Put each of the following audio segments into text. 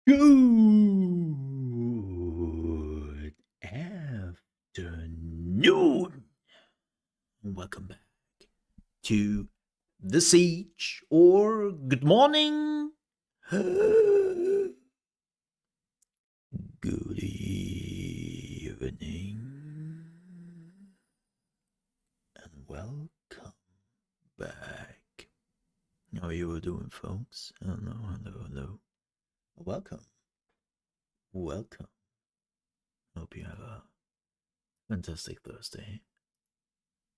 Good afternoon. Welcome back to The Siege, or good morning, good evening, and welcome back. How are you all doing, folks? Hello. Welcome. Hope you have a fantastic Thursday.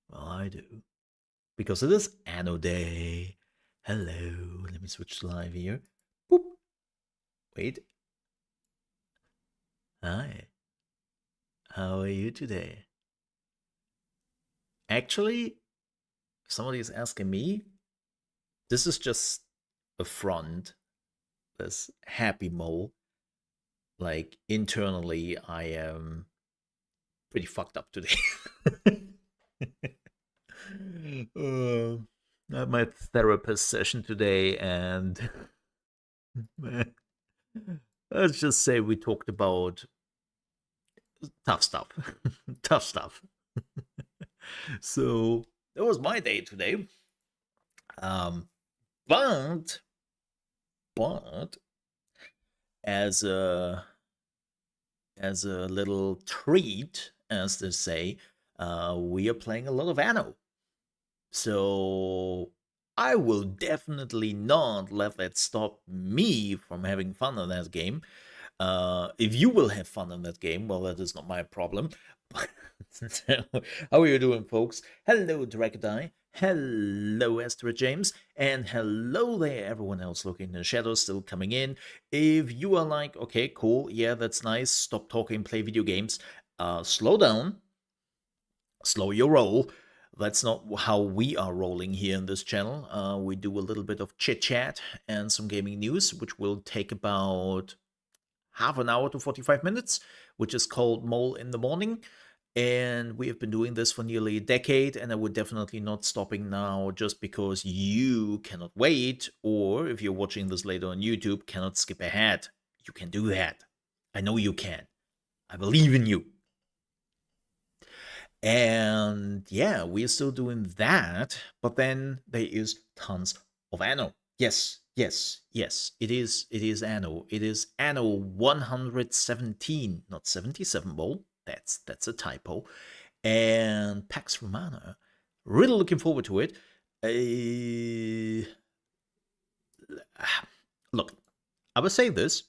Well, I do. Because it is Anno Day. Hello. Let me switch to live here. Boop. Wait. Hi. How are you today? Actually, if somebody is asking me, this is just a front. This happy mole. Like, internally, I am pretty fucked up today. I had my therapist session today, and let's just say we talked about tough stuff. Tough stuff. So that was my day today. Um, but as a little treat, as they say, we are playing a lot of Anno. So I will definitely not let that stop me from having fun on that game. If you will have fun on that game, well, that is not my problem. So, how are you doing, folks? Hello, Dragadai. Hello, Astrid James. And hello there, everyone else looking in the shadows, still coming in. If you are like, okay, cool, yeah, that's nice, stop talking, play video games, slow down, slow your roll. That's not how we are rolling here in this channel. We do a little bit of chit chat and some gaming news, which will take about half an hour to 45 minutes, which is called Mole in the Morning. And we have been doing this for nearly a decade, and I would definitely not stopping now just because you cannot wait, or if you're watching this later on YouTube, cannot skip ahead. You can do that. I know you can. I believe in you. And yeah, we're still doing that, but then there is tons of Anno. Yes. It is Anno. It is Anno 117, not 77 Bowl. That's a typo. And Pax Romana. Really looking forward to it. Look, I will say this.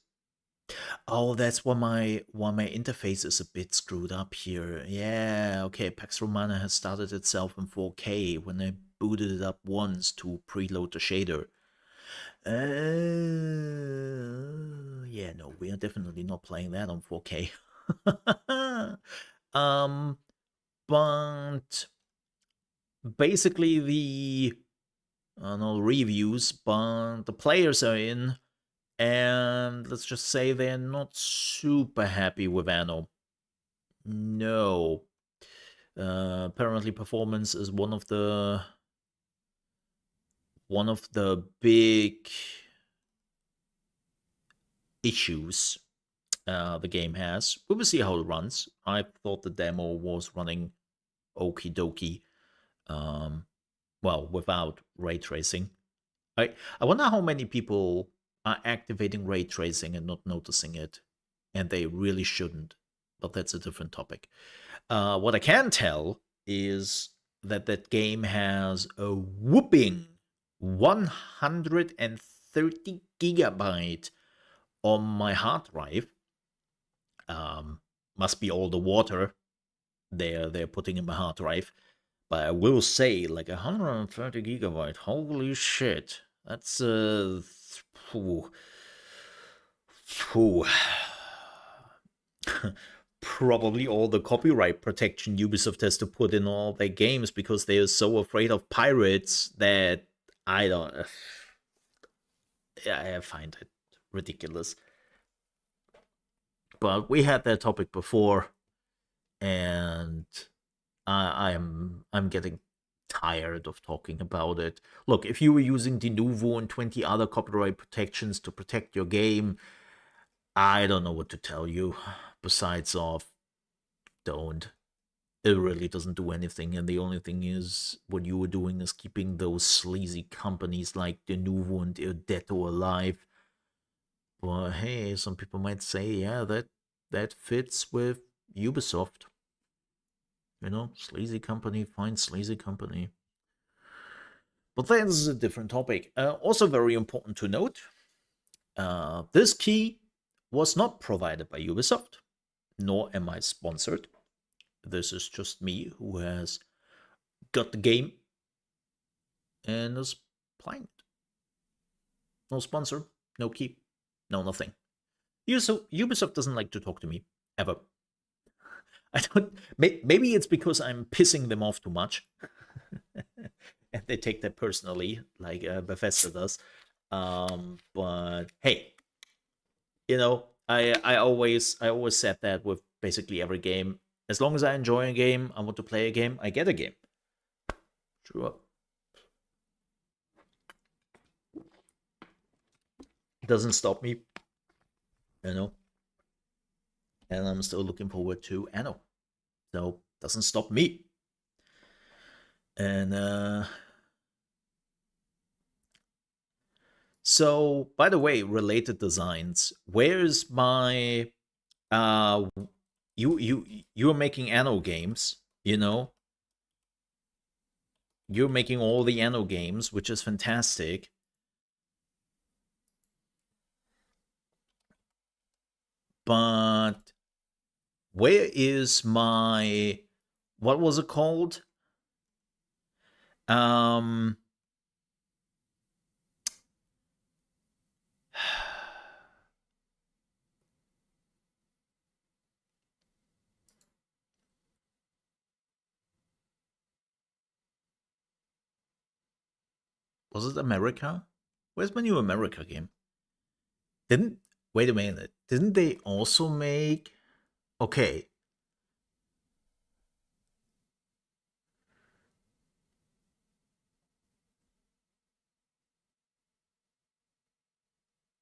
Oh, that's why my interface is a bit screwed up here. Yeah, okay, Pax Romana has started itself in 4K when I booted it up once to preload the shader. Yeah, no, we are definitely not playing that on 4K. But basically the no reviews, but the players are in, and let's just say they're not super happy with Anno. No. Apparently performance is one of the big issues the game has. We will see how it runs. I thought the demo was running okie dokie. Well, without ray tracing. I wonder how many people are activating ray tracing and not noticing it, and they really shouldn't. But that's a different topic. What I can tell is that that game has a whooping 130 gigabyte on my hard drive. Must be all the water they're putting in my hard drive. But I will say, like 130 gigabyte, holy shit. That's probably all the copyright protection Ubisoft has to put in all their games because they are so afraid of pirates that I don't. I find it ridiculous. But we had that topic before, and I'm getting tired of talking about it. Look, if you were using Denuvo and 20 other copyright protections to protect your game, I don't know what to tell you besides of don't. It really doesn't do anything, and the only thing is what you were doing is keeping those sleazy companies like the Nuvo and Erdetto alive. But hey, some people might say, yeah, that fits with Ubisoft. You know, sleazy company finds sleazy company. But that is a different topic. Also, very important to note, this key was not provided by Ubisoft, nor am I sponsored. This is just me who has got the game and is playing it. No sponsor, no key, no nothing. Ubisoft doesn't like to talk to me ever. I don't. Maybe it's because I'm pissing them off too much, and they take that personally, like Bethesda does. But hey, I always said that with basically every game. As long as I enjoy a game, I want to play a game, I get a game. Sure, it doesn't stop me, you know. And I'm still looking forward to Anno, so doesn't stop me. And so, by the way, related designs. Where's my uh you're making Anno games, you know? You're making all the Anno games, which is fantastic. But where is my what was it called? Um was it America? Where's my new America game? Didn't Wait a minute. Didn't they also make okay,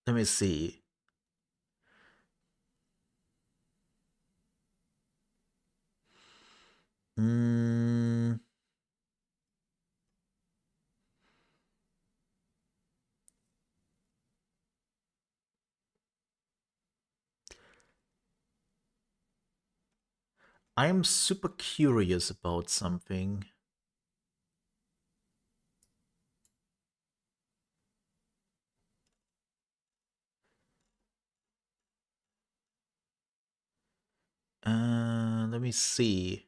let me see. Mm, I am super curious about something. Let me see.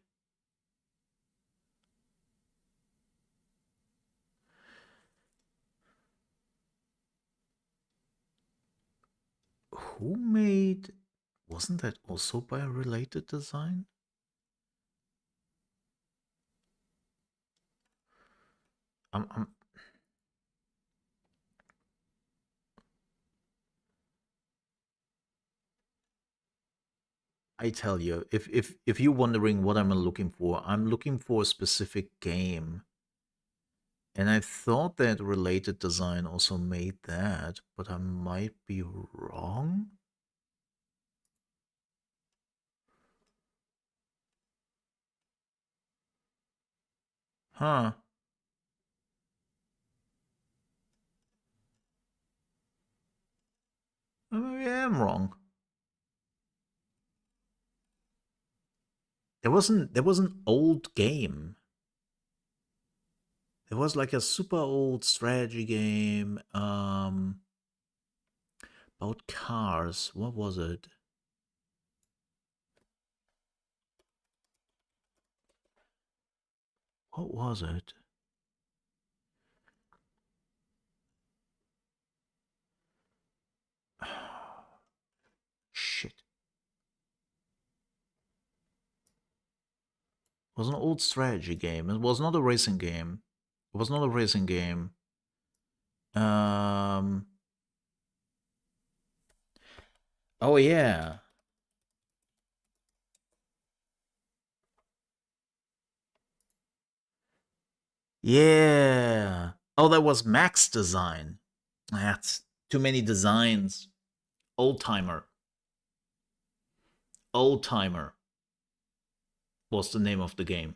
Who made. Wasn't that also by a related design? I'm I tell you, if you're wondering what I'm looking for, I'm looking for a specific game. And I thought that related design also made that, but I might be wrong. Huh. Maybe I am wrong. There was an old game. There was like a super old strategy game about cars. What was it? What was it? Shit. It was an old strategy game. It was not a racing game. It was not a racing game. Um. Oh yeah. Yeah. Oh, that was Max design. That's too many designs. Old timer. Old Timer was the name of the game.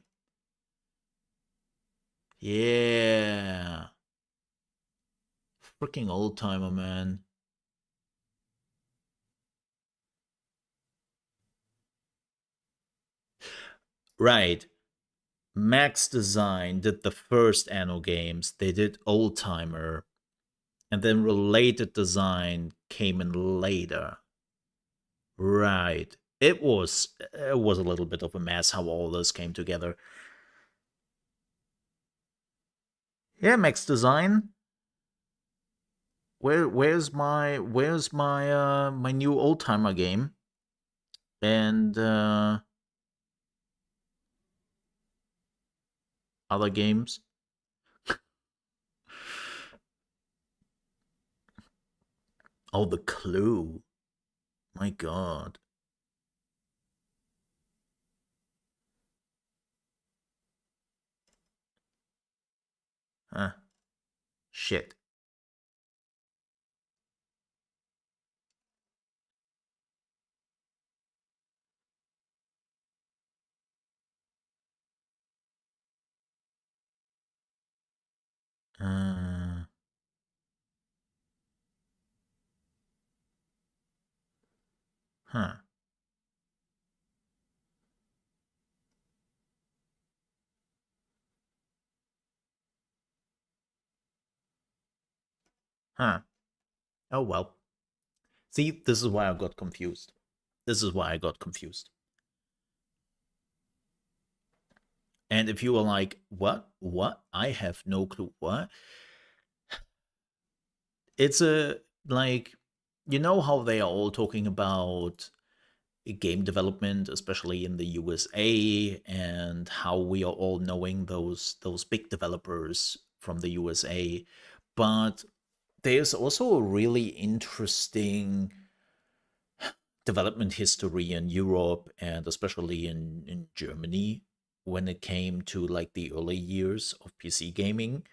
Yeah. Freaking Old Timer, man. Right. Max Design did the first Anno games. They did Old Timer, and then Related Design came in later. Right. It was a little bit of a mess how all this came together. Yeah, Max Design. Where's my new Old Timer game? And other games. Oh, the clue. My god. Huh. Shit. Uh, huh. Huh. Oh well. See, this is why I got confused. This is why I got confused. And if you were like, what? What? I have no clue. What? It's a, like, you know how they are all talking about game development, especially in the USA, and how we are all knowing those big developers from the USA. But there's also a really interesting development history in Europe and especially in Germany when it came to like the early years of PC gaming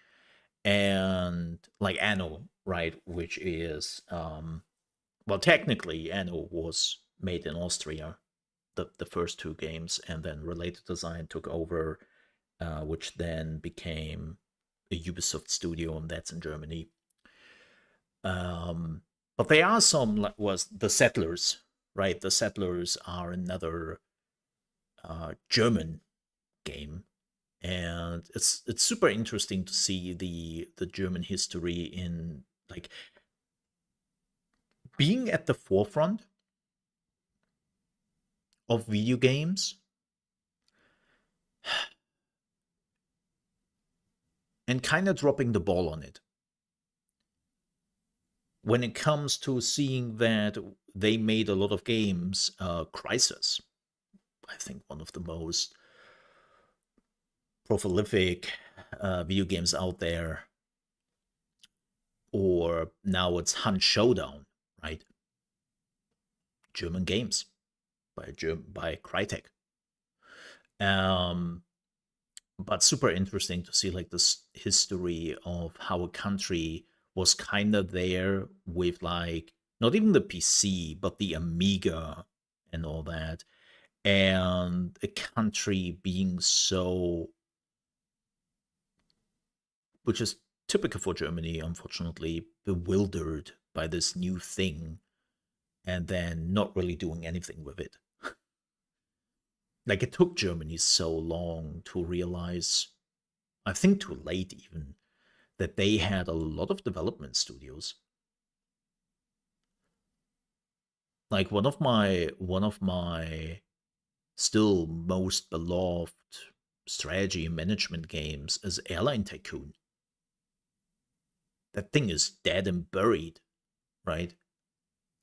and like Anno, right? Which is well, technically Anno was made in Austria, the first two games, and then Related Design took over, which then became a Ubisoft studio, and that's in Germany. Um, but there are some like was the Settlers, right? The Settlers are another German game, and it's super interesting to see the German history in like being at the forefront of video games and kind of dropping the ball on it when it comes to seeing that they made a lot of games. Crisis, I think, one of the most prolific video games out there, or now it's Hunt Showdown, right? German games by Crytek. Um, but super interesting to see like this history of how a country was kind of there with like not even the PC but the Amiga and all that, and a country being so, which is typical for Germany, unfortunately, bewildered by this new thing and then not really doing anything with it. Like it took Germany so long to realize, I think too late even, that they had a lot of development studios. Like one of my still most beloved strategy and management games is Airline Tycoon. That thing is dead and buried, right?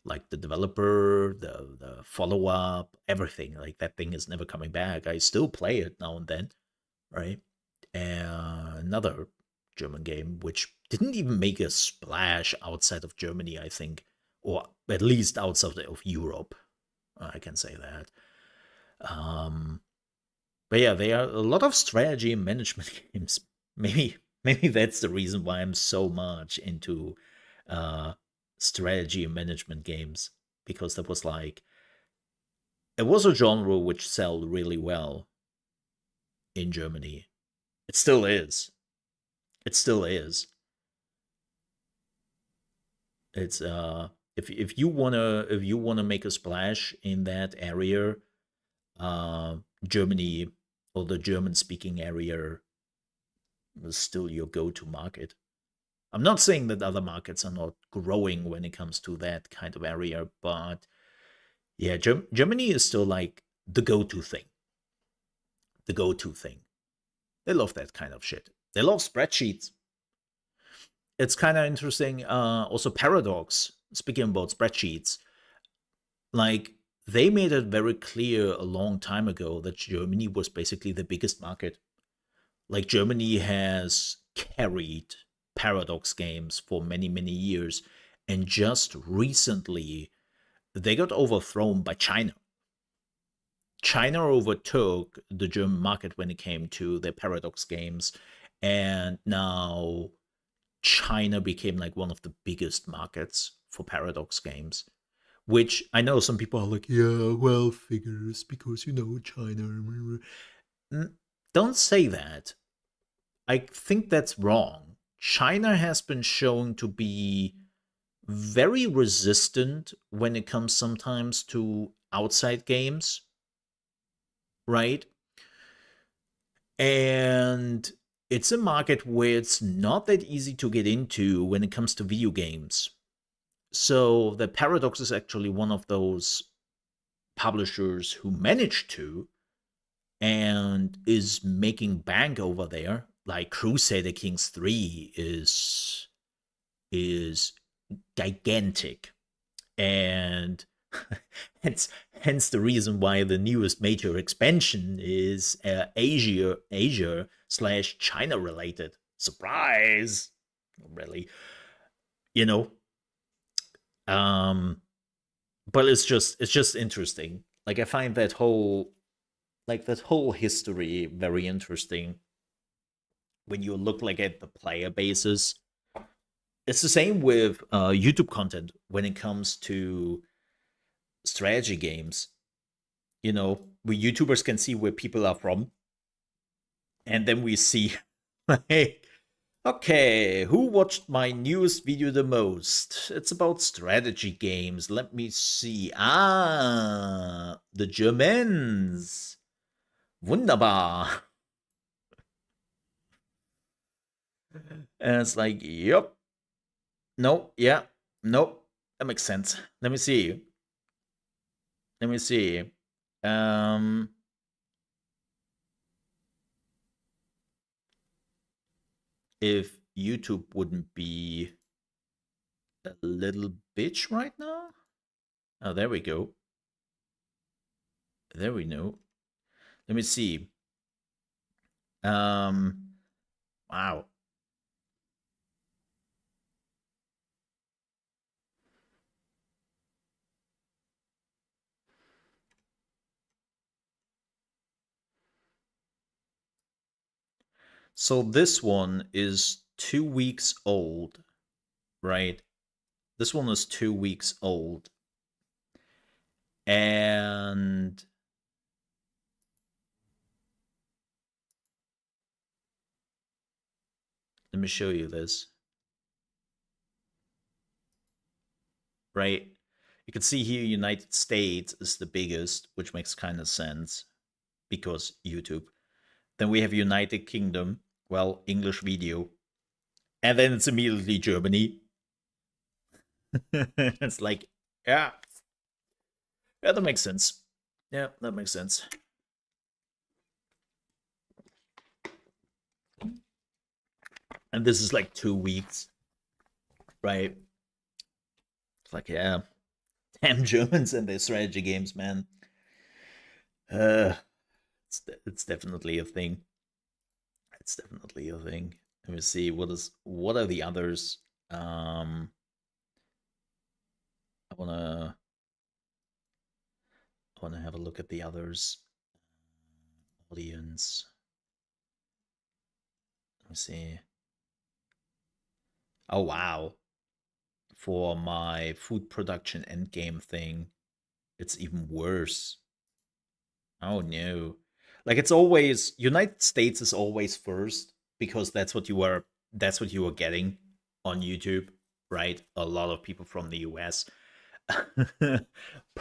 Like the developer, the follow up, everything. Like that thing is never coming back. I still play it now and then, right? And another German game which didn't even make a splash outside of Germany, I think, or at least outside of Europe. I can say that. Um, but yeah, there are a lot of strategy and management games. Maybe that's the reason why I'm so much into uh, strategy and management games, because that was like it was a genre which sold really well in Germany. It still is. It still is. It's if you wanna make a splash in that area, uh, Germany or the German speaking area is still your go-to market. I'm not saying that other markets are not growing when it comes to that kind of area, but yeah, Germany is still like the go-to thing. The go-to thing. They love that kind of shit. They love spreadsheets. It's kind of interesting. Also, Paradox. Speaking about spreadsheets, like they made it very clear a long time ago that Germany was basically the biggest market. Like Germany has carried Paradox games for many, many years, and just recently they got overthrown by China. China overtook the German market when it came to their Paradox games, and now China became like one of the biggest markets for Paradox games. Which I know some people are like, yeah, well, figures because China. Don't say that. I think that's wrong. China has been shown to be very resistant when it comes sometimes to outside games, right? And it's a market where it's not that easy to get into when it comes to video games. So the Paradox is actually one of those publishers who managed to and is making bank over there. Like Crusader Kings 3 is gigantic, and hence the reason why the newest major expansion is Asia slash China related. Surprise! Not really, you know. Um, but it's just interesting. Like I find that whole history very interesting when you look like at the player bases. It's the same with YouTube content when it comes to strategy games. Where YouTubers can see where people are from, and then we see, like, okay, who watched my newest video the most? It's about strategy games. Let me see. The Germans. Wunderbar. And it's like, yep. No, yeah, nope. That makes sense. Let me see. Let me see. Um, if YouTube wouldn't be a little bitch right now. Oh, there we go. There we know. Let me see. Wow. So this one is 2 weeks old, right? This one is 2 weeks old. And let me show you this. Right? You can see here United States is the biggest, which makes kind of sense because YouTube. Then we have United Kingdom, well, English video. And then it's immediately Germany. It's like, yeah. Yeah, that makes sense. Yeah, that makes sense. And this is like 2 weeks, right? It's like, yeah, damn Germans and their strategy games, man. Uh, it's definitely a thing. It's definitely a thing. Let me see what are the others. I wanna have a look at the others. Audience. Let me see. Oh wow. For my food production endgame thing, it's even worse. Oh no. Like it's always United States is always first because that's what you are getting on YouTube, right? A lot of people from the US. But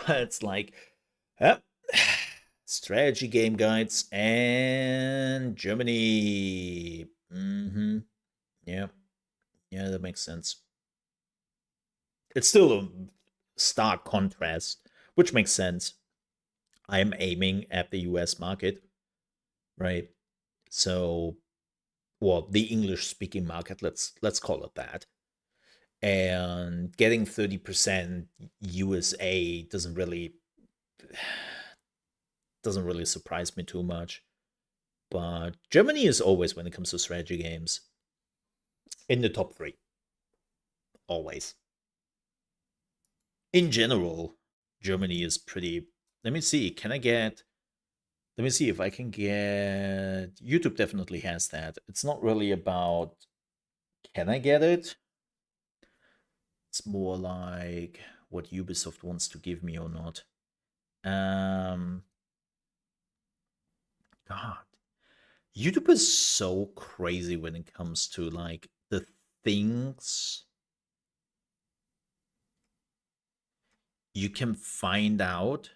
it's like yep. Strategy game guides and Germany. Yeah. Yeah, that makes sense. It's still a stark contrast, which makes sense. I'm aiming at the US market, right? So, well, the English speaking market, let's call it that. And getting 30% USA doesn't really surprise me too much. But Germany is always, when it comes to strategy games, in the top 3, always. In general, Germany is pretty. Let me see. Let me see if I can get. YouTube definitely has that. It's not really about can I get it? It's more like what Ubisoft wants to give me or not. Um, God, YouTube is so crazy when it comes to like the things you can find out,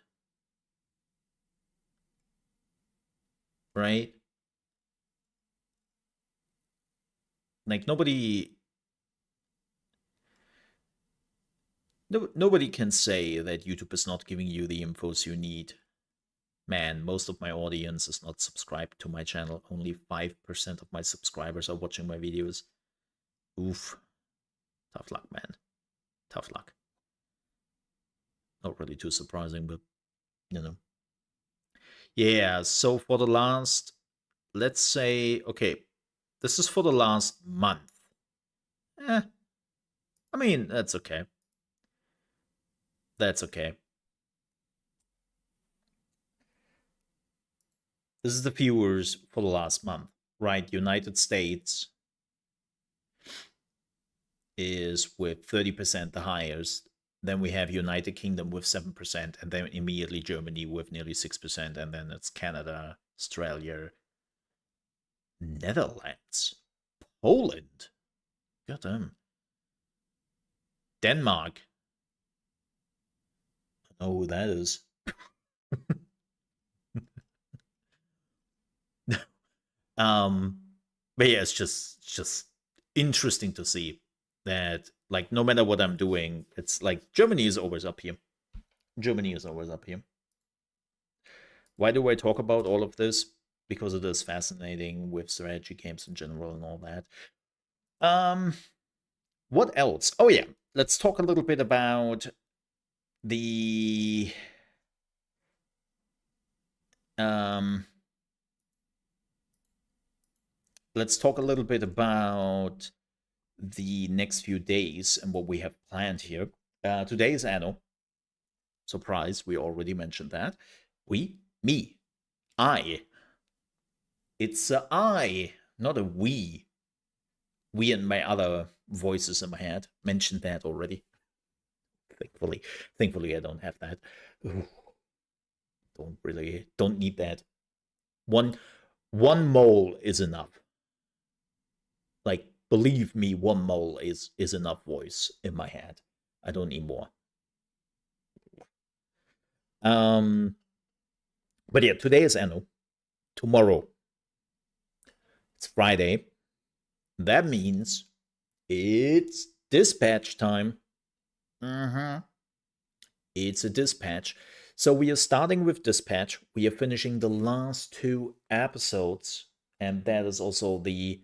right? Like nobody can say that YouTube is not giving you the infos you need. Man, most of my audience is not subscribed to my channel. Only 5% of my subscribers are watching my videos. Oof. Tough luck, man. Tough luck. Not really too surprising, but you know. Yeah, so for the last, let's say, okay, this is for the last month. Eh, I mean, that's okay. That's okay. This is the viewers for the last month, right? United States is with 30% the highest. Then we have United Kingdom with 7%, and then immediately Germany with nearly 6%, and then it's Canada, Australia, Netherlands, Poland. Goddamn. Denmark. I know who that is. um, but yeah, it's just interesting to see that like no matter what I'm doing, it's like Germany is always up here. Germany is always up here. Why do I talk about all of this? Because it is fascinating with strategy games in general and all that. Um, what else? Oh yeah, let's talk a little bit about the um let's talk a little bit about the next few days and what we have planned here. Today is Anno. Surprise, we already mentioned that. Me, I. It's a I, not a we. We and my other voices in my head mentioned that already. Thankfully, thankfully, I don't have that. Ooh, don't need that. One one mole is enough. Like believe me, one mole is enough voice in my head. I don't need more. Um, but yeah, today is Anno. Tomorrow it's Friday. That means it's dispatch time. Mm-hmm. It's a dispatch. So we are starting with dispatch. We are finishing the last 2 episodes, and that is also the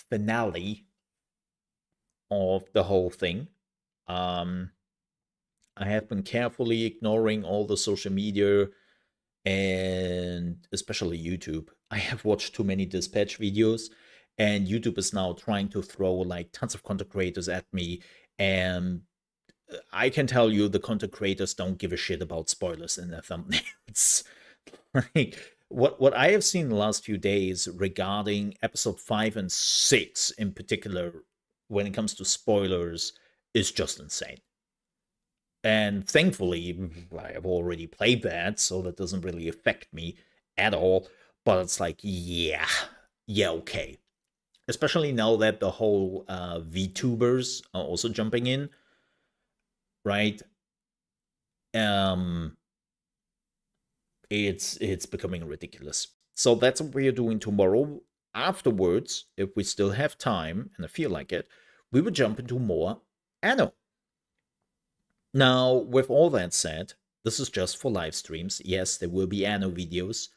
finale of the whole thing. Um, I have been carefully ignoring all the social media and especially YouTube. I have watched too many dispatch videos, and YouTube is now trying to throw like tons of content creators at me. And I can tell you the content creators don't give a shit about spoilers in their thumbnails. Like what I have seen the last few days regarding episode 5 and 6 in particular, when it comes to spoilers, is just insane. And thankfully, I have already played that, so that doesn't really affect me at all. But it's like, yeah, okay. Especially now that the whole VTubers are also jumping in, right? Um, it's becoming ridiculous. So that's what we are doing tomorrow. Afterwards, if we still have time and I feel like it, we will jump into more Anno. Now, with all that said, this is just for live streams. Yes, there will be Anno videos.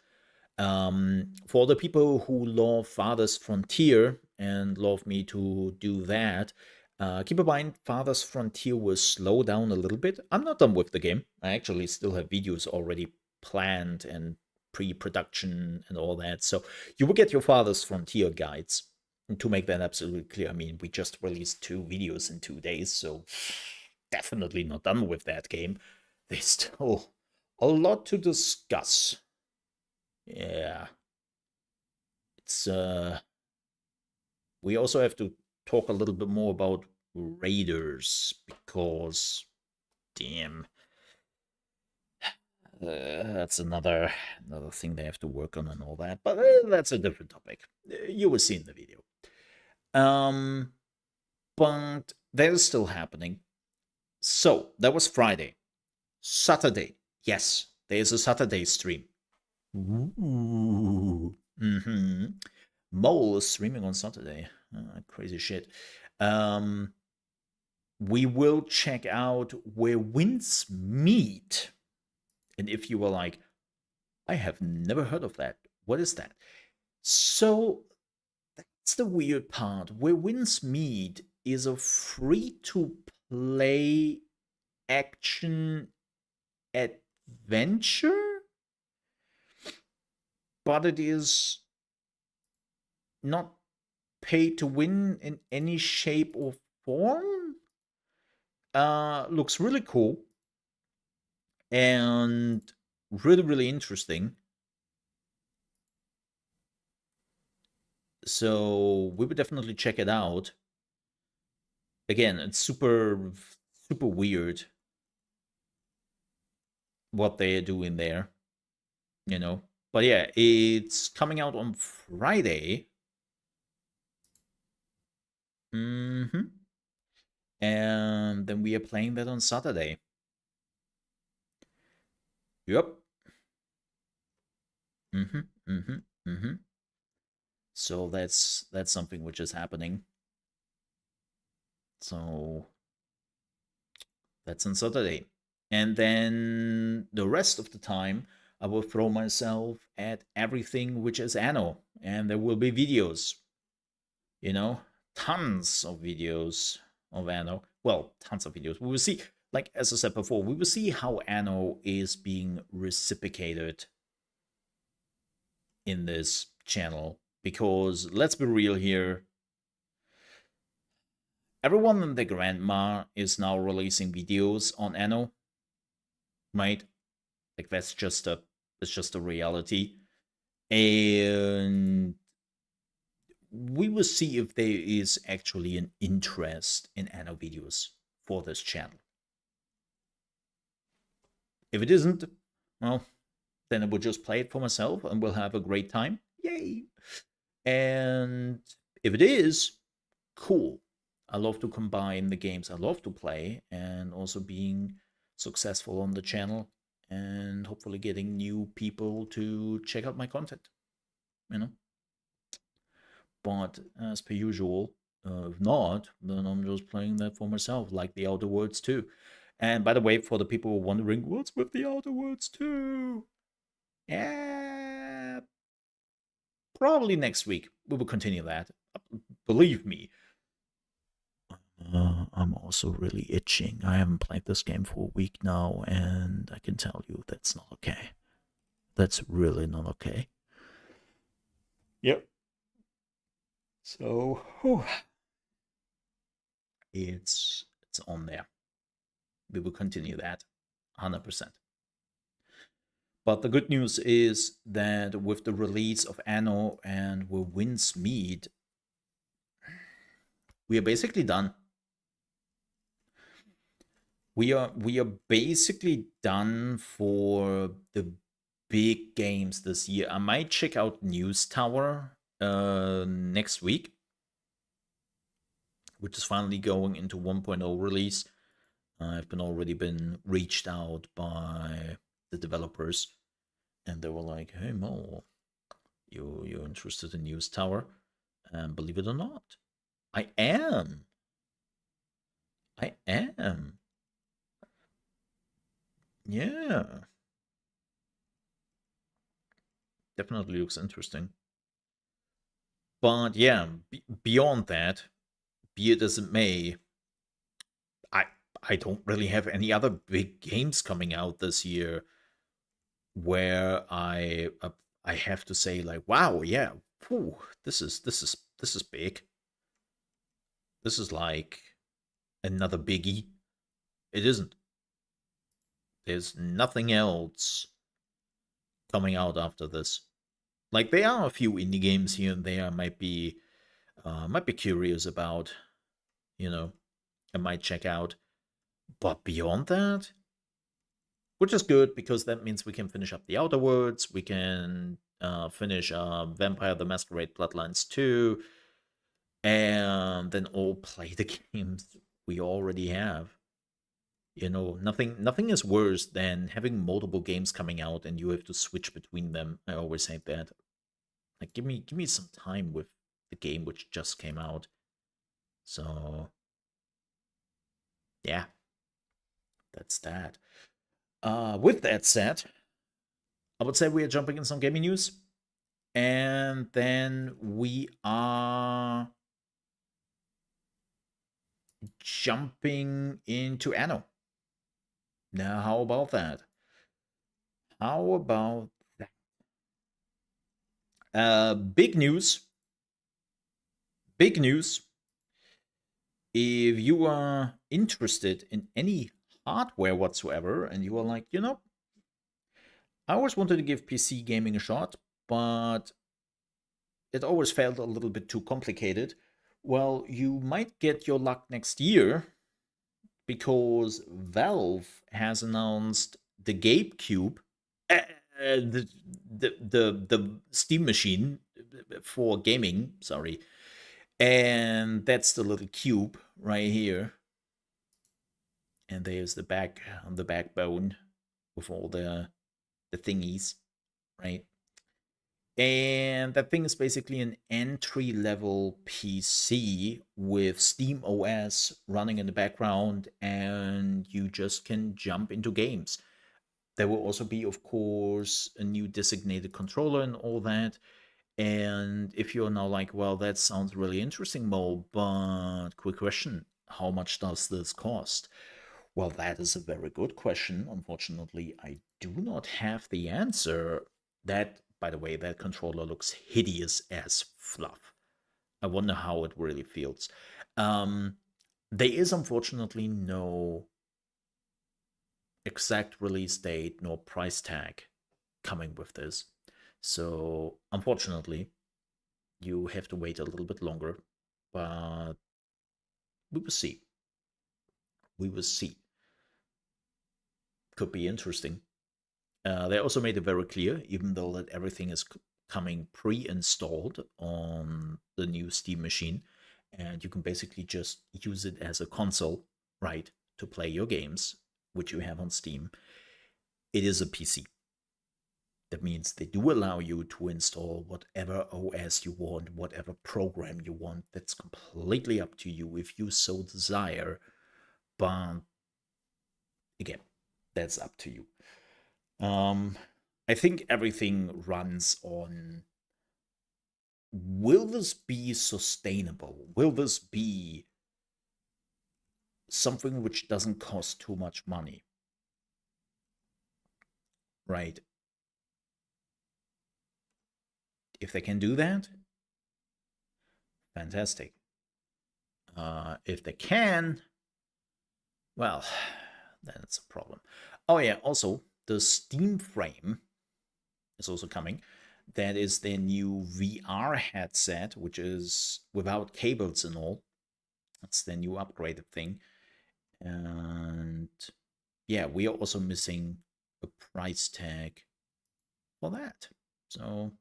For the people who love Father's Frontier and love me to do that, keep in mind Father's Frontier will slow down a little bit. I'm not done with the game. I actually still have videos already planned and pre-production and all that. So you will get your Father's Frontier guides. And to make that absolutely clear, I mean, we just released 2 videos in 2 days, so definitely not done with that game. There's still a lot to discuss. Yeah. It's we also have to talk a little bit more about raiders because damn, that's another thing they have to work on and all that. But that's a different topic. You will see in the video. Um, but that is still happening. So that was Friday. Saturday, yes, there is a Saturday stream. Ooh. Mm-hmm. Mole is streaming on Saturday. Crazy shit. Um, we will check out where winds meet. And if you were like, I have never heard of that. What is that? So that's the weird part. Where winds meet is a free to play action adventure, but it is not pay to win in any shape or form. Looks really cool and really interesting. So we would definitely check it out. Again, it's super weird what they're doing there, you know. But yeah, it's coming out on Friday. Mm-hmm. And then we are playing that on Saturday. Yep. Mm-hmm. Mm-hmm. Mm-hmm. So that's something which is happening. So that's on Saturday. And then the rest of the time, I will throw myself at everything which is Anno. And there will be videos, you know, tons of videos of Anno. Well, tons of videos. We will see, like as I said before, we will see how Anno is being reciprocated in this channel. Because let's be real here, everyone and their grandma is now releasing videos on Anno, right? Like it's just a reality. And we will see if there is actually an interest in Anno videos for this channel. If it isn't, well, then I will just play it for myself and we'll have a great time. Yay! And if it is, cool. I love to combine the games I love to play and also being successful on the channel and hopefully getting new people to check out my content, you know. But as per usual, if not, then I'm just playing that for myself, like the Outer Worlds 2. And by the way, for the people wondering, what's with the Outer Worlds 2? Yeah, probably next week we will continue that. Believe me. I'm also really itching. I haven't played this game for a week now, and I can tell you that's not okay. That's really not okay. Yep. So, whew, it's on there. We will continue that 100%. But the good news is that with the release of Anno and with Winds Meet, we are basically done. We are basically done for the big games this year. I might check out News Tower next week, which is finally going into 1.0 release. I've been already been reached out by the developers, and they were like, "Hey Mo, you're interested in News Tower?" And believe it or not, I am. I am. Yeah, definitely looks interesting. But yeah, beyond that, be it as it may, I I don't really have any other big games coming out this year where I have to say like, wow, yeah, whew, this is big. This is like another biggie. It isn't. There's nothing else coming out after this. Like there are a few indie games here and there. Might be curious about. You know, I might check out. But beyond that, which is good because that means we can finish up the Outer Worlds. We can finish Vampire the Masquerade Bloodlines 2, and then all play the games we already have. Nothing is worse than having multiple games coming out and you have to switch between them. I always say that. Like give me some time with the game which just came out. So yeah, that's that. With that said, I would say we are jumping in some gaming news. And then we are jumping into Anno. Now, how about that? How about that? Big news. Big news. If you are interested in any hardware whatsoever, and you are like, I always wanted to give PC gaming a shot, but it always felt a little bit too complicated. Well, you might get your luck next year because Valve has announced the GameCube, the Steam machine for gaming. Sorry, and that's the little cube right here. And there's the backbone with all the thingies, right? And that thing is basically an entry level PC with Steam OS running in the background, and you just can jump into games. There will also be, of course, a new designated controller and all that. And if you're now like, well, that sounds really interesting, Mo, but quick question, how much does this cost? Well, that is a very good question. Unfortunately, I do not have the answer. That, by the way, that controller looks hideous as fluff. I wonder how it really feels. Um, there is unfortunately no exact release date nor price tag coming with this. So, unfortunately, you have to wait a little bit longer, but we will see. We will see. Could be interesting. They also made it very clear, even though that everything is coming pre-installed on the new Steam machine, and you can basically just use it as a console, right, to play your games, which you have on Steam. It is a PC. That means they do allow you to install whatever OS you want, whatever program you want. That's completely up to you if you so desire. But again, that's up to you. I think everything runs on, will this be sustainable? Will this be something which doesn't cost too much money? Right? If they can do that, fantastic. If they can, well, then it's a problem. Oh, yeah, also, the Steam Frame is also coming. That is their new VR headset, which is without cables and all. That's their new upgraded thing. And yeah, we are also missing a price tag for that. So,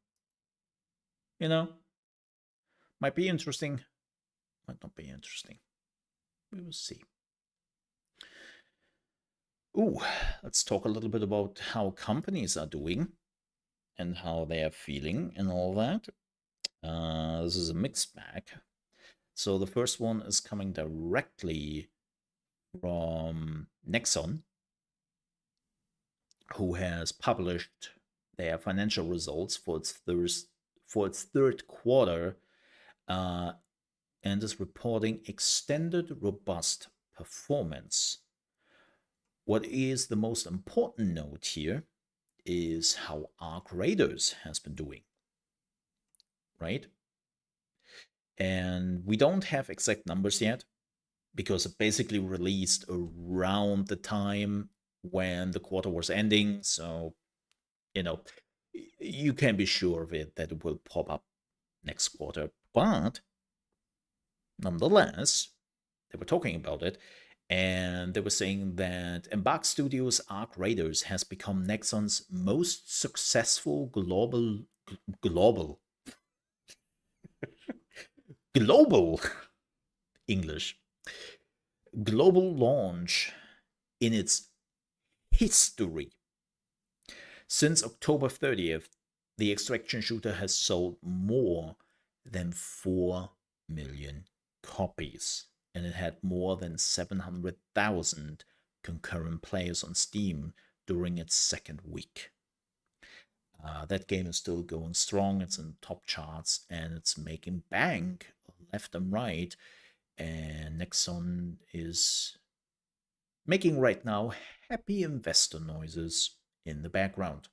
you know, might be interesting, might not be interesting. We will see. Ooh, let's talk a little bit about how companies are doing and how they are feeling and all that. This is a mixed bag. So the first one is coming directly from Nexon, who has published their financial results for its third quarter, uh, and is reporting extended robust performance. What is the most important note here is how Arc Raiders has been doing, right? And we don't have exact numbers yet because it basically released around the time when the quarter was ending. So, you know, you can be sure of it that it will pop up next quarter. But nonetheless, they were talking about it, and they were saying that Embark Studios' Arc Raiders has become Nexon's most successful global global English global launch in its history. Since October 30th, the extraction shooter has sold more than 4 million copies, and it had more than 700,000 concurrent players on Steam during its second week. That game is still going strong, it's in top charts, and it's making bank left and right. And Nexon is making right now happy investor noises in the background.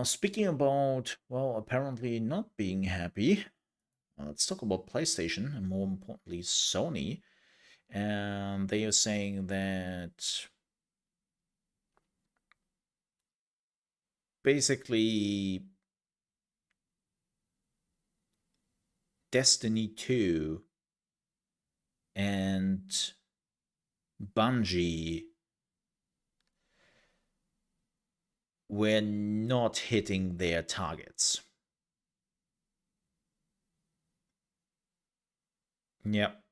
Speaking about, well, apparently not being happy, let's talk about PlayStation and more importantly, Sony. And they are saying that basically Destiny 2 and Bungie were not hitting their targets. Yep.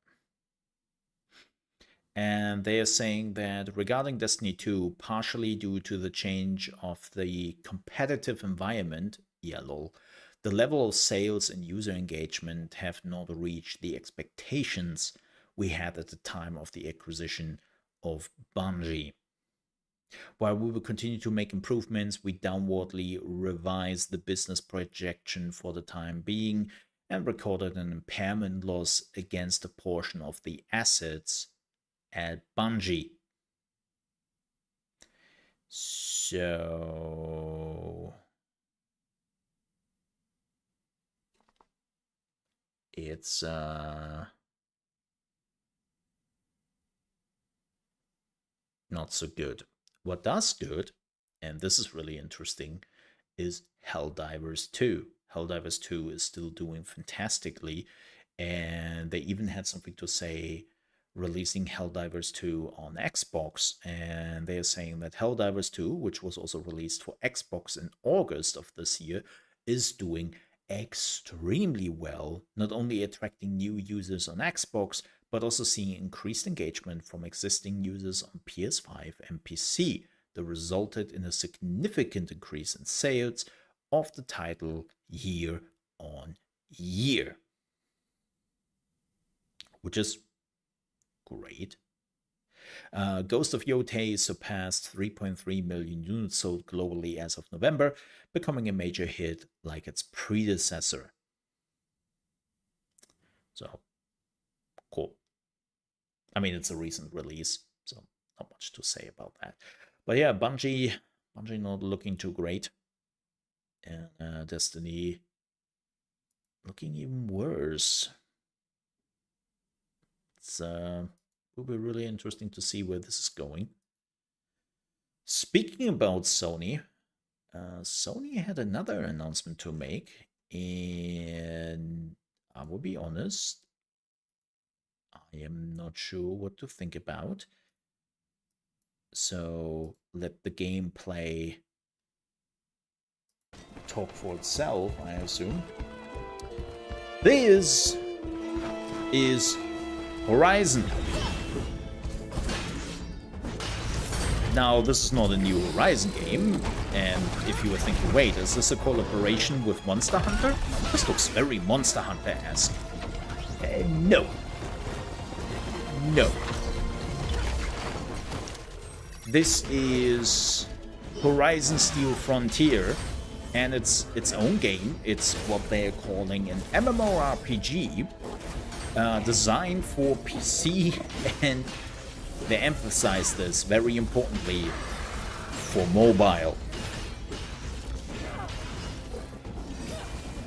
And they are saying that regarding Destiny 2, partially due to the change of the competitive environment, yeah, lol, the level of sales and user engagement have not reached the expectations we had at the time of the acquisition of Bungie. While we will continue to make improvements, we downwardly revised the business projection for the time being and recorded an impairment loss against a portion of the assets at Bungie. So it's not so good. What does good, and this is really interesting, is Helldivers 2. Helldivers 2 is still doing fantastically, and they even had something to say releasing Helldivers 2 on Xbox, and they are saying that Helldivers 2, which was also released for Xbox in August of this year, is doing extremely well, not only attracting new users on Xbox, but also seeing increased engagement from existing users on PS5 and PC that resulted in a significant increase in sales of the title year on year, which is great. Ghost of Yotei surpassed 3.3 million units sold globally as of November, becoming a major hit like its predecessor. So, cool. I mean, it's a recent release, so not much to say about that. But yeah, Bungie not looking too great, and Destiny looking even worse. It's will be really interesting to see where this is going. Speaking about Sony, Sony had another announcement to make, and I will be honest, I am not sure what to think about. So let the gameplay talk for itself, I assume. This is Horizon. Now, this is not a new Horizon game, and if you were thinking, wait, is this a collaboration with Monster Hunter? This looks very Monster Hunter-esque. No. No. This is Horizon Steel Frontier, and it's its own game. It's what they're calling an MMORPG, designed for PC, and they emphasize this very importantly for mobile.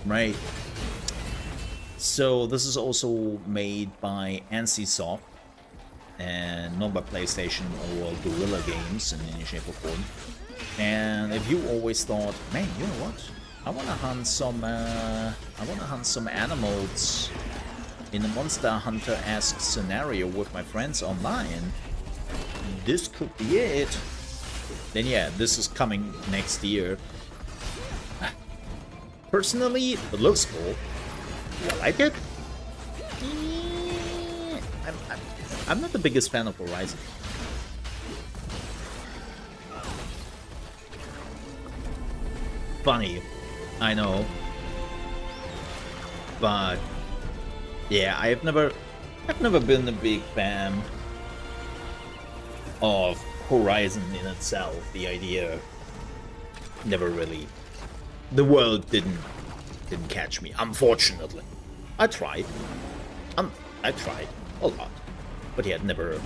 Right. So this is also made by NCSoft, and not by PlayStation or Guerrilla Games in any shape or form. And if you always thought, man, you know what? I wanna hunt some animals in a Monster Hunter-esque scenario with my friends online, this could be it. Then yeah, this is coming next year. Personally, it looks cool. Do I like it? I'm not the biggest fan of Horizon. Funny, I know. But yeah, I've never been a big fan of Horizon in itself. The idea never really. The world didn't catch me, unfortunately. I tried. I tried a lot, but yeah, it never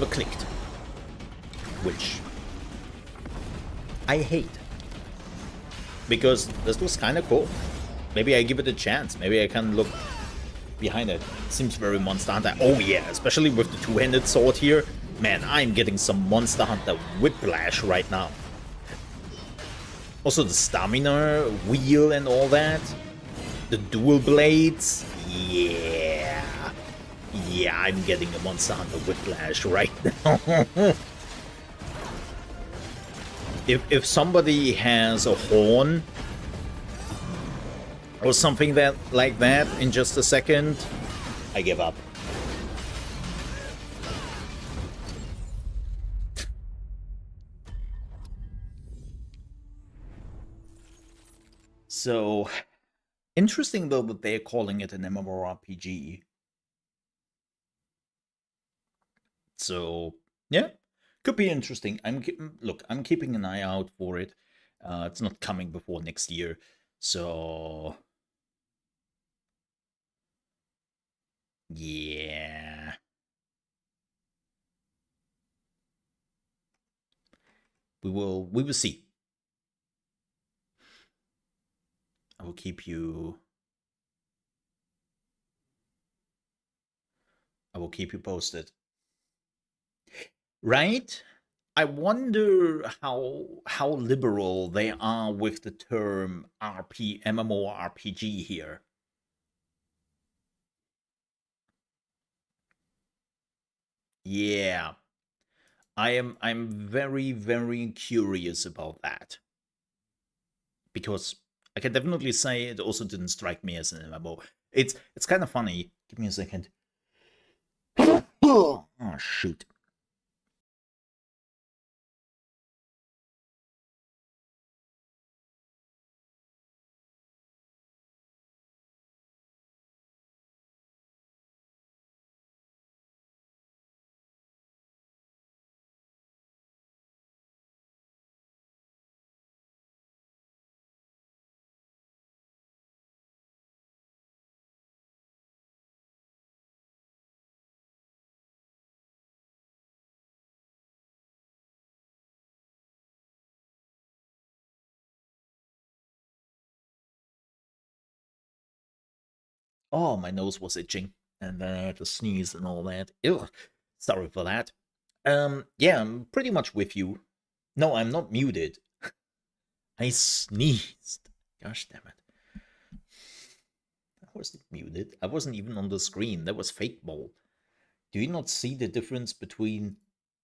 clicked. Which I hate, because this was kind of cool. Maybe I give it a chance. Maybe I can look behind it. Seems very Monster Hunter. Oh yeah, especially with the two-handed sword here. Man, I'm getting some Monster Hunter whiplash right now. Also the stamina wheel and all that. The dual blades. Yeah. Yeah, I'm getting a Monster Hunter whiplash right now. If somebody has a horn or something like that in just a second, I give up. So, interesting though that they're calling it an MMORPG. So, yeah, could be interesting. I'm keeping an eye out for it. It's not coming before next year, so yeah. We will see. I will keep you posted. Right? I wonder how liberal they are with the term MMORPG here. Yeah. I'm very, very curious about that. Because I can definitely say it also didn't strike me as an MMO. It's kind of funny. Give me a second. Oh shoot. Oh, my nose was itching, and then I had to sneeze and all that. Ew. Sorry for that. Yeah, I'm pretty much with you. No, I'm not muted. I sneezed. Gosh damn it. I wasn't muted. I wasn't even on the screen. That was fake mode. Do you not see the difference between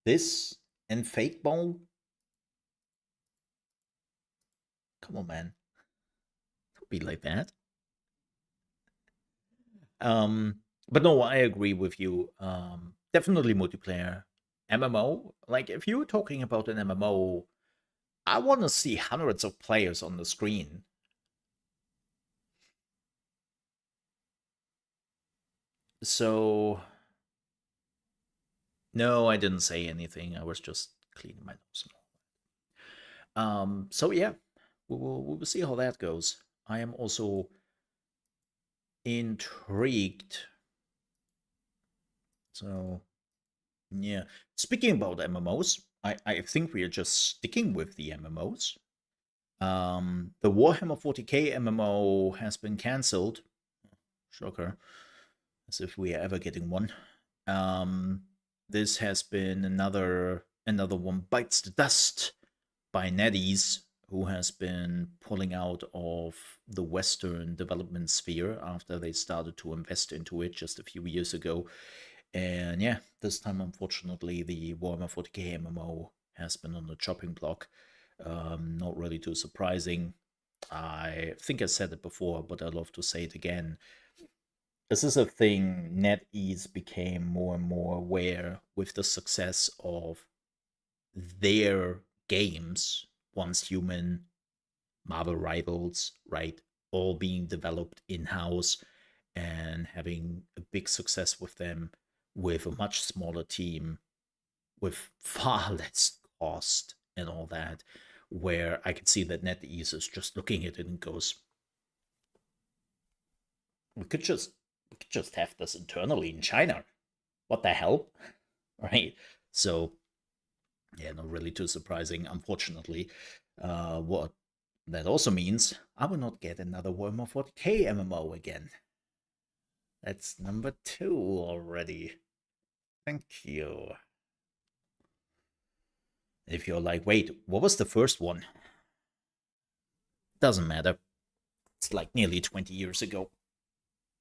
this and fake ball? Come on, man. Don't be like that. Um, but no, I agree with you. Definitely multiplayer. MMO, like if you're talking about an MMO, I want to see hundreds of players on the screen. So, no, I didn't say anything. I was just cleaning my nose. So yeah, we will see how that goes. I am also intrigued. So yeah, speaking about MMOs, I think we are just sticking with the MMOs. The Warhammer 40k MMO has been cancelled. Shocker, as if we are ever getting one. Um, this has been another one bites the dust by NetEase, who has been pulling out of the Western development sphere after they started to invest into it just a few years ago. And yeah, this time, unfortunately, the Warhammer 40k MMO has been on the chopping block. Not really too surprising. I think I said it before, but I love to say it again. This is a thing NetEase became more and more aware with the success of their games, Once Human, Marvel Rivals, right? All being developed in house and having a big success with them with a much smaller team, with far less cost and all that. Where I can see that NetEase is just looking at it and goes, we could just have this internally in China. What the hell? Right? So yeah, not really too surprising, unfortunately. What that also means I will not get another Warhammer 40k MMO again. That's number 2 already. Thank you. If you're like, wait, what was the first one? Doesn't matter. It's like nearly 20 years ago.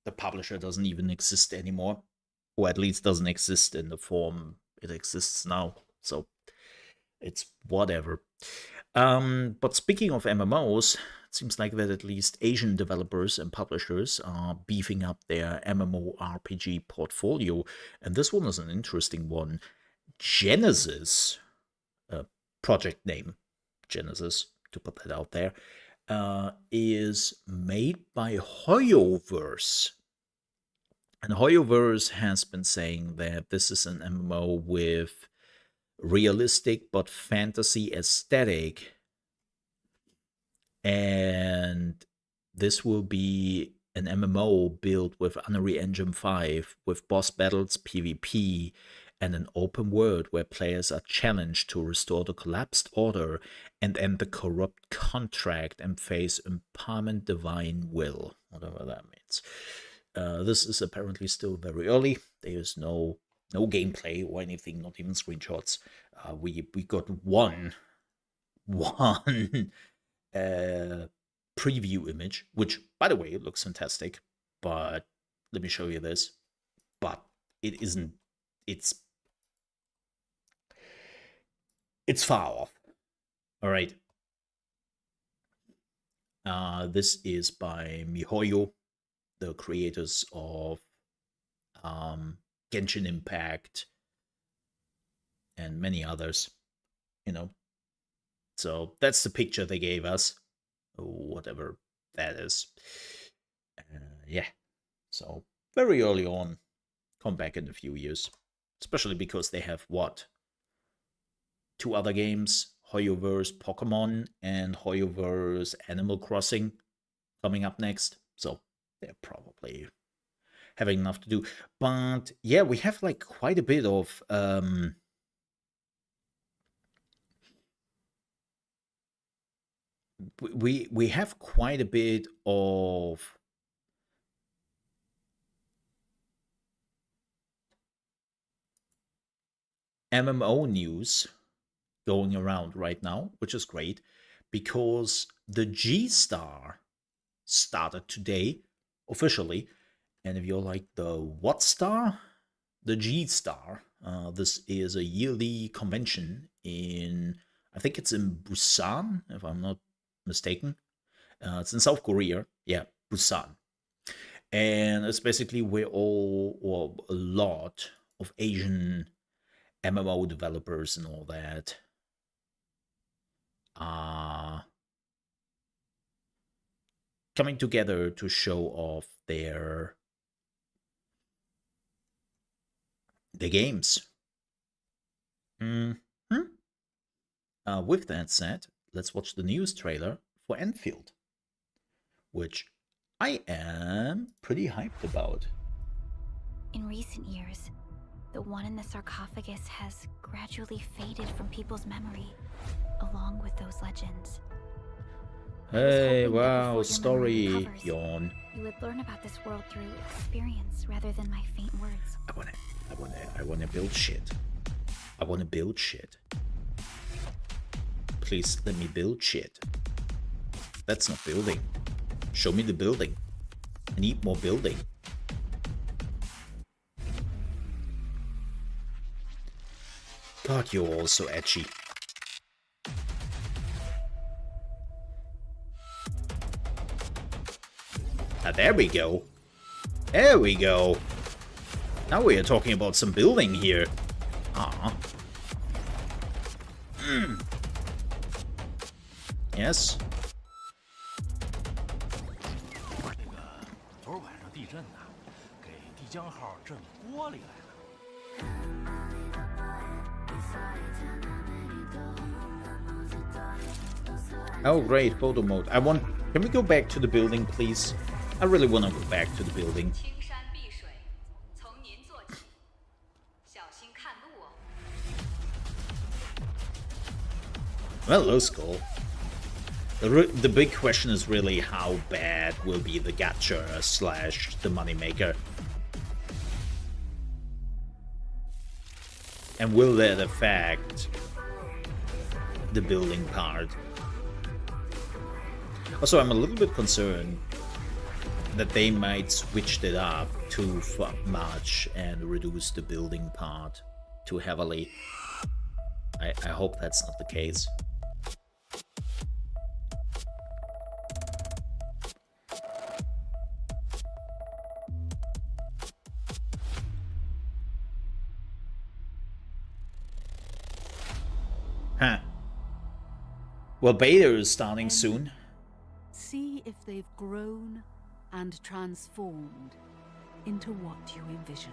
The publisher doesn't even exist anymore, or at least doesn't exist in the form it exists now. So it's whatever. But speaking of MMOs, it seems like that at least Asian developers and publishers are beefing up their MMORPG portfolio, and this one is an interesting one. Genesis, project name Genesis, to put that out there, is made by Hoyoverse. And Hoyoverse has been saying that this is an MMO with realistic but fantasy aesthetic, and this will be an MMO built with Unreal Engine 5 with boss battles, PvP, and an open world where players are challenged to restore the collapsed order and end the corrupt contract and face empowerment divine will, whatever that means. This is apparently still very early. There is no gameplay or anything, not even screenshots. We got one uh, preview image, which, by the way, looks fantastic. But let me show you this. But it isn't. It's far off. All right. This is by MiHoYo, the creators of um, Genshin Impact and many others. You know, so that's the picture they gave us, whatever that is. Yeah, so very early on, come back in a few years, especially because they have what, 2 other games, Hoyoverse Pokemon and Hoyoverse Animal Crossing, coming up next. So they're probably having enough to do. But yeah, we have like quite a bit of we have quite a bit of MMO news going around right now, which is great because the G Star started today officially. And if you're like the what star, the G Star. This is a yearly convention in, I think it's in Busan, if I'm not mistaken. It's in South Korea. Yeah, Busan. And it's basically where all, or a lot of Asian MMO developers and all that are coming together to show off their games. With that said, let's watch the news trailer for Enfield, which I am pretty hyped about. In recent years, the one in the sarcophagus has gradually faded from people's memory, along with those legends. Hey, wow, story, yawn. You would learn about this world through experience rather than my faint words. I wanna build shit. I wanna build shit. Please let me build shit. That's not building. Show me the building. I need more building. God, you're all so edgy. Ah, there we go. There we go. Now we are talking about some building here. Yes. Oh, great, photo mode. Can we go back to the building, please? I really want to go back to the building. Well, let's go. The big question is really how bad will be the gacha / the moneymaker. And will that affect the building part? Also, I'm a little bit concerned that they might switch it up too much and reduce the building part too heavily. I hope that's not the case. Huh. Well, beta is starting soon. See if they've grown and transformed into what you envisioned.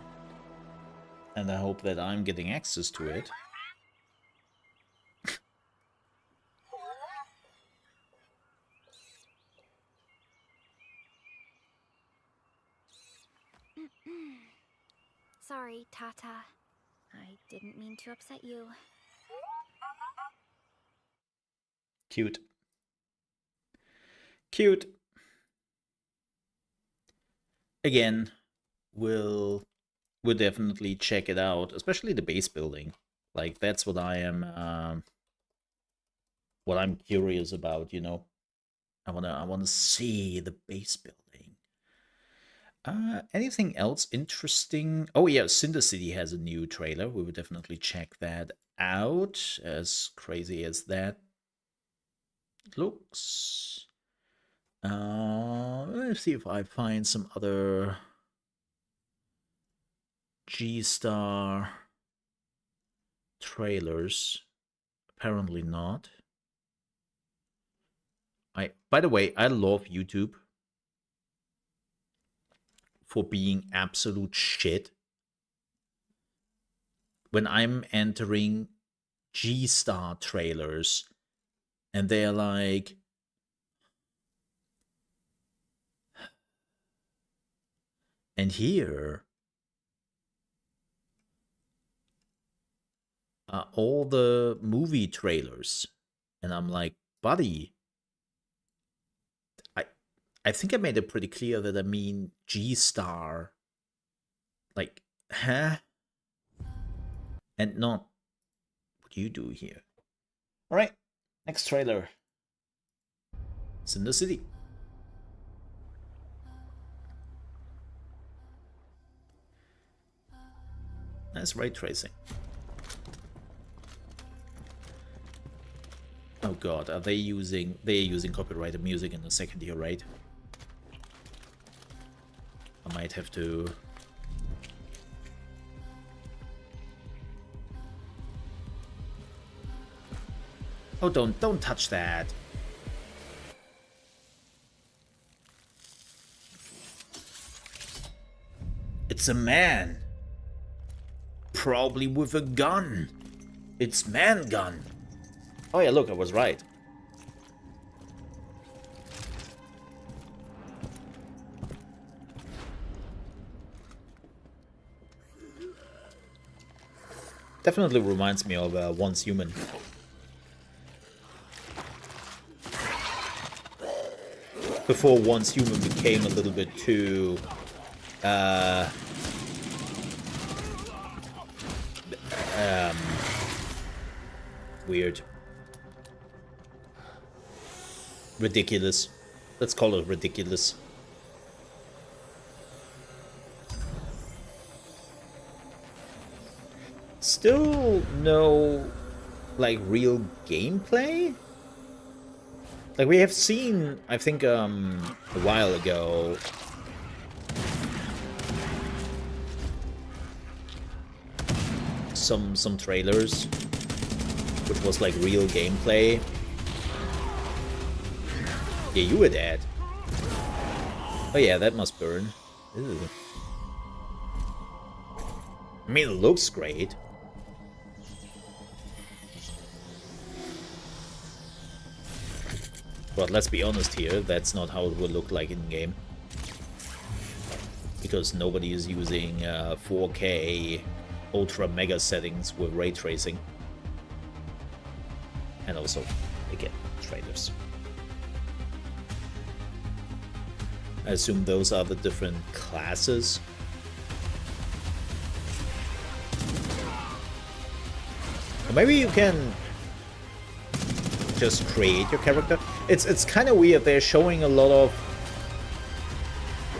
And I hope that I'm getting access to it. Sorry, Tata. I didn't mean to upset you. Cute. Cute. Again, we'll definitely check it out, especially the base building. Like, that's what I'm curious about, you know. I wanna see the base building. Anything else interesting? Oh yeah, Cinder City has a new trailer. We would definitely check that out. As crazy as that looks. Let's see if I find some other G-Star trailers. Apparently not. By the way, I love YouTube for being absolute shit when I'm entering G-Star trailers and they're like, and here are all the movie trailers. And I'm like, buddy, I think I made it pretty clear that I mean G-Star. Like, huh? And not what you do here. Alright, next trailer. Cinder City. Nice ray tracing. Oh god, are they using... They're using copyrighted music in the second year, right? I might have to... Oh, don't touch that. It's a man. Probably with a gun. It's man gun. Oh yeah, look, I was right. Definitely reminds me of Once Human. Before Once Human became a little bit too... weird. Ridiculous. Let's call it ridiculous. Still no, like, real gameplay? Like, we have seen, I think, a while ago... some trailers, which was, like, real gameplay. Yeah, you were dead. Oh yeah, that must burn. Ew. I mean, it looks great. But let's be honest here, that's not how it would look like in-game. Because nobody is using 4K ultra mega settings with ray tracing. And also, again, trailers. I assume those are the different classes. Or maybe you can just create your character. It's kind of weird. They're showing a lot of...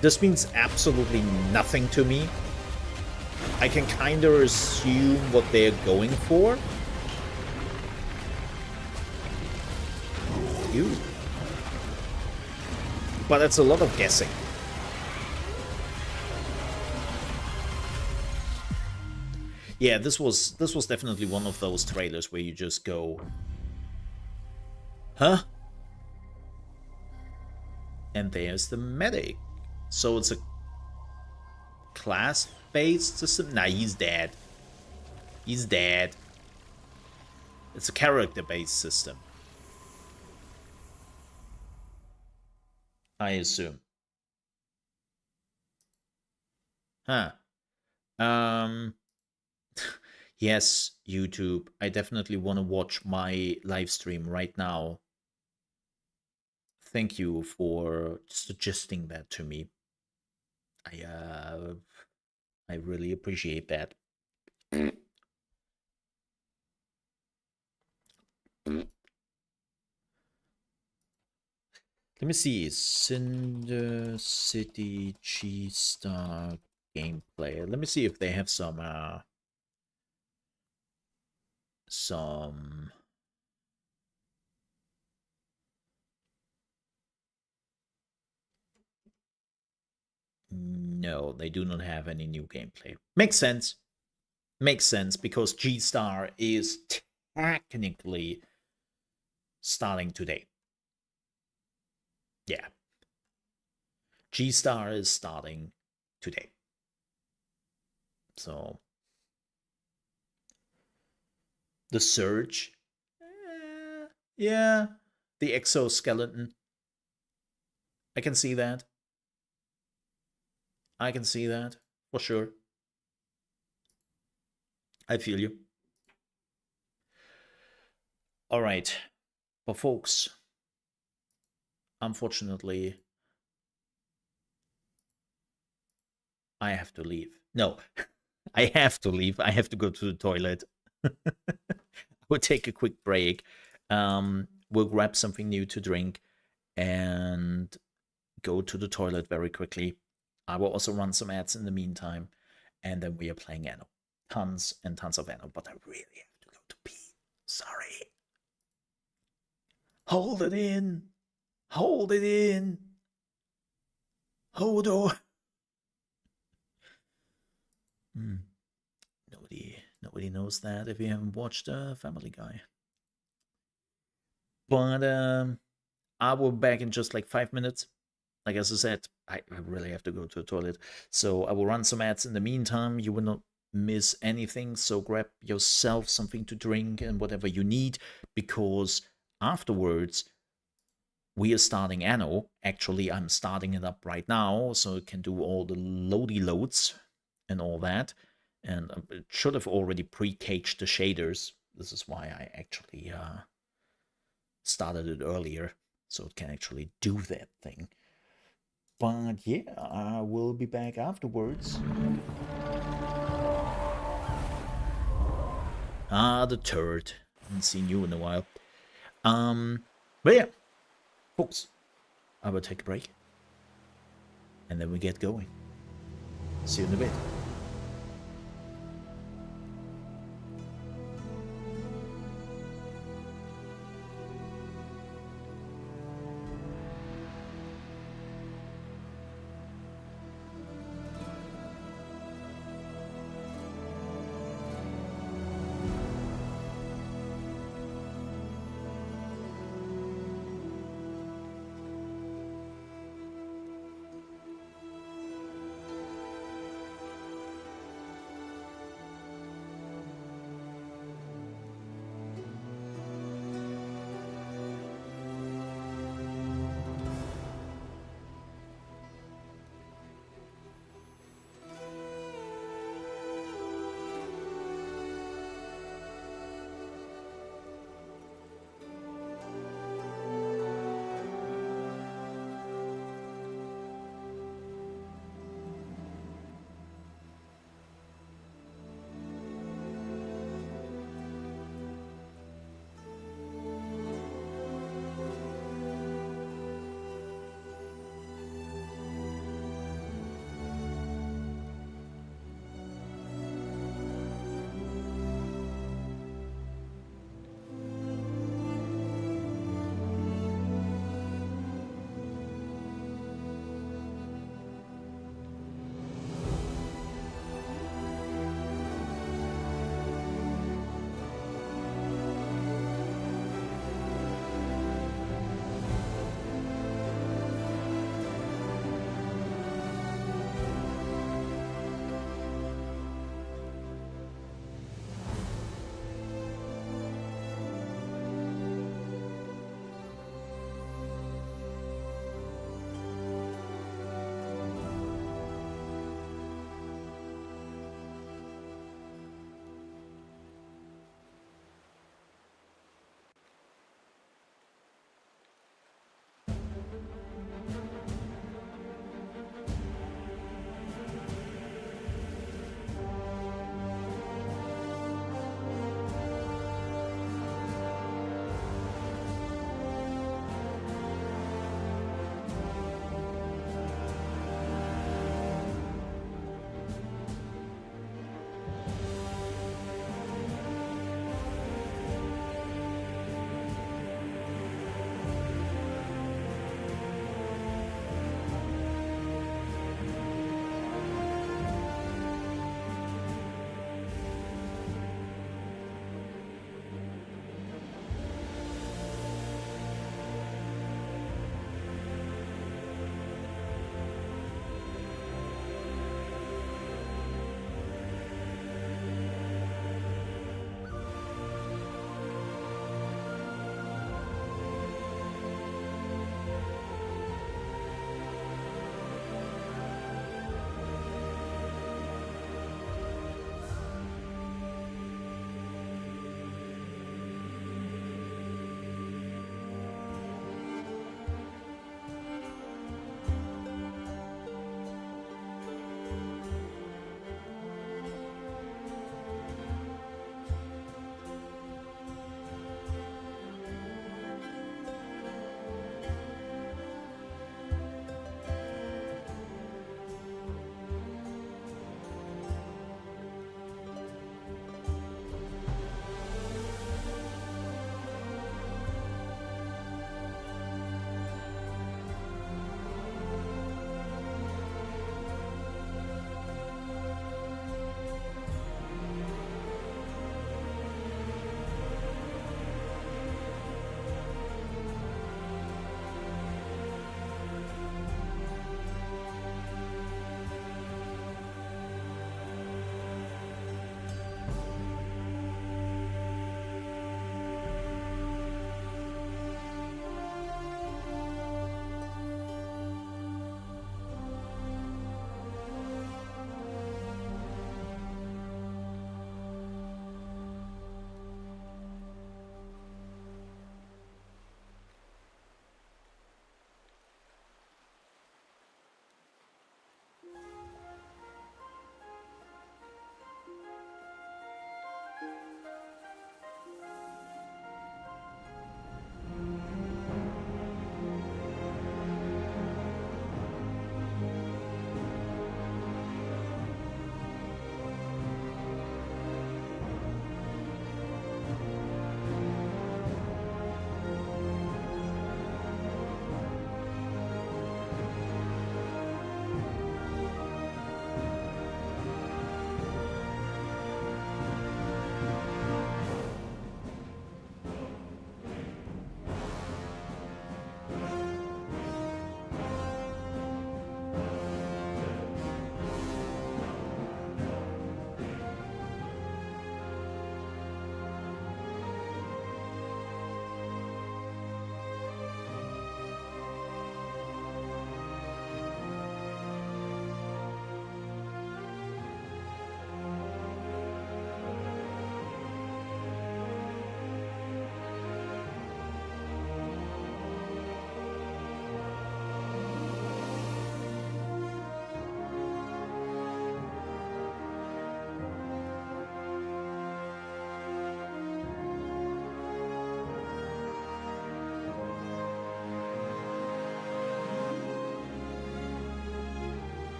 This means absolutely nothing to me. I can kind of assume what they're going for. Ew. But it's a lot of guessing. Yeah, this was definitely one of those trailers where you just go, huh? And there's the medic. So it's a class-based system? Nah, he's dead. He's dead. It's a character-based system, I assume. Huh. Yes, YouTube. I definitely want to watch my live stream right now. Thank you for suggesting that to me. I really appreciate that. Let me see. Cinder City G-Star gameplay. Let me see if they have some No, they do not have any new gameplay. Makes sense. Makes sense, because G-Star is technically starting today. Yeah. G-Star is starting today. So... The Surge. Yeah. The exoskeleton. I can see that. I can see that, for sure. I feel you. Alright. But folks, unfortunately, I have to leave. No, I have to leave. I have to go to the toilet. We'll take a quick break. We'll grab something new to drink and go to the toilet very quickly. I will also run some ads in the meantime, and then we are playing Anno. tons and tons of Anno, but I really have to go to pee. Sorry. Hold it in. Hold it in. Hold on. Nobody knows that if you haven't watched Family Guy. But I will be back in just like 5 minutes. Like as I said, I really have to go to the toilet. So I will run some ads in the meantime. You will not miss anything. So grab yourself something to drink and whatever you need, because afterwards we are starting Anno. Actually, I'm starting it up right now, so it can do all the loady loads and all that. And it should have already pre-caged the shaders. This is why I actually started it earlier, so it can actually do that thing. But yeah, I will be back afterwards. Ah, the turd. Haven't seen you in a while. But yeah, folks, I will take a break. And then we get going. See you in a bit.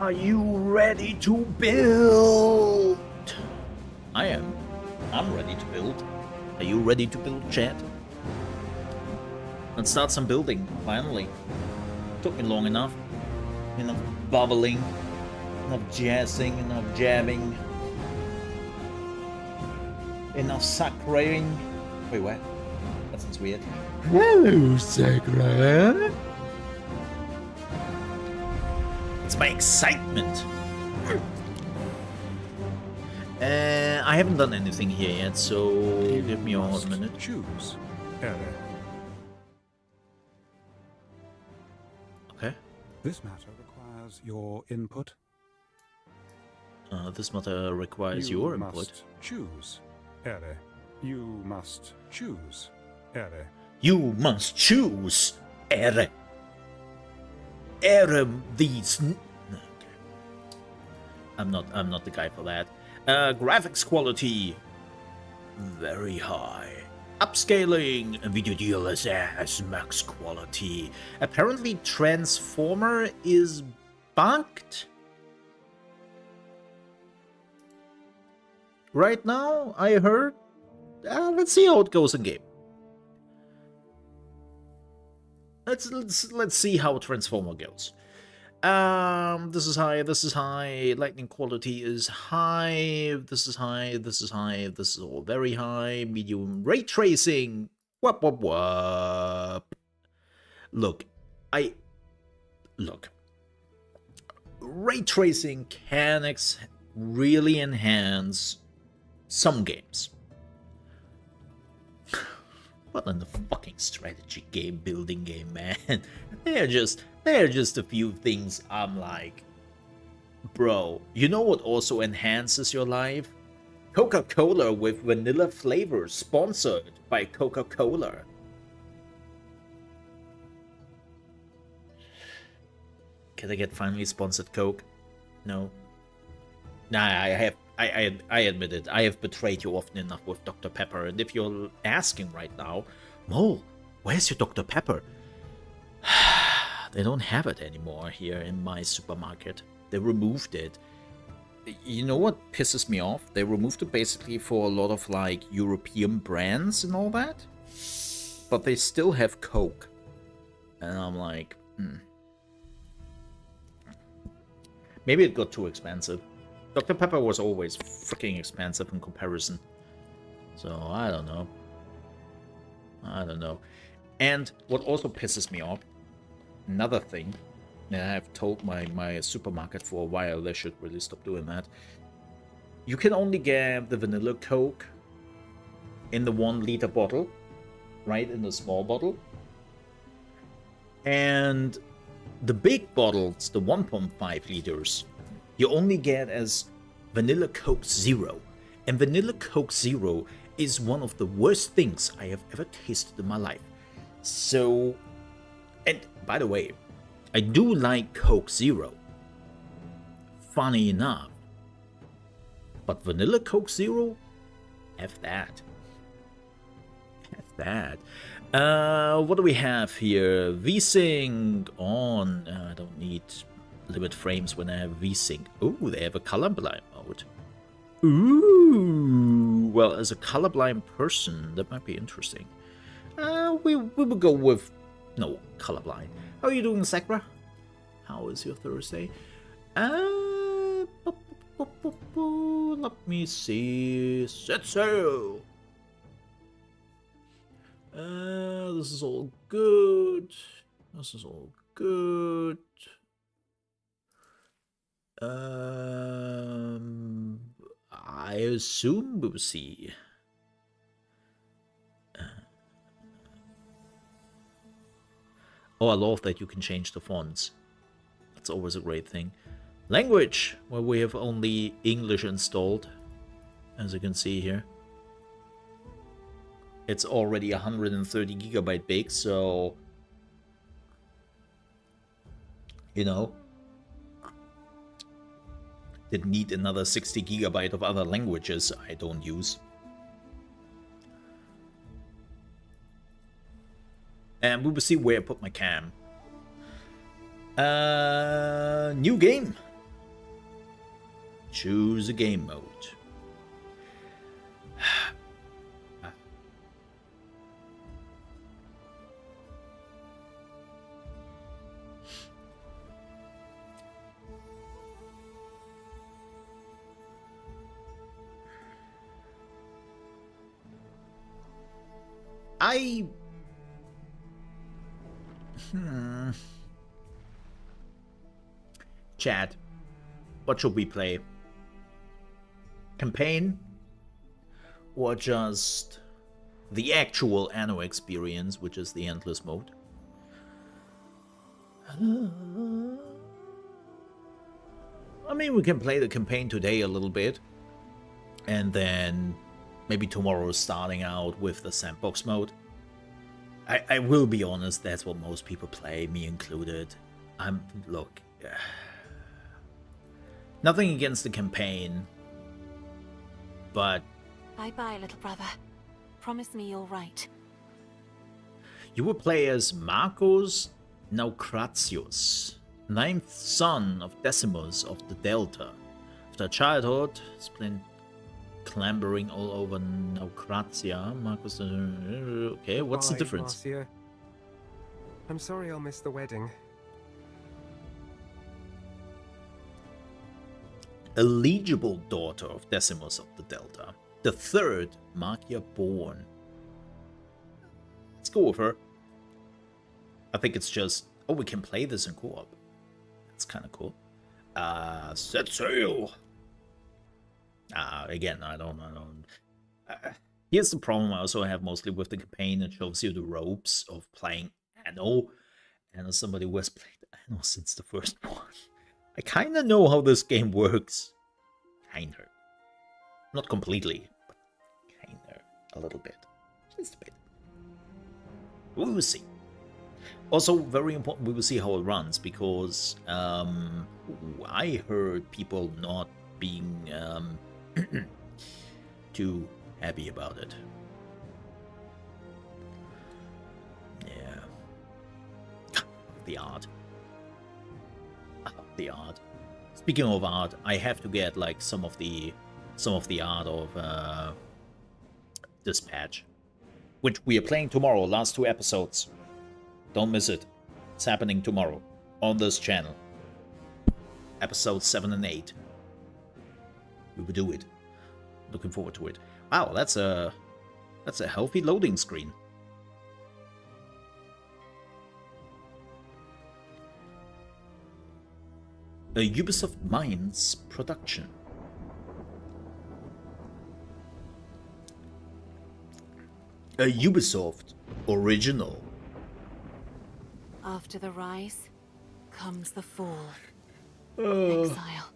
Are you ready to build? I am. I'm ready to build. Are you ready to build, chat? Let's start some building, finally. Took me long enough. Enough bubbling, enough jazzing, enough jabbing, enough sacring. Wait, what? That sounds weird. Hello, Sakura. It's my excitement. I haven't done anything here yet, so give me a minute. Choose area. Okay. This matter requires your input. This matter requires your input. Must choose area. You must choose area. You must choose ere. Ere these. Okay. I'm not the guy for that. Graphics quality very high. Upscaling video DLSS max quality. Apparently Transformer is bugged. Right now, I heard. Let's see how it goes in game. Let's see how Transformer goes. This is high, this is high, lightning quality is high, this is high, this is high, this is all very high, medium ray tracing, whoop whoop whoop. Look, ray tracing can really enhance some games. What in the fucking strategy game, building game, man? They're just a few things I'm like, bro, you know what also enhances your life? Coca-Cola with vanilla flavor, sponsored by Coca-Cola. Can I get finally sponsored Coke? No. Nah, I admit it. I have betrayed you often enough with Dr. Pepper, and if you're asking right now, Mole, where's your Dr. Pepper? They don't have it anymore here in my supermarket. They removed it. You know what pisses me off? They removed it basically for a lot of like European brands and all that. But they still have Coke. And I'm like, Maybe it got too expensive. Dr. Pepper was always freaking expensive in comparison. So, I don't know. And what also pisses me off, another thing, and I've told my supermarket for a while they should really stop doing that. You can only get the vanilla Coke in the 1 liter bottle, right, in the small bottle. And the big bottles, the 1.5 liters, you only get as Vanilla Coke Zero. And Vanilla Coke Zero is one of the worst things I have ever tasted in my life. So, and by the way, I do like Coke Zero. Funny enough. But Vanilla Coke Zero? F that. F that. What do we have here? VSync on. I don't need limit frames when I have VSync. Ooh, they have a colorblind mode. Ooh, well, as a colorblind person, that might be interesting. We will go with no colorblind. How are you doing, Sakura? How is your Thursday? Let me see. Set sail. This is all good. This is all good. I assume we'll see. Oh, I love that you can change the fonts. That's always a great thing. Language, where we have only English installed, as you can see here. It's already 130 gigabyte big, so you know, didn't need another 60 gigabyte of other languages I don't use. And we will see where I put my cam. New game. Choose a game mode. Chat, what should we play? Campaign? Or just the actual Anno experience, which is the endless mode? I mean, we can play the campaign today a little bit, and then maybe tomorrow starting out with the sandbox mode. I will be honest, that's what most people play, me included. Look, nothing against the campaign, but... Bye-bye, little brother. Promise me you're right. You will play as Marcus Naucratius, 9th son of Decimus of the Delta. After childhood, spent clambering all over Naucratia. Marcus... Okay, what's the difference? Marcia. I'm sorry I'll miss the wedding. A legible daughter of Decimus of the Delta. The third Marcia born. Let's go with her. I think it's just... Oh, we can play this in co-op. That's kind of cool. Set sail! Again, I don't... here's the problem I also have mostly with the campaign. It shows you the ropes of playing Anno. And as somebody who has played Anno since the first one, I kind of know how this game works. Kinda. Not completely, but kinda. A little bit. Just a bit. We will see. Also, very important, we will see how it runs, because I heard people not being too happy about it. Yeah. The art. The art. Speaking of art, I have to get like some of the art of this patch, which we are playing tomorrow. Last 2 episodes. Don't miss it. It's happening tomorrow on this channel. Episodes 7 and 8. We will do it. Looking forward to it. Wow, that's a healthy loading screen. A Ubisoft Minds production. A Ubisoft original. After the rise comes the fall. Exile.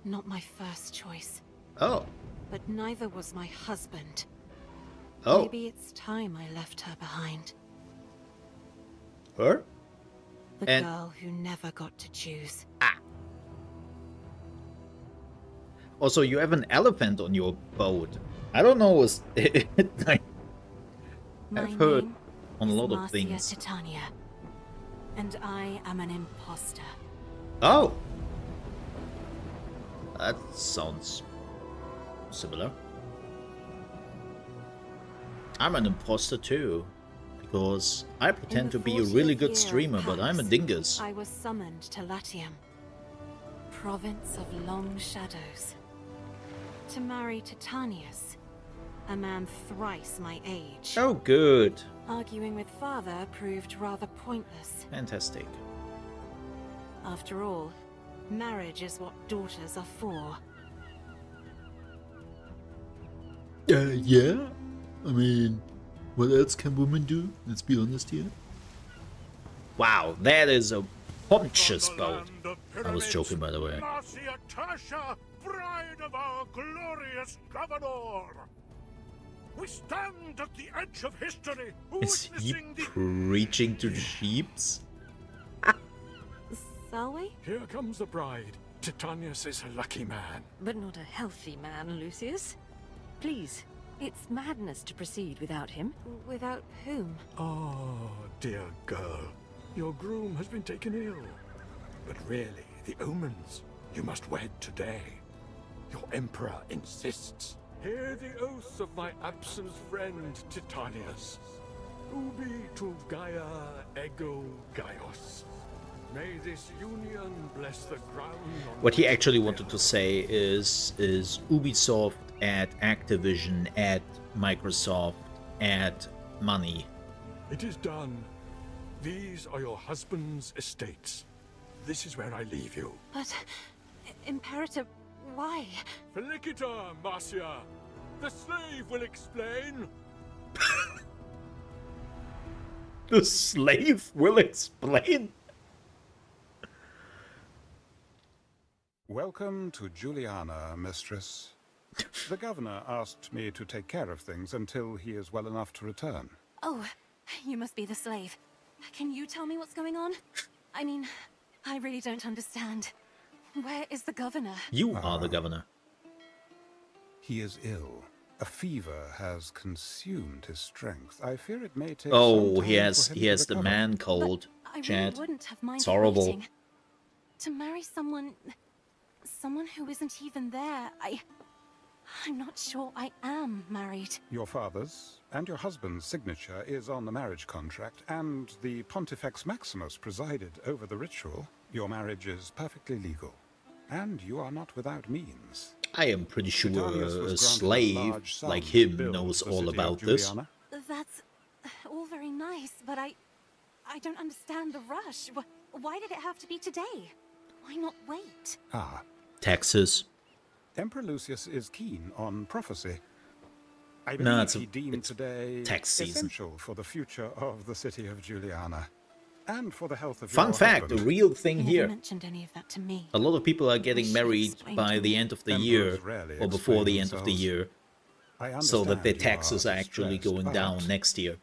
Not my first choice. Oh. But neither was my husband. Oh. Maybe it's time I left her behind. Her? The girl who never got to choose. Also, you have an elephant on your boat. I don't know. I've heard on a lot of things. Titania, and I am an imposter. Oh! That sounds similar. I'm an imposter too, because I pretend to be a really good streamer, but I'm a dingus. I was summoned to Latium, province of long shadows, to marry Titanius, a man thrice my age. Oh, good. Arguing with father proved rather pointless. Fantastic. After all, marriage is what daughters are for. Yeah? I mean, what else can women do? Let's be honest here. Wow, that is a pontious boat. I was joking, by the way. Bride of our glorious governor! We stand at the edge of history. Is he preaching to the sheeps? Shall we? Here comes the bride. Titanius is a lucky man. But not a healthy man, Lucius. Please, it's madness to proceed without him. Without whom? Oh, dear girl. Your groom has been taken ill. But really, the omens. You must wed today. Your emperor insists. Hear the oath of my absent friend Titanius. Ubi tu Gaia ego Gaios. May this union bless the ground. What he actually wanted to say is Ubisoft add Activision, add Microsoft, add money. It is done. These are your husband's estates. This is where I leave you. But, Imperator, why? Felicita, Marcia. The slave will explain. The slave will explain. Welcome to Juliana, mistress. The governor asked me to take care of things until he is well enough to return. Oh, you must be the slave. Can you tell me what's going on? I mean, I really don't understand. Where is the governor? You are the governor. He is ill. A fever has consumed his strength. I fear it may take Oh, some he time has for him he to has the recover. man cold. But I really Chad. wouldn't have minded It's horrible. waiting. To marry someone who isn't even there, I'm not sure I am married. Your father's and your husband's signature is on the marriage contract, and the Pontifex Maximus presided over the ritual. Your marriage is perfectly legal, and you are not without means. I am pretty sure Titanius was a granted slave large sum like to him build knows the all city of about this. Juliana. That's all very nice, but I don't understand the rush. Why did it have to be today? Why not wait? Ah, Taxes. Emperor Lucius is keen on prophecy. I No, believe it's he deemed it's today tax season. essential for the future of the city of Juliana, and for the health of Fun your fact, a husband. real thing You never here. mentioned any of that to me. A lot of people are getting should married explain by to the me. end of the Emperors year rarely or before the explain end of the themselves. year, I so that their understand you taxes are actually distressed, going down but next year.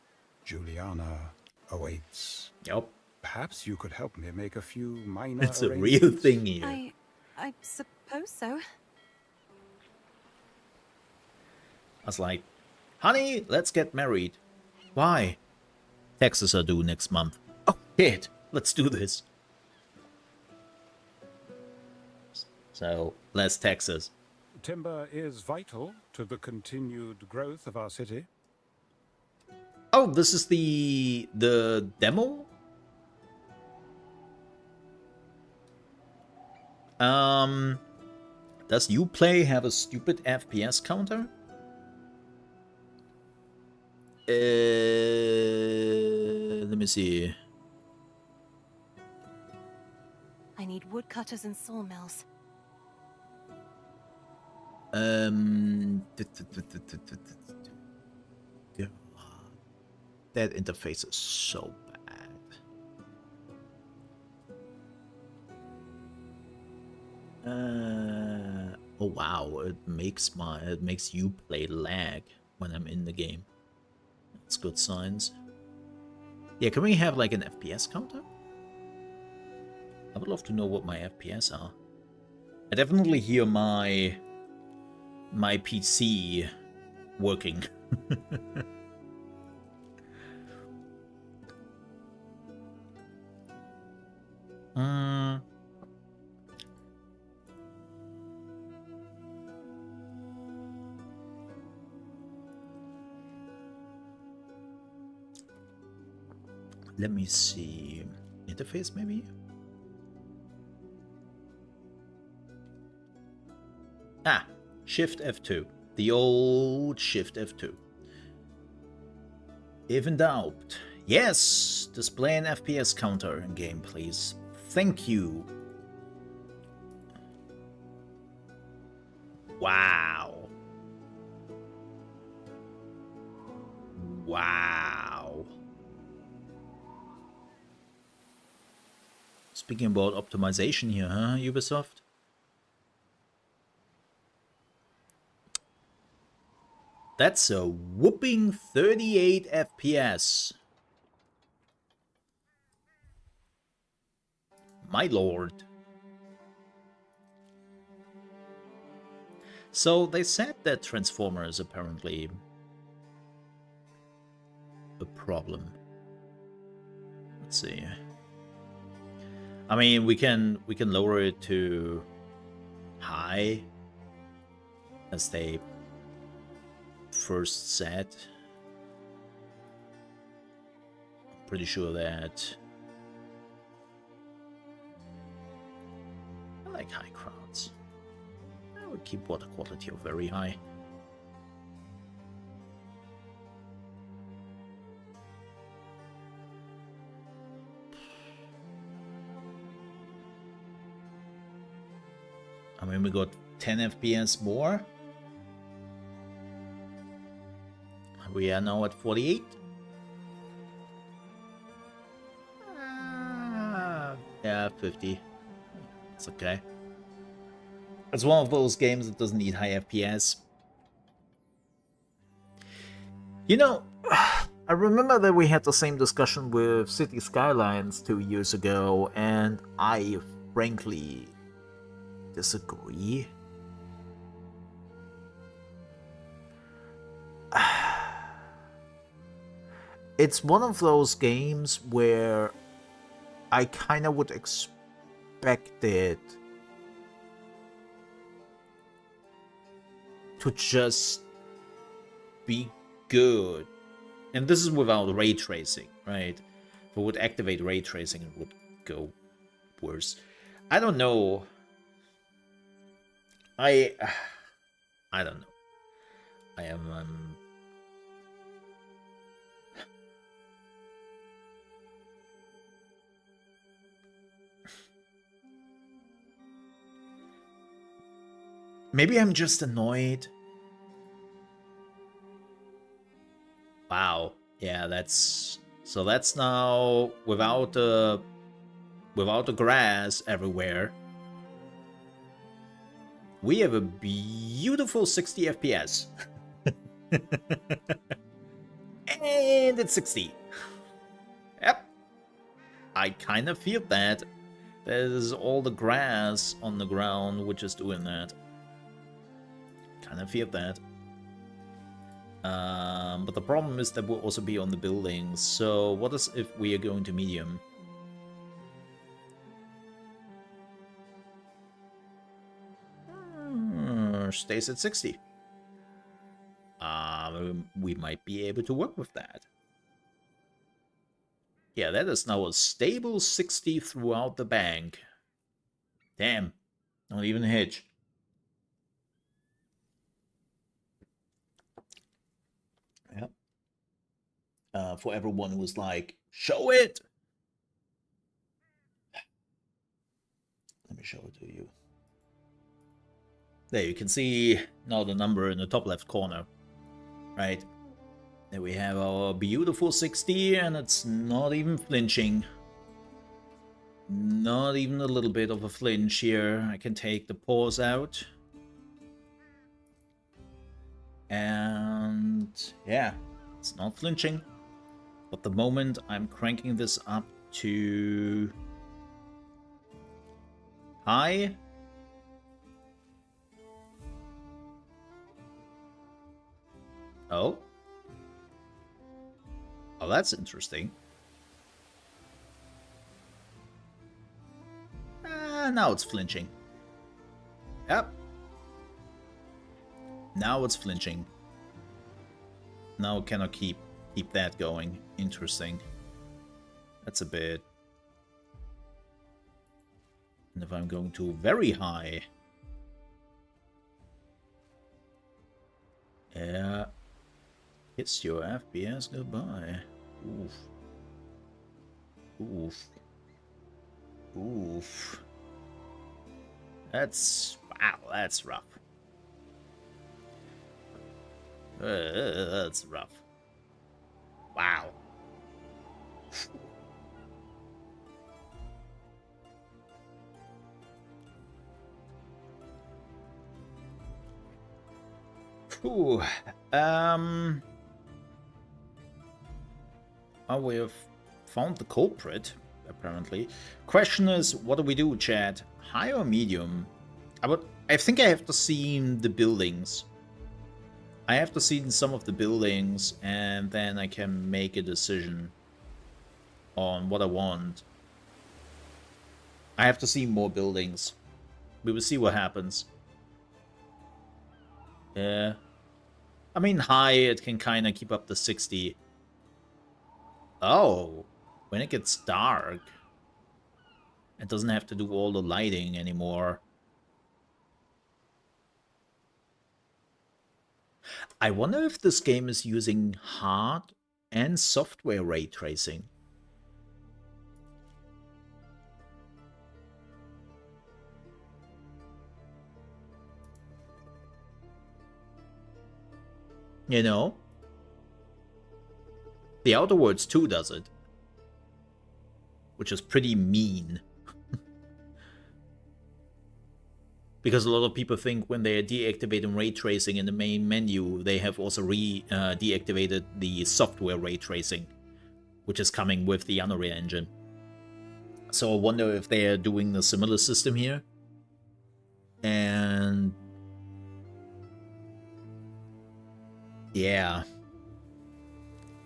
Juliana awaits. Yep, Perhaps you could help me make a few minor it's a real arrangements? thing here. I suppose so. I was like, honey, let's get married. Why? Taxes are due next month. Oh, shit, let's do this. So, less taxes. Timber is vital to the continued growth of our city. Oh, this is the demo? Does Uplay have a stupid FPS counter? Let me see. I need woodcutters and sawmills. That interface is so bad. Oh wow, it makes Uplay lag when I'm in the game. That's good signs. Yeah, can we have like an FPS counter? I would love to know what my FPS are. I definitely hear my PC working. Let me see. Interface maybe? Ah, Shift F2. The old Shift F2. If in doubt. Yes! Display an FPS counter in game, please. Thank you. Wow. Wow. Speaking about optimization here, huh, Ubisoft? That's a whooping 38 FPS. My lord. So they said that Transformer is apparently a problem. Let's see. I mean, we can lower it to high as they first said. I'm pretty sure that I like high crowds. I would keep water quality of very high. I mean, we got 10 FPS more. We are now at 48. Yeah, 50. It's okay. It's one of those games that doesn't need high FPS. You know, I remember that we had the same discussion with City Skylines 2 years ago, and I frankly disagree. It's one of those games where I kind of would expect it to just be good. And this is without ray tracing, right? If it would activate ray tracing, it would go worse. I don't know. I don't know. I am maybe I'm just annoyed. Wow. Yeah, that's now without the grass everywhere. We have a beautiful 60 FPS. And it's 60. Yep. I kind of feel that. There's all the grass on the ground which is doing that. Kind of feel that. But the problem is that we'll also be on the buildings. So what is if we are going to medium? Stays at 60. We might be able to work with that. Yeah, that is now a stable 60 throughout the bank. Damn, not even a hitch. Yep. For everyone who's like, show it! Let me show it to you. There, you can see now the number in the top left corner, right? There we have our beautiful 60, and it's not even flinching. Not even a little bit of a flinch here. I can take the pause out. And yeah, it's not flinching. But the moment I'm cranking this up to high, oh, that's interesting. Now it's flinching. Yep. Now it's flinching. Now it cannot keep that going. Interesting. That's a bit. And if I'm going to very high, yeah, kiss your FPS goodbye. Oof. Oof. Oof. That's, wow, that's rough. That's rough. Wow. Ooh. Oh, we have found the culprit, apparently. Question is, what do we do, chat? High or medium? I think I have to see the buildings. I have to see some of the buildings, and then I can make a decision on what I want. I have to see more buildings. We will see what happens. Yeah. I mean, high, it can kind of keep up the 60. Oh, when it gets dark, it doesn't have to do all the lighting anymore. I wonder if this game is using hard and software ray tracing. You know? The Outer Worlds 2 does it. Which is pretty mean. Because a lot of people think when they are deactivating ray tracing in the main menu, they have also deactivated the software ray tracing, which is coming with the Unreal Engine. So I wonder if they are doing a similar system here. And yeah.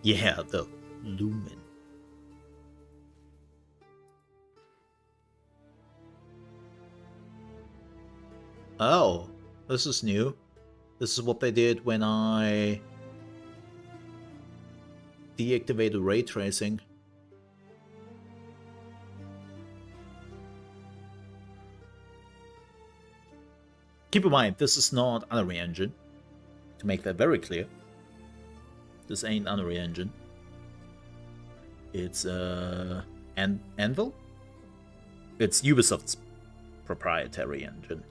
Yeah, the Lumen. Oh, this is new. This is what they did when I deactivated ray tracing. Keep in mind, this is not Unreal Engine. To make that very clear. This ain't Unreal Engine. It's Anvil? It's Ubisoft's proprietary engine.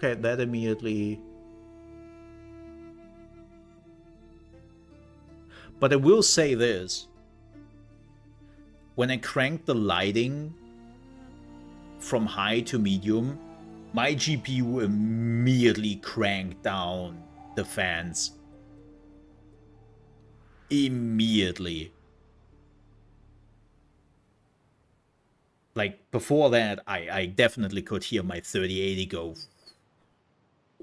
Okay, that immediately... But I will say this. When I cranked the lighting from high to medium, my GPU immediately cranked down the fans. Immediately. Like, before that, I definitely could hear my 3080 go...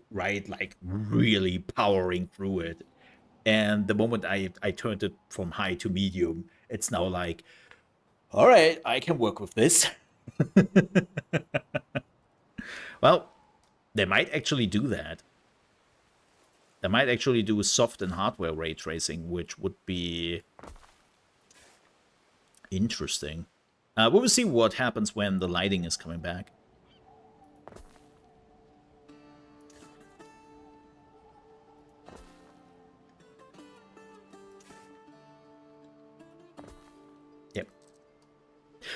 Right? Like, really powering through it. And the moment I turned it from high to medium, it's now like, all right, I can work with this. Well, they might actually do that. They might actually do soft and hardware ray tracing, which would be interesting. We will see what happens when the lighting is coming back.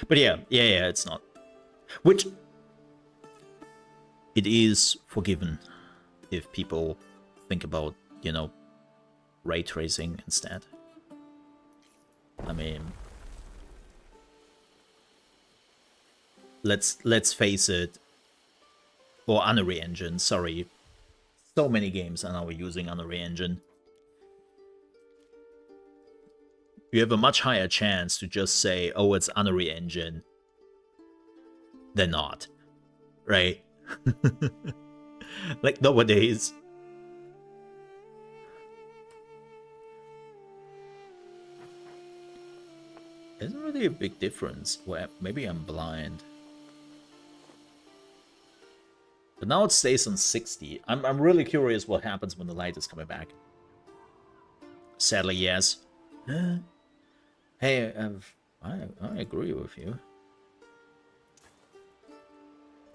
But yeah, it's not. Which, it is forgiven if people think about, you know, ray tracing instead. I mean, let's face it, or Unreal Engine, sorry. So many games are now using Unreal Engine. You have a much higher chance to just say, oh, it's Unreal Engine, than not. Right? Like, nowadays. Isn't really a big difference. Well, maybe I'm blind. But now it stays on 60. I'm really curious what happens when the light is coming back. Sadly, yes. Hey, I agree with you.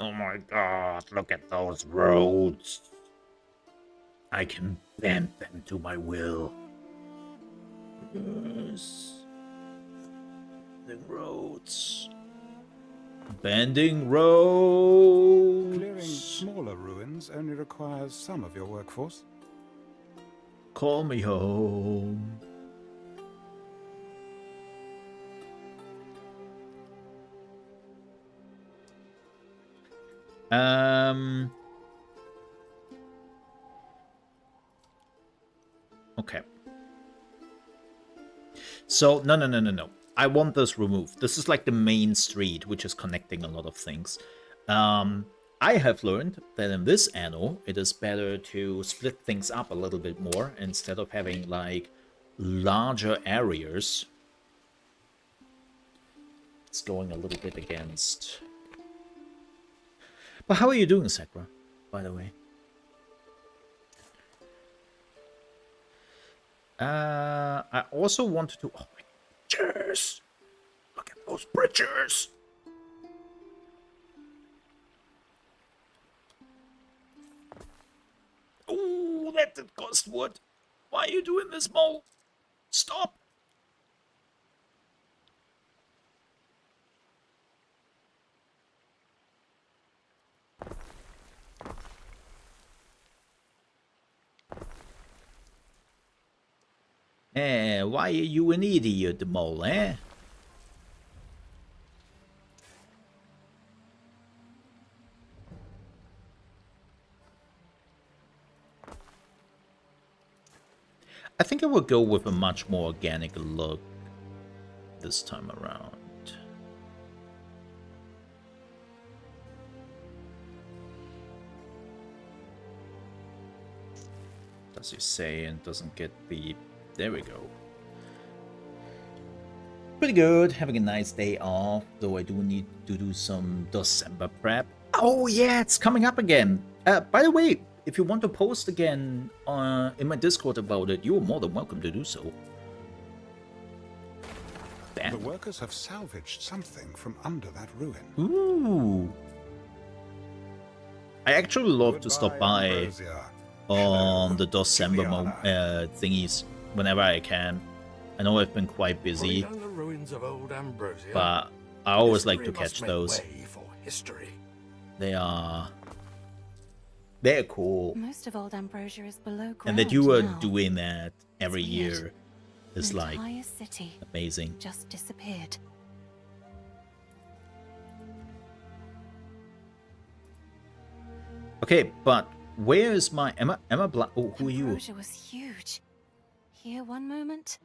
Oh my god, look at those roads. I can bend them to my will. Yes. The roads. Bending roads. Clearing smaller ruins only requires some of your workforce. Call me home. Okay. So, no. I want this removed. This is like the main street, which is connecting a lot of things. I have learned that in this Anno, it is better to split things up a little bit more instead of having like larger areas. It's going a little bit against. But how are you doing, Sakura, by the way? I also wanted to. Oh my bridges! Look at those bridges! Oh, that did cost wood. Why are you doing this, Mole? Stop! Why are you an idiot, Mole, eh? I think I will go with a much more organic look this time around. Does he say and doesn't get the... There we go. Pretty good. Having a nice day off, though I do need to do some December prep. Oh yeah, it's coming up again. By the way, if you want to post again in my Discord about it, you're more than welcome to do so. Damn. The workers have salvaged something from under that ruin. Ooh. I actually love to stop by on the December thingies whenever I can. I know I've been quite busy, but I always like to catch those. They're cool. Most of Old Ambrosia is below ground. And that you are now. doing that every year is The like entire city amazing. just disappeared. Okay, but where is my Emma Black? Oh, who are you? Ambrosia was huge. Here one moment,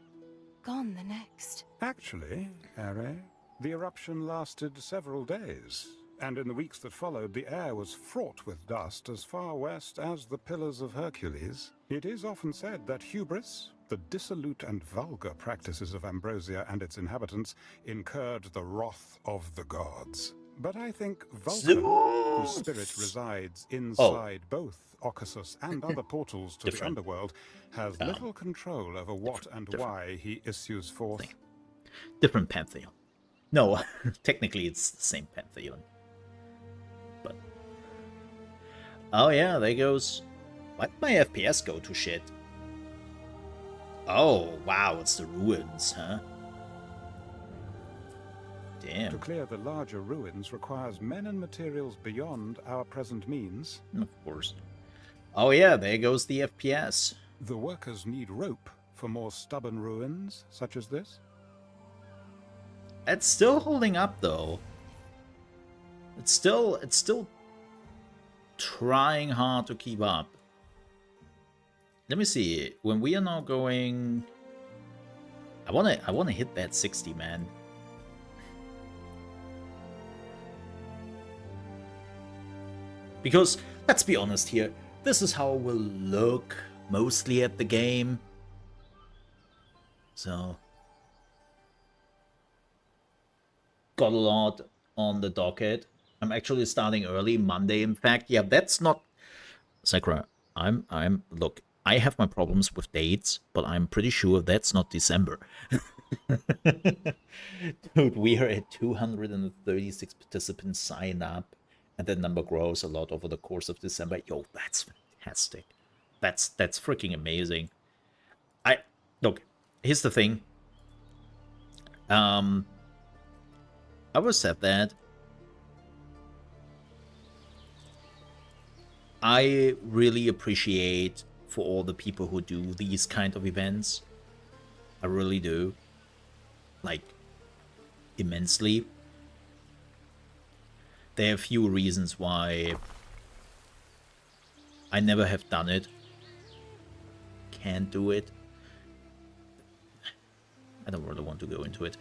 gone the next. Actually, Are, the eruption lasted several days, and in the weeks that followed, the air was fraught with dust as far west as the Pillars of Hercules. It is often said that hubris, the dissolute and vulgar practices of Ambrosia and its inhabitants, incurred the wrath of the gods. But I think Vulcan, whose spirit resides inside both Occasus and other portals to the underworld, has little control over what and why he issues forth. Different pantheon. No, technically it's the same pantheon. But oh yeah, there goes. Why did my FPS go to shit? Oh wow, it's the ruins, huh? Damn. To clear the larger ruins requires men and materials beyond our present means. Of course. Oh yeah, there goes the FPS. The workers need rope for more stubborn ruins such as this. It's still holding up though. It's still trying hard to keep up. Let me see. When we are now going, I wanna hit that 60, man. Because, let's be honest here, this is how we'll look mostly at the game. So, got a lot on the docket. I'm actually starting early, Monday in fact. Yeah, that's not... Sakura, look, I have my problems with dates, but I'm pretty sure that's not December. Dude, we are at 236 participants sign up. And that number grows a lot over the course of December. Yo, that's fantastic. That's freaking amazing. Look, here's the thing. I always said that I really appreciate for all the people who do these kind of events. I really do. Like, immensely. There are a few reasons why I never have done it. Can't do it. I don't really want to go into it.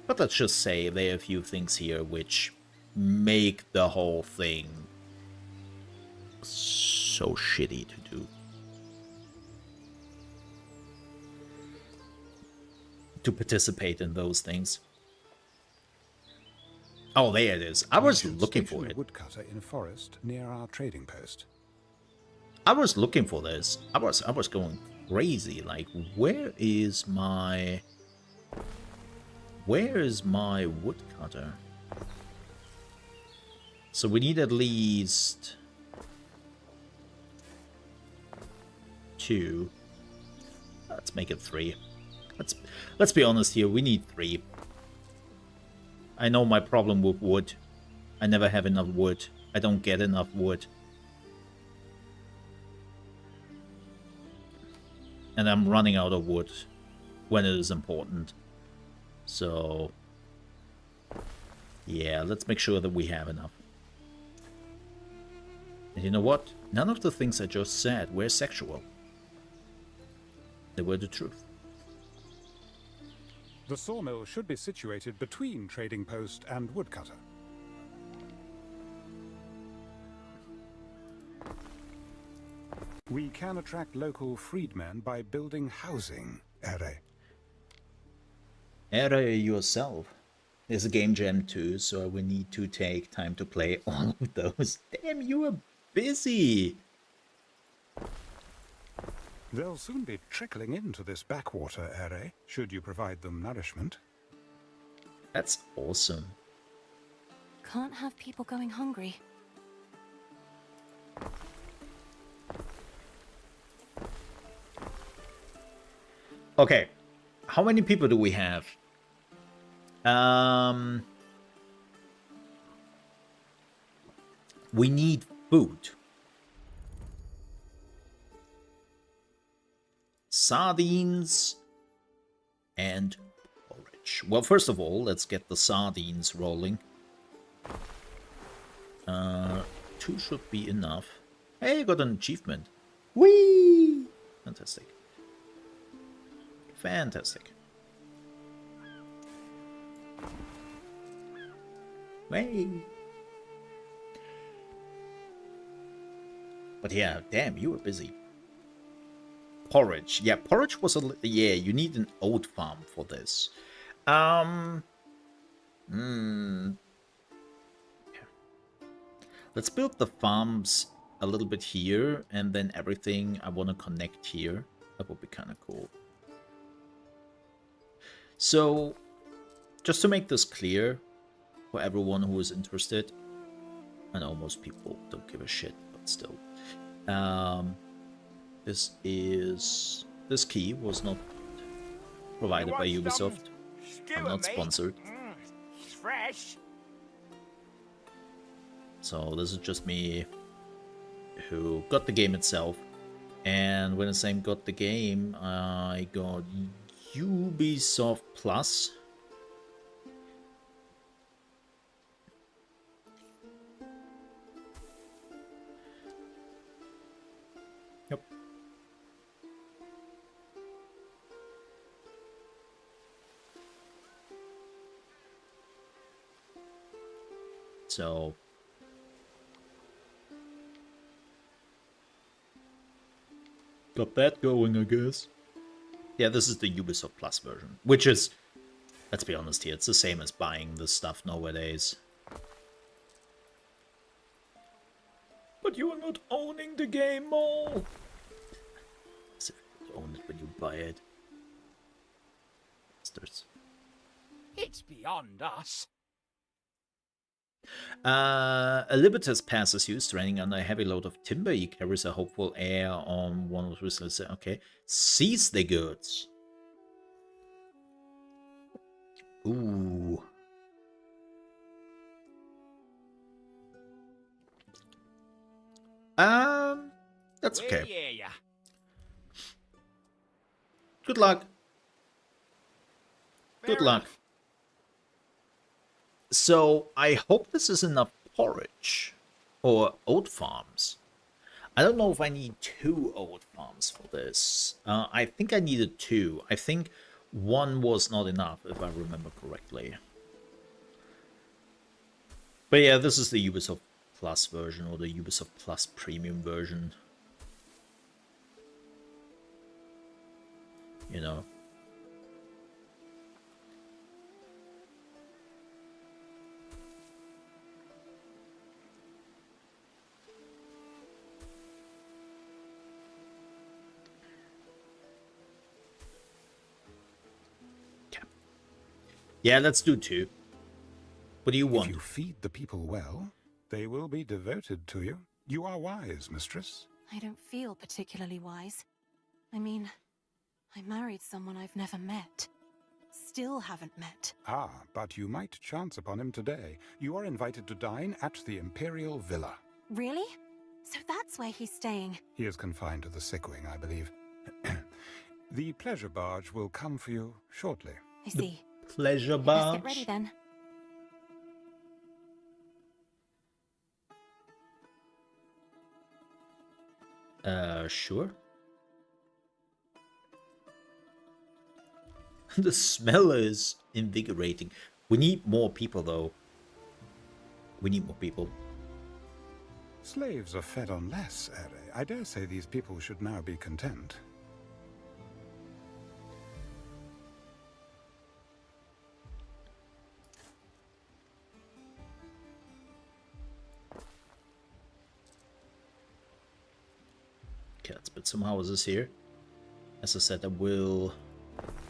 But let's just say there are a few things here which make the whole thing so shitty to do. To participate in those things. Oh, there it is. I was looking for it. Woodcutter in forest near our trading post. I was looking for this. I was going crazy. Like, where is my woodcutter? So we need at least 2. Let's make it 3. Let's be honest here. We need 3. I know my problem with wood. I never have enough wood. I don't get enough wood. And I'm running out of wood when it is important. So, yeah, let's make sure that we have enough. And you know what? None of the things I just said were sexual. They were the truth. The sawmill should be situated between trading post and woodcutter. We can attract local freedmen by building housing, Ere. Ere yourself. There's a game jam too, so I will need to take time to play all of those. Damn, you are busy! They'll soon be trickling into this backwater, Ere, should you provide them nourishment. That's awesome. Can't have people going hungry. Okay, how many people do we have? We need food. Sardines and porridge. Well, first of all, let's get the sardines rolling. 2 should be enough. Hey, I got an achievement. Whee! Fantastic. Fantastic. Way. But yeah, damn, you were busy. Porridge. Yeah, porridge was a... Yeah, you need an oat farm for this. Yeah. Let's build the farms a little bit here, and then everything I want to connect here. That would be kind of cool. So, just to make this clear for everyone who is interested, I know most people don't give a shit, but still. This key was not provided by Ubisoft. I'm not sponsored. It's fresh. So this is just me who got the game itself. And when I say got the game, I got Ubisoft Plus. Yep. So got that going, I guess. Yeah, this is the Ubisoft Plus version, which is, let's be honest here, it's the same as buying this stuff nowadays. But you are not owning the game, Mole! As if you own it when you buy it. Bastards. It's beyond us. A Libertas passes you, straining under a heavy load of timber. He carries a hopeful air on one of his... Okay. Seize the goods. Ooh. That's okay. Yeah. Good luck. Good luck. So, I hope this is enough porridge. Or oat farms. I don't know if I need 2 oat farms for this. I think I needed 2. I think 1 was not enough, if I remember correctly. But yeah, this is the Ubisoft Plus version or the Ubisoft Plus premium version. You know. Yeah, let's do 2. What do you want? If you feed the people well, they will be devoted to you. You are wise, mistress. I don't feel particularly wise. I mean, I married someone I've never met. Still haven't met. Ah, but you might chance upon him today. You are invited to dine at the Imperial Villa. Really? So that's where he's staying. He is confined to the sick wing, I believe. The pleasure barge will come for you shortly. I see. Pleasure Let's barge. get ready then. Sure. The smell is invigorating. We need more people, though. We need more people. Slaves are fed on less, Ere. I dare say these people should now be content. Okay, let's put some houses here. As I said, I will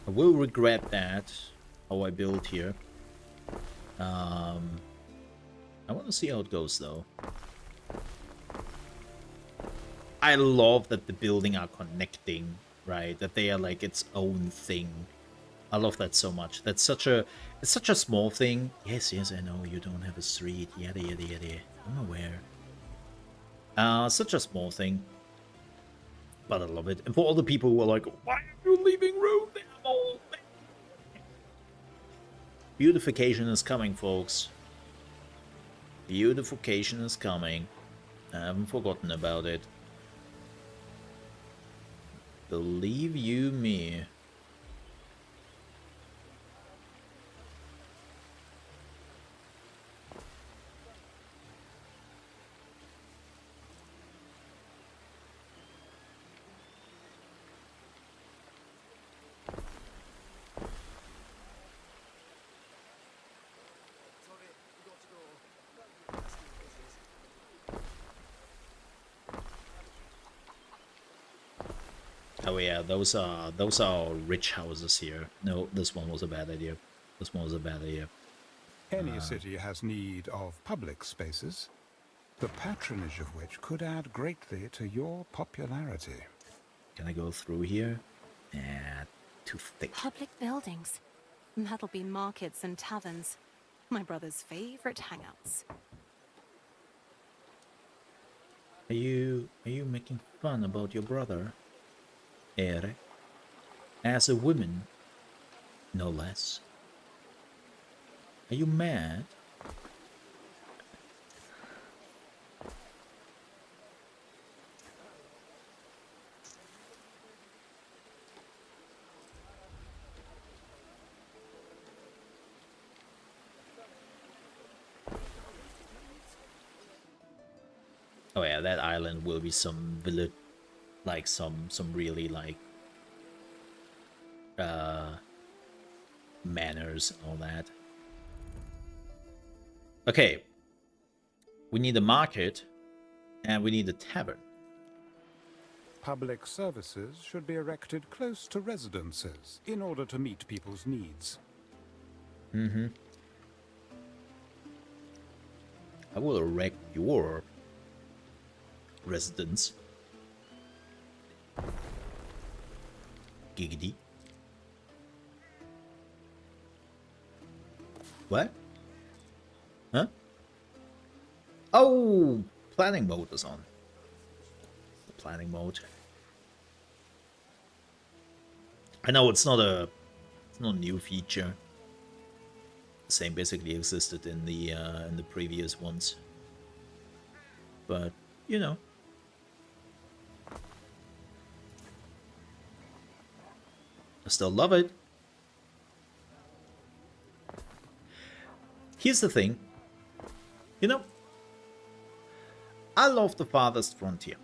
regret that, how I build here. I want to see how it goes, though. I love that the building are connecting, right? That they are like its own thing. I love that so much. That's such a, it's such a small thing. Yes, yes, I know you don't have a street. Yada yada yada. I'm aware. Such a small thing, but I love it. And for all the people who are like, why are you leaving room there? Beautification is coming, folks. Beautification is coming. I haven't forgotten about it. Believe you me. Oh yeah, those are rich houses here. No, this one was a bad idea. This one was a bad idea. Any city has need of public spaces, the patronage of which could add greatly to your popularity. Can I go through here? Nah, too thick. Public buildings. That'll be markets and taverns. My brother's favorite hangouts. Are you making fun about your brother? Ere? As a woman, no less. Are you mad? Oh yeah, that island will be some village, like some really like manners and all that. Okay, we need a market and we need a tavern. Public services should be erected close to residences in order to meet people's needs. Mm-hmm. I will erect your residence. Giggity. What? Huh? Oh, planning mode is on. The planning mode. I know it's not a new feature. The same basically existed in the previous ones. But you know. I still love it. Here's the thing. You know, I love The Farthest Frontier.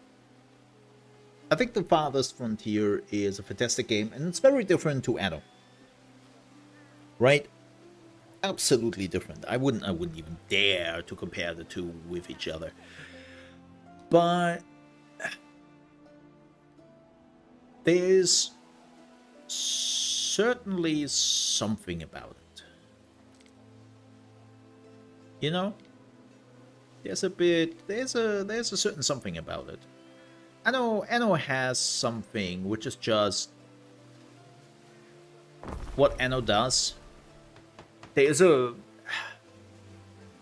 I think The Farthest Frontier is a fantastic game, and it's very different to Anno. Right? Absolutely different. I wouldn't even dare to compare the two with each other. But there's certainly something about it. You know? There's a certain something about it. Anno has something which is just what Anno does. There is a,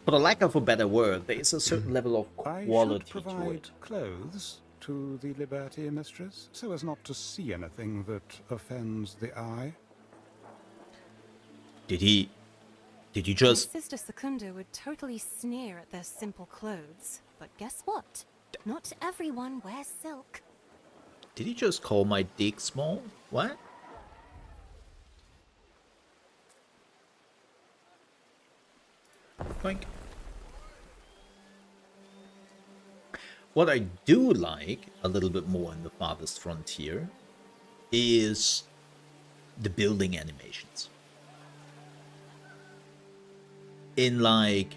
for the lack of a better word, there is a certain level of quality I should provide to it. clothes to the Liberty Mistress, so as not to see anything that offends the eye. Did he My just... sister Secunda would totally sneer at their simple clothes. But guess what? Not everyone wears silk. Did he just call my dick small? What? Boink. What I do like a little bit more in The Farthest Frontier is the building animations. In like,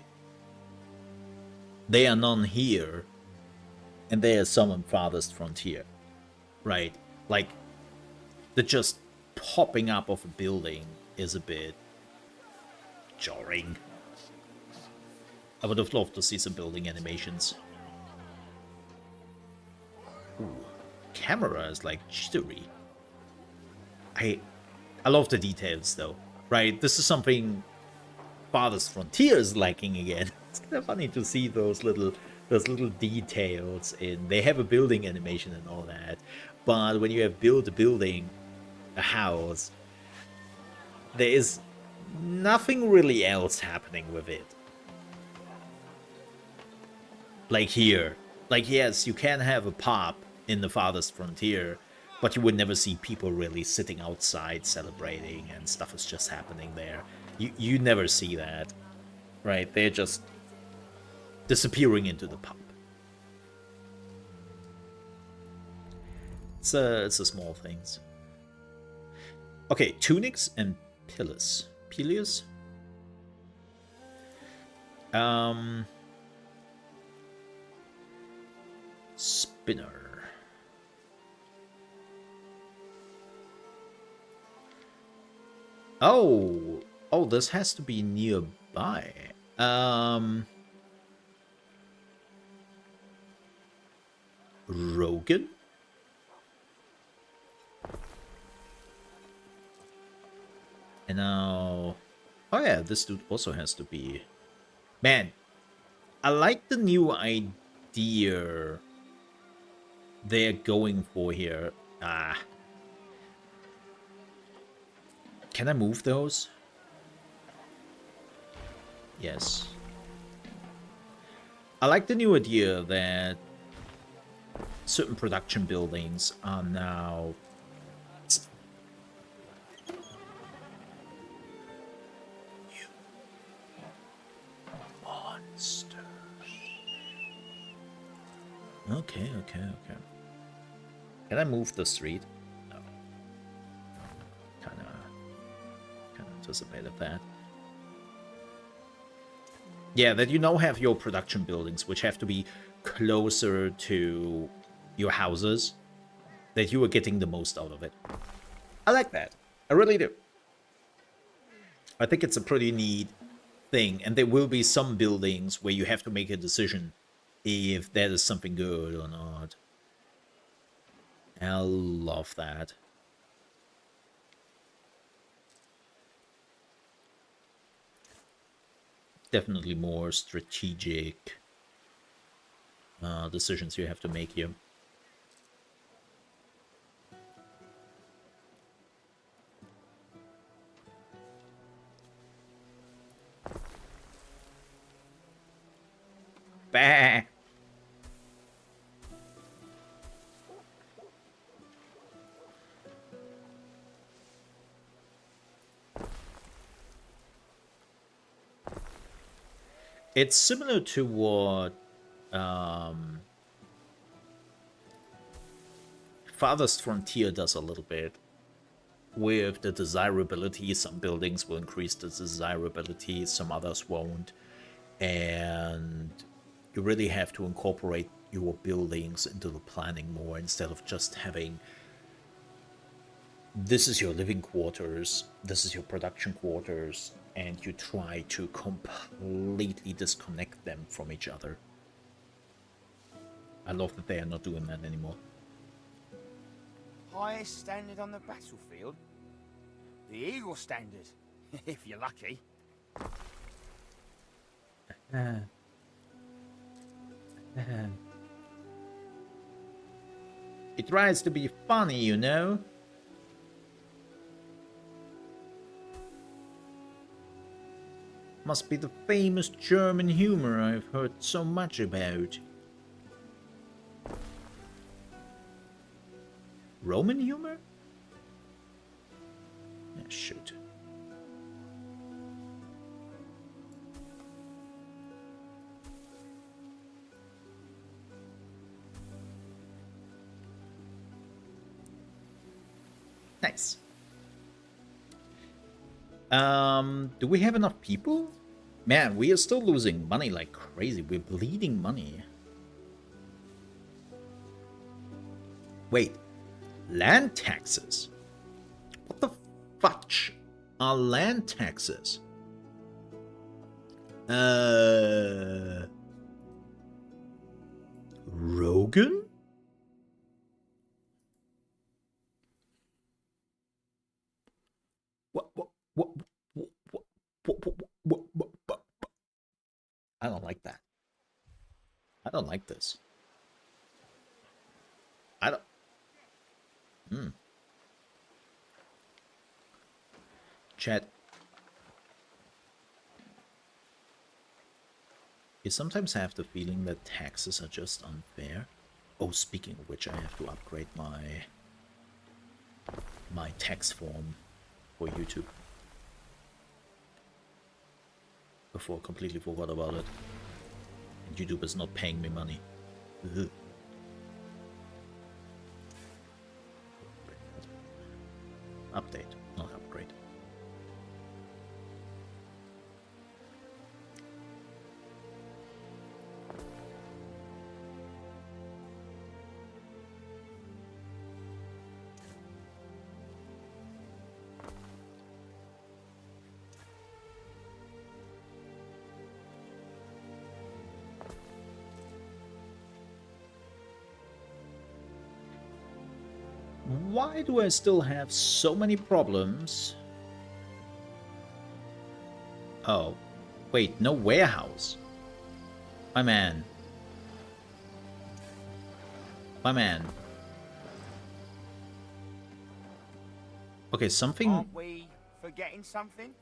there are none here, and there are some in Farthest Frontier, right? Like, the just popping up of a building is a bit jarring. I would have loved to see some building animations. Ooh, camera is like jittery. I love the details though, right? This is something Farthest Frontier is lacking again. It's kind of funny to see those little details in. They have a building animation and all that, but when you have built a building, a house, there is nothing really else happening with it. Like here. Like, yes, you can have a pub in The Farthest Frontier, but you would never see people really sitting outside celebrating and stuff is just happening there. You never see that. Right? They're just disappearing into the pub. It's the small things. Okay, tunics and pillars. Pilius? Spinner. Oh, this has to be nearby. Rogan? And now... Oh yeah, this dude also has to be... Man, I like the new idea they're going for here. Can I move those? Yes. I like the new idea that certain production buildings are now... You monsters. Okay. Can I move the street? No. Kinda anticipated that. Yeah, that you now have your production buildings, which have to be closer to your houses, that you are getting the most out of it. I like that. I really do. I think it's a pretty neat thing, and there will be some buildings where you have to make a decision if that is something good or not. I love that. Definitely more strategic decisions you have to make here. Bah! It's similar to what Farthest Frontier does a little bit with the desirability. Some buildings will increase the desirability, some others won't. And you really have to incorporate your buildings into the planning more instead of just having this is your living quarters, this is your production quarters, and you try to completely disconnect them from each other. I love that they are not doing that anymore. Highest standard on the battlefield? The Eagle standard, if you're lucky. It tries to be funny, you know? Must be the famous German humor I've heard so much about. Roman humor? Yeah, shoot. Nice. Do we have enough people? Man, we are still losing money like crazy. We're bleeding money. Wait. Land taxes? What the fudge are land taxes? Rogan? What? I don't like that. I don't like this. I don't... Chat. You sometimes have the feeling that taxes are just unfair. Oh, speaking of which, I have to upgrade my tax form for YouTube. Before I completely forgot about it. And YouTube is not paying me money. Ugh. Update, not upgrade. Why do I still have so many problems? Oh, wait, no warehouse. My man. My man. Okay, something... Aren't we forgetting something?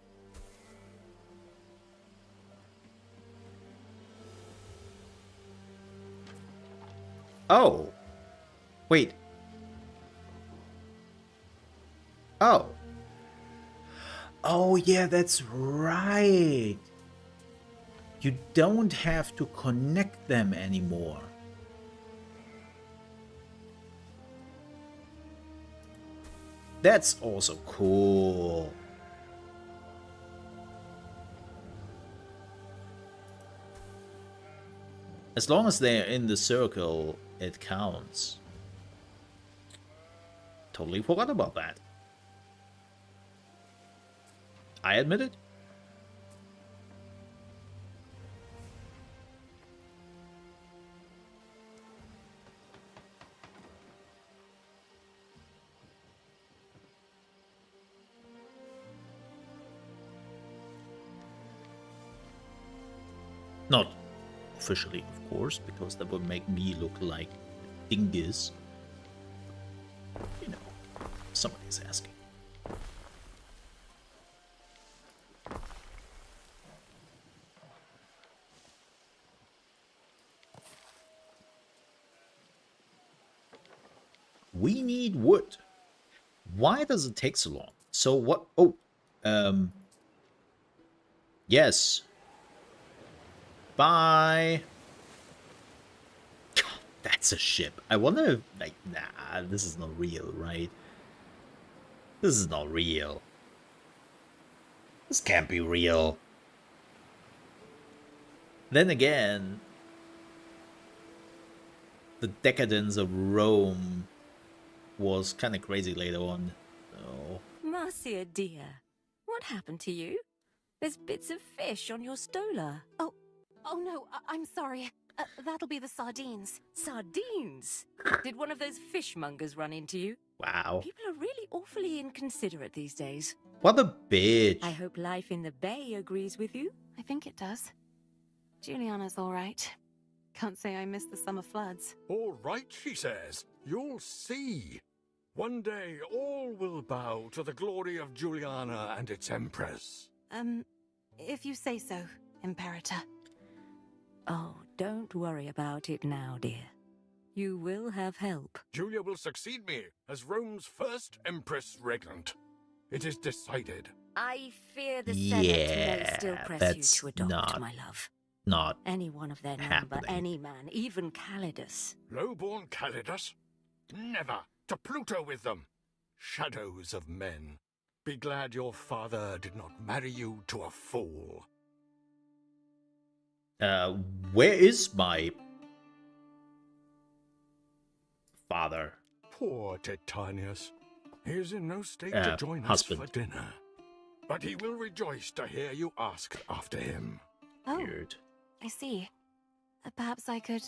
Oh. Wait. Oh. Oh, yeah, that's right. You don't have to connect them anymore. That's also cool. As long as they're in the circle, it counts. Totally forgot about that. I admit it. Not officially, of course, because that would make me look like a dingus. You know, somebody's asking. We need wood. Why does it take so long? So what? Oh, yes. Bye. That's a ship. I wonder if, like, nah, this is not real, right? This is not real. This can't be real. Then again, the decadence of Rome was kind of crazy later on. So. Marcia, dear, what happened to you? There's bits of fish on your stola. Oh no, I'm sorry. That'll be the sardines. Sardines? Did one of those fishmongers run into you? Wow. People are really awfully inconsiderate these days. What a bitch. I hope life in the bay agrees with you. I think it does. Juliana's all right. Can't say I miss the summer floods. All right, she says. You'll see. One day all will bow to the glory of Juliana and its empress. If you say so, Imperator. Oh, don't worry about it now, dear. You will have help. Julia will succeed me as Rome's first empress regnant. It is decided. I fear the Senate may still press you that's to adopt, not- my love. Not Any one of their number, happening. any man, even Calidus. Lowborn Calidus? Never! To Pluto with them! Shadows of men. Be glad your father did not marry you to a fool. Where is my father? Poor Titanius. He is in no state to join husband. us for dinner. But he will rejoice to hear you asked after him. Oh, Weird. I see. Perhaps I could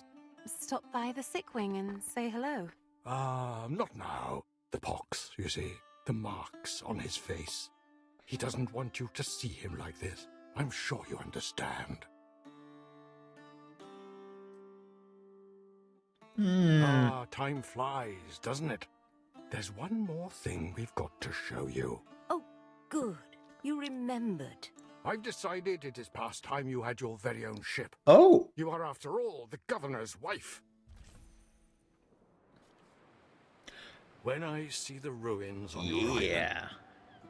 stop by the sick wing and say hello. Not now. The pox, you see. The marks on his face. He doesn't want you to see him like this. I'm sure you understand. Time flies, doesn't it? There's one more thing we've got to show you. Oh, good. You remembered. I've decided it is past time you had your very own ship. Oh! You are, after all, the governor's wife. When I see the ruins on your island, Yeah.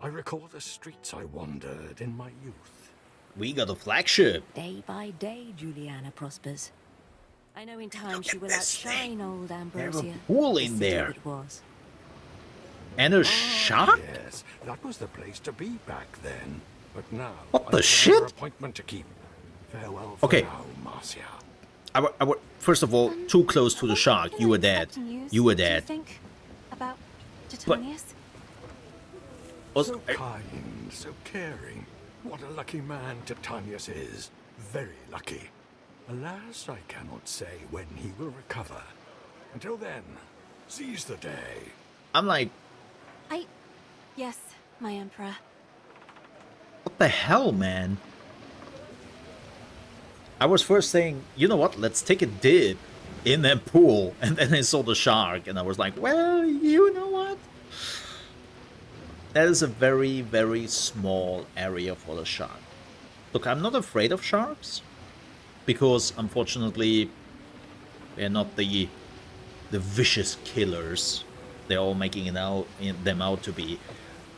I recall the streets I wandered in my youth. We got a flagship. Day by day, Juliana prospers. I know in time Look she at will this outshine old There's Ambrosia. a pool The in city there. It was. And a shark? Yes, that was the place to be back then. But now, What the I have shit? another appointment to keep. Farewell for Okay. now, Marcia. I would, first of all, too close to the shark. You were dead. You were Do you dead. think about Titanius? Was- So kind, so caring. What a lucky man Titanius is. Very lucky. Alas, I cannot say when he will recover. Until then, seize the day. I'm like, Yes, my Emperor. what the hell, man? I was first saying, you know what, let's take a dip in that pool. And then I saw the shark, and I was like, well, you know what? That is a very, very small area for the shark. Look, I'm not afraid of sharks, because unfortunately, they're not the vicious killers they're all making them out to be.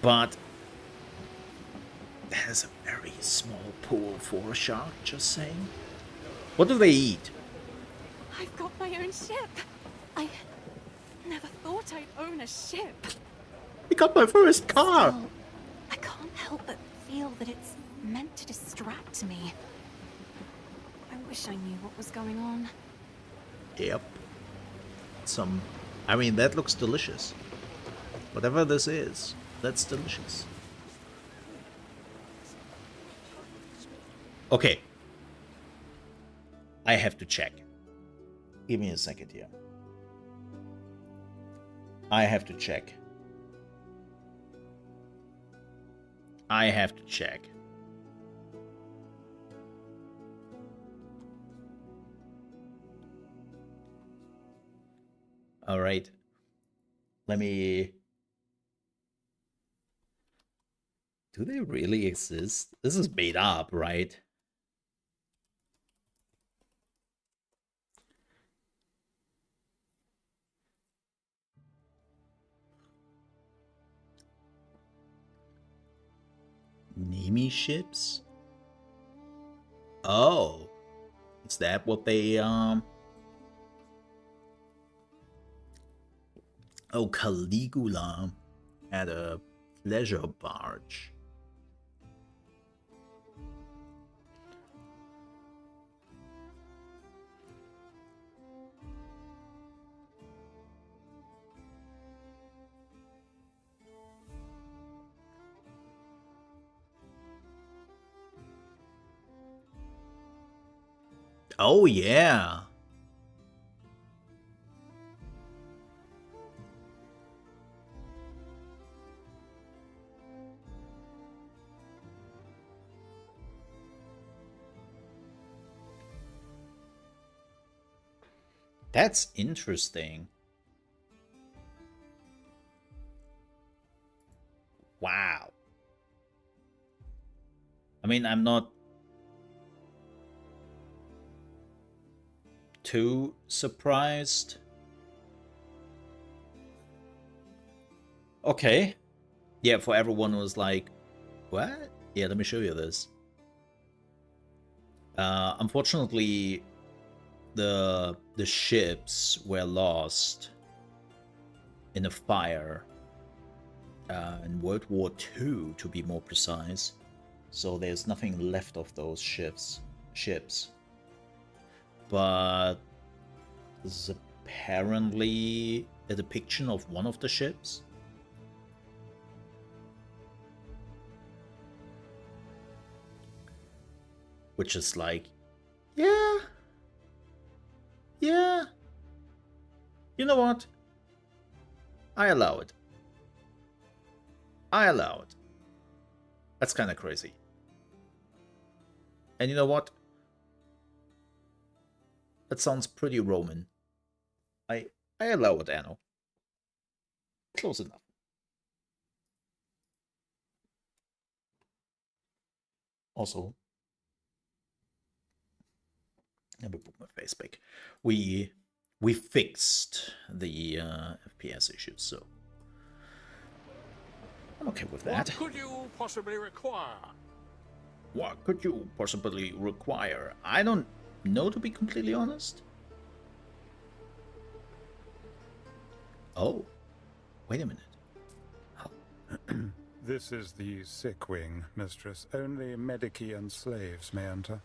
But that is a very small pool for a shark, just saying. What do they eat? I've got my own ship. I never thought I'd own a ship. I got my first car! Still, I can't help but feel that it's meant to distract me. I wish I knew what was going on. Yep. I mean, that looks delicious. Whatever this is, that's delicious. Okay. I have to check. Give me a second here. I have to check. All right. Let me... Do they really exist? This is made up, right? Nemi ships? Oh. Is that what they, Oh, Caligula had a pleasure barge. Oh, yeah. That's interesting. Wow. I mean, I'm not too surprised. Okay. Yeah, for everyone who was like, what? Yeah, let me show you this. Unfortunately, the ships were lost in a fire in World War II, to be more precise. So there's nothing left of those ships. But this is apparently a depiction of one of the ships. Which is like, yeah. You know what? I allow it. That's kind of crazy. And you know what? That sounds pretty Roman. I allow it, Anno. Close enough. Also, let me put my face back. We fixed the FPS issues, so I'm okay with that. What could you possibly require? What could you possibly require? I don't know, to be completely honest. Oh, wait a minute. This is the sick wing, mistress. Only medici and slaves may enter.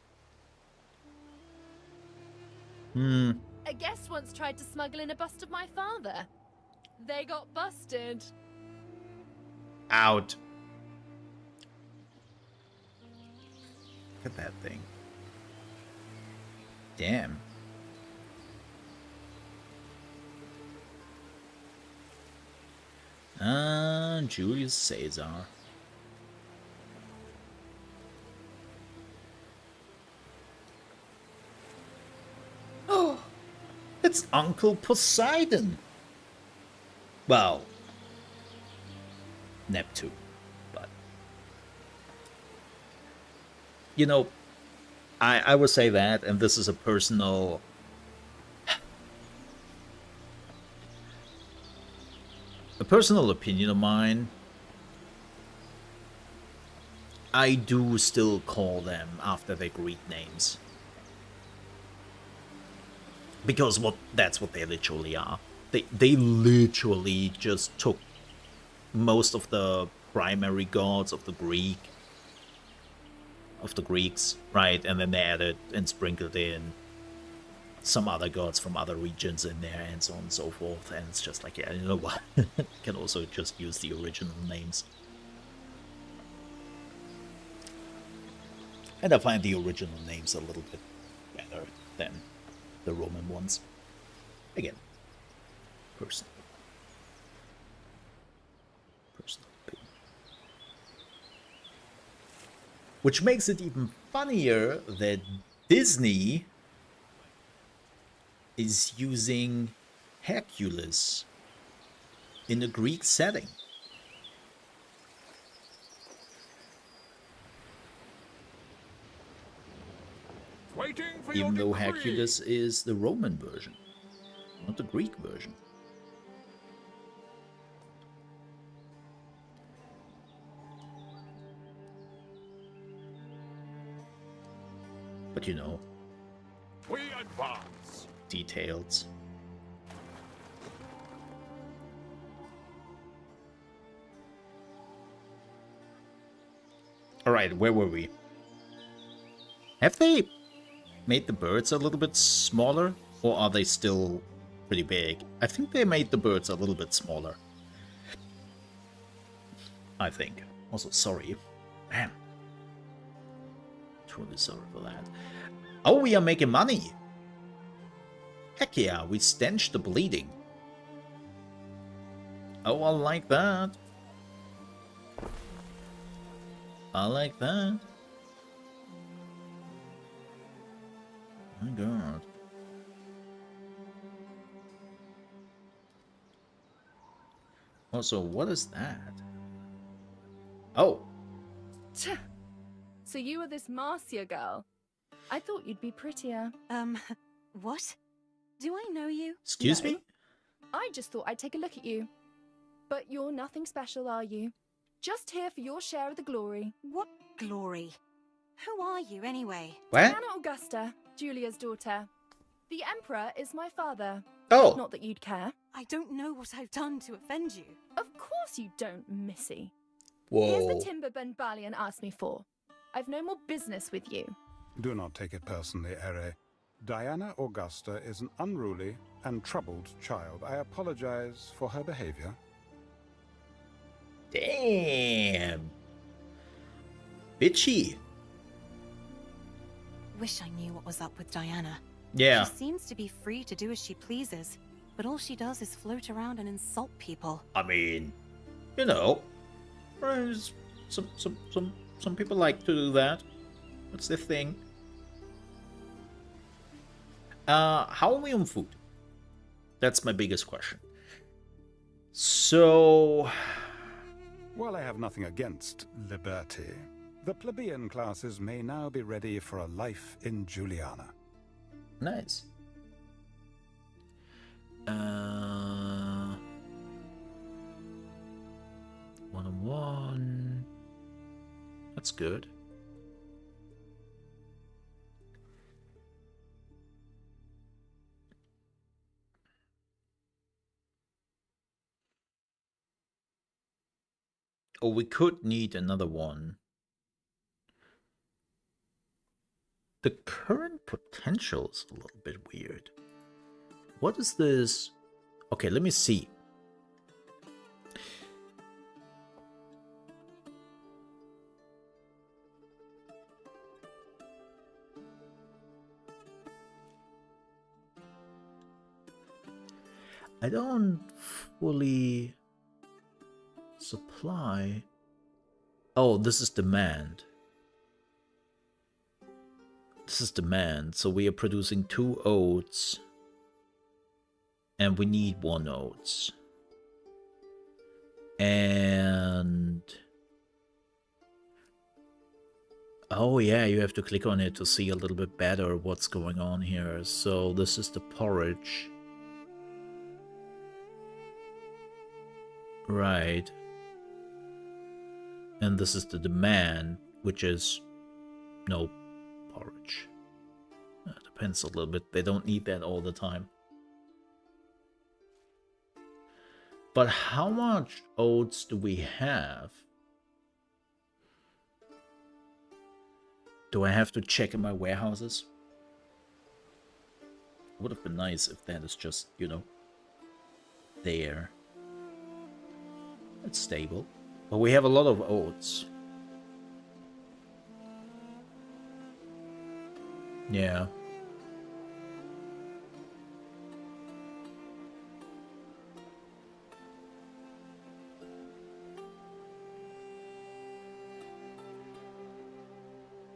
A guest once tried to smuggle in a bust of my father. They got busted. Out. Look at that thing. Damn. Julius Caesar. Oh, it's Uncle Poseidon. Well, Neptune, but you know, I would say that, and this is a personal opinion of mine. I do still call them after their Greek names. Because that's what they literally are. They literally just took most of the primary gods of the Greeks, right? And then they added and sprinkled in some other gods from other regions in there, and so on and so forth. And it's just like, yeah, you know what? You can also just use the original names. And I find the original names a little bit better than the Roman ones. Again, personal opinion. Which makes it even funnier that Disney is using Hercules in a Greek setting. Even though Hercules is the Roman version, not the Greek version. But you know, We advance. details. Alright, where were we? Have they made the birds a little bit smaller? Or are they still pretty big? I think they made the birds a little bit smaller. I think. Also, sorry. Man. Truly sorry for that. Oh, we are making money! Heck yeah, we stench the bleeding. Oh, I like that. I like that. My god. Also, what is that? Oh. So you are this Marcia girl? I thought you'd be prettier. What? Do I know you? Excuse No. me? I just thought I'd take a look at you. But you're nothing special, are you? Just here for your share of the glory. What glory? Who are you, anyway? What? Diana Augusta, Julia's daughter. The Emperor is my father. Oh. Not that you'd care. I don't know what I've done to offend you. Of course you don't, Missy. Whoa. Here's the timber Ben Balian asked me for. I've no more business with you. Do not take it personally, Ere. Diana Augusta is an unruly and troubled child. I apologize for her behavior. Damn. Bitchy. Wish I knew what was up with Diana. Yeah. She seems to be free to do as she pleases, but all she does is float around and insult people. I mean, you know, some people like to do that. That's their thing. How are we on food? That's my biggest question. So, While I have nothing against liberty, the plebeian classes may now be ready for a life in Juliana. nice. 101. That's good. Oh, we could need another one. The current potential is a little bit weird. What is this? Okay, let me see. I don't fully supply. Oh, this is demand. This is demand. So we are producing 2 oats. And we need 1 oats. And... oh yeah, you have to click on it to see a little bit better what's going on here. So this is the porridge. Right. And this is the demand, which is no porridge. Depends a little bit. They don't need that all the time. But how much oats do we have? Do I have to check in my warehouses? Would have been nice if that is just, you know, there. It's stable. But we have a lot of oats. Yeah.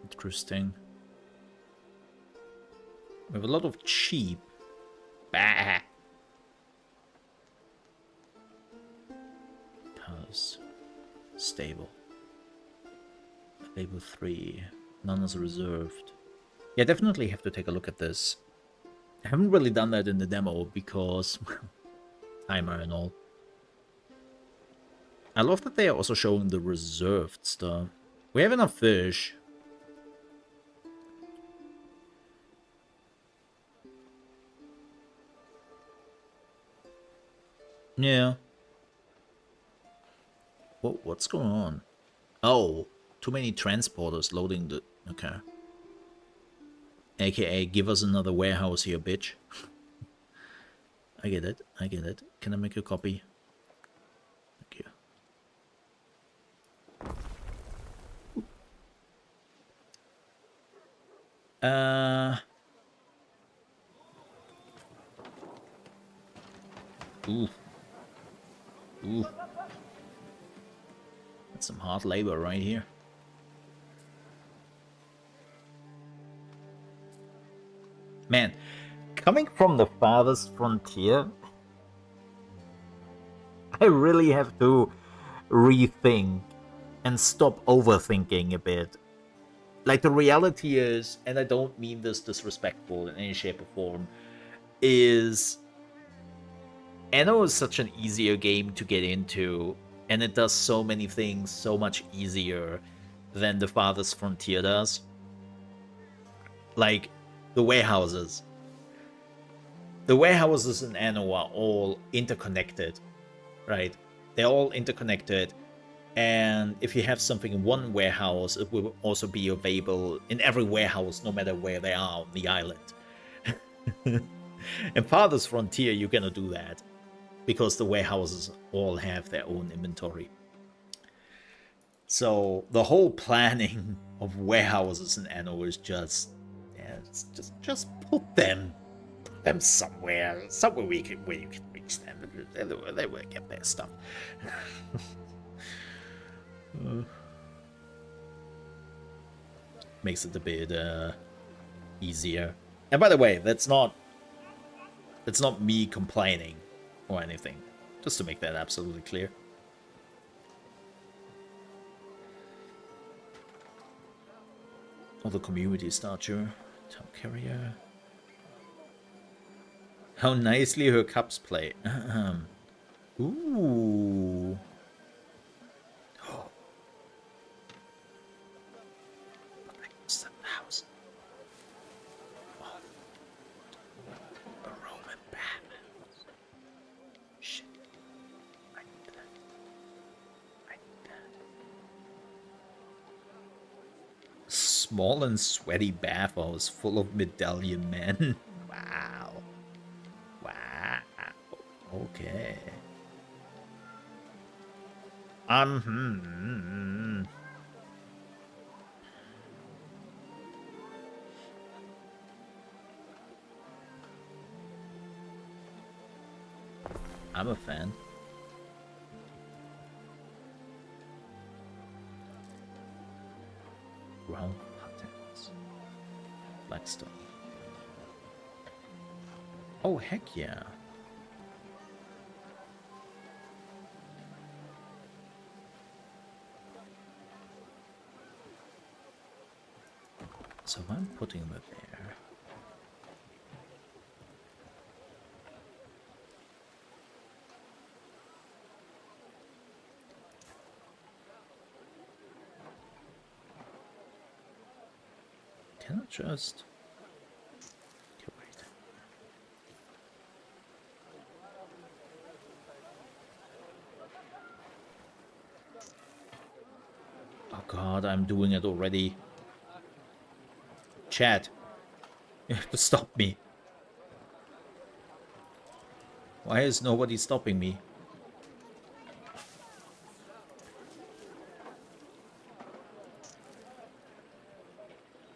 Interesting. We have a lot of cheap. Bah. Palace. Stable. Label 3. None is reserved. Yeah, definitely have to take a look at this. I haven't really done that in the demo because timer and all. I love that they are also showing the reserved stuff. We have enough fish. Yeah. What's going on? Oh, Too many transporters loading the... Okay. AKA, give us another warehouse here, bitch. I get it. I get it. Can I make a copy? Thank you. Ooh. Ooh. That's some hard labor right here. Man, coming from the farthest frontier, I really have to rethink and stop overthinking a bit. Like, the reality is, and I don't mean this disrespectful in any shape or form, is Anno is such an easier game to get into, and it does so many things so much easier than the farthest frontier does. Like, the warehouses. The warehouses in Anno are all interconnected, right? They're all interconnected, and if you have something in one warehouse, it will also be available in every warehouse, no matter where they are on the island. In Farthest Frontier, you're gonna do that, because the warehouses all have their own inventory. So the whole planning of warehouses in Anno is just... Just put them somewhere where you can reach them. They will get their stuff. Makes it a bit easier. And by the way, that's not me complaining or anything. Just to make that absolutely clear. Other community statue. Town carrier. How nicely her cups play. Ooh. What's that house? Oh. A Roman bathhouse. Shit. I need that. I need that. Small and sweaty bathhouse full of medallion men. Wow. Wow. Okay. I'm a fan. Brown patterns. Blackstone. Oh, heck yeah. So I'm putting them there. Can I just... Okay, wait. Oh god, I'm doing it already. Chat, you have to stop me. Why is nobody stopping me?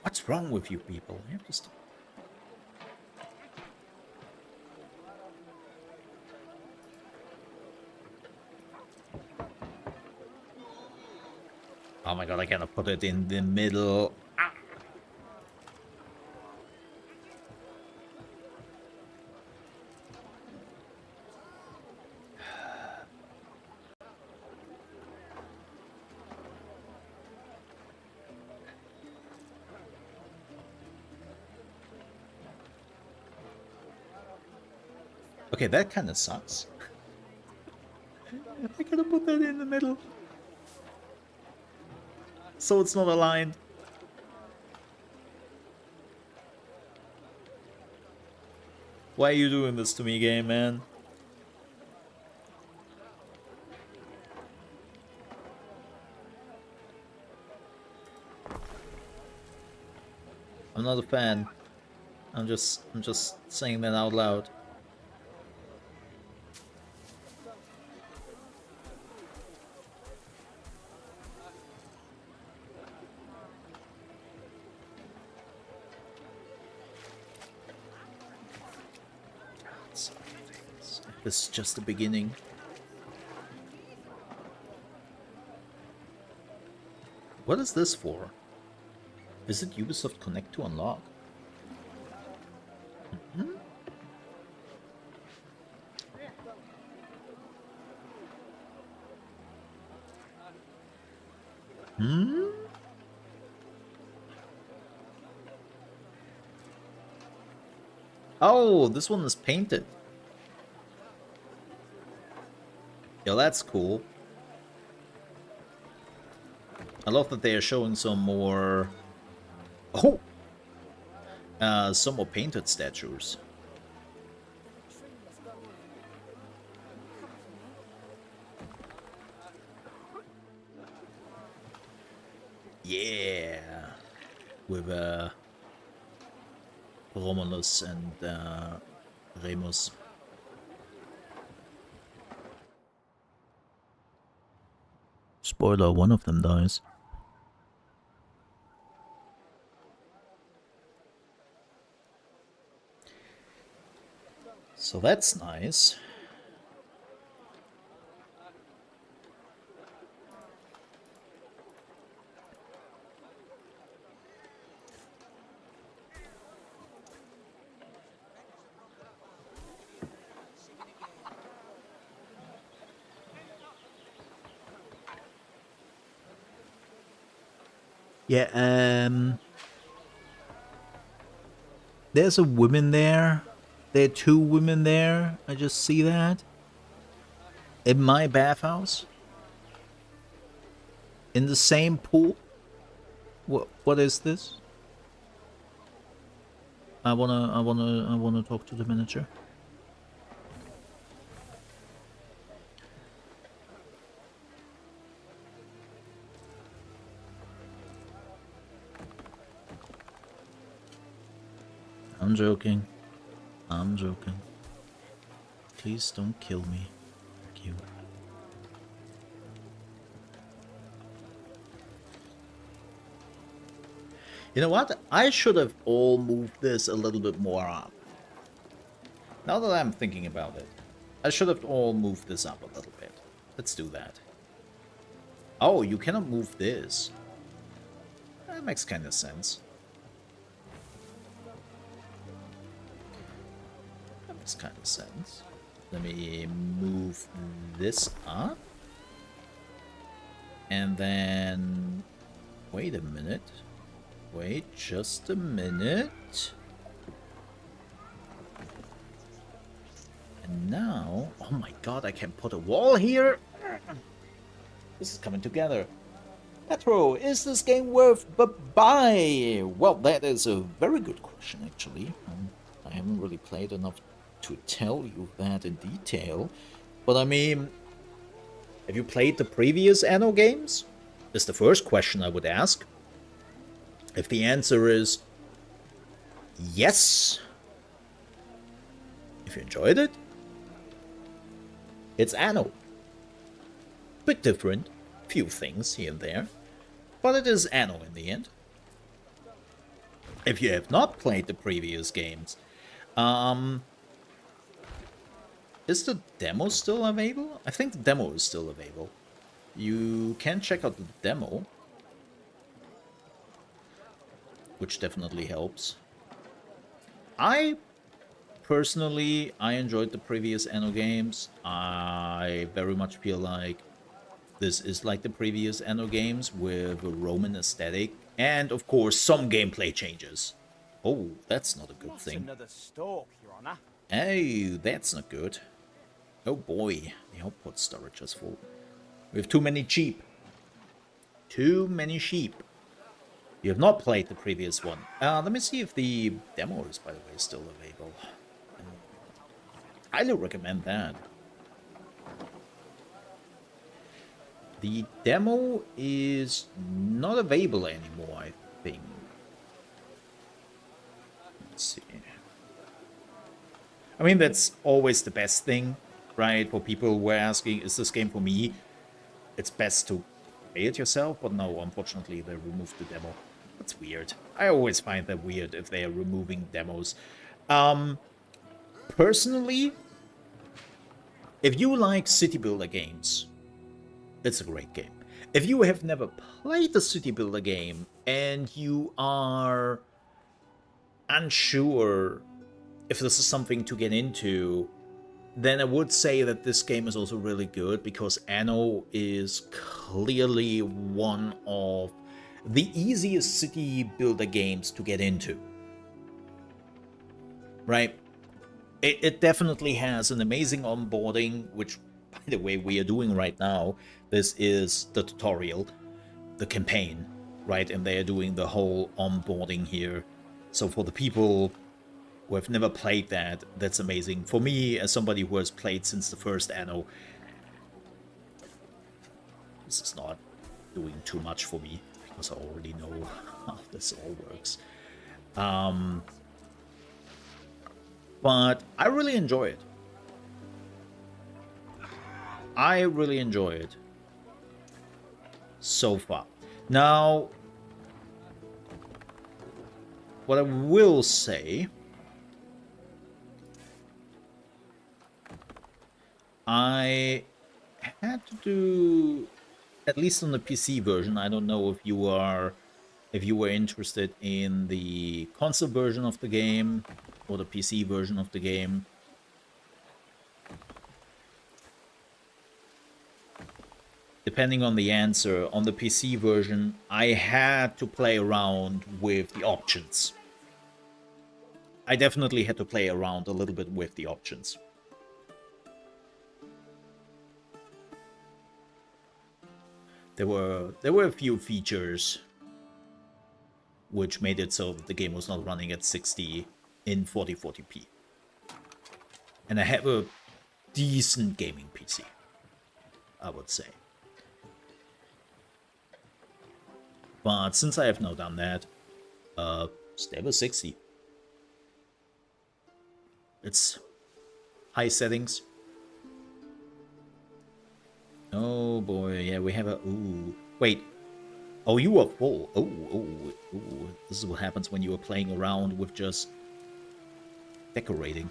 What's wrong with you people? You have to stop. Oh my god, I cannot put it in the middle. Ah. Okay, that kind of sucks. I gotta put that in the middle. So it's not aligned. Why are you doing this to me, game man? I'm not a fan. I'm just saying that out loud. This is just the beginning. What is this for? Visit Ubisoft Connect to unlock. Oh, this one is painted. Yeah, that's cool. I love that they are showing some more... Oh! Some more painted statues. Yeah! With Romulus and Remus. Spoiler, one of them dies. So that's nice. Yeah, there's a woman there. There are two women there. I just see that. In my bathhouse. In the same pool. What is this? I wanna talk to the manager. I'm joking. I'm joking. Please don't kill me. Thank you. You know what? I should have all moved this a little bit more up. Now that I'm thinking about it, I should have all moved this up a little bit. Let's do that. Oh, you cannot move this. That makes kind of sense. That makes kind of sense. Let me move this up. And then... Wait a minute. Wait just a minute. And now... Oh my god, I can put a wall here? This is coming together. Petro, is this game worth the buy? Well, that is a very good question, actually. I haven't really played enough to tell you that in detail. But I mean... Have you played the previous Anno games? Is the first question I would ask. If the answer is yes, if you enjoyed it, it's Anno. Bit different, few things here and there, but it is Anno in the end. If you have not played the previous games, is the demo still available? I think the demo is still available. You can check out the demo, which definitely helps. I personally enjoyed the previous Anno games. I very much feel like this is like the previous Anno games with a Roman aesthetic and of course some gameplay changes. Oh, that's not a good thing. Another stalk, Your Honor. Hey, that's not good. Oh boy, the output storage is full. We have too many sheep. Too many sheep. You have not played the previous one. Let me see if the demo is, by the way, still available. Highly recommend that. The demo is not available anymore, I think. I mean, that's always the best thing, right? For people who are asking, is this game for me? It's best to play it yourself, but no, unfortunately, they removed the demo. That's weird. I always find that weird if they are removing demos. Personally, if you like city builder games, it's a great game. If you have never played a city builder game and you are unsure if this is something to get into, then I would say that this game is also really good, because Anno is clearly one of the easiest city builder games to get into. Right? It definitely has an amazing onboarding, which, by the way, we are doing right now. This is the tutorial, the campaign, right? And they are doing the whole onboarding here. So for the people who have never played that, that's amazing. For me, as somebody who has played since the first Anno, this is not doing too much for me, because I already know how this all works. But I really enjoy it. I really enjoy it so far. Now, what I will say, I had to do, at least on the PC version, I don't know if you were interested in the console version of the game or the PC version of the game. Depending on the answer, on the PC version, I had to play around with the options. I definitely had to play around a little bit with the options. There were a few features which made it so that the game was not running at 60 in 4040p. And I have a decent gaming PC, I would say. But since I have now done that, stable 60. It's high settings. Oh boy, yeah, we have a... Ooh, wait. Oh, you are full. Oh. This is what happens when you are playing around with just decorating.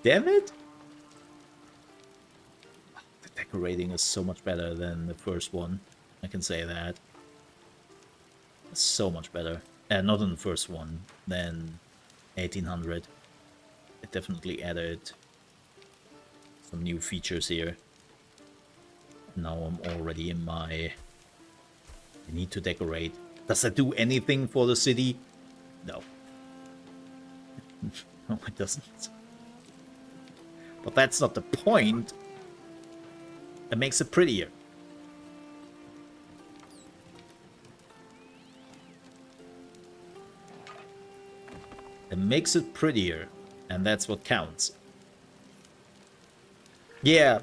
Damn it! The decorating is so much better than the first one. I can say that. It's so much better. Not in the first one, than 1800. It definitely added some new features here. Now I'm already in my... I need to decorate. Does that do anything for the city? No. No, it doesn't. But that's not the point. It makes it prettier. It makes it prettier, and that's what counts. Yeah,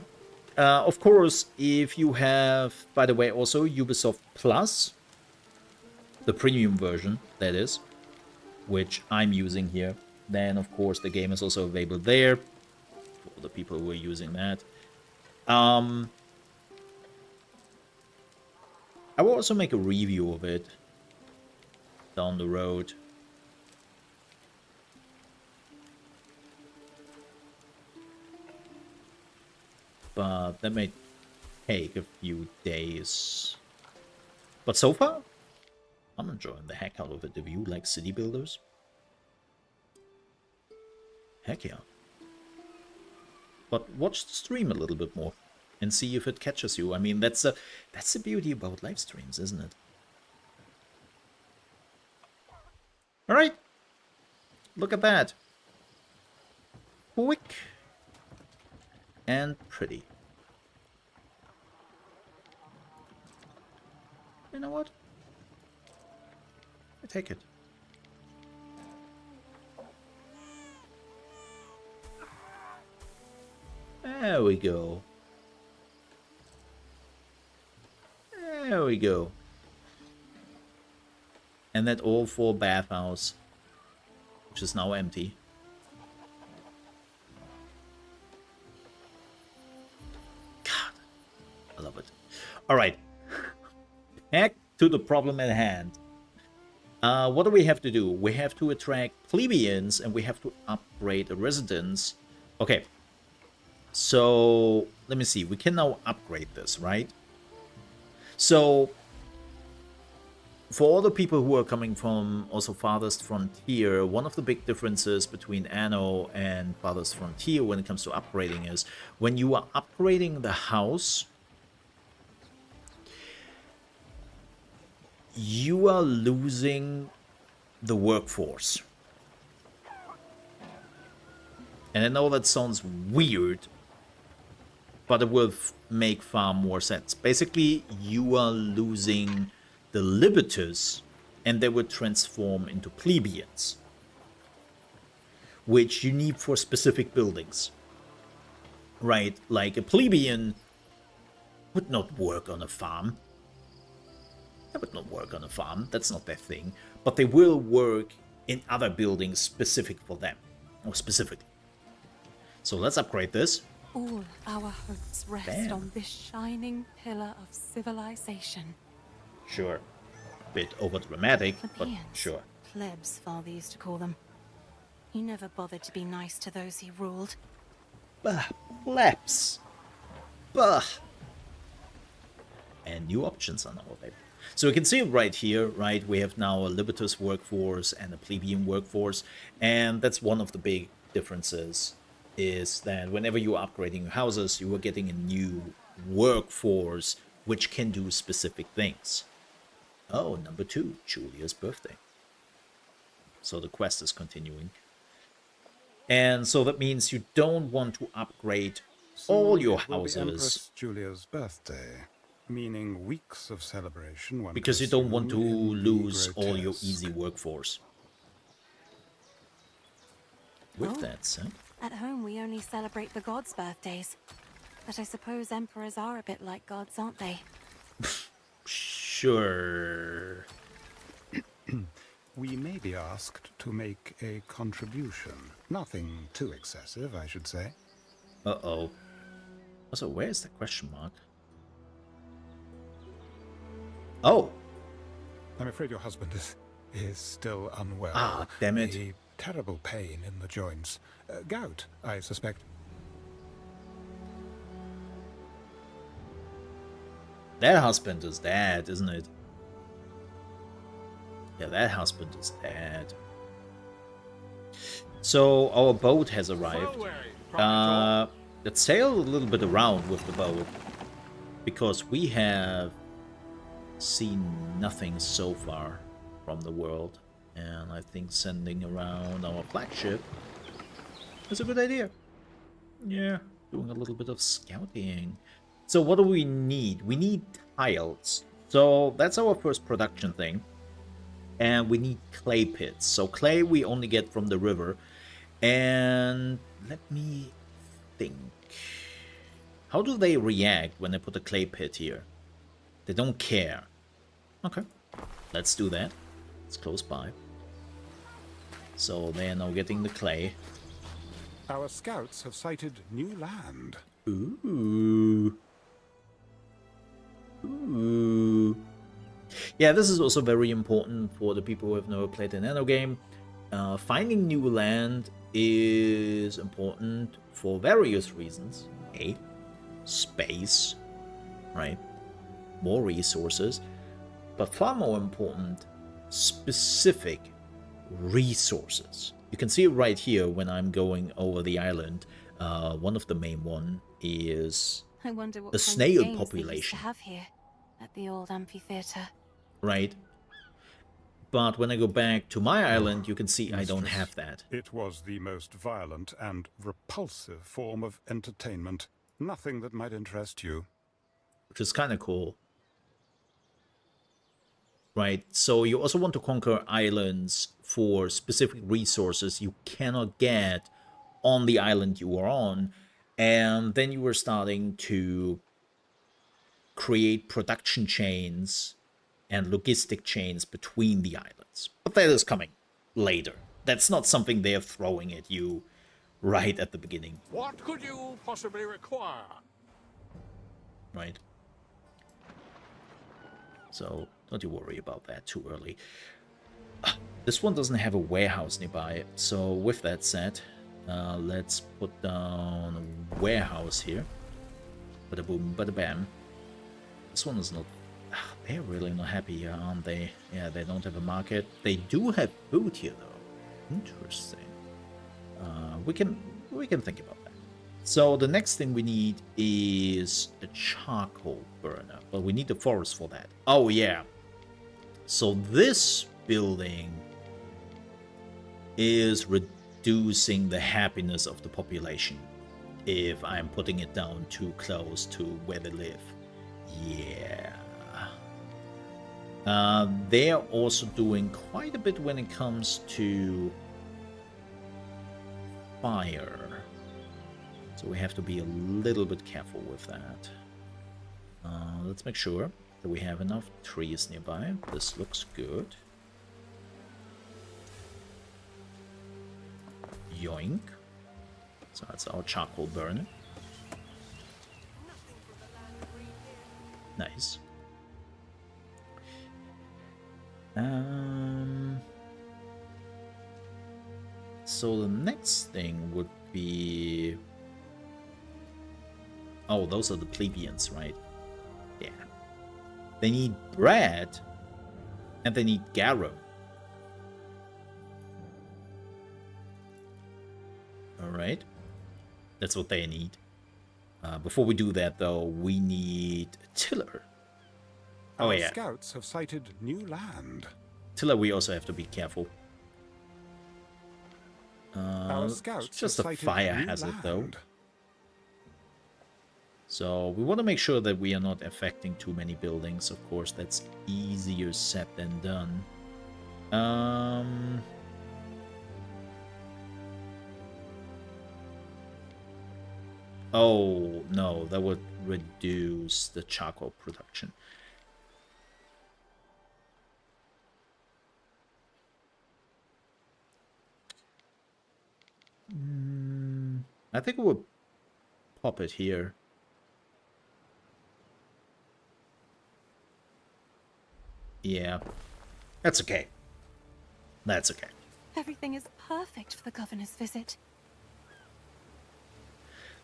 of course, if you have, by the way, also Ubisoft Plus, the premium version, that is, which I'm using here, then of course the game is also available there for the people who are using that. I will also make a review of it down the road. But that may take a few days. But so far, I'm enjoying the heck out of it. If you like city builders, heck yeah. But watch the stream a little bit more and see if it catches you. I mean, that's the beauty about live streams, isn't it? All right, look at that. Quick and pretty. You know what? I take it. There we go. There we go. And that all 4 bathhouse, which is now empty. All right. Back to the problem at hand. What do we have to do? We have to attract plebeians and we have to upgrade a residence. Okay. So, let me see. We can now upgrade this, right? So, for all the people who are coming from also Farthest Frontier, one of the big differences between Anno and Farthest Frontier when it comes to upgrading is when you are upgrading the house, you are losing the workforce. And I know that sounds weird, but it will make far more sense. Basically, you are losing the Libertus, and they will transform into plebeians, which you need for specific buildings. Right? Like a plebeian would not work on a farm. They would not work on a farm, that's not their thing. But they will work in other buildings specific for them, or specifically. So let's upgrade this. All our hopes rest Damn. on this shining pillar of civilization. Sure. Bit over dramatic, but Plebeians. sure. Plebs, father used to call them. He never bothered to be nice to those he ruled. Bah, plebs. Bah. And new options on our paper. So you can see right here, right, we have now a Libertus workforce and a plebeian workforce, and that's one of the big differences, is that whenever you are upgrading your houses, you are getting a new workforce which can do specific things. Oh, number 2, Julia's birthday. So the quest is continuing. And so that means you don't want to upgrade all your It will be houses Empress Julia's birthday, meaning weeks of celebration. One because you could don't want to assume in the lose all your grotesque. easy workforce. With Oh. that said, At home, we only celebrate the gods' birthdays. But I suppose emperors are a bit like gods, aren't they? sure. We may be asked to make a contribution. Nothing too excessive, I should say. Uh-oh. Also, where's the question mark? Oh, I'm afraid your husband is still unwell. Ah, damn it. A terrible pain in the joints. Gout, I suspect. that husband is dead, isn't it? Yeah, that husband is dead. So our boat has arrived. Let's sail a little bit around with the boat, because we have seen nothing so far from the world, and I think sending around our flagship is a good idea. Yeah, doing a little bit of scouting. So what do we need? We need tiles. So that's our first production thing. And we need clay pits. So clay we only get from the river. And let me think. How do they react when I put a clay pit here? They don't care. Okay, let's do that. It's close by. So they are now getting the clay. Our scouts have sighted new land. Ooh. Ooh. Yeah, this is also very important for the people who have never played an Anno game. Finding new land is important for various reasons. A, space, right? More resources. But far more important, specific resources. You can see it right here when I'm going over the island. One of the main one is I wonder what the kind of snail games they used to population. have here at the old amphitheater. Right. But when I go back to my island, you can see I don't have that. It was the most violent and repulsive form of entertainment. Nothing that might interest you. Which is kind of cool. Right, so you also want to conquer islands for specific resources you cannot get on the island you are on. And then you are starting to create production chains and logistic chains between the islands. But that is coming later. That's not something they're throwing at you right at the beginning. What could you possibly require? Right. So don't you worry about that too early. This one doesn't have a warehouse nearby. So with that said, let's put down a warehouse here. Bada boom, bada bam. This one is not... They're really not happy here, aren't they? Yeah, they don't have a market. They do have food here, though. Interesting. We can think about that. So the next thing we need is a charcoal burner. But we need the forest for that. Oh, yeah. So this building is reducing the happiness of the population if I'm putting it down too close to where they live. Yeah. They're also doing quite a bit when it comes to fire. So we have to be a little bit careful with that. Let's make sure that we have enough trees nearby. This looks good. Yoink. So that's our charcoal burner. Nice. So the next thing would be... Oh, those are the plebeians, right? Yeah. They need bread, and they need garum. Alright. That's what they need. Before we do that, though, we need a tiller. Oh, Our yeah. scouts have sighted new land. Tiller, we also have to be careful. Our scouts it's just have a sighted fire new hazard, though. land. So we want to make sure that we are not affecting too many buildings. Of course, that's easier said than done. Oh, no, that would reduce the charcoal production. I think we'll pop it here. Yeah, that's okay. That's okay. Everything is perfect for the governor's visit.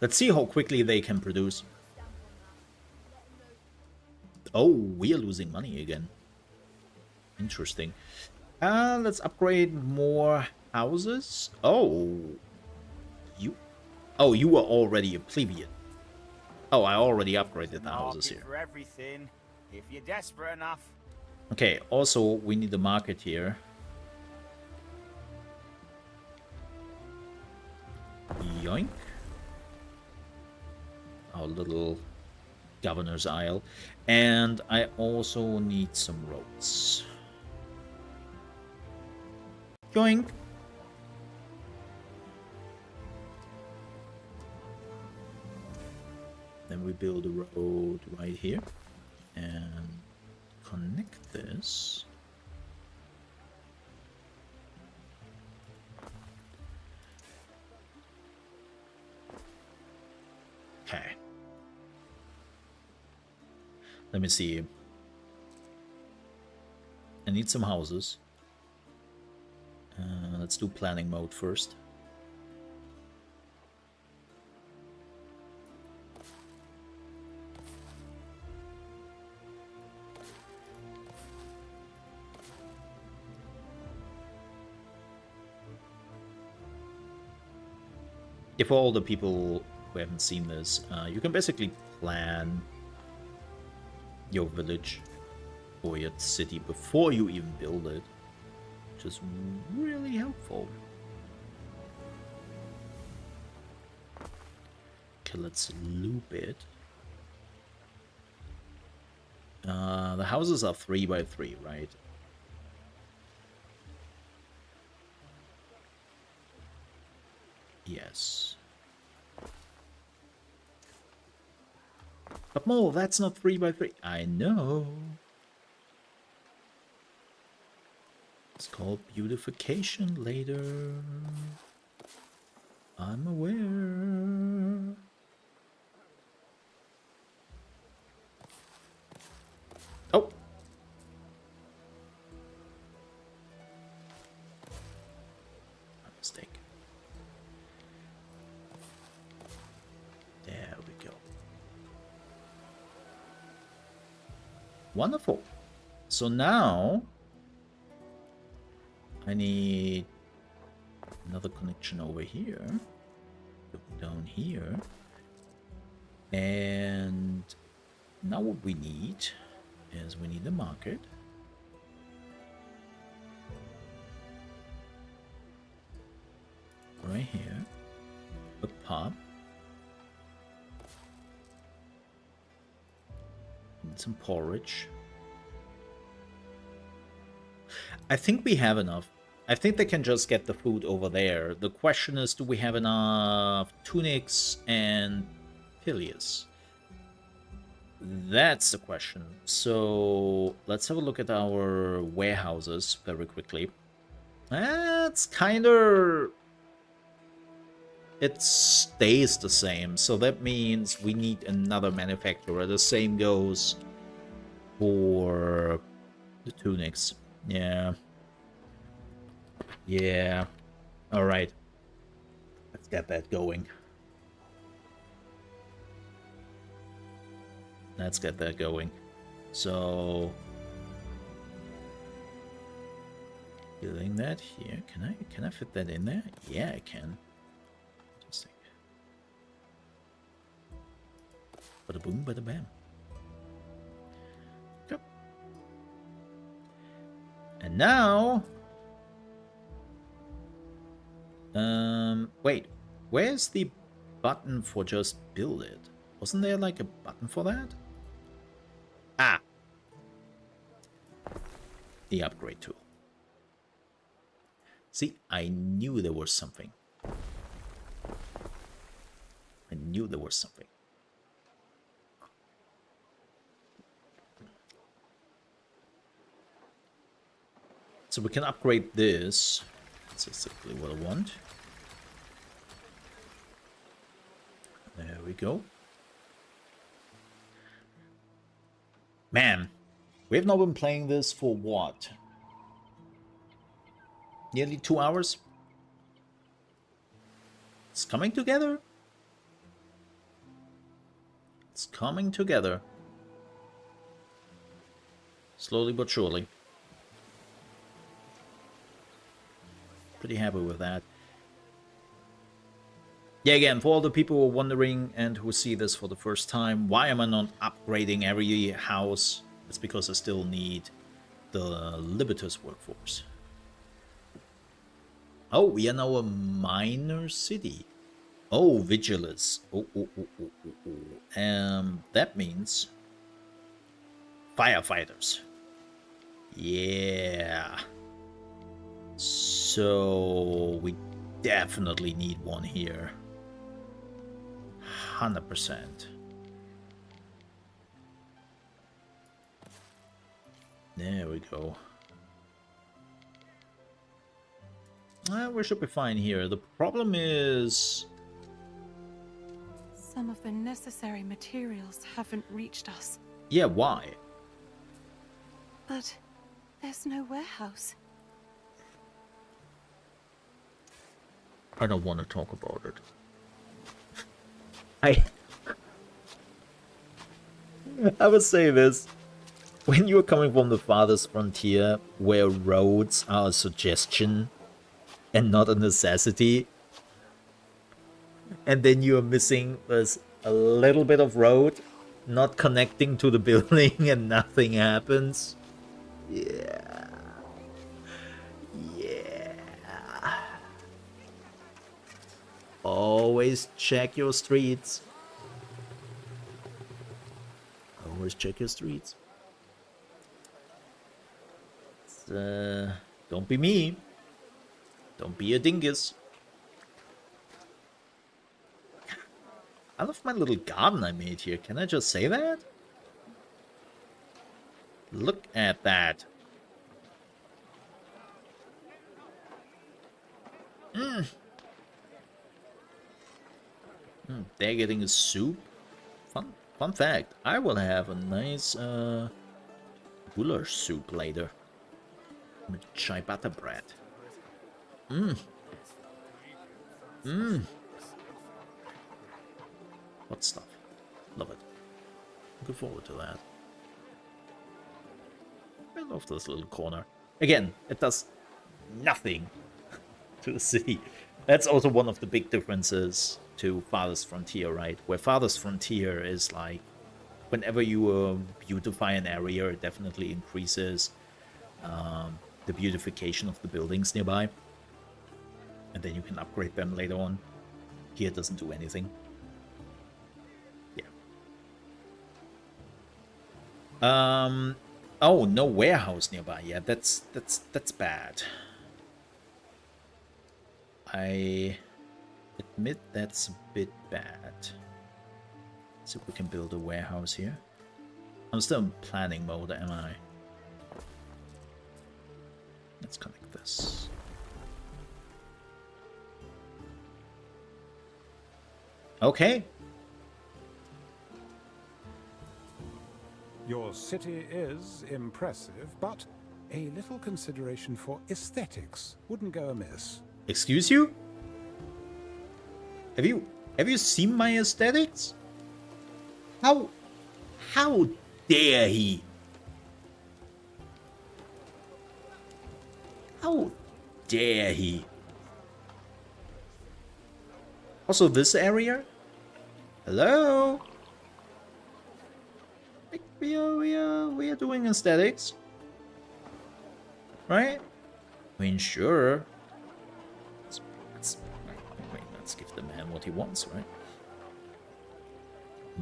Let's see how quickly they can produce. Oh, we are losing money again. Interesting. Let's upgrade more houses. Oh, you were already a plebeian. Oh, I already upgraded the houses here. For everything, if you're desperate enough. Okay, also we need a market here. Yoink. Our little governor's isle. And I also need some roads. Yoink. Then we build a road right here and connect this. Okay. Let me see. I need some houses. Let's do planning mode first. For all the people who haven't seen this, you can basically plan your village or your city before you even build it, which is really helpful. Okay, let's loop it. The houses are 3 by 3, right? Yes. But Mole, that's not 3 by 3. I know. It's called beautification later. I'm aware. Oh, Wonderful. So now I need another connection over here. Go down here. And now what we need is we need the market. Right here. A pub. And some porridge. I think we have enough. I think they can just get the food over there. The question is, do we have enough tunics and Pilius? That's the question. So let's have a look at our warehouses very quickly. That's kind of... It stays the same, so that means we need another manufacturer. The same goes for the tunics. Yeah. Yeah. Alright. Let's get that going. Let's get that going. So... Doing that here. Can I fit that in there? Yeah, I can. Fantastic. Bada boom, bada bam. Go. And now... wait. Where's the button for just build it? Wasn't there like a button for that? Ah! The upgrade tool. See, I knew there was something. I knew there was something. So we can upgrade this. That's exactly what I want. There we go. Man, we've now been playing this for what? Nearly 2 hours? It's coming together? It's coming together. Slowly but surely. Pretty happy with that. Yeah, again, for all the people who are wondering and who see this for the first time, why am I not upgrading every house? It's because I still need the Libitus workforce. Oh, we are now a minor city. Oh, Vigilus. That means firefighters. Yeah. So we definitely need one here. 100%. There we go. We should be fine here. The problem is... Some of the necessary materials haven't reached us. Yeah, why? But there's no warehouse. I don't want to talk about it. I would say this. When you're coming from the farthest frontier, where roads are a suggestion and not a necessity, and then you're missing this a little bit of road, not connecting to the building, and nothing happens. Yeah. Yeah. Always check your streets. Always check your streets. Don't be me. Don't be a dingus. I love my little garden I made here. Can I just say that? Look at that. They're getting a soup. Fun fact, I will have a nice goulash soup later. With ciabatta bread. Hot stuff. Love it. Looking forward to that. love this little corner. Again, it does nothing to the city. That's also one of the big differences to Farthest Frontier, right? Where Farthest Frontier is like, whenever you beautify an area, it definitely increases the beautification of the buildings nearby. And then you can upgrade them later on. Here it doesn't do anything. Yeah. Oh, no warehouse nearby. Yeah, that's bad. I admit that's a bit bad. Let's see if we can build a warehouse here. I'm still in planning mode, am I? Let's connect this. Okay. Your city is impressive, but a little consideration for aesthetics wouldn't go amiss. Excuse you? Have you seen my aesthetics? How dare he? How dare he? Also, this area? Hello? Like, we are doing aesthetics. Right? I mean, sure. Let's give the man what he wants, right?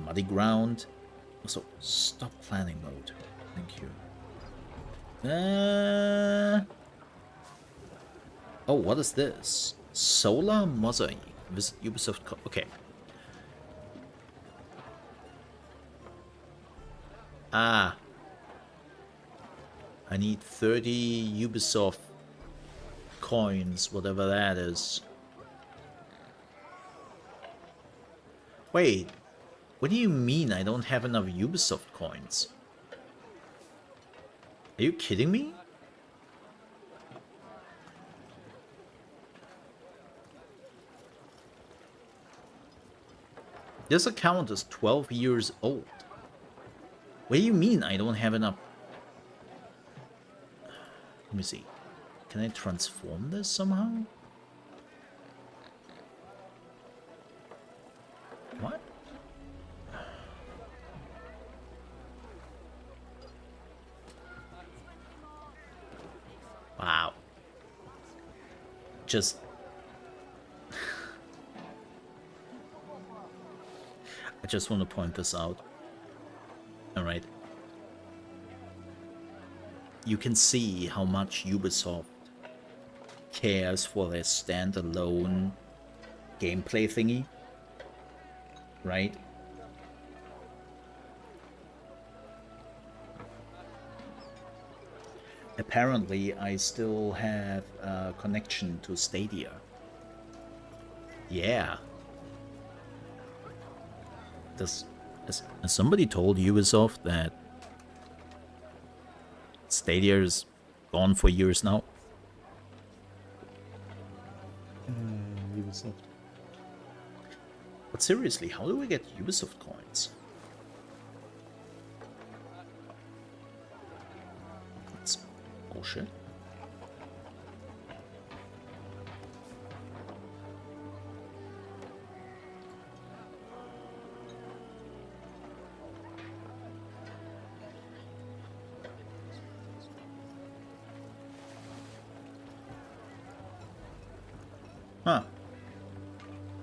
Muddy ground. Also, stop planning mode. Thank you. Oh, what is this? Solar Mosaic. Visit Ubisoft. Okay. Ah. I need 30 Ubisoft coins, whatever that is. Wait. What do you mean I don't have enough Ubisoft coins? Are you kidding me? This account is 12 years old. What do you mean I don't have enough? Let me see. Can I transform this somehow? What? Wow. Just... I just want to point this out. Alright. You can see how much Ubisoft cares for their standalone gameplay thingy. Right? Apparently, I still have a connection to Stadia. Yeah. Has somebody told Ubisoft that Stadia is gone for years now? Ubisoft. But seriously, how do we get Ubisoft coins? That's bullshit. Huh.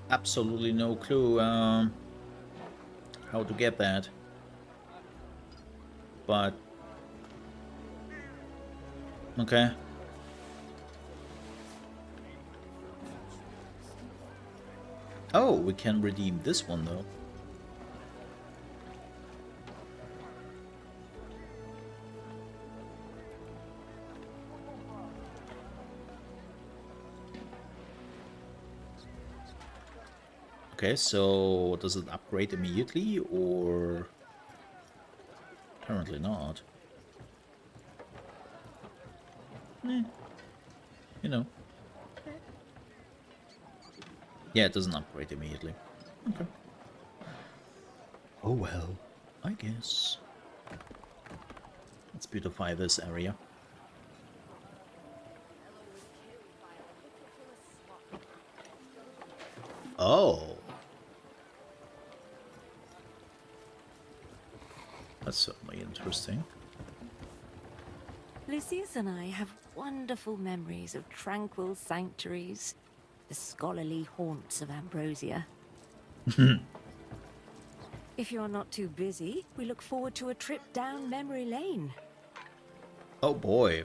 Absolutely no clue how to get that. But... okay. Oh, we can redeem this one though. Okay, so does it upgrade immediately, or... apparently not. You know. Yeah, it doesn't upgrade immediately. Okay. Oh well, I guess. Let's beautify this area. Oh. That's certainly interesting. Lucius and I have wonderful memories of tranquil sanctuaries, the scholarly haunts of Ambrosia. If you're not too busy, we look forward to a trip down memory lane. Oh boy.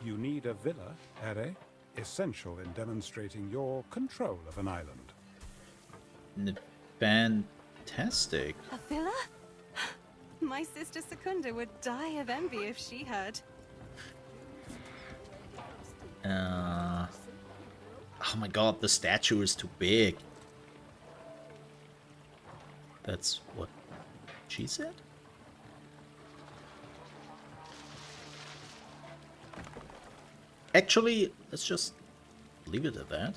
You need a villa, Ere? Essential in demonstrating your control of an island. Fantastic. A villa? My sister Secunda would die of envy if she heard. Oh my god, the statue is too big. That's what she said? Actually, let's just leave it at that.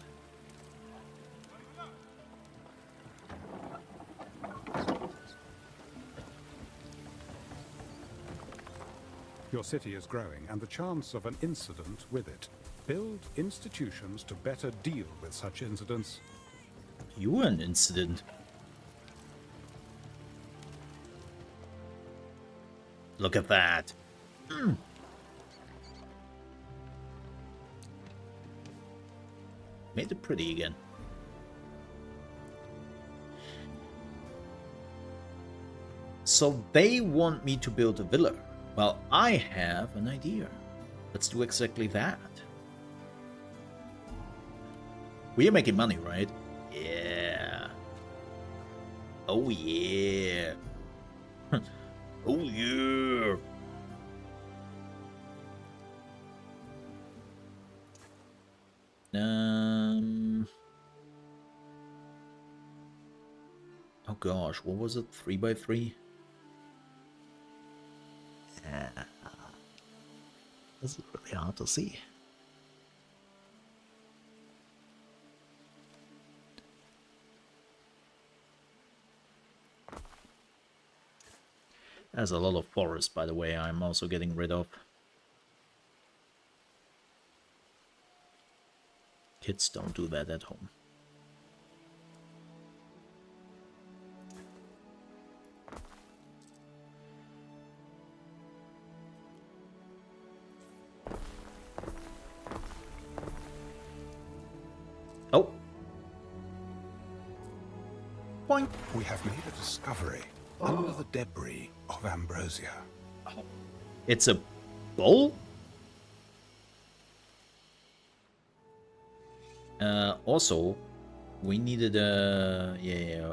Your city is growing, and the chance of an incident with it. Build institutions to better deal with such incidents. You were an incident. Look at that. Made it pretty again. So they want me to build a villa. Well, I have an idea. Let's do exactly that. We are making money, right? Yeah. Oh yeah. Oh yeah. Oh gosh, what was it? 3x3? Yeah. This is really hard to see. There's a lot of forest, by the way, I'm also getting rid of. Kids don't do that at home. Oh. Boink. We have made a discovery under the debris of Ambrosia. It's a bowl? Also, we needed a... Yeah,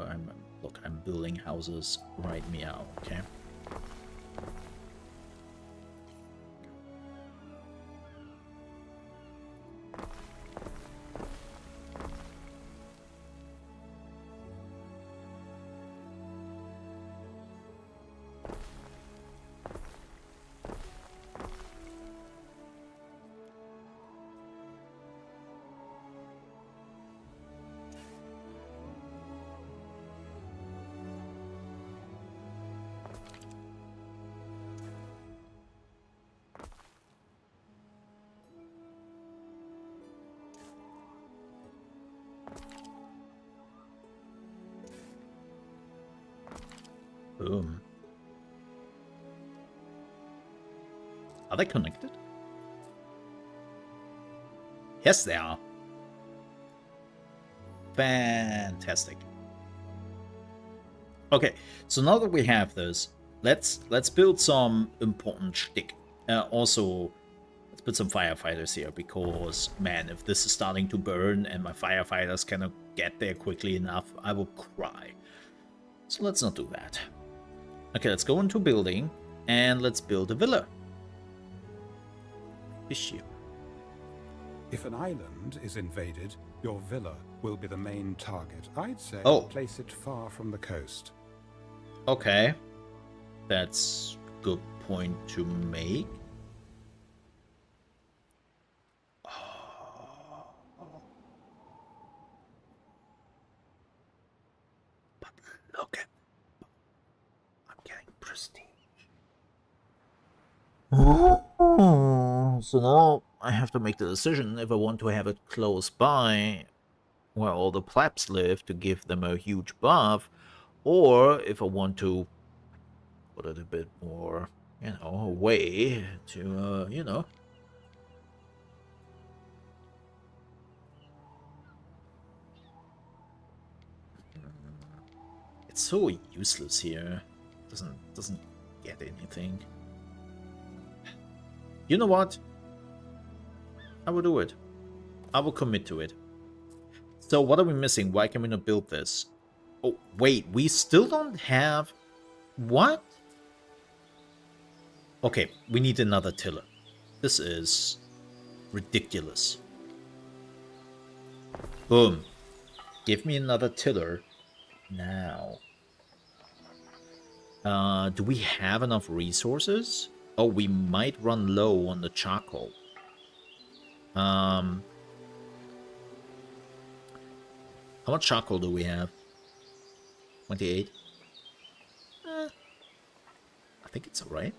I'm building houses right meow, okay? Boom. Are they connected? Yes, they are. Fantastic. Okay, so now that we have this, let's build some important shtick. Also, let's put some firefighters here because, man, if this is starting to burn and my firefighters cannot get there quickly enough, I will cry. So let's not do that. Okay, let's go into building and let's build a villa. Issue. If an island is invaded, your villa will be the main target. I'd say place it far from the coast. Okay. That's a good point to make. But look at... I'm getting pristine So now I have to make the decision if I want to have it close by where all the plebs live to give them a huge buff, or if I want to put it a bit more, away to, It's so useless here. Doesn't get anything. You know what? I will do it. I will commit to it. So what are we missing? Why can we not build this? Oh, wait, we still don't have... What? Okay, we need another tiller. This is ridiculous. Boom. Give me another tiller now. Do we have enough resources? Oh, we might run low on the charcoal. How much charcoal do we have? 28? I think it's alright.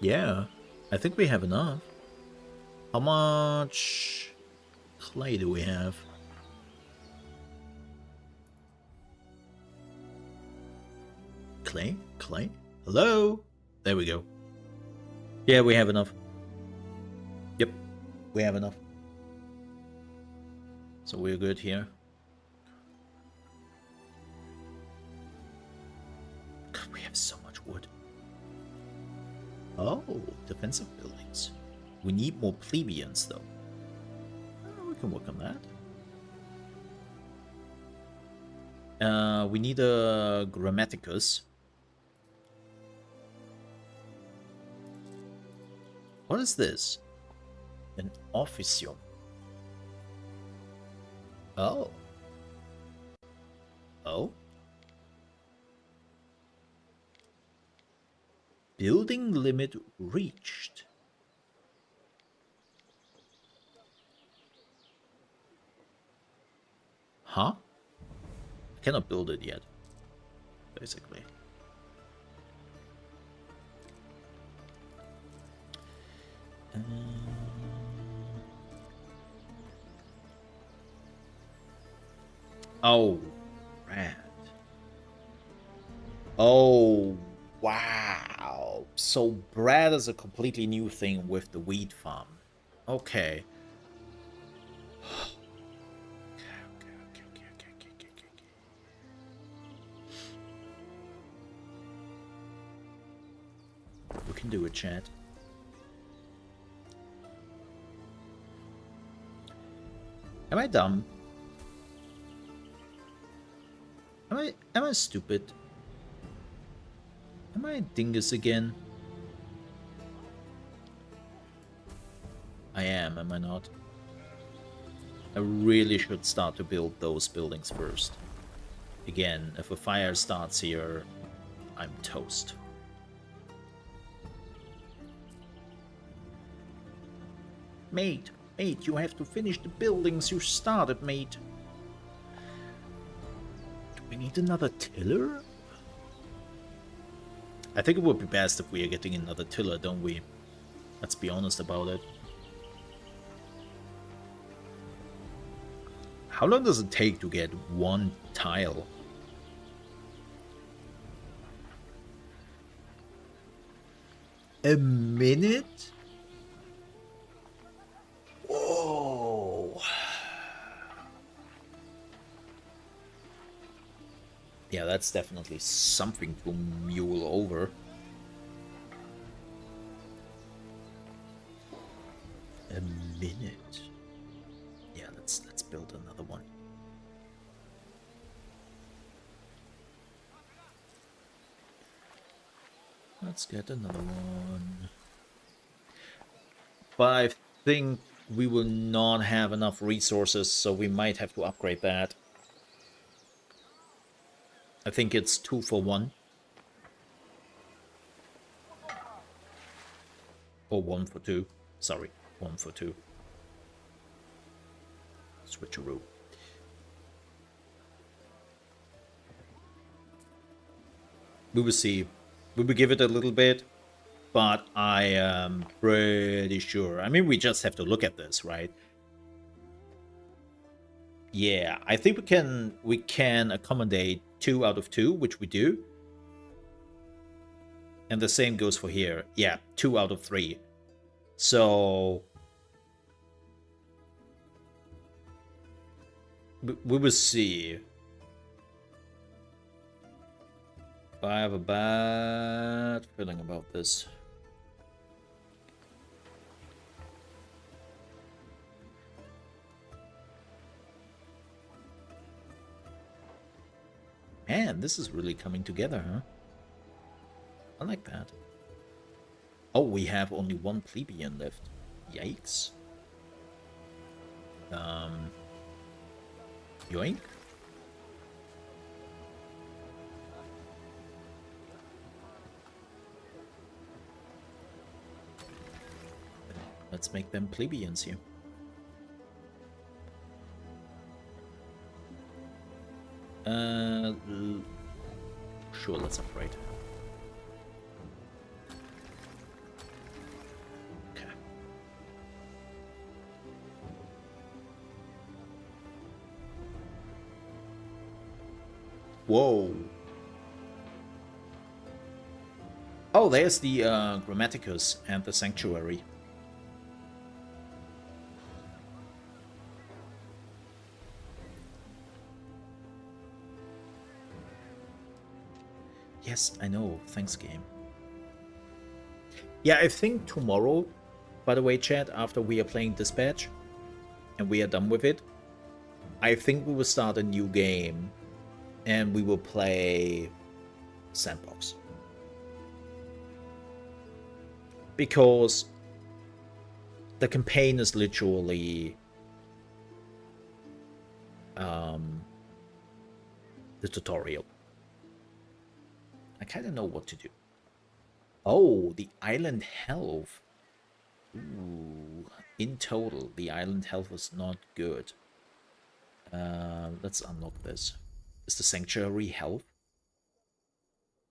Yeah, I think we have enough. How much clay do we have? Clay? Clay? Hello? There we go. Yeah, we have enough. Yep, we have enough. So we're good here. God, we have so much wood. Oh, defensive buildings. We need more plebeians, though. We can work on that. We need a Grammaticus. What is this? An officium. Oh. Oh? Building limit reached. Huh? I cannot build it yet, basically. Oh, rad. Oh, wow. So bread is a completely new thing with the wheat farm. Okay. We can do it, chat. Am I dumb? Am I stupid? Am I a dingus again? I am I not? I really should start to build those buildings first. Again, if a fire starts here, I'm toast. Mate, you have to finish the buildings you started, mate. Do we need another tiller? I think it would be best if we are getting another tiller, don't we? Let's be honest about it. How long does it take to get one tile? A minute? Whoa. Yeah, that's definitely something to mule over. A minute. Yeah, let's build another one. Let's get another one. But I think we will not have enough resources, so we might have to upgrade that. I think it's 2 for 1. Or 1 for 2. Sorry, 1 for 2. Switcheroo. We will see. We will give it a little bit, but I am pretty sure. I mean, we just have to look at this, right? Yeah, I think we can accommodate 2 out of 2, which we do. And the same goes for here. Yeah, 2 out of 3. So we will see. I have a bad feeling about this. Man, this is really coming together, huh? I like that. Oh, we have only 1 plebeian left. Yikes. Yoink. Let's make them plebeians here. Sure, let's upgrade. Okay. Whoa. Oh, there's the Grammaticus and the Sanctuary. Yes, I know. Thanks, game. Yeah, I think tomorrow, by the way, chat, after we are playing Dispatch and we are done with it, I think we will start a new game and we will play Sandbox. Because the campaign is literally the tutorial. I kind of know what to do. Oh, the island health. Ooh, in total, the island health was not good. Let's unlock this. Is the sanctuary health?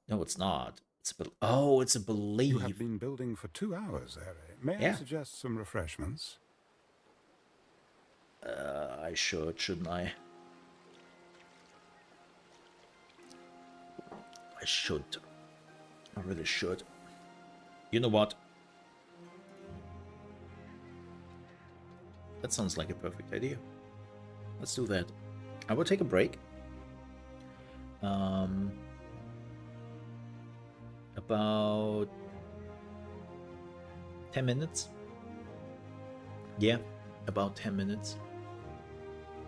No, it's not. It's a oh, it's a belief. You have been building for 2 hours, Ere. May I suggest some refreshments? I should, shouldn't I? I should. I really should. You know what? That sounds like a perfect idea. Let's do that. I will take a break. About 10 minutes. Yeah, about 10 minutes.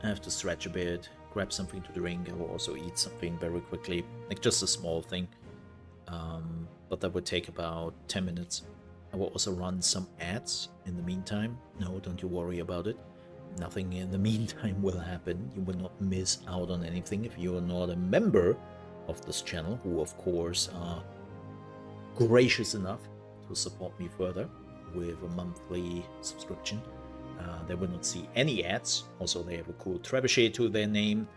I have to stretch a bit, grab something to drink. I will also eat something very quickly, like just a small thing. But that would take about 10 minutes. I will also run some ads in the meantime. No, don't you worry about it. Nothing in the meantime will happen. You will not miss out on anything if you are not a member of this channel, who of course are gracious enough to support me further with a monthly subscription. They will not see any ads. Also, they have a cool trebuchet to their name,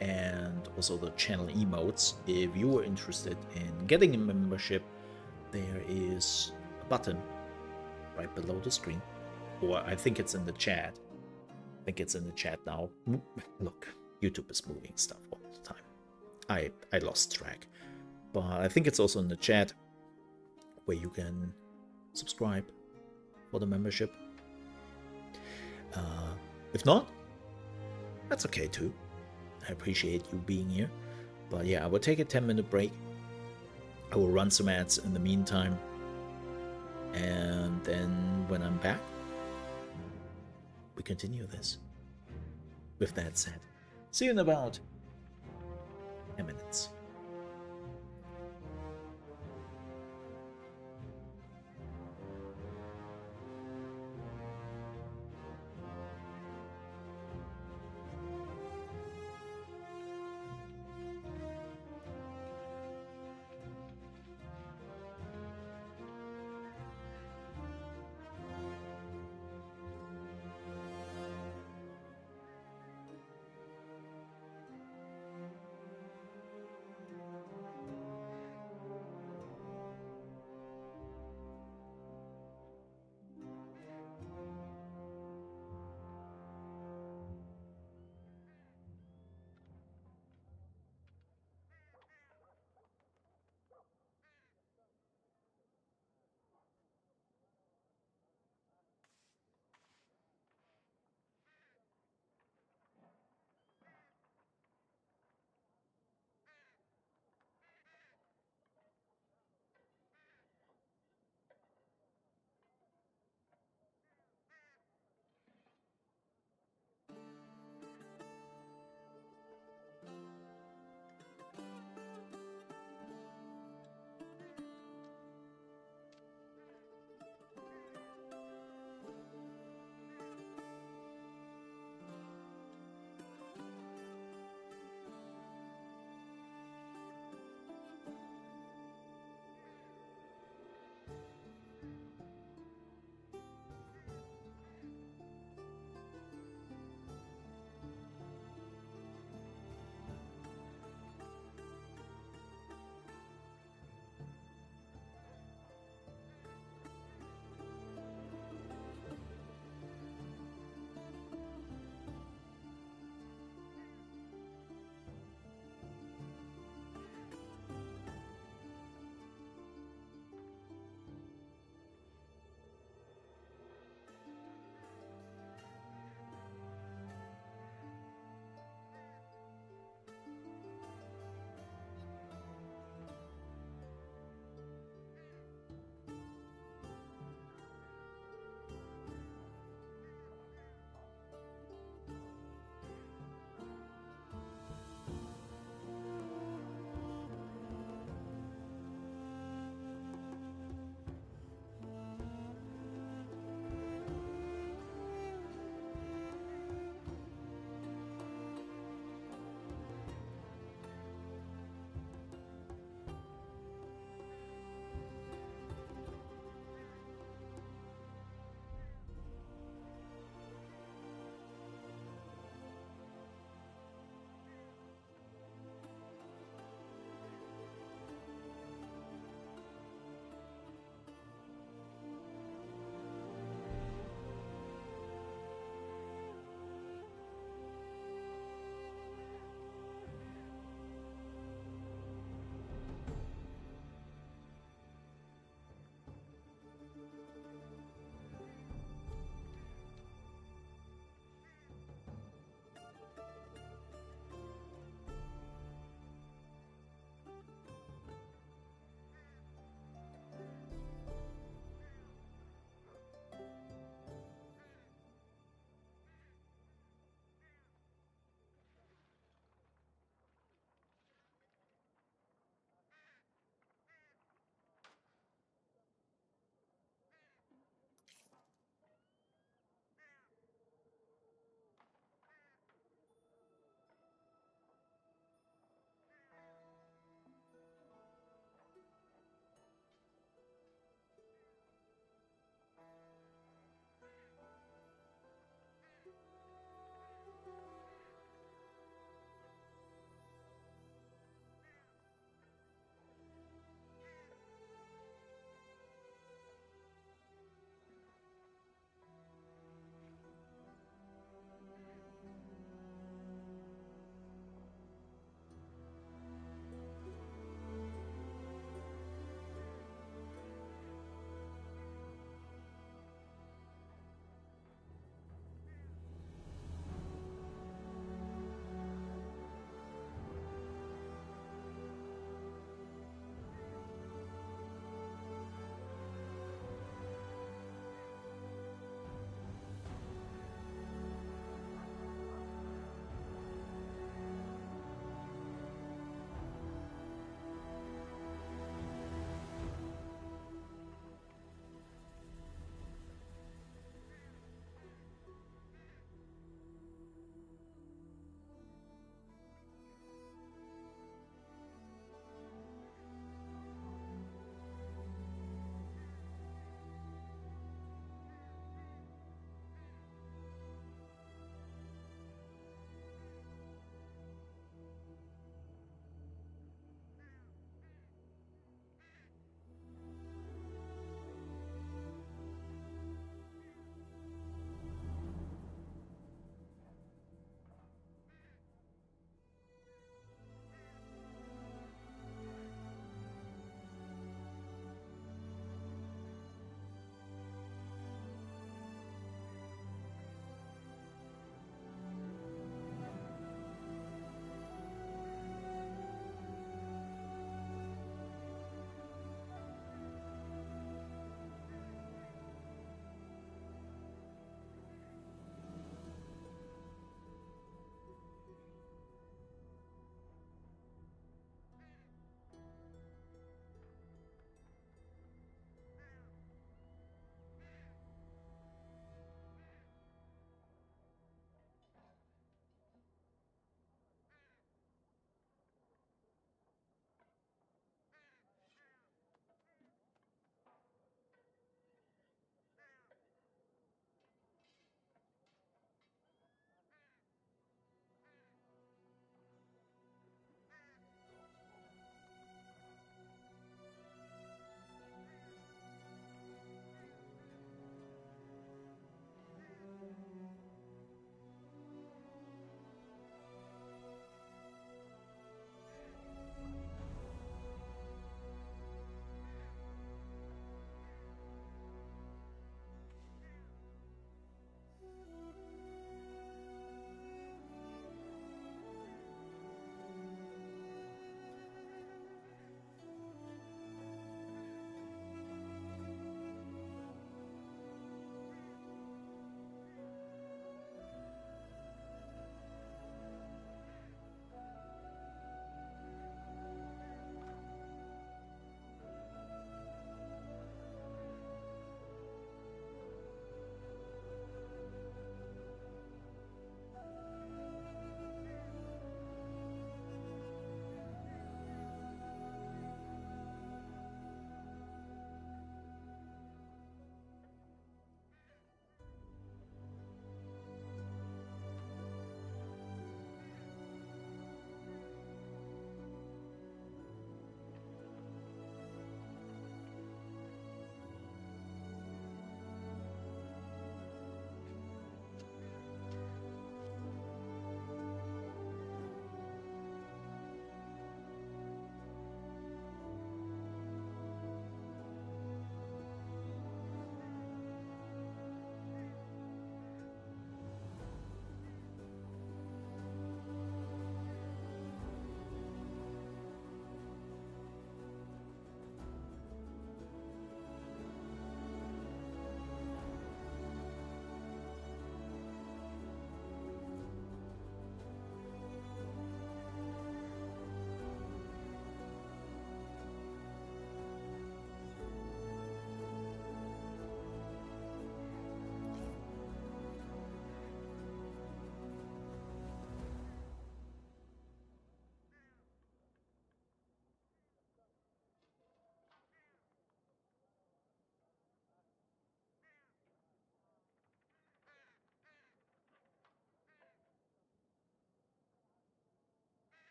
and also the channel emotes. If you are interested in getting a membership, there is a button right below the screen, or I think it's in the chat. I think it's in the chat now. Look, YouTube is moving stuff all the time. I lost track, but I think it's also in the chat where you can subscribe for the membership. If not, that's okay too. I appreciate you being here. But yeah, I will take a 10-minute break. I will run some ads in the meantime. And then when I'm back, we continue this. With that said, see you in about 10 minutes.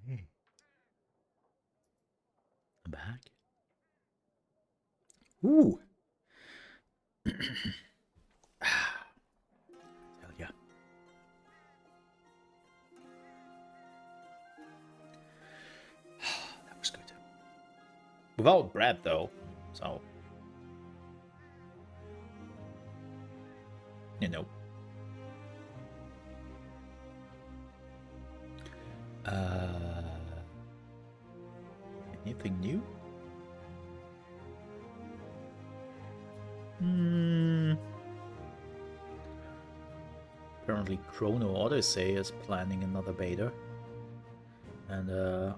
Hey. I'm back. Ooh. Hell yeah. That was good. Without bread, though, so you know. Anything new? Apparently Chrono Odyssey is planning another beta. And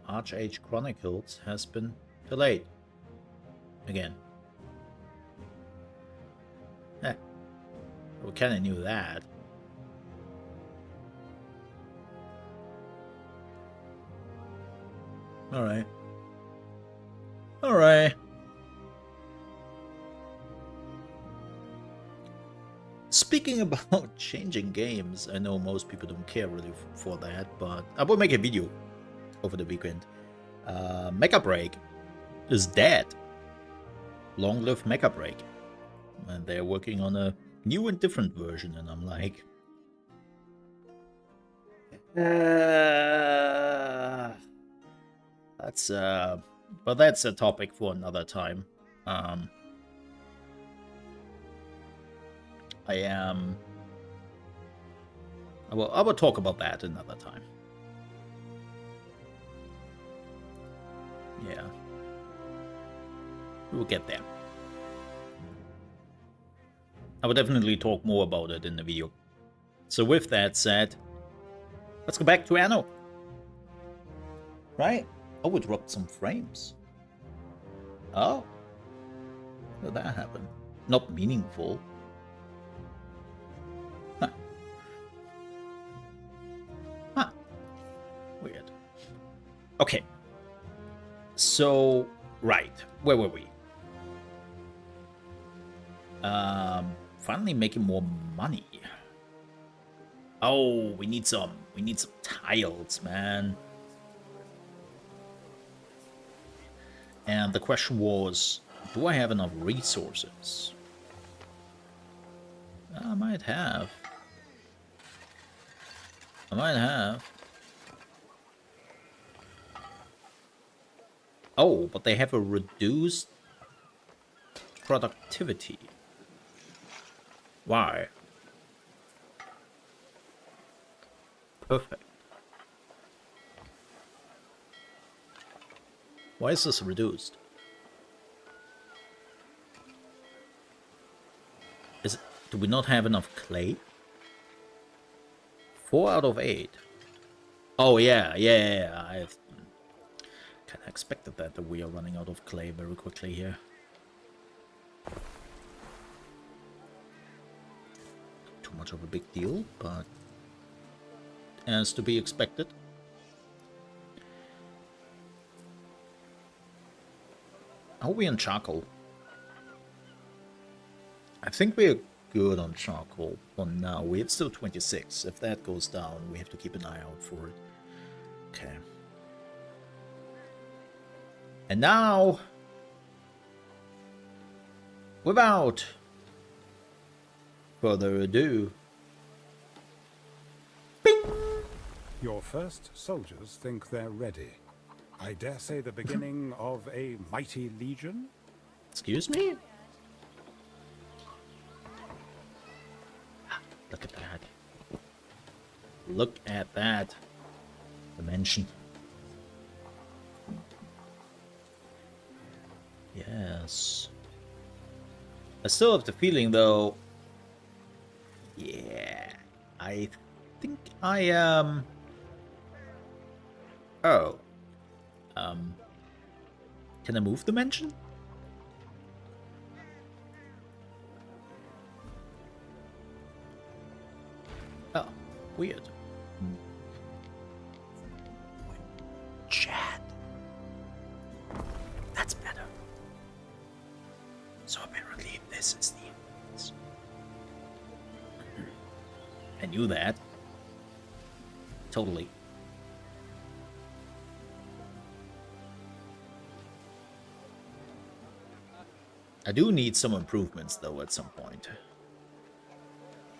Archage Chronicles has been delayed. Again. We kinda knew that. Alright. Alright. Speaking about changing games, I know most people don't care really for that, but I will make a video over the weekend. Mecha Break is dead. Long live Mecha Break. And they're working on a new and different version, and I'm like... but that's a topic for another time. I will talk about that another time. Yeah. We will get there. I will definitely talk more about it in the video. So with that said, let's go back to Anno. Right? Oh, we dropped some frames. Oh. How did that happen? Not meaningful. Huh. Huh. Weird. Okay. So, right. Where were we? Finally making more money. Oh, we need some tiles, man. And the question was, do I have enough resources? I might have. Oh, but they have a reduced productivity. Why? Perfect. Why is this reduced? Do we not have enough clay? 4 out of 8. Oh yeah. I've kind of expected that we are running out of clay very quickly here. Too much of a big deal, but as to be expected. Are we on charcoal? I think we're good on charcoal for now. We have still 26. If that goes down, we have to keep an eye out for it. Okay. And now, without further ado, bing! Your first soldiers think they're ready. I dare say the beginning of a mighty legion? Excuse me? Look at that. Look at that dimension. Yes. I still have the feeling, though. Yeah. I think I am. Oh. Can I move dimension? Oh, weird. Chat. That's better. So apparently this is the entrance. I knew that. Totally. I do need some improvements, though, at some point.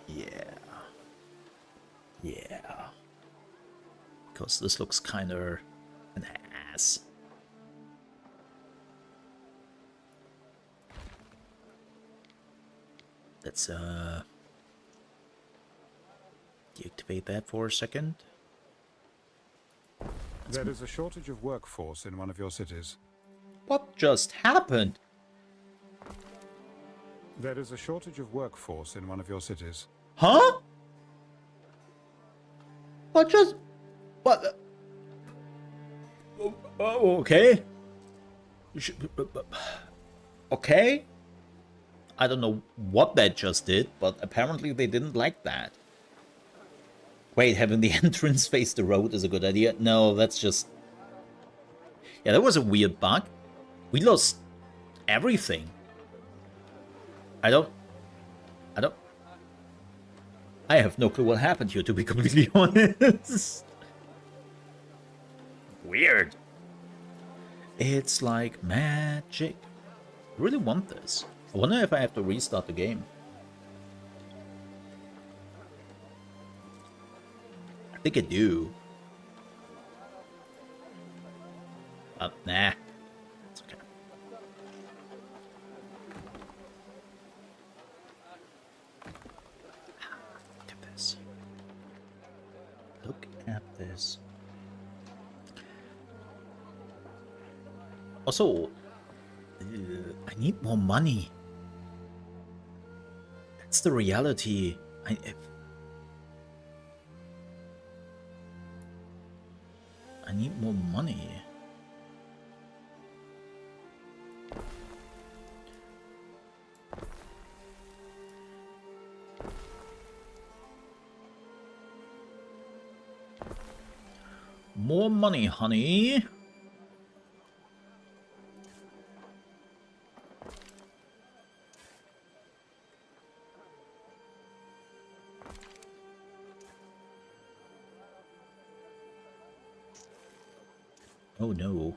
Yeah. Yeah. Because this looks kind of an ass. Let's, deactivate that for a second. There is a shortage of workforce in one of your cities. What just happened? There is a shortage of workforce in one of your cities. Huh? What just... What? Oh, okay. Okay. I don't know what that just did, but apparently they didn't like that. Wait, having the entrance face the road is a good idea? No, that's just... Yeah, that was a weird bug. We lost everything. I have no clue what happened here, to be completely honest. Weird. It's like magic. I really want this. I wonder if I have to restart the game. I think I do. But nah. It's okay. Look at this. Look at this. Also, I need more money. That's the reality. I need more money. More money, honey. Oh no.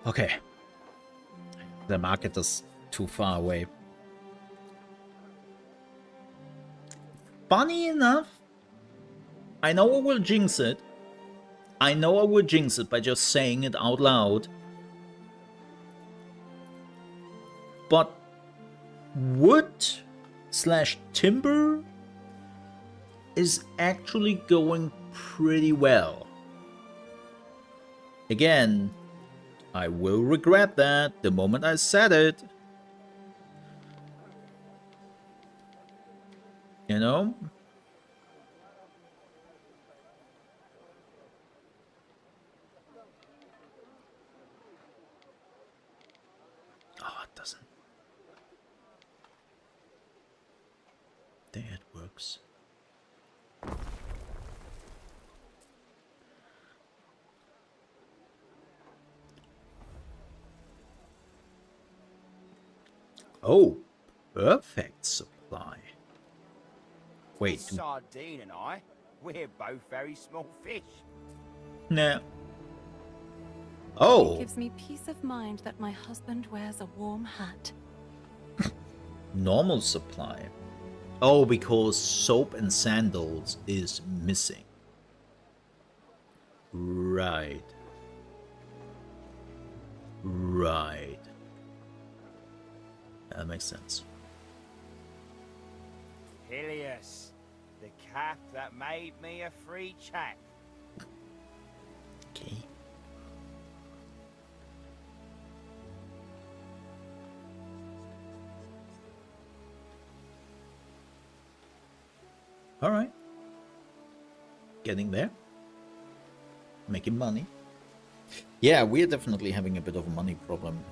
Okay. The market is too far away. Funny enough, I know I will jinx it. I know I will jinx it by just saying it out loud. But wood/timber is actually going pretty well. Again, I will regret that the moment I said it. You know? Oh, it doesn't. There it works. Oh, perfect supply. Wait. Sardine and I, we're both very small fish. Nah. Oh. It gives me peace of mind that my husband wears a warm hat. Normal supply. Oh, because soap and sandals is missing. Right. Right. That makes sense. Hilius, the cap that made me a free chap. Okay. All right. Getting there. Making money. Yeah, we're definitely having a bit of a money problem.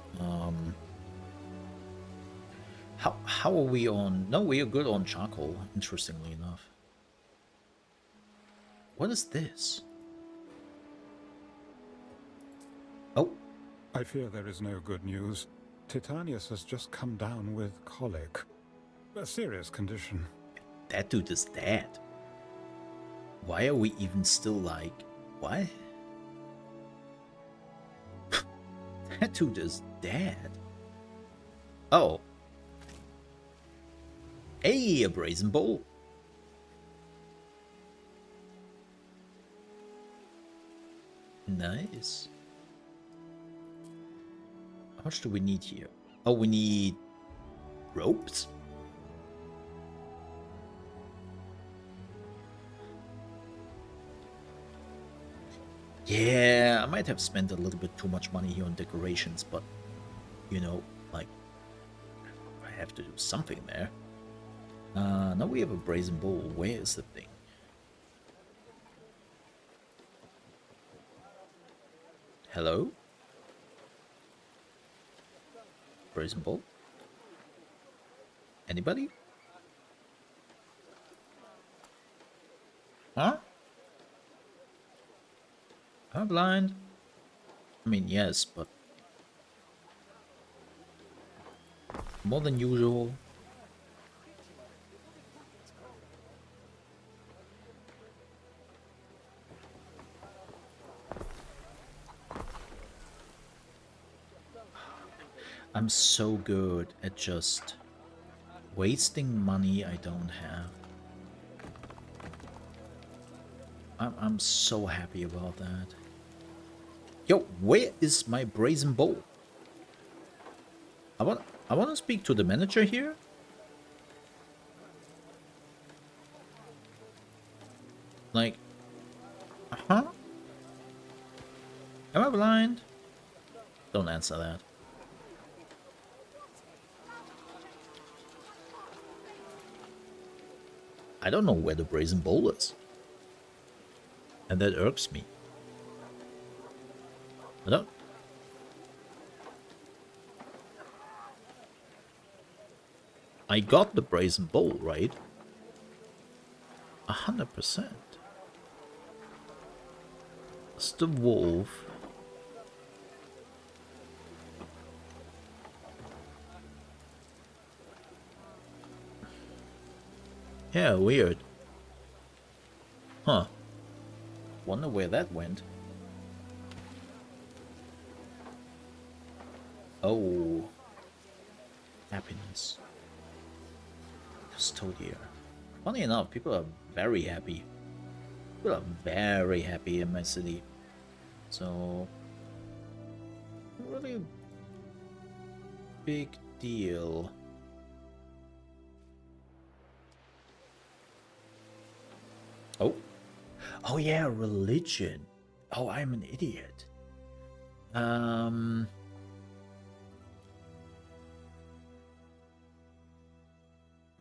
How are we on? No, we are good on charcoal, interestingly enough. What is this? Oh. I fear there is no good news. Titanius has just come down with colic. A serious condition. That dude is dead. Why are we even still like... What? That dude is dead. Oh. Hey, a brazen bowl. Nice. How much do we need here? Oh, we need ropes? Yeah, I might have spent a little bit too much money here on decorations, but, you know, like, I have to do something there. Now we have a brazen bowl. Where is the thing? Hello? Brazen bowl? Anybody? Huh? Am I blind? I mean, yes, but more than usual. I'm so good at just wasting money I don't have. I'm so happy about that. Yo, where is my brazen bowl? I want to speak to the manager here. Like, am I blind? Don't answer that. I don't know where the brazen bowl is. And that irks me. I don't... I got the brazen bowl, right? 100%. It's the wolf. Yeah, weird. Huh. Wonder where that went. Oh. Happiness. Custodia. Funny enough, people are very happy. People are very happy in my city. So, really big deal. Oh. Oh yeah, religion. Oh, I'm an idiot.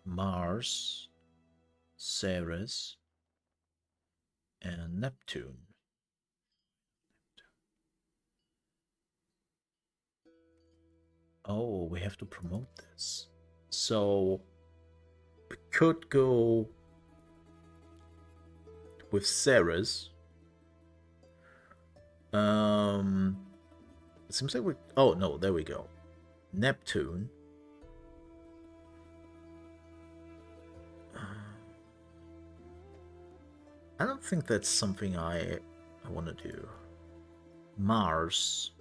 Mars, Ceres, and Neptune. Oh, we have to promote this. So, we could go with Ceres. It seems like we... Oh, no, there we go. Neptune. I don't think that's something I want to do. Mars.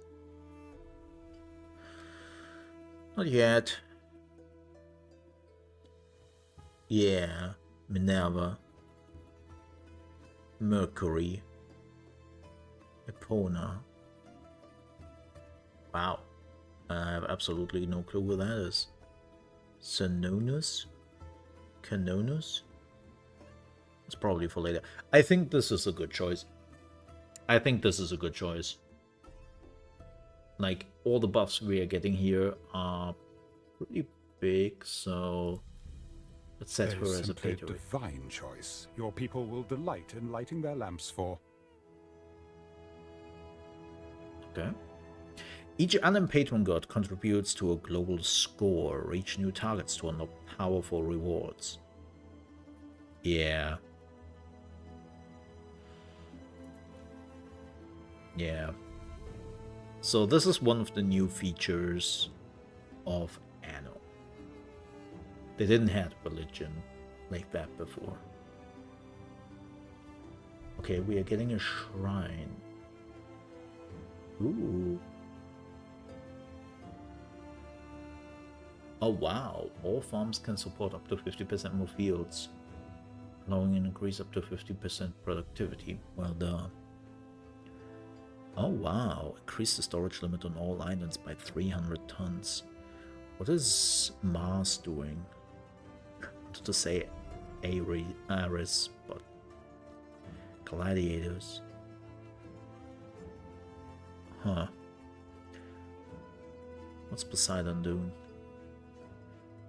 Not yet. Yeah. Minerva. Mercury. Epona. Wow. I have absolutely no clue who that is. Cernunnos? Canonus? It's probably for later. I think this is a good choice. I think this is a good choice. Like, all the buffs we are getting here are pretty big, so let's set her as a patron. Divine choice. Your people will delight in lighting their lamps for. Okay. Each unnamed patron god contributes to a global score. Reach new targets to unlock powerful rewards. Yeah. Yeah. So this is one of the new features of Anno. They didn't have religion like that before. Okay, we are getting a shrine. Ooh. Oh wow, all farms can support up to 50% more fields, allowing an increase up to 50% productivity. Well done. Oh wow, increase the storage limit on all islands by 300 tons. What is Mars doing? I wanted to say Ares, but gladiators. Huh. What's Poseidon doing?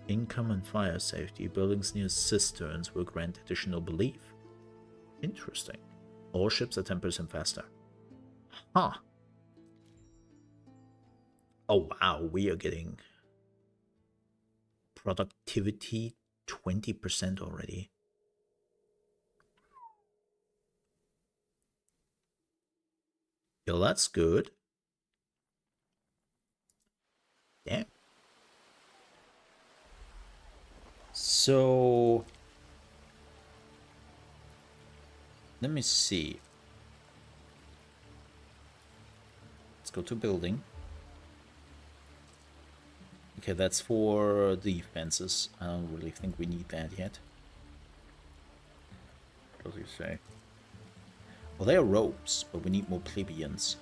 Income and fire safety. Buildings near cisterns will grant additional belief. Interesting. All ships are 10% faster. Huh. Oh wow, we are getting productivity 20% already. Yo, that's good. Damn. So let me see. Let's go to building. Okay, that's for the fences. I don't really think we need that yet. What does he say? Well, they are ropes, but we need more plebeians.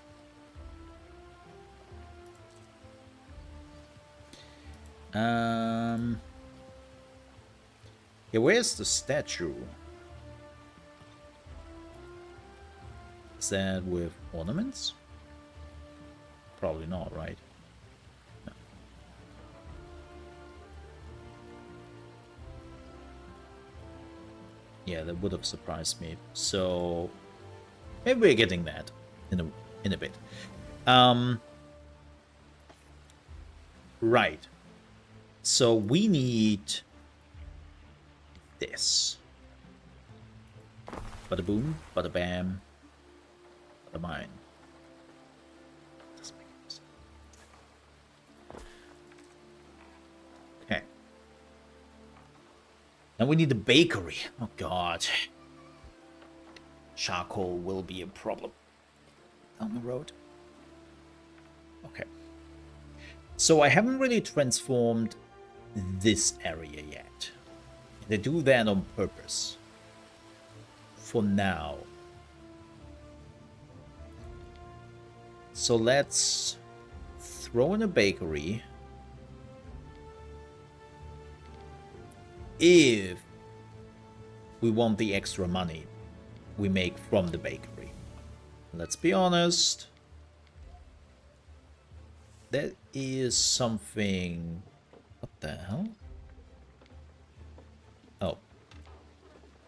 Yeah, where's the statue? Is that with ornaments? Probably not, right? No. Yeah, that would have surprised me. So maybe we're getting that in a bit. Right. So we need this. Bada boom, bada bam, bada mine. Okay. Now we need the bakery. Oh god. Charcoal will be a problem down the road. Okay. So I haven't really transformed this area yet. They do that on purpose. For now. So let's throw in a bakery. If we want the extra money we make from the bakery. Let's be honest. That is something... What the hell? Oh.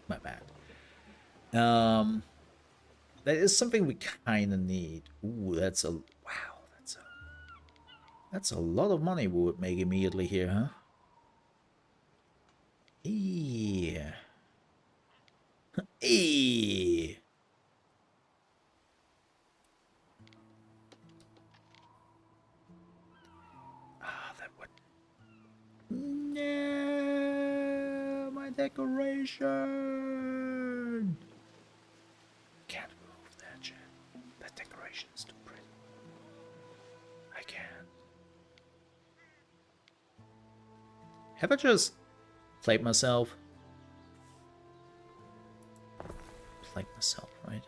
My bad. That is something we kind of need. Ooh, that's a... Wow, that's a lot of money we would make immediately here, huh? Yeah. Eee. That would... No, my decoration. Can't move that shit. That decoration is too pretty. I can't. Have I just played myself? Played myself, right?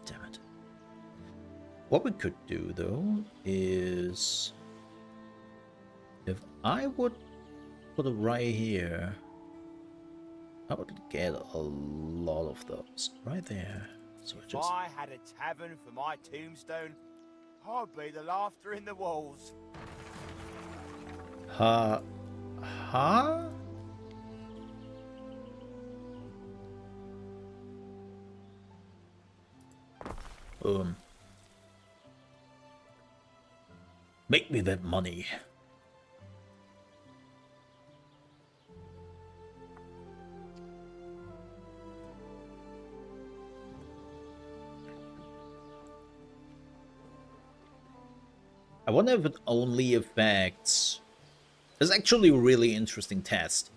Damn it. What we could do, though, is... If I would put it right here, I would get a lot of those right there. So if I had a tavern for my tombstone, I'd be the laughter in the walls. Huh? Make me that money. I wonder if it only affects... It's actually a really interesting test.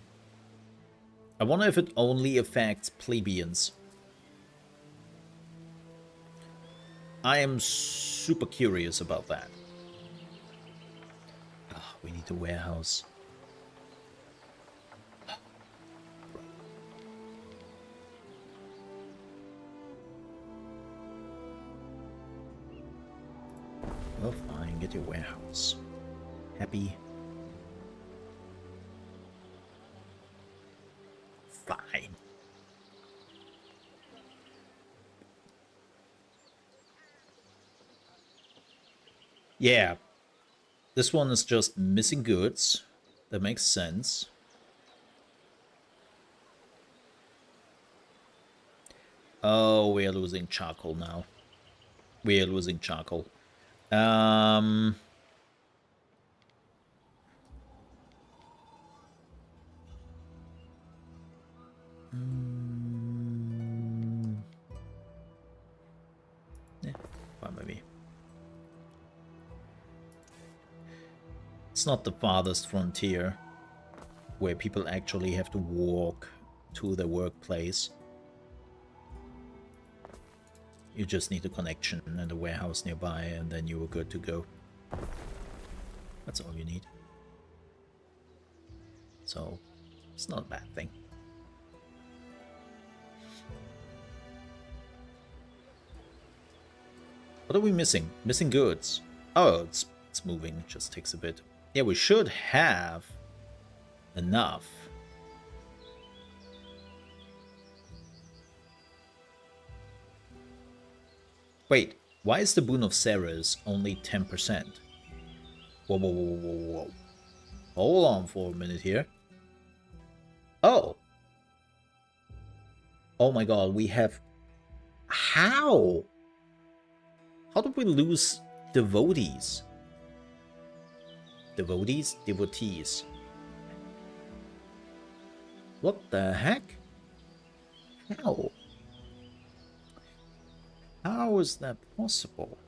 I wonder if it only affects plebeians. I am super curious about that. Oh, we need a warehouse. Well, fine, get your warehouse. Happy. Fine. Yeah. This one is just missing goods. That makes sense. Oh, we are losing charcoal now. We are losing charcoal. Yeah. Fine by me. It's not the farthest frontier where people actually have to walk to their workplace. You just need a connection and a warehouse nearby, and then you are good to go. That's all you need. So, it's not a bad thing. What are we missing? Missing goods. Oh, it's moving. It just takes a bit. Yeah, we should have enough. Wait, why is the Boon of Ceres only 10%? Whoa, whoa, whoa, whoa, whoa. Hold on for a minute here. Oh. Oh my god, we have... How? How did we lose devotees? Devotees? Devotees. What the heck? How? How is that possible?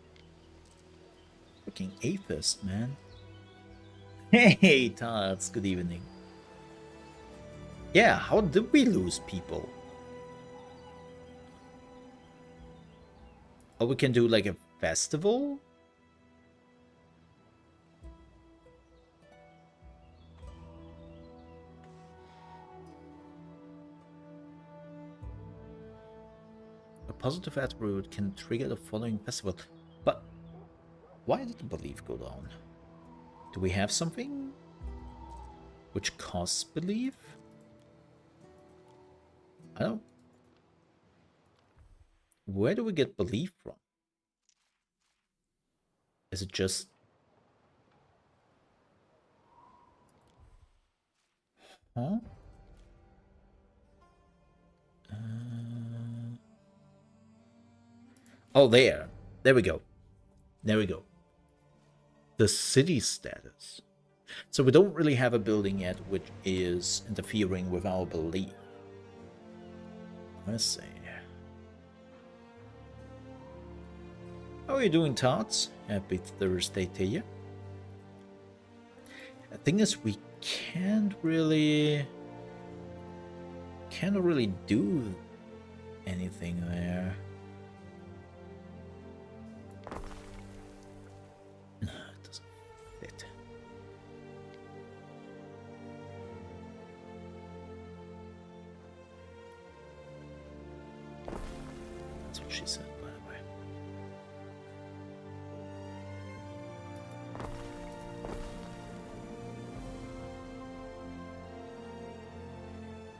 Freaking atheist, man. Hey, Tots, good evening. Yeah, how did we lose people? Oh, we can do like a festival? A positive attribute can trigger the following festival. But why did the belief go down? Do we have something which costs belief? I don't... Where do we get belief from? Is it just... Huh? Oh, there. There we go. There we go. The city status. So we don't really have a building yet which is interfering with our belief. Let's see. How are you doing, Tots? Happy Thursday to you. The thing is, we can't really do anything there. No, it doesn't fit. That's what she said, by the way.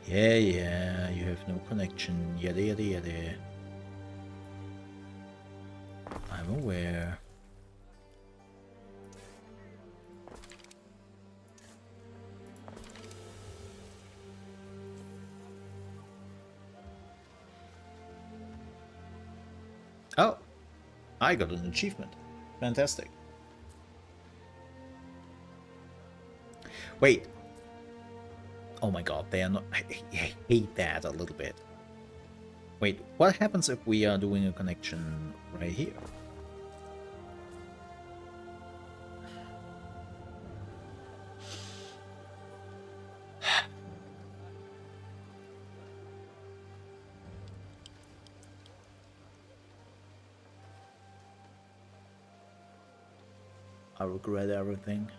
Yeah, you have no connection, yada yada yada. I'm aware. Oh, I got an achievement. Fantastic. Wait. Oh my god, they are not... I hate that a little bit. Wait, what happens if we are doing a connection right here? I regret everything.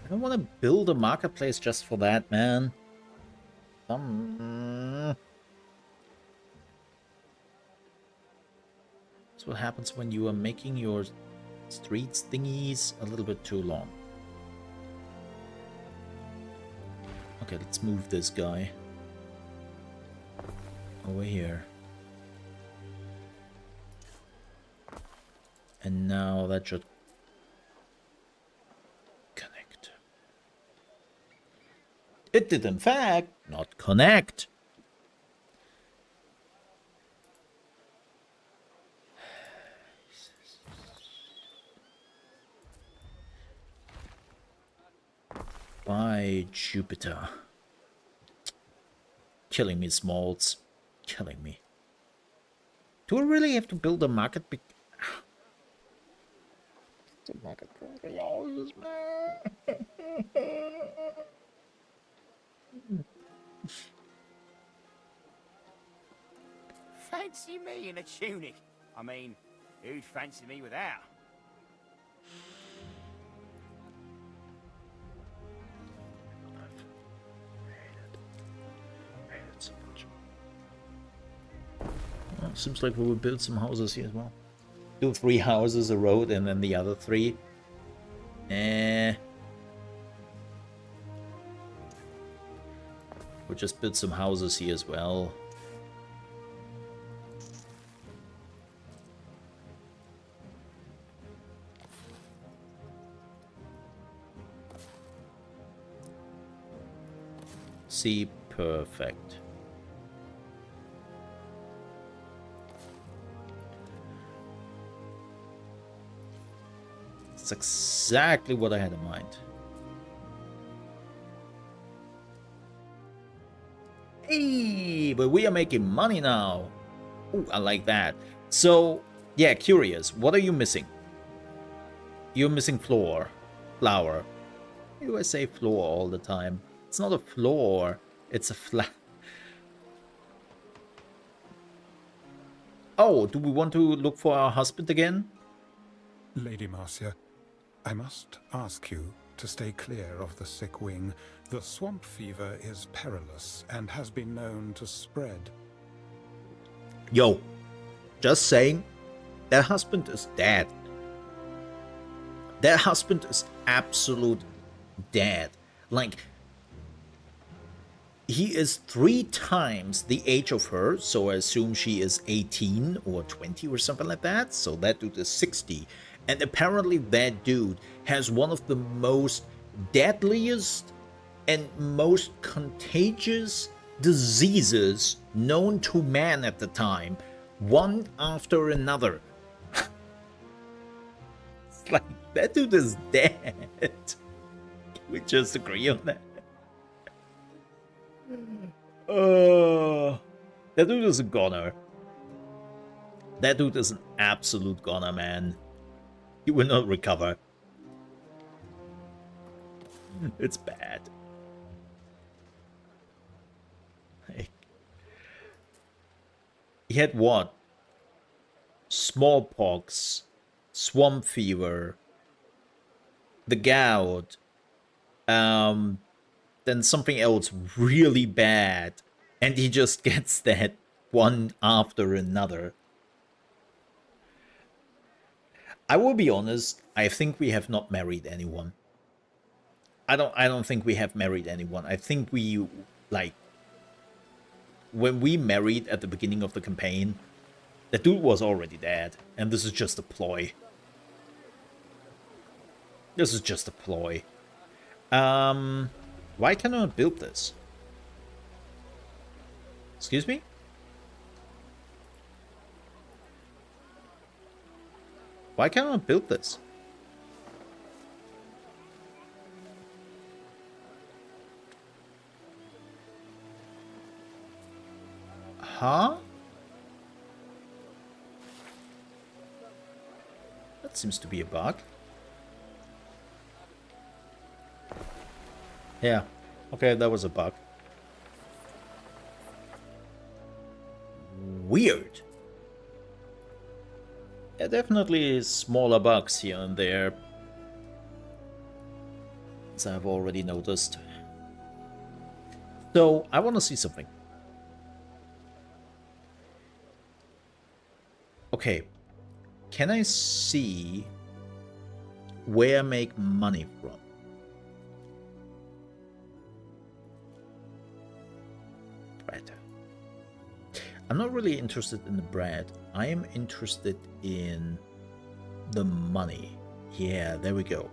I don't want to build a marketplace just for that, man. That's what happens when you are making your streets thingies a little bit too long. Okay, let's move this guy over here. And now that should connect. It did in fact not connect. By Jupiter. Killing me, Smalls. Killing me. Do I really have to build a market? The market houses, man. Fancy me in a tunic? I mean, who'd fancy me without? Well, seems like we will build some houses here as well. Do 3 houses, a road, and then the other 3. We'll just build some houses here as well. See, perfect. That's exactly what I had in mind. Hey, but we are making money now. Ooh, I like that. So, yeah, curious. What are you missing? You're missing floor. Flower. Why do I say floor all the time? It's not a floor. It's a flat. Oh, do we want to look for our husband again? Lady Marcia, I must ask you to stay clear of the sick wing. The swamp fever is perilous and has been known to spread. Yo, just saying, that husband is dead. That husband is absolute dead. Like, he is 3 times the age of her, so I assume she is 18 or 20 or something like that. So that dude is 60. And apparently that dude has one of the most deadliest and most contagious diseases known to man at the time, one after another. It's like, that dude is dead. Can we just agree on that? That dude is a goner. That dude is an absolute goner, man. He will not recover. It's bad. Like, he had what? Smallpox, swamp fever, the gout, then something else really bad, and he just gets that one after another. I will be honest, I think we have not married anyone. I don't think we have married anyone. I think we, like, when we married at the beginning of the campaign, that dude was already dead, and this is just a ploy. This is just a ploy. Why can I not build this? Excuse me? Why can't I build this? Huh? That seems to be a bug. Yeah. Okay, that was a bug. Weird. Yeah, definitely smaller bugs here and there, as I've already noticed. So, I want to see something. Okay, can I see where I make money from? Bread. I'm not really interested in the bread. I am interested in the money. Yeah, there we go.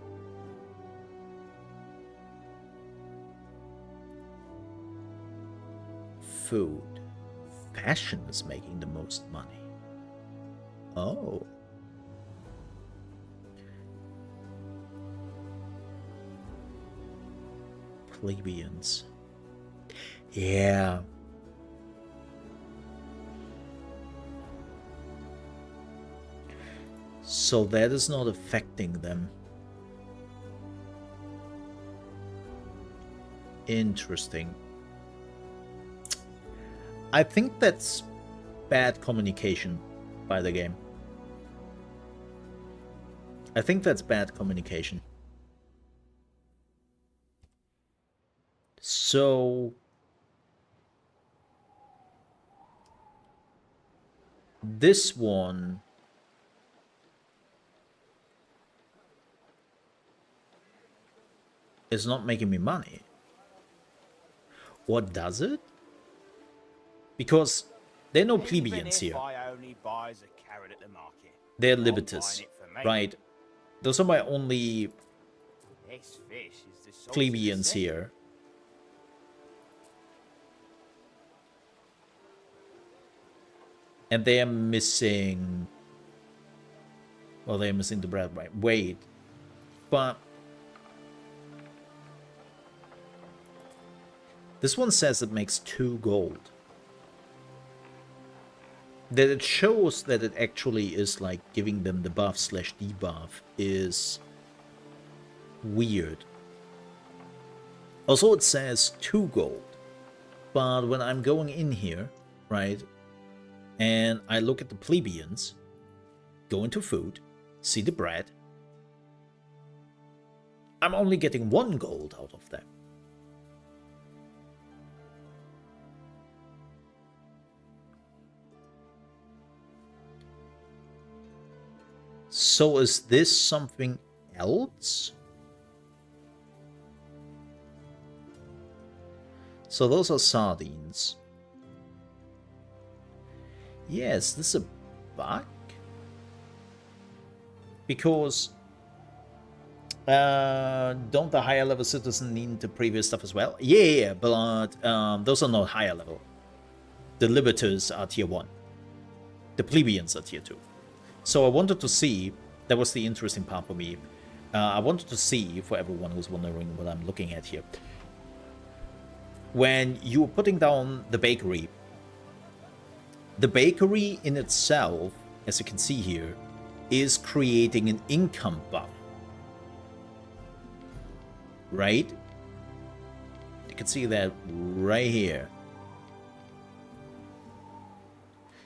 Food. Fashion is making the most money. Oh. Plebeians. Yeah. So that is not affecting them. Interesting. I think that's bad communication by the game. I think that's bad communication. So this one is not making me money. What does it? Because there are no plebeians here. They're libeters, right? Those are my only plebeians here. And they are missing... Well, they're missing the bread, right? Wait. But... this one says it makes 2 gold. That it shows that it actually is like giving them the buff slash debuff is weird. Also, it says 2 gold. But when I'm going in here, right, and I look at the plebeians, go into food, see the bread, I'm only getting 1 gold out of them. So is this something else? So those are sardines. Yes, this is a bug? Because don't the higher level citizens need the previous stuff as well? Yeah, but those are not higher level. The libeters are tier 1. The plebeians are tier 2. So I wanted to see, that was the interesting part for me. I wanted to see, for everyone who's wondering what I'm looking at here. When you're putting down the bakery in itself, as you can see here, is creating an income buff. Right? You can see that right here.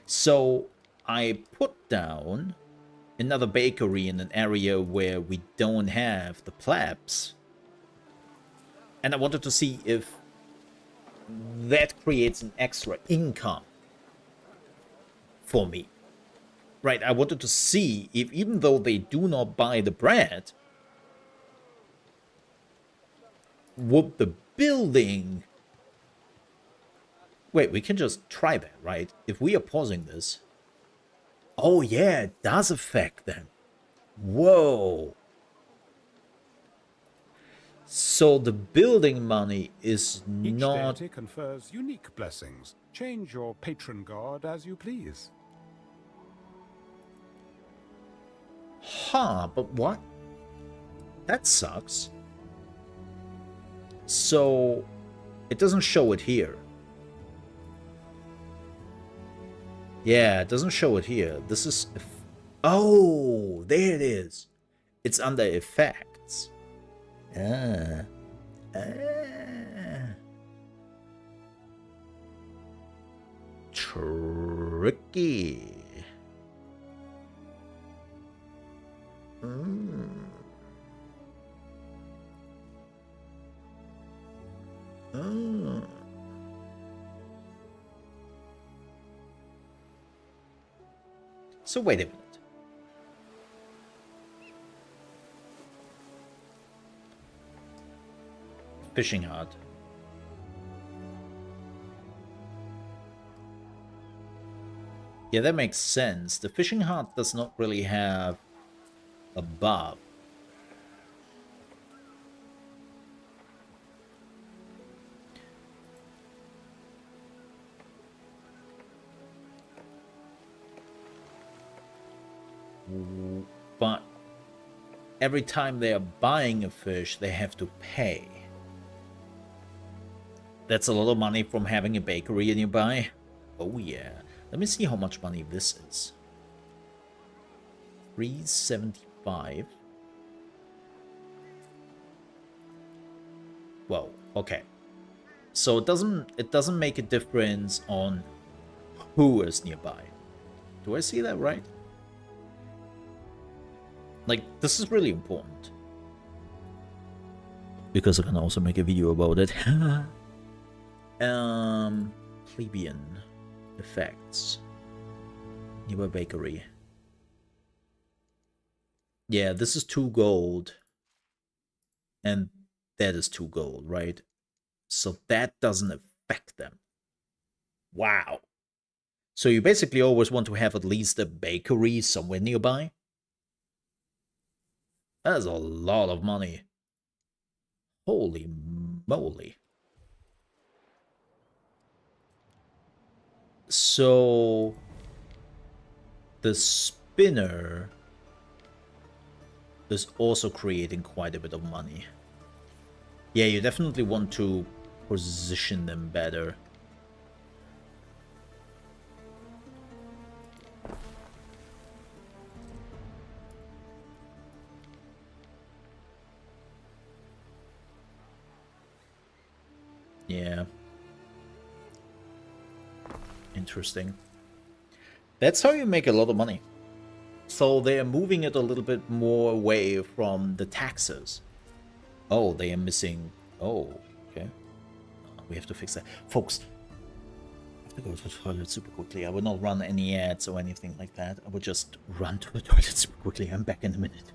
So I put down another bakery in an area where we don't have the plebs. And I wanted to see if that creates an extra income for me. Right, I wanted to see if even though they do not buy the bread, would the building... Wait, we can just try that, right? If we are pausing this... Oh yeah, it does affect them. Whoa. So the building money is not... Each deity confers unique blessings. Change your patron god as you please. Huh, but what? That sucks. So, it doesn't show it here. Yeah, it doesn't show it here. This is... Oh, there it is. It's under effects. Ah. Tricky. Mm. Oh. So wait a minute. Fishing hut. Yeah, that makes sense. The fishing hut does not really have a buff. But every time they are buying a fish, they have to pay. That's a lot of money from having a bakery nearby. Oh yeah. Let me see how much money this is. 375. Well, okay. So it doesn't make a difference on who is nearby. Do I see that right? Like, this is really important. Because I can also make a video about it. Plebeian effects. Nearby bakery. Yeah, this is 2 gold. And that is 2 gold, right? So that doesn't affect them. Wow. So you basically always want to have at least a bakery somewhere nearby? That's a lot of money. Holy moly. So the spinner is also creating quite a bit of money. Yeah, you definitely want to position them better. Yeah. Interesting. That's how you make a lot of money. So they are moving it a little bit more away from the taxes. Oh, they are missing... Oh, okay. We have to fix that. Folks, I have to go to the toilet super quickly. I will not run any ads or anything like that. I will just run to the toilet super quickly. I'm back in a minute.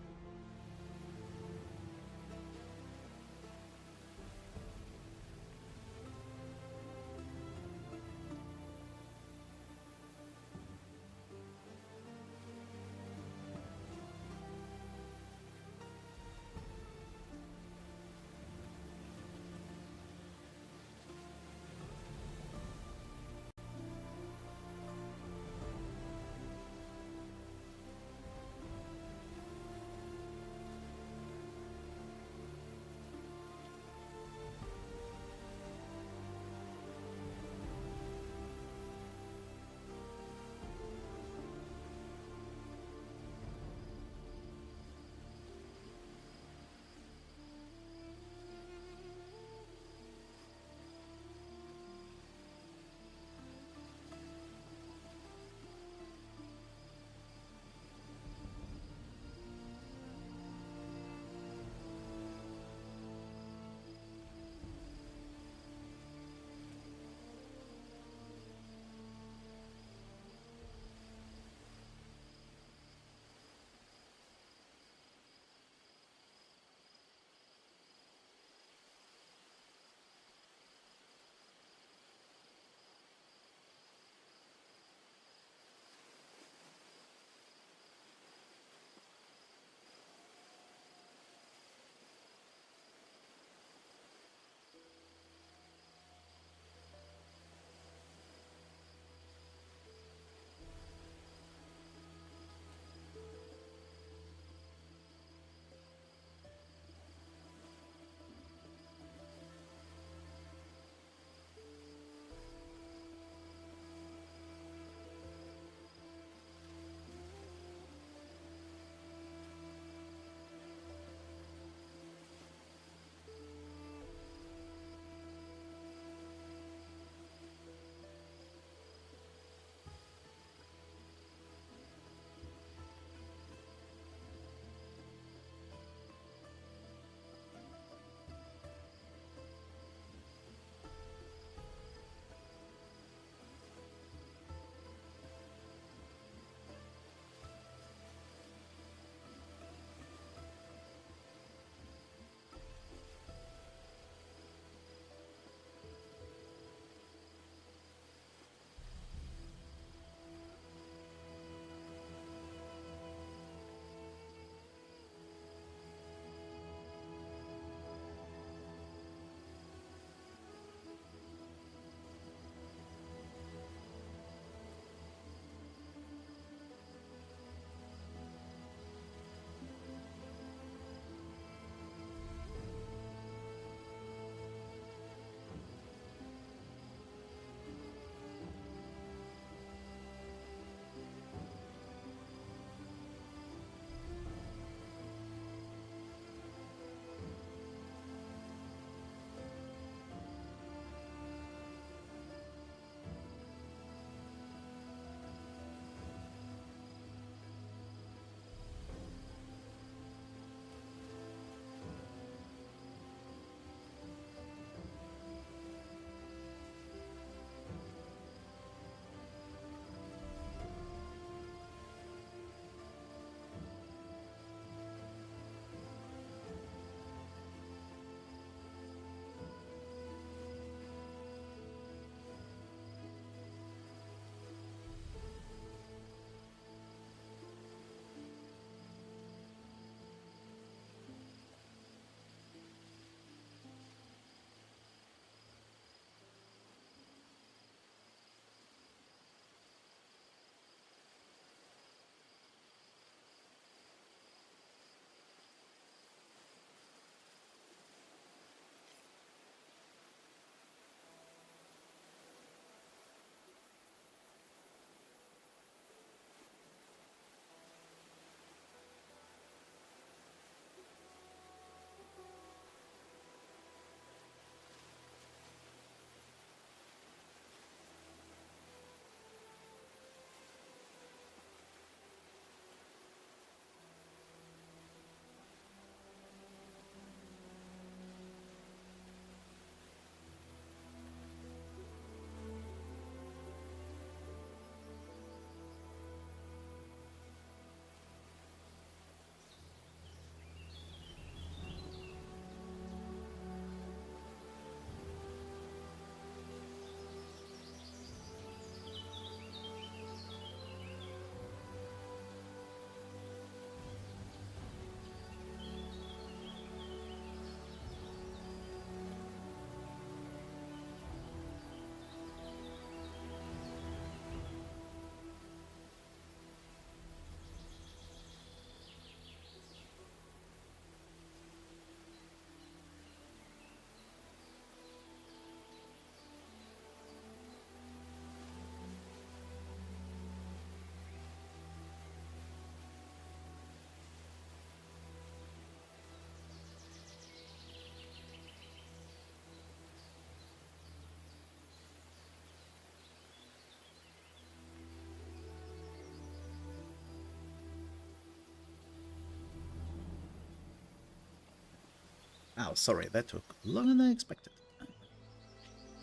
Wow, sorry, that took longer than I expected.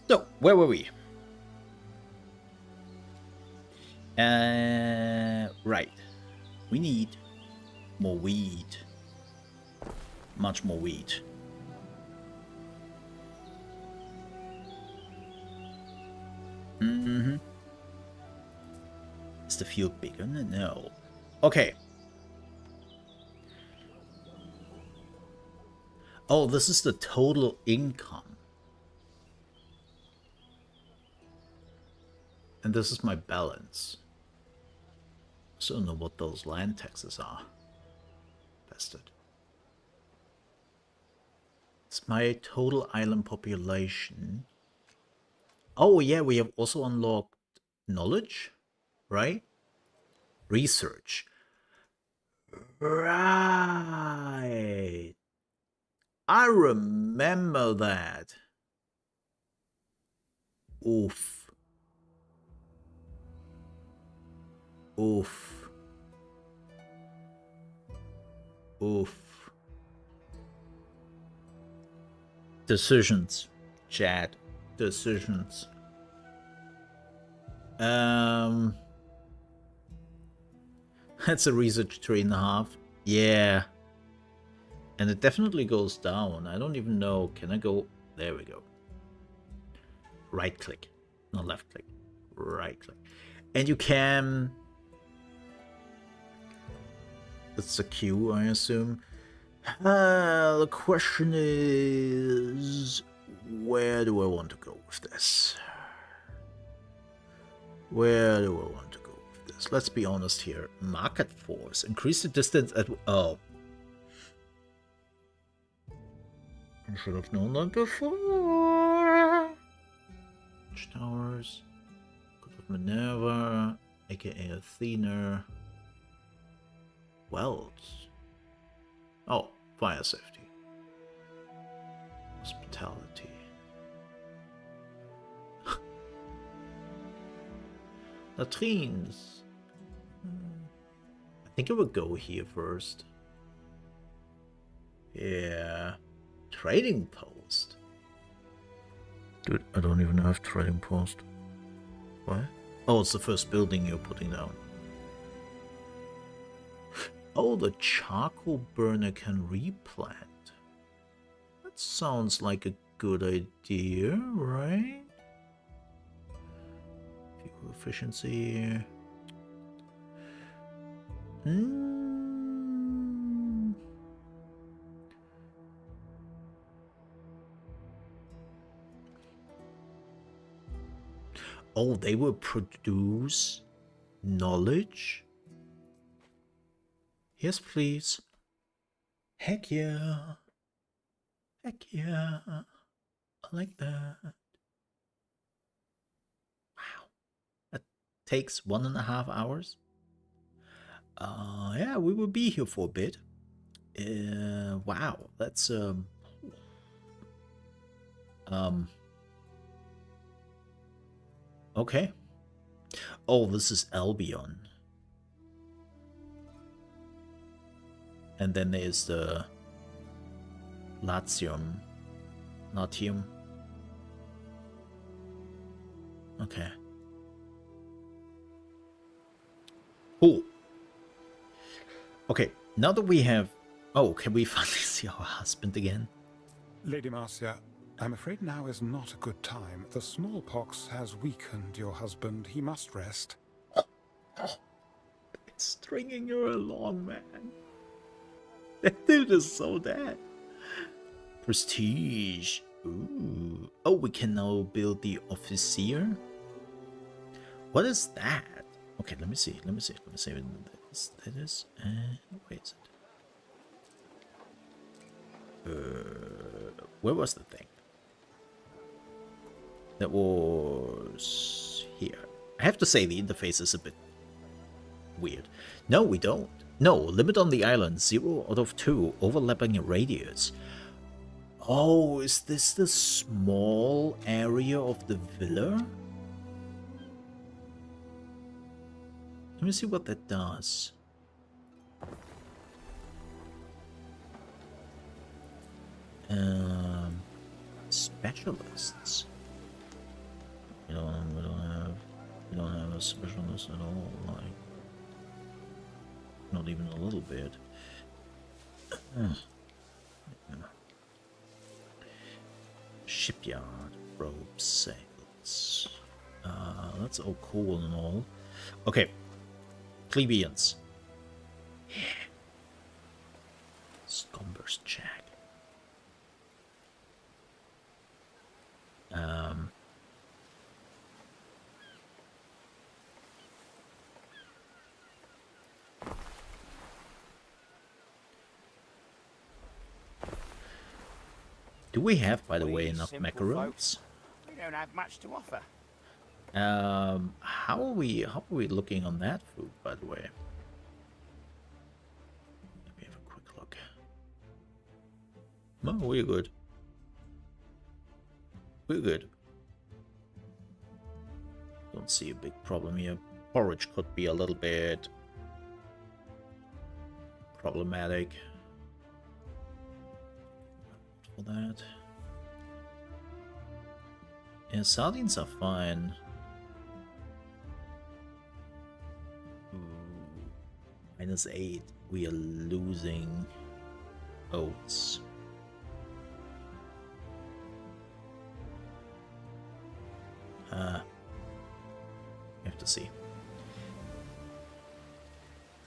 So, where were we? Right. We need more weed. Much more weed. Mm-hmm. Is the field bigger? No. Okay. Oh, this is the total income. And this is my balance. So I don't know what those land taxes are. Bastard. It's my total island population. Oh yeah, we have also unlocked knowledge, right? Research. Right. I remember that. Oof. Oof. Oof. Decisions. Chat. Decisions. That's a research 3.5. Yeah. And it definitely goes down. I don't even know. Can I go? There we go. Right click. Not left click. Right click. And you can... It's a queue, I assume. The question is... Where do I want to go with this? Where do I want to go with this? Let's be honest here. Market force. Increase the distance at... Oh. I should have known that before. Towers. Good of Minerva. AKA Athena. Wells. Oh, fire safety. Hospitality. Latrines. I think I would go here first. Yeah. Trading post. Dude, I don't even have trading post. What? Oh, it's the first building you're putting down. Oh, the charcoal burner can replant. That sounds like a good idea, right? Fuel efficiency. Oh, they will produce knowledge? Yes, please. Heck yeah. Heck yeah. I like that. Wow. That takes 1.5 hours. Yeah, we will be here for a bit. Wow, that's okay. Oh, this is Albion. And then there's the Latium. Okay. Cool. Okay, now that we have... Oh, can we finally see our husband again? Lady Marcia, I'm afraid now is not a good time. The smallpox has weakened your husband. He must rest. It's stringing her along, man. That dude is so dead. Prestige. Ooh. Oh, we can now build the officer. What is that? Okay, let me see. Let me see what that is. Where is it? Where was the thing? That was here. I have to say the interface is a bit weird. No, we don't. No, limit on the island, 0 out of 2, overlapping radius. Oh, is this the small area of the villa? Let me see what that does. Specialists. We don't have a specialist at all. Like, not even a little bit. Yeah. Shipyard, rope sails. That's all cool and all. Okay, plebeians. Yeah. Scumber's check. Do we have, by the way, enough macaroons? We don't have much to offer. How are we looking on that food, by the way? Let me have a quick look. No, we're good. We're good. Don't see a big problem here. Porridge could be a little bit problematic. For that. Yeah, sardines are fine. -8. We are losing oats. We have to see.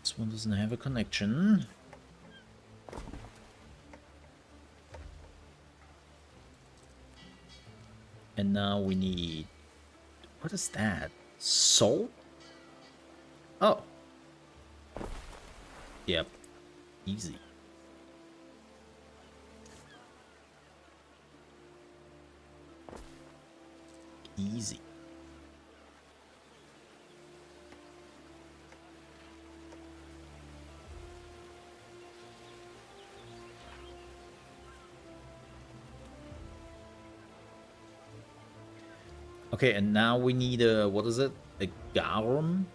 This one doesn't have a connection. And now we need... What is that? Salt? Oh. Yep. Easy. Easy. Okay, and now we need a, what is it? A garum?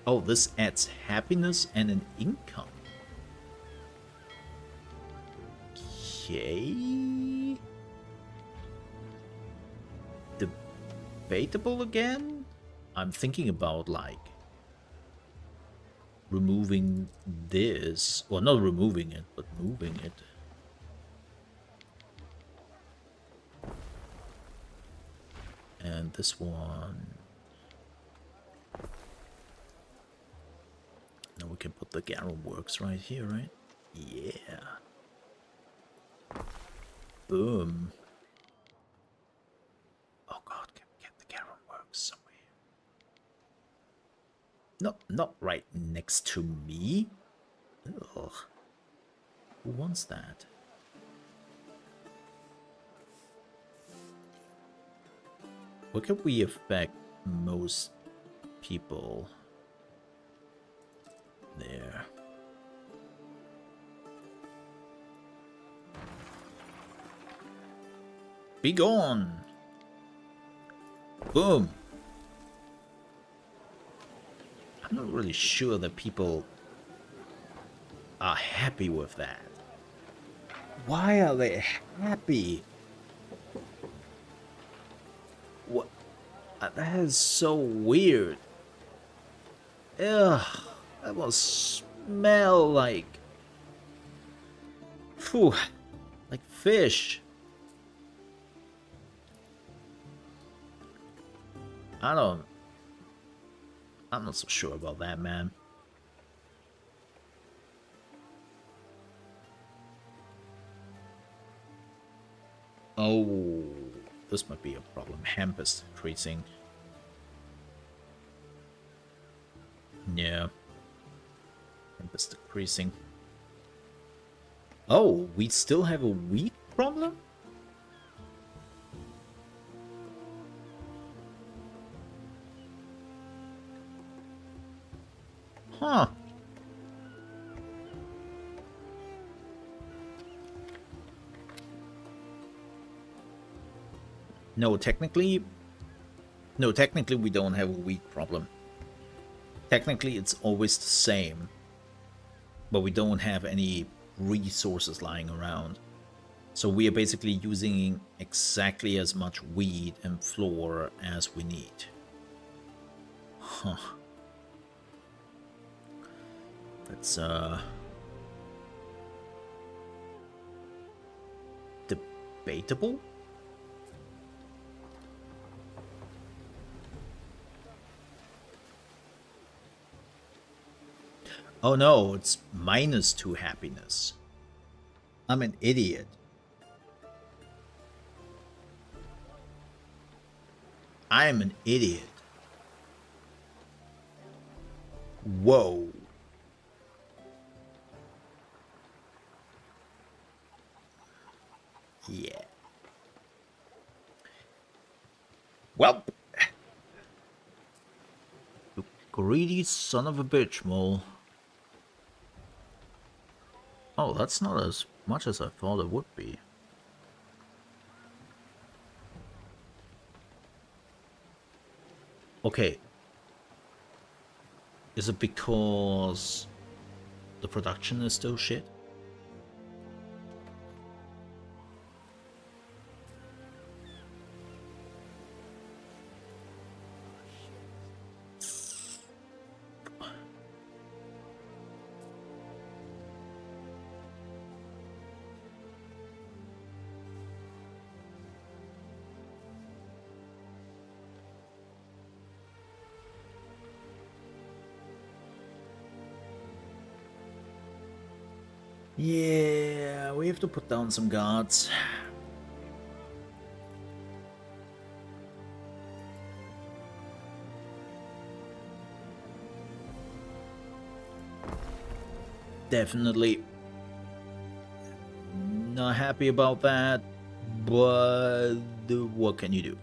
Oh, this adds happiness and an income. Okay. Debatable again? I'm thinking about, like, removing this. Well, not removing it, but moving it. And this one. Now we can put the garum works right here, right? Yeah. Boom. Oh god, can we get the garum works somewhere? No, not right next to me. Ugh. Who wants that? What can we affect most people there? Be gone! Boom! I'm not really sure that people are happy with that. Why are they happy? What? That is so weird. Ugh, that must smell like... Phew, like fish. I'm not so sure about that, man. Oh, this might be a problem. Hemp is decreasing. Yeah. Hemp is decreasing. Oh, we still have a wheat problem? Huh. No, technically we don't have a wheat problem. Technically it's always the same, but we don't have any resources lying around. So we are basically using exactly as much wheat and flour as we need. Huh. That's debatable. Oh no, it's -2 happiness. I'm an idiot. I am an idiot. Whoa. Yeah. Well. You greedy son of a bitch, Mole. Oh, that's not as much as I thought it would be. Okay. Is it because the production is still shit? Yeah, we have to put down some guards. Definitely not happy about that, but what can you do?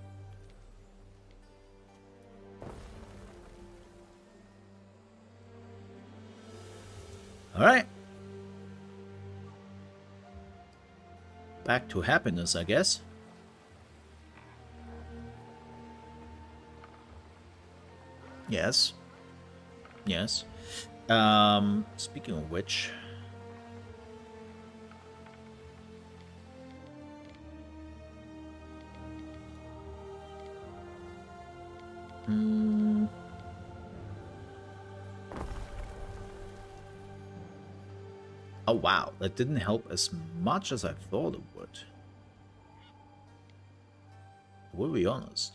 All right. Back to happiness, I guess. Yes. Yes. Speaking of which, oh wow, that didn't help as much as I thought it would. We'll be honest.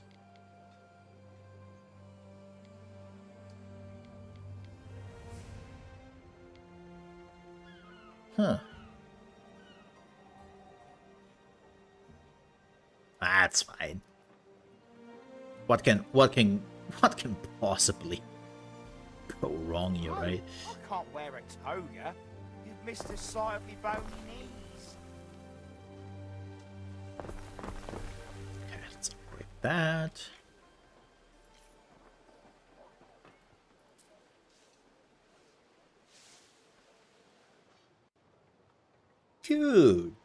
Huh. That's fine. What can possibly go wrong here, right? I can't wear a toga. You've missed the sight of your bony knees. Okay, let's upgrade that. Dude.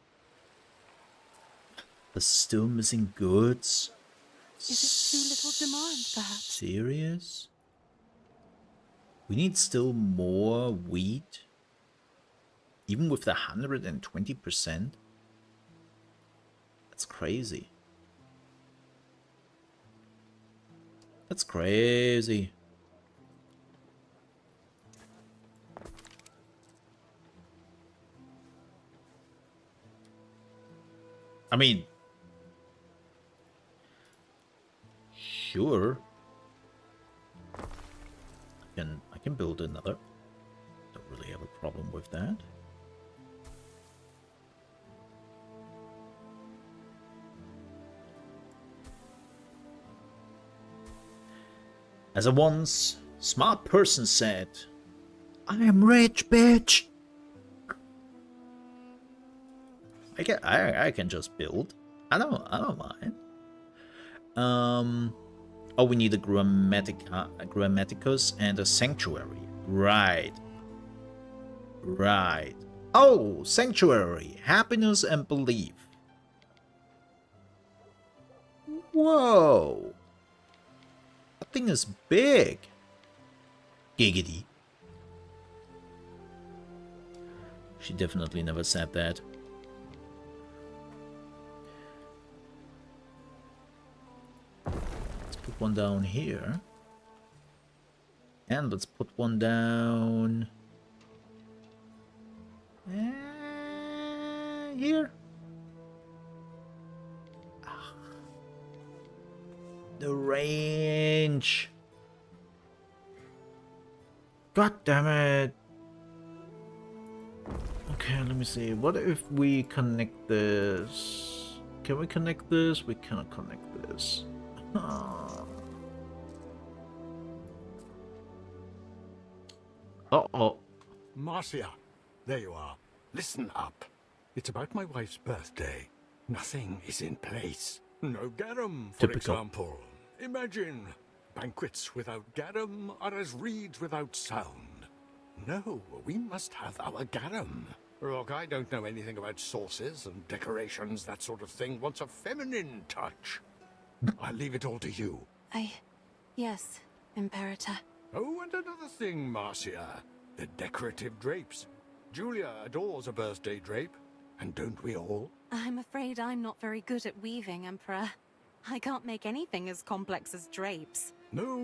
There's still missing goods? Is it too little demand, perhaps? Serious? We need still more wheat? Even with the 120%? That's crazy. That's crazy. I mean, sure. I can build another. Don't really have a problem with that. As a once smart person said, I am rich, bitch. I can just build. I don't mind. Oh, we need a grammaticus and a sanctuary. Right. Right. Oh, sanctuary, happiness and belief. Whoa. That thing is big. Giggity. She definitely never said that. put one down here. And let's put one down... here. The range. God damn it. Okay, let me see. What if we connect this? Can we connect this? We cannot connect this. Uh-oh. Marcia, there you are. Listen up. It's about my wife's birthday. Nothing is in place. No garum, for example. Imagine, banquets without garum are as reeds without sound. No, we must have our garum. Look, I don't know anything about sauces and decorations, that sort of thing. Wants a feminine touch. I'll leave it all to you. Yes, Imperator. Oh, and another thing, Marcia. The decorative drapes. Julia adores a birthday drape. And don't we all? I'm afraid I'm not very good at weaving, Emperor. I can't make anything as complex as drapes. No,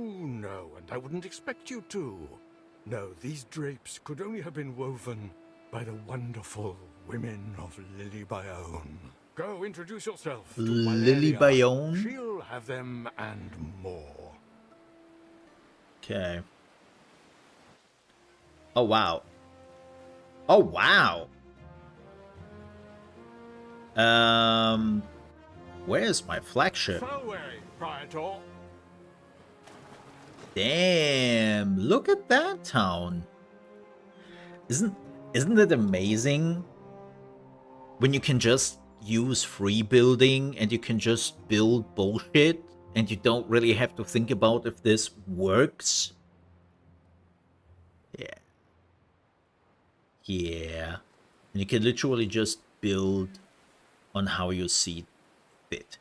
and I wouldn't expect you to. No, these drapes could only have been woven by the wonderful women of Lily Bayonne. Go introduce yourself to Lily Valeria. Bayonne? She'll have them and more. Okay. Oh, wow. Oh, wow. Where's my flagship? Away, Praetor. Damn, look at that town. Isn't it amazing when you can just use free building and you can just build bullshit and you don't really have to think about if this works? Yeah. Yeah. And you can literally just build on how you see fit.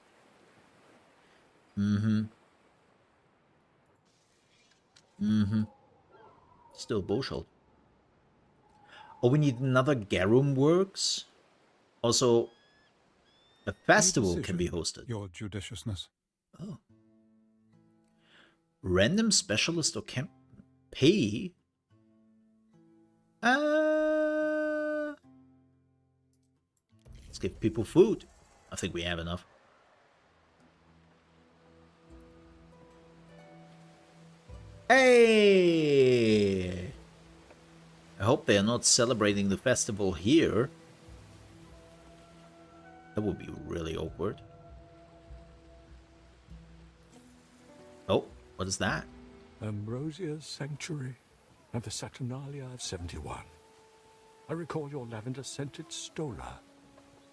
Still bullshit. Oh, we need another Garum Works. Also, a festival can be hosted. Your judiciousness. Oh. Random specialist or camp pay? Let's give people food. I think we have enough. Hey! I hope they are not celebrating the festival here. That would be really awkward. Oh, what is that? Ambrosia's Sanctuary and the Saturnalia of 71. I recall your lavender-scented Stola.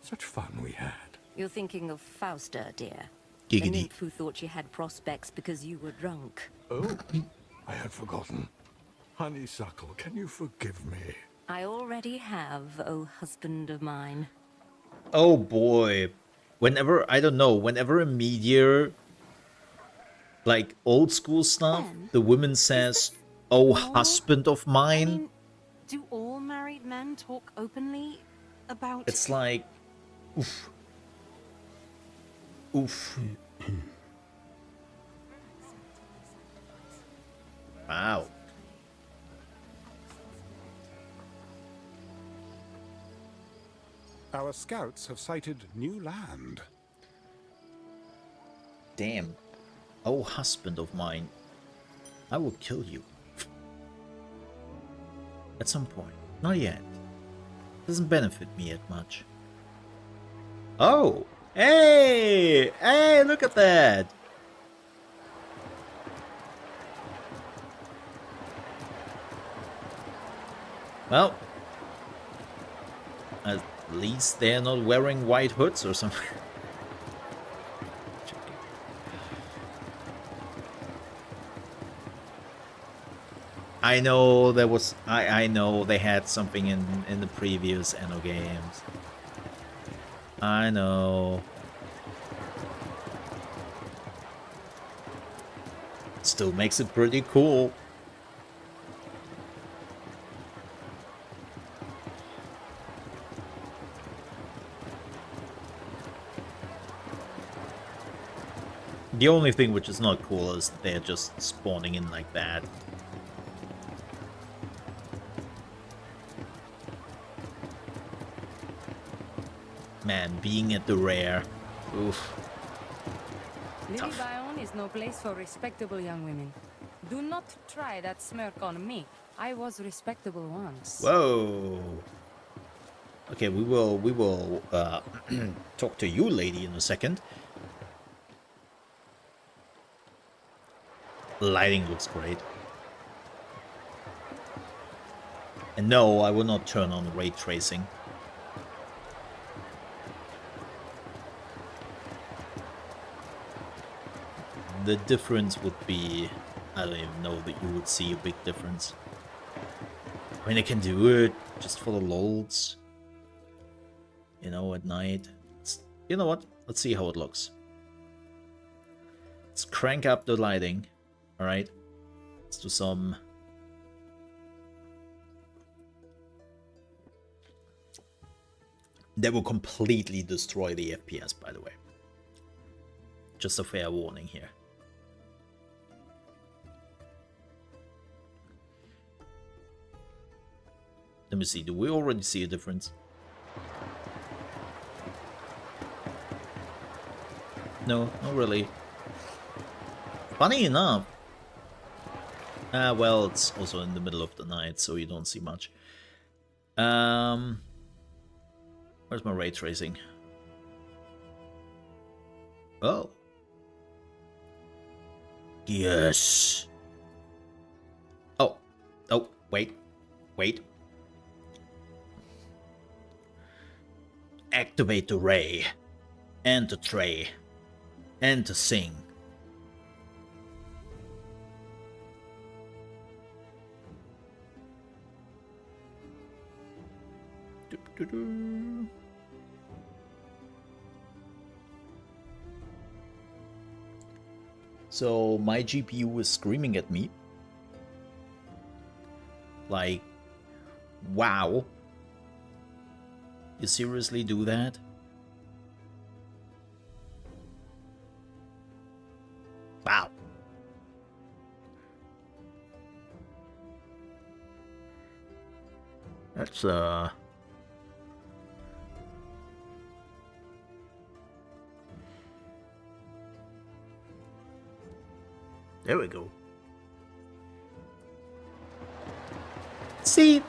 Such fun we had. You're thinking of Fausta, dear. Giggity. The nymph who thought she had prospects because you were drunk. Oh, I had forgotten. Honeysuckle, can you forgive me? I already have, oh husband of mine. Oh boy. Whenever, I don't know, whenever a meteor, like old school stuff, the woman says, oh husband of mine. I mean, do all married men talk openly about... It's like, oof. Oof. Wow. Our scouts have sighted new land. Damn. Oh, husband of mine. I will kill you. At some point. Not yet. Doesn't benefit me yet much. Oh! Hey! Hey, look at that! Well, at least they're not wearing white hoods or something. I know there was... I know they had something in the previous Anno games. I know. Still makes it pretty cool. The only thing which is not cool is they're just spawning in like that. Man, being at the rare. Oof. Lily Bayonne is no place for respectable young women. Do not try that smirk on me. I was respectable once. Whoa. Okay, we will talk to you, lady, in a second. Lighting looks great. And no, I will not turn on ray tracing. The difference would be, I don't even know that you would see a big difference. I mean, I can do it just for the lols. You know, at night. You know what? Let's see how it looks. Let's crank up the lighting. Alright. Let's do some... That will completely destroy the FPS, by the way. Just a fair warning here. Let me see, do we already see a difference? No, not really. Funny enough. Well, it's also in the middle of the night, so you don't see much. Where's my ray tracing? Oh. Yes. Oh. Oh, wait. Wait. Activate the ray. And the tray. And the sing. So my GPU is screaming at me. Like, wow. You seriously do that? Wow. That's There we go. See?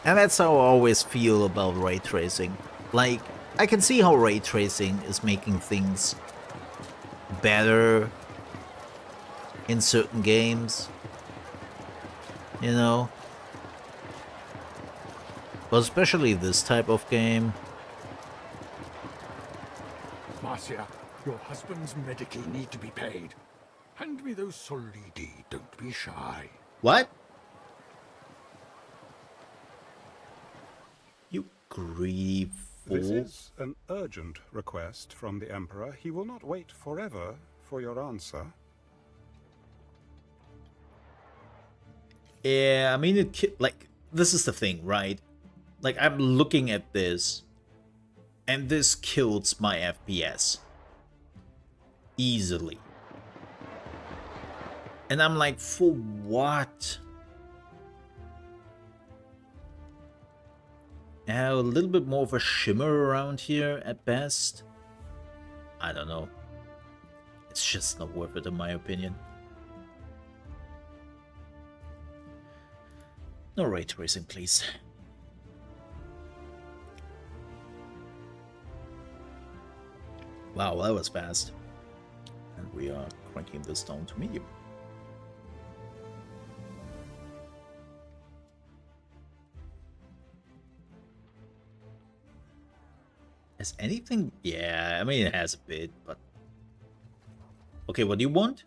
And that's how I always feel about ray tracing. Like, I can see how ray tracing is making things better in certain games. You know? But especially this type of game. Marcia, your husband's Medici need to be paid. Hand me those solidi, don't be shy. What? You grieve fool. This is an urgent request from the Emperor. He will not wait forever for your answer. Yeah, I mean, like, this is the thing, right? Like, I'm looking at this, and this kills my FPS. Easily. And I'm like, for what? A little bit more of a shimmer around here at best. I don't know. It's just not worth it in my opinion. No ray tracing, please. Wow, that was fast. And we are cranking this down to medium. Has anything? Yeah, I mean, it has a bit, but... Okay, what do you want?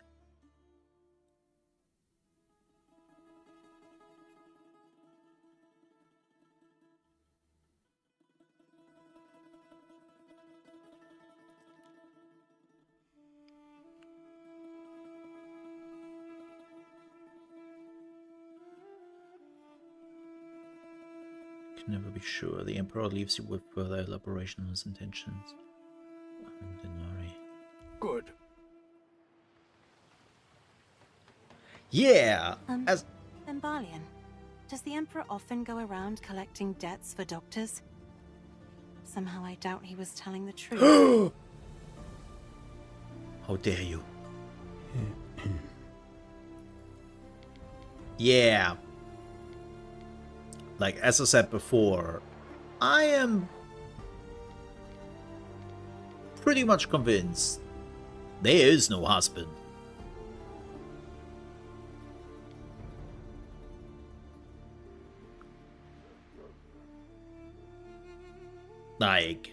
Can never be sure. The Emperor leaves you with further elaboration on his intentions. Good. Yeah. As Thembalian, does the Emperor often go around collecting debts for doctors? Somehow I doubt he was telling the truth. how dare you? Yeah. Like as I said before, I am pretty much convinced there is no husband. Like,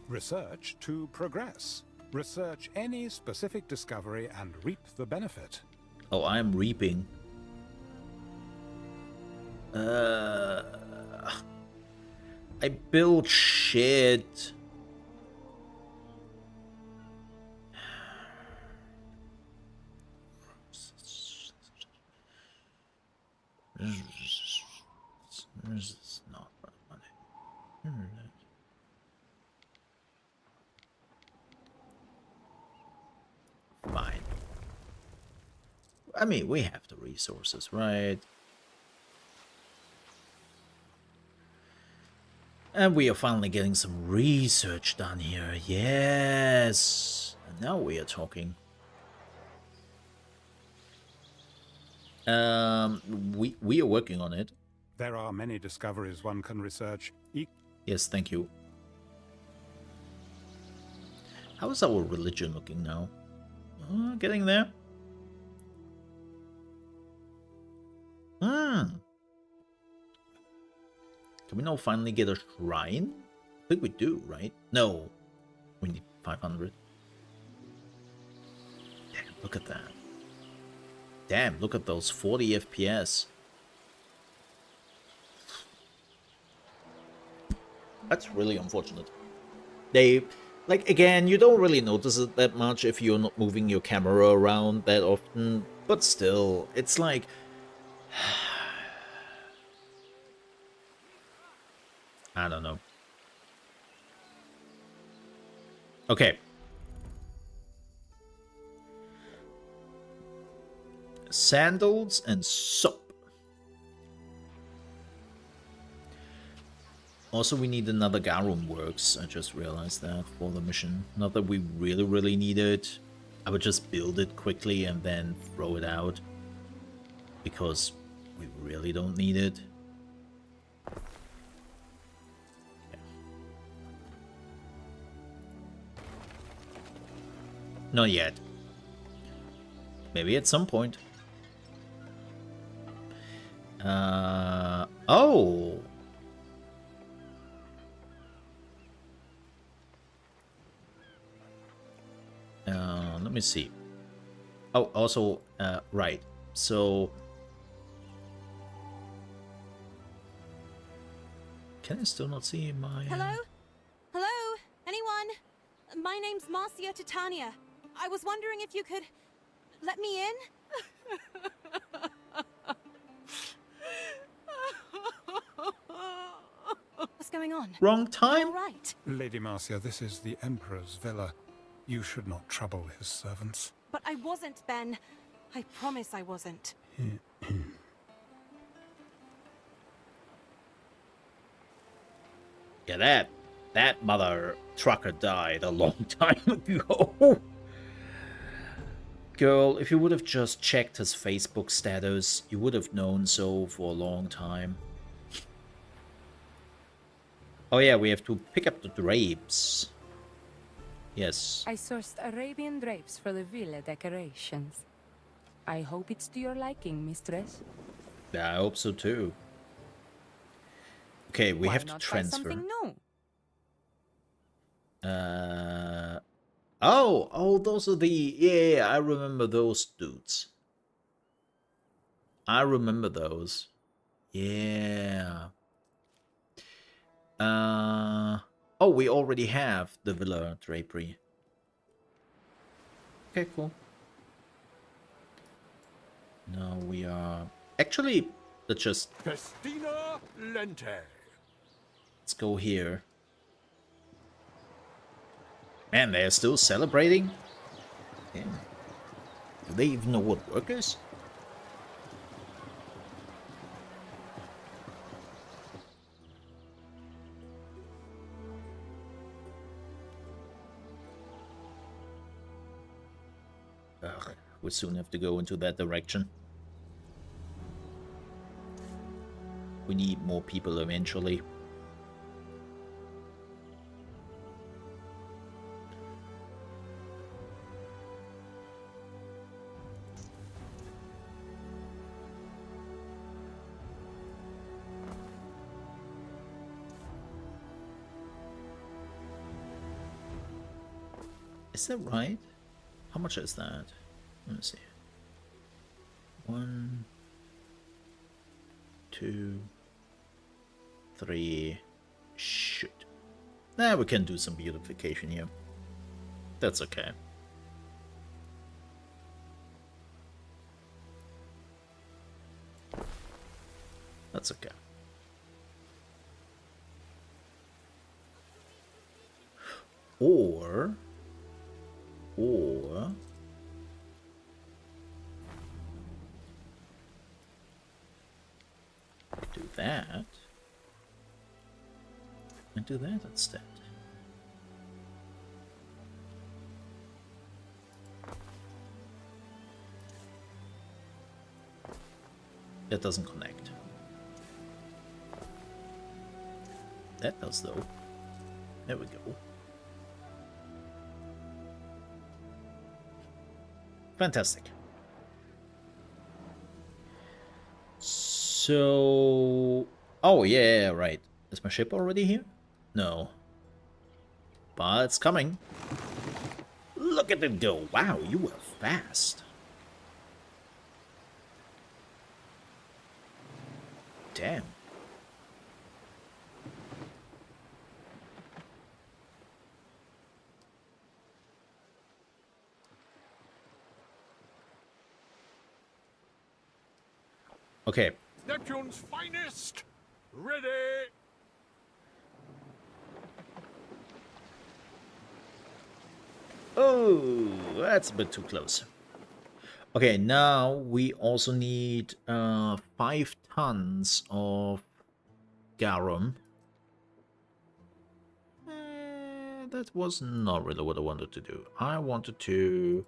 Research to progress. Research any specific discovery and reap the benefit. oh, I'm reaping. I build shit. This is not money. Fine. I mean, we have the resources, right? And we are finally getting some research done here. Yes. And now we are talking. We are working on it. There are many discoveries one can research. Yes, thank you. How is our religion looking now? Getting there. Can we now finally get a shrine? I think we do, right? No. We need 500. Damn, look at that. Damn, look at those 40 FPS. That's really unfortunate. They, like, again, you don't really notice it that much if you're not moving your camera around that often. But still, it's like... I don't know. Okay. Sandals and soap. Also, we need another Garum Works. I just realized that for the mission. Not that we really need it. I would just build it quickly and then throw it out. Because we really don't need it. Not yet. Maybe at some point. Oh! Let me see. Oh, also, right. So... Can I still not see my... Hello? Hello? Anyone? My name's Marcia Titania. I was wondering if you could let me in? What's going on? Wrong time? All right. Lady Marcia, this is the Emperor's villa. You should not trouble his servants. But I wasn't, Ben. I promise I wasn't. Yeah, that mother trucker died a long time ago. Girl, if you would have just checked his Facebook status, you would have known so for a long time. Oh yeah, we have to pick up the drapes. Yes. I sourced Arabian drapes for the villa decorations. I hope it's to your liking, mistress. Yeah, I hope so too. Okay, we Why have to not try transfer. something new? Oh, those are the... Yeah, I remember those dudes. I remember those. Yeah. Oh, we already have the villa drapery. Okay, cool. Now we are... Actually, let's just... Festina Lente. Let's go here. Man, they're still celebrating? Yeah. Do they even know what work is? Ugh, we soon have to go into that direction. We need more people eventually. Is that right? How much is that? Let me see. 1, 2, 3. Shoot. Nah, we can do some beautification here. That's okay. That's okay. Or do that and do that instead. That doesn't connect. That does though. There we go. Fantastic. So... Oh, yeah, right. Is my ship already here? No. But it's coming. Look at it go. Wow, you were fast. Damn. Okay. Neptune's finest! Ready! Oh, that's a bit too close. Okay, now we also need 5 tons of garum. That was not really what I wanted to do. I wanted to...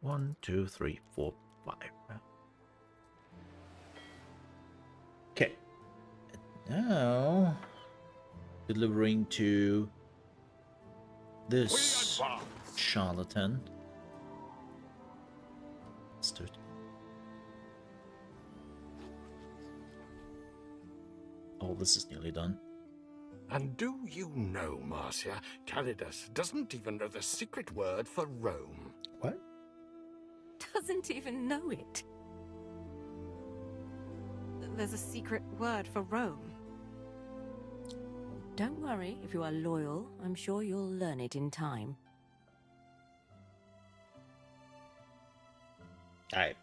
1, 2, 3, 4, 5. Okay. And now... delivering to... this charlatan. Let's do it. Oh, this is nearly done. And do you know, Marcia, Calidus doesn't even know the secret word for Rome. What? Doesn't even know it. There's a secret word for Rome. Don't worry, if you are loyal, I'm sure you'll learn it in time. I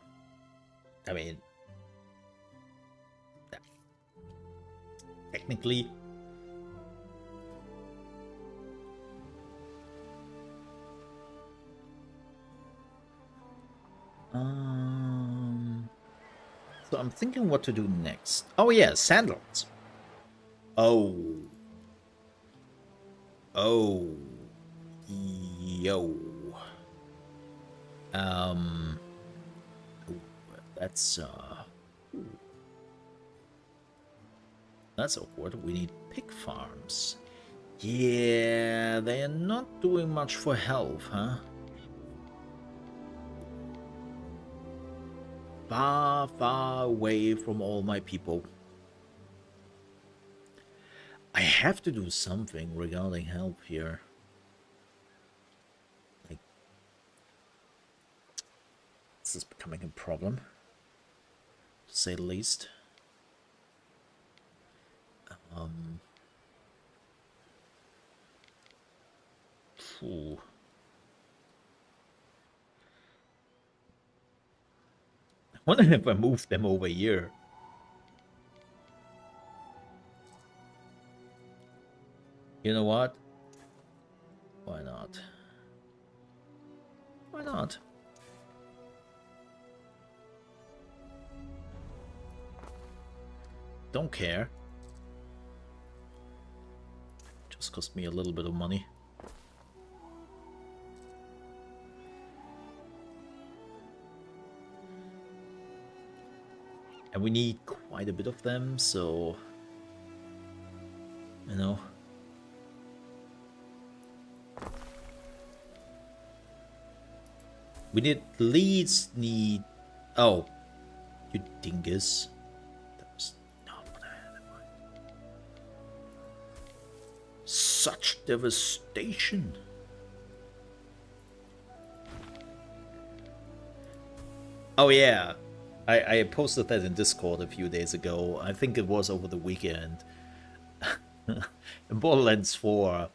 mean, yeah. Technically, so I'm thinking what to do next. Oh yeah, sandals. Oh, yo. That's awkward. We need pig farms. Yeah, they are not doing much for health, huh? Far, far away from all my people. I have to do something regarding health here. Like, this is becoming a problem, to say the least. Phew. I wonder if I move them over here. You know what? Why Don't care. Just cost me a little bit of money. And we need quite a bit of them, so... You know... We at least need... Oh. You dingus. That was not what I had in mind. Such devastation. Oh yeah. I posted that in Discord a few days ago. I think it was over the weekend. In Borderlands 4,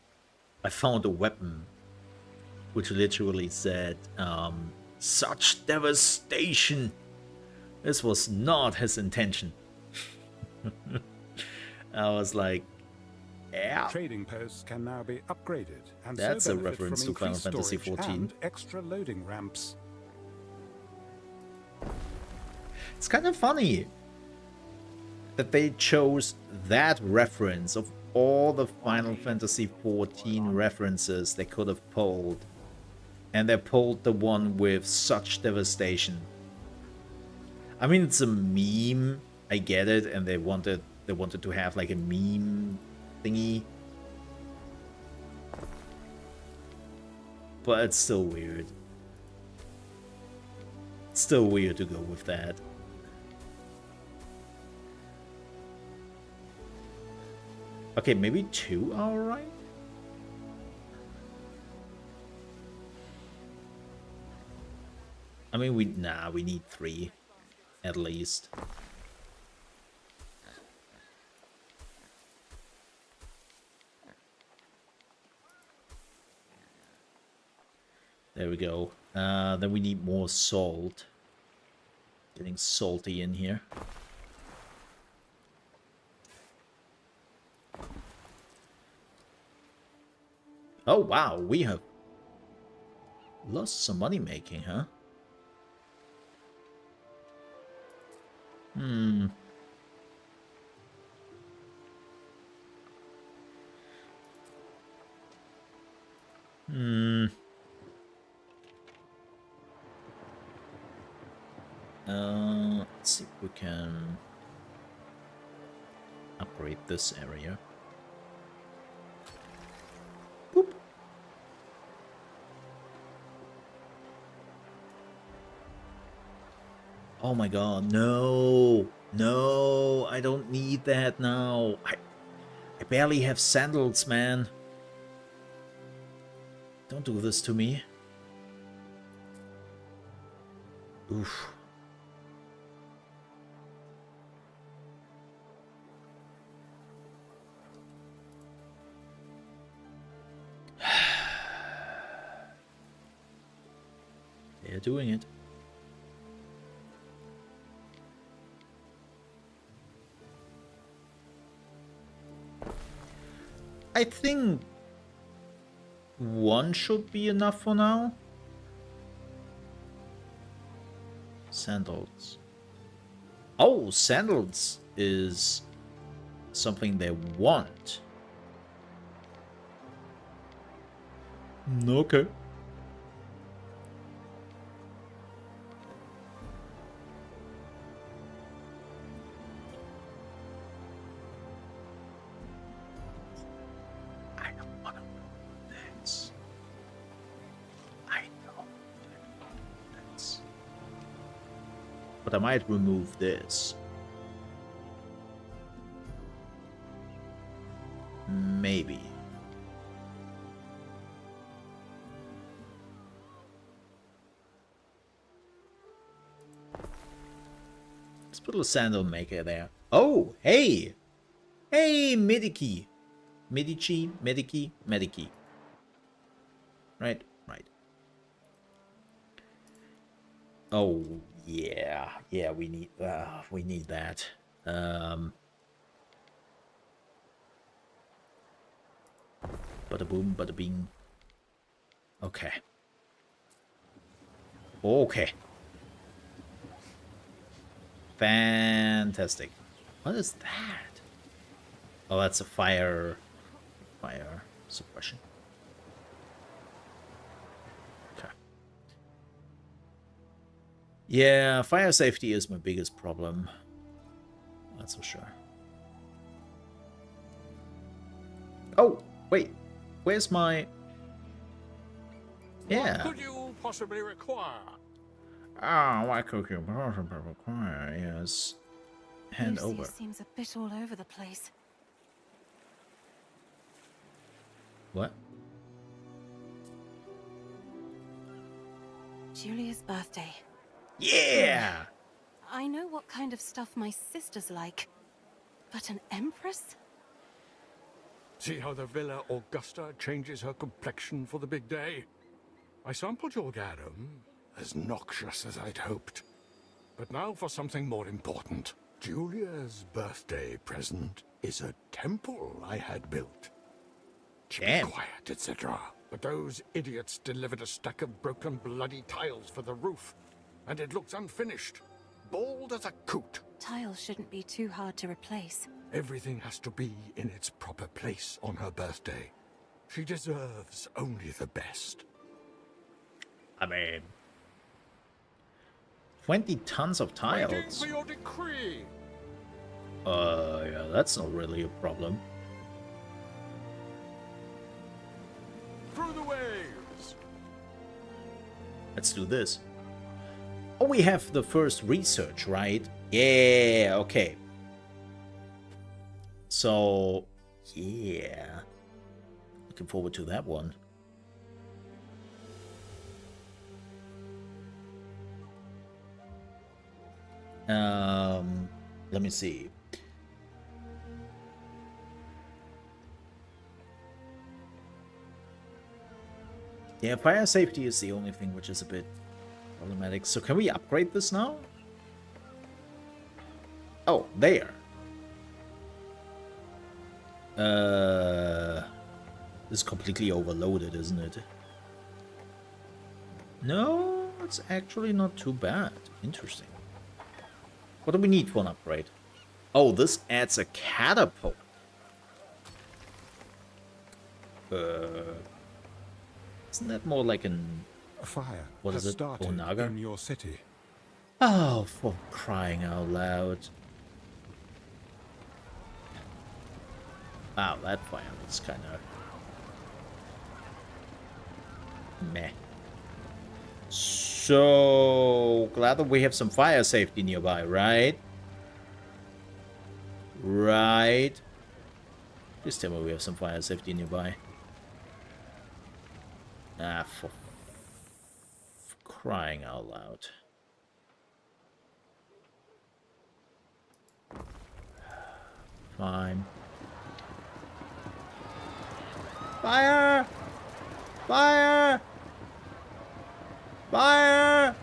I found a weapon which literally said, such devastation. This was not his intention. I was like, yeah. Trading posts can now be upgraded, and that's so a benefit reference from to Final increased Fantasy storage XIV. and extra loading ramps. It's kind of funny that they chose that reference of all the Final Fantasy XIV references they could have pulled. And they pulled the one with such devastation. I mean, it's a meme. I get it, and they wanted to have like a meme thingy. But it's still weird. It's still weird to go with that. Okay, maybe 2 are alright? I mean, we need 3 at least. There we go. Then we need more salt. Getting salty in here. Oh wow, we have lost some money making, huh? Hmm. Let's see if we can upgrade this area. Boop. Oh my god, no! No, I don't need that now. I barely have sandals, man. Don't do this to me. Oof. They're doing it. I think 1 should be enough for now. Sandals. Oh, sandals is something they want. Okay. But I might remove this. Maybe. Let's put a sandal maker there. Oh, hey! Hey, Medici! Medici, Medici, Medici. Right, right. Oh, yeah, we need that. Bada boom, bada bing. Okay. Okay. Fantastic. What is that? Oh, that's a fire suppression. Okay. Yeah, fire safety is my biggest problem. That's for sure. Oh, wait. Where's my... Yeah. What could you possibly require? Ah, what could you possibly require? Yes. Hand Lucius over. seems a bit all over the place. What? Julia's birthday. Yeah! I know what kind of stuff my sister's like, but an empress? See how the Villa Augusta changes her complexion for the big day? I sampled your garum, as noxious as I'd hoped. But now for something more important. Julia's birthday present is a temple I had built. Keep it quiet, etc. But those idiots delivered a stack of broken bloody tiles for the roof, and it looks unfinished. Bald as a coot. Tiles shouldn't be too hard to replace. Everything has to be in its proper place on her birthday. She deserves only the best. I mean... 20 tons of tiles. Waiting for your decree. Yeah, that's not really a problem. Through the waves. Let's do this. Oh, we have the first research, right? Yeah, okay. So, yeah. Looking forward to that one. Let me see. Yeah, fire safety is the only thing which is a bit problematic. So can we upgrade this now? Oh, there. This is completely overloaded, isn't it? No, it's actually not too bad. Interesting. What do we need for an upgrade? Oh, this adds a catapult. Isn't that more like an... A fire what has is it? started Onaga? in your city. Oh, for crying out loud. Wow, that fire was kind of... meh. So glad that we have some fire safety nearby, right? Right. Please tell me we have some fire safety nearby. Ah, for crying out loud. Fine. Fire! Fire! Fire!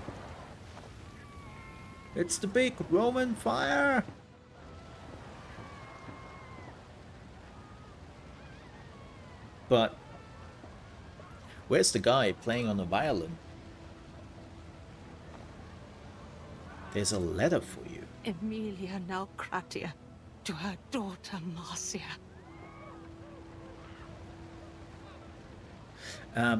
It's the big Roman fire! But where's the guy playing on the violin? There's a letter for you. Emilia Naucratia to her daughter Marcia.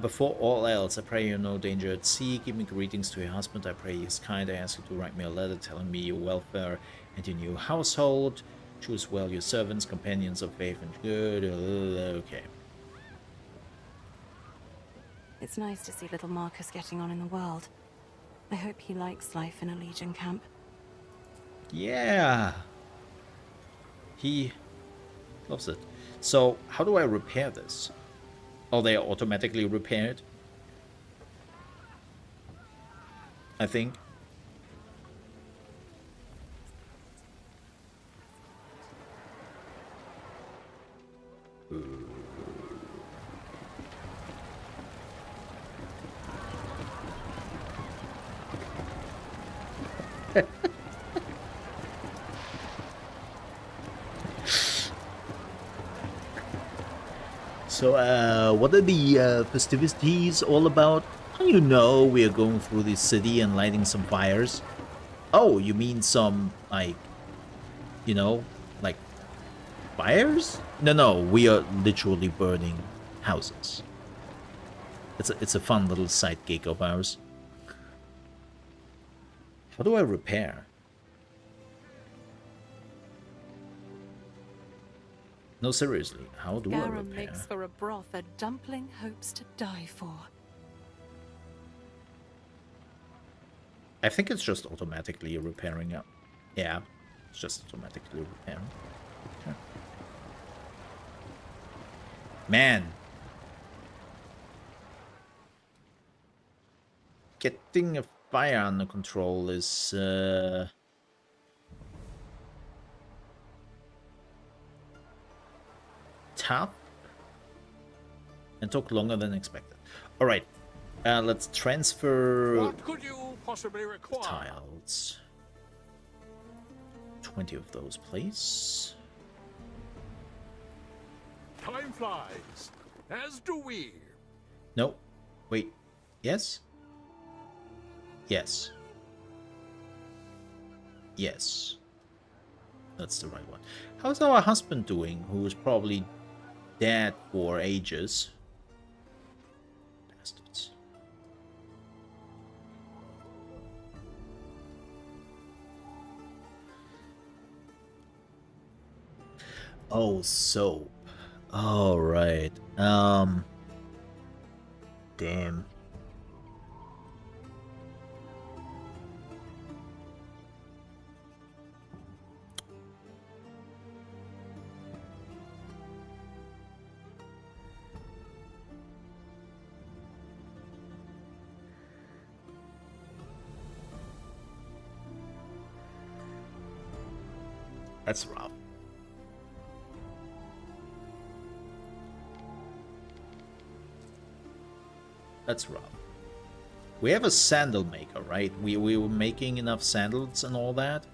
Before all else, I pray you're no danger at sea. Give me greetings to your husband. I pray he is kind. I ask you to write me a letter telling me your welfare and your new household. Choose well your servants, companions of faith and good. Okay. It's nice to see little Marcus getting on in the world. I hope he likes life in a Legion camp. Yeah. He loves it. So, how do I repair this? Oh, they are automatically repaired? I think. So, what are the festivities all about? How do you know we are going through the city and lighting some fires? Oh, you mean some, like, you know, like fires? No, we are literally burning houses. It's a fun little side gig of ours. How do I repair? No, seriously, how do I Garum repair? makes for a broth a dumpling hopes to die for. I think it's just automatically repairing up. Yeah, it's just automatically repairing. Okay. Man. Getting a fire under control is tough and took longer than expected. All right, let's transfer What could you possibly require? tiles. 20 of those, please. Time flies, as do we. No, wait. Yes? Yes. Yes. That's the right one. How's our husband doing, who is probably dead for ages? Bastards. Oh, soap. All right. Damn. That's rough. That's rough. We have a sandal maker, right? We were making enough sandals and all that.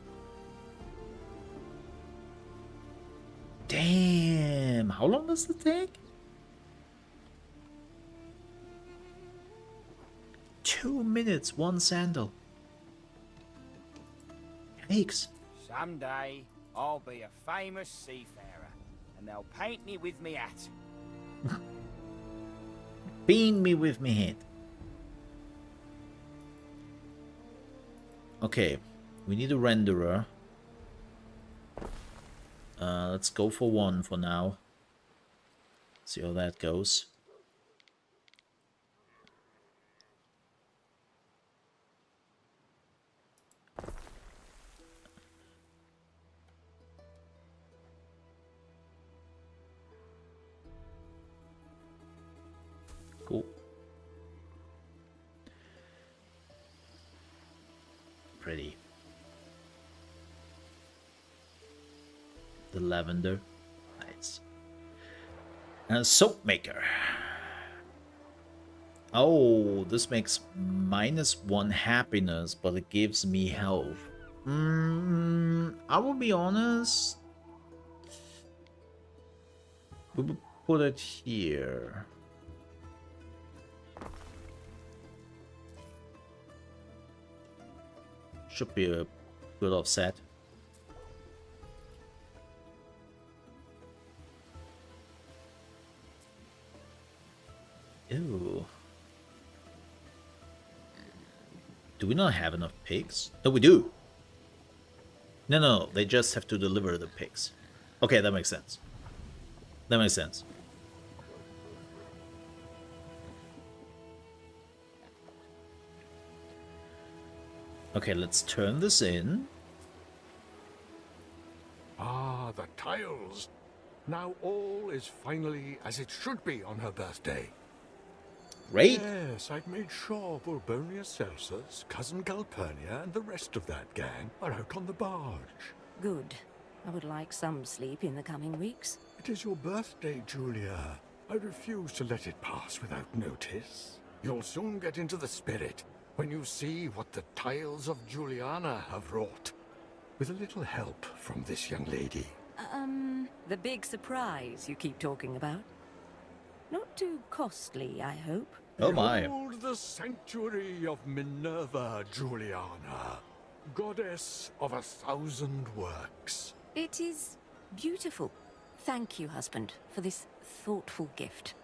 Damn, how long does it take? 2 minutes, one sandal. Yikes. Someday, I'll be a famous seafarer, and they'll paint me with me hat. Beam me with me head. Okay, we need a renderer. Let's go for one for now. See how that goes. Cool. Pretty. The lavender. Nice. And a soap maker. Oh, this makes -1 happiness, but it gives me health. I will be honest. We will put it here. Should be a good offset. Ew. Do we not have enough pigs? No, we do. No, they just have to deliver the pigs. Okay, that makes sense. That makes sense. Okay, let's turn this in. Ah, the tiles. Now all is finally as it should be on her birthday. Great. Yes, I've made sure Bulbonia Celsus, cousin Calpurnia, and the rest of that gang are out on the barge. Good. I would like some sleep in the coming weeks. It is your birthday, Julia. I refuse to let it pass without notice. You'll soon get into the spirit when you see what the tiles of Juliana have wrought. With a little help from this young lady. The big surprise you keep talking about? Not too costly, I hope. Oh my. Behold the sanctuary of Minerva, Juliana, goddess of 1,000 works. It is beautiful. Thank you, husband, for this thoughtful gift.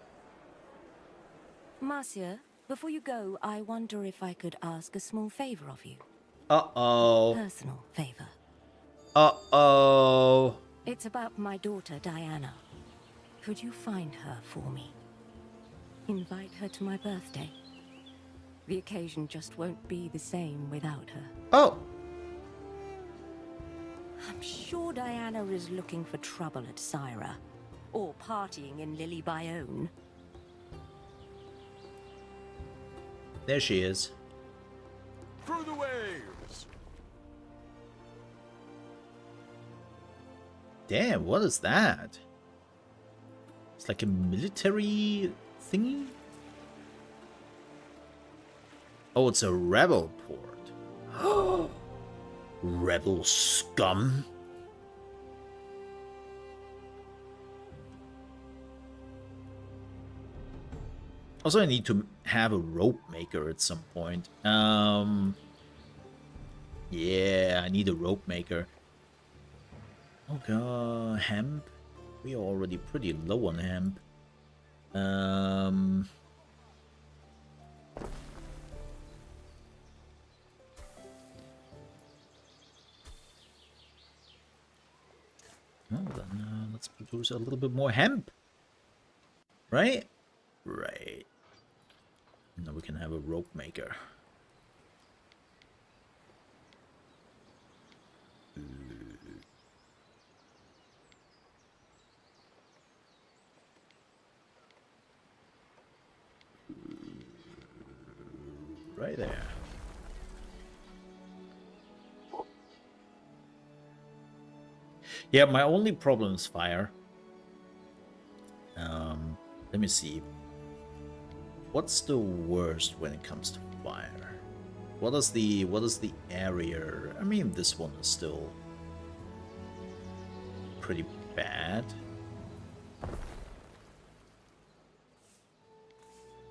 Marcia, before you go, I wonder if I could ask a small favor of you. Uh-oh. Personal favor. Uh-oh. It's about my daughter, Diana. Could you find her for me? Invite her to my birthday. The occasion just won't be the same without her. Oh. I'm sure Diana is looking for trouble at Syra. Or partying in Lily Bayonne. There she is. Through the waves! Damn, what is that? It's like a military thingy? Oh, it's a rebel port. Rebel scum. Also, I need to have a rope maker at some point. Yeah, I need a rope maker. Oh god, hemp. We are already pretty low on hemp. Well then, let's produce a little bit more hemp. Right? Right. Now we can have a rope maker. Right there. Yeah, my only problem is fire. Let me see. What's the worst when it comes to fire? What is the area? I mean, this one is still pretty bad.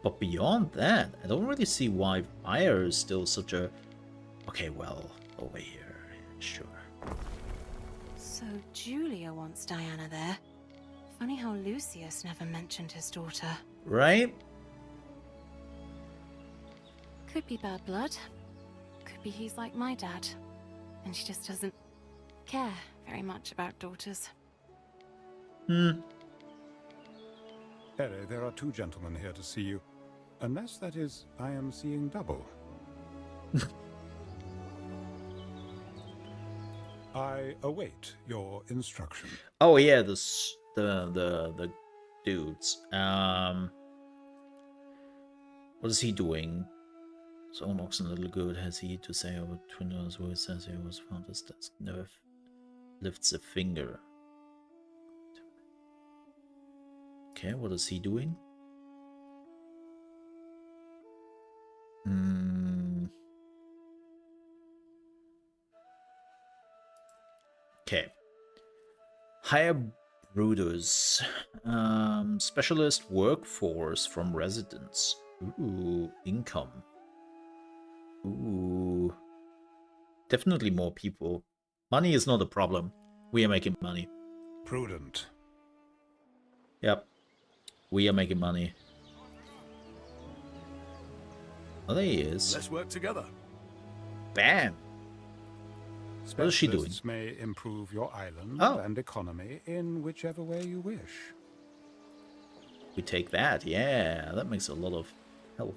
But beyond that, I don't really see why fire is still such a... Okay, well, over here, sure. So Julia wants Diana there. Funny how Lucius never mentioned his daughter. Right? Could be bad blood. Could be he's like my dad. And she just doesn't care very much about daughters. Ere, there are two gentlemen here to see you. Unless, that is, I am seeing double. I await your instruction. Oh yeah, the dudes. What is he doing? So looks a little good. Has he to say over Twindo's who says he was found his desk? Never lifts a finger. Okay, what is he doing? Okay. Hire brooders. Specialist workforce from residents. Ooh, income. Ooh. Definitely more people. Money is not a problem. We are making money. Prudent. Yep. We are making money. Oh, there he is. Let's work together. Bam. What is she doing? Specialists may improve your island Oh. and economy in whichever way you wish. We take that. Yeah, that makes a lot of help.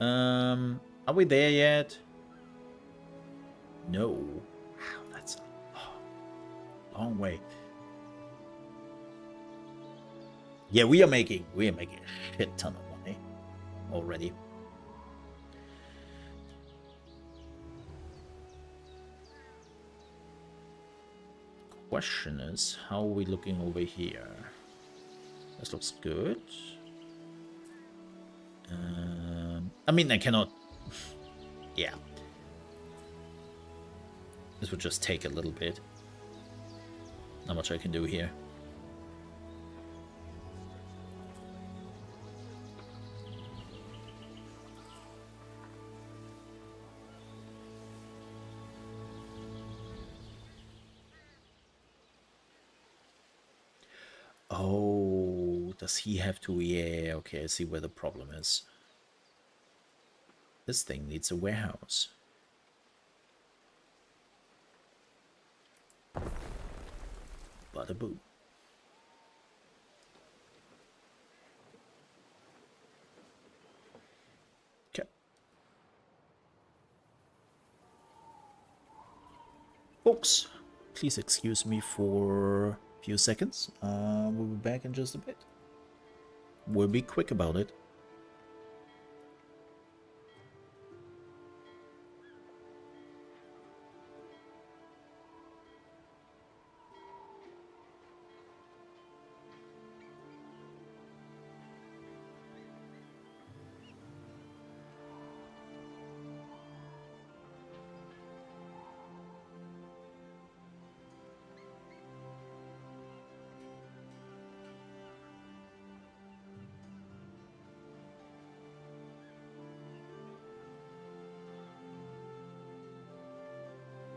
Are we there yet? No. Wow, that's a long way. Yeah, we are making a shit ton of money already. Question is, how are we looking over here? This looks good. I mean, I cannot... yeah. This would just take a little bit. Not much I can do here. Oh, does he have to? Yeah, okay, I see where the problem is. This thing needs a warehouse. Bada boo. Okay. Folks, please excuse me for a few seconds. We'll be back in just a bit. We'll be quick about it.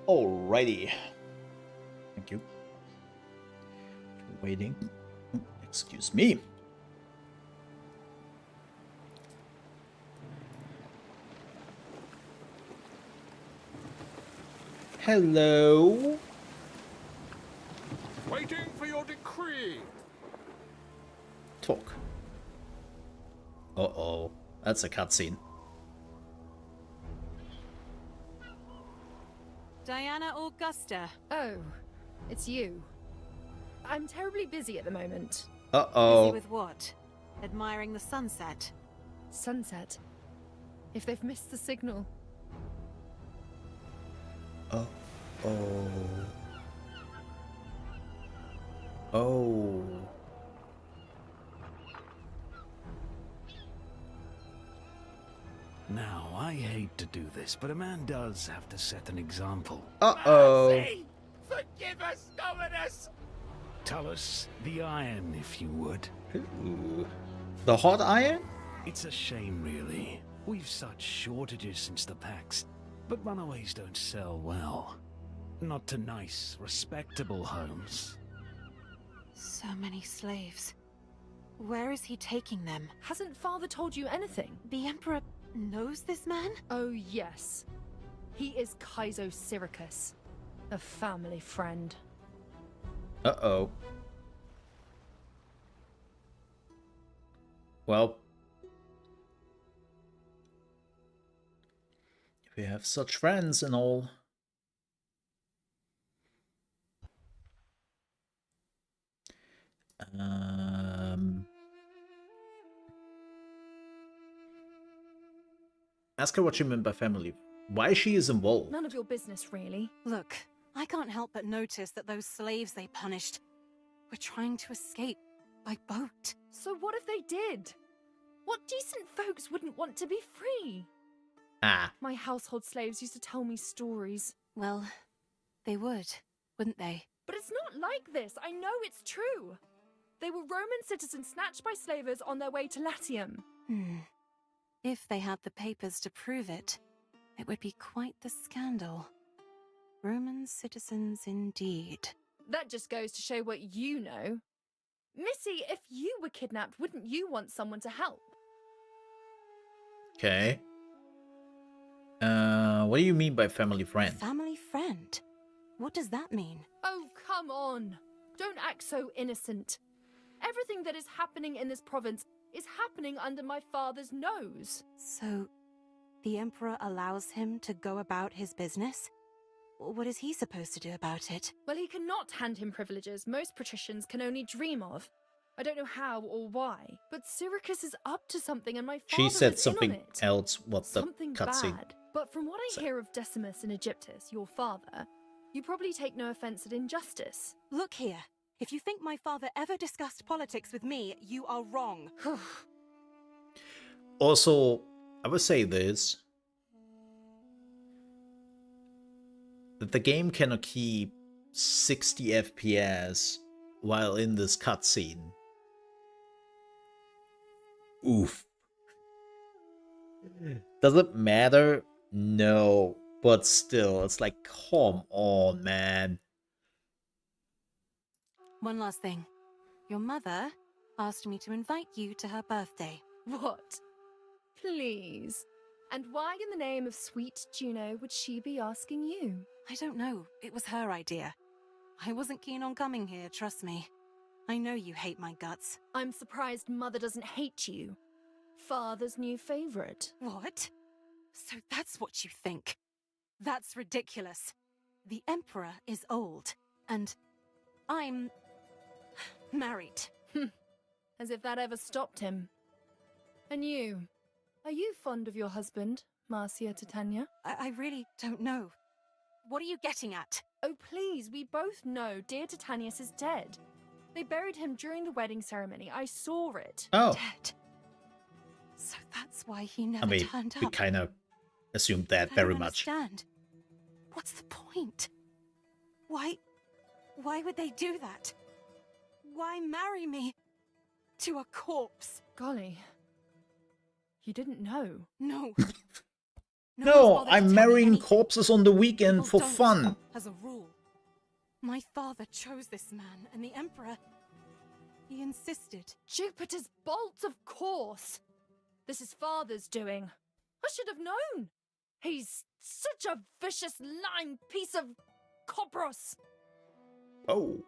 Alrighty. Thank you for waiting. Excuse me. Hello. Waiting for your decree. Talk. Uh-oh. That's a cutscene. Diana Augusta. Oh, it's you. I'm terribly busy at the moment. Uh-oh. Busy with what? Admiring the sunset? Sunset? If they've missed the signal. Oh. Oh. Now, I hate to do this, but a man does have to set an example. Uh-oh. Mercy! Forgive us, Dominus! Tell us the iron, if you would. Ooh. The hot iron? It's a shame, really. We've such shortages since the Pax, but runaways don't sell well. Not to nice, respectable homes. So many slaves. Where is he taking them? Hasn't Father told you anything? The Emperor knows this man? Oh, yes. He is Kaizo Syricus, a family friend. Uh-oh. Well, if we have such friends and all. Ask her what you meant by family. Why she is involved. None of your business, really. Look, I can't help but notice that those slaves they punished were trying to escape by boat. So what if they did? What decent folks wouldn't want to be free? Ah. My household slaves used to tell me stories. Well, they would, wouldn't they? But it's not like this. I know it's true. They were Roman citizens snatched by slavers on their way to Latium. If they had the papers to prove it, it would be quite the scandal. Roman citizens indeed. That just goes to show what you know. Missy, if you were kidnapped, wouldn't you want someone to help? Okay. What do you mean by family friend? Family friend? What does that mean? Oh, come on. Don't act so innocent. Everything that is happening in this province is happening under my father's nose. So, the Emperor allows him to go about his business? What is he supposed to do about it? Well, he cannot hand him privileges most patricians can only dream of. I don't know how or why, but Syricus is up to something and my father She said is something in on it. else. What the Something cutscene? bad. But from what I hear of Decimus and Egyptus, your father, you probably take no offense at injustice. Look here. If you think my father ever discussed politics with me, you are wrong. Also, I would say this. That the game cannot keep 60 FPS while in this cutscene. Oof. Does it matter? No. But still, it's like, come on, man. One last thing. Your mother asked me to invite you to her birthday. What? Please. And why in the name of sweet Juno would she be asking you? I don't know. It was her idea. I wasn't keen on coming here, trust me. I know you hate my guts. I'm surprised Mother doesn't hate you. Father's new favorite. What? So that's what you think? That's ridiculous. The Emperor is old, and I'm married. As if that ever stopped him. And you? Are you fond of your husband, Marcia Titania? I really don't know. What are you getting at? Oh, please, we both know dear Titanius is dead. They buried him during the wedding ceremony. I saw it. Oh. Dead. So that's why he never turned up. We kind of assumed that very much. Understand. What's the point? Why would they do that? Why marry me to a corpse? Golly. You didn't know? No. No, I'm marrying corpses on the weekend for fun. As a rule. My father chose this man, and the Emperor, he insisted. Jupiter's bolts, of course. This is Father's doing. I should have known. He's such a vicious, lying piece of cobros. Oh.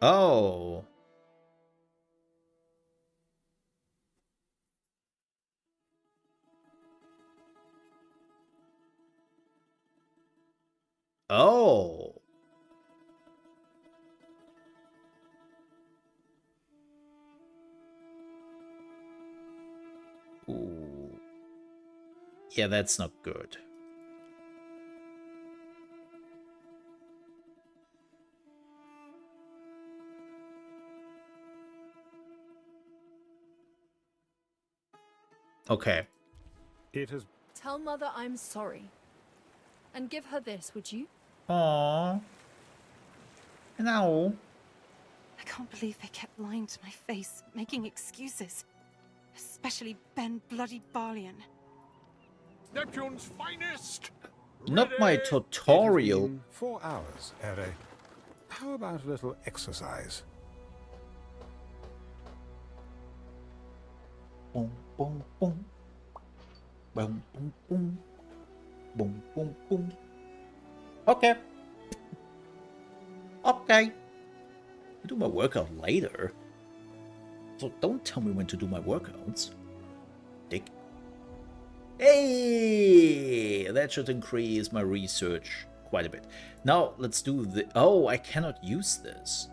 Oh. Oh. Ooh. Yeah, that's not good. Okay. It has... Tell Mother I'm sorry. And give her this, would you? Aww. No. I can't believe they kept lying to my face, making excuses. Especially Ben Bloody Barlian. Neptune's finest! Not my tutorial. It has been 4 hours, Ere. How about a little exercise? Boom, boom, boom. Boom, boom, boom. Boom, boom, boom. Okay. Okay. I'll do my workout later. So don't tell me when to do my workouts. Dick. Hey! That should increase my research quite a bit. Now, let's do the... Oh, I cannot use this.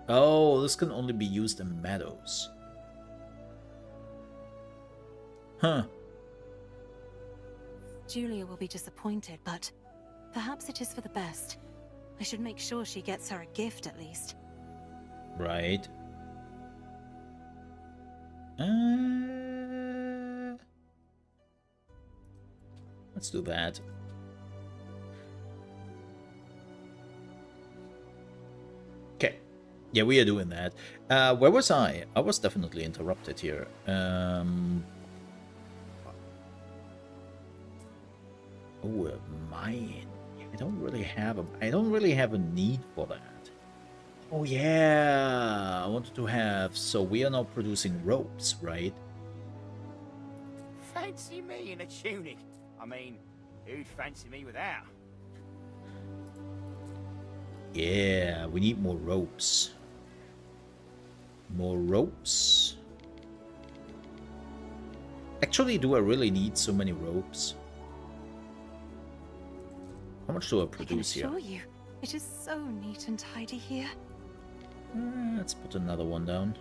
Oh, this can only be used in meadows. Huh. Julia will be disappointed, but perhaps it is for the best. I should make sure she gets her a gift at least. Right. Let's do that. Okay. Yeah, we are doing that. Where was I? I was definitely interrupted here. Oh, a mine. I don't really have a need for that. Oh yeah, I wanted to have. So we are now producing ropes, right? Fancy me in a tunic. I mean, who'd fancy me without? Yeah, we need more ropes. More ropes. Actually, do I really need so many ropes? How much do I produce here? I can assure you, it is so neat and tidy here. Let's put another one down.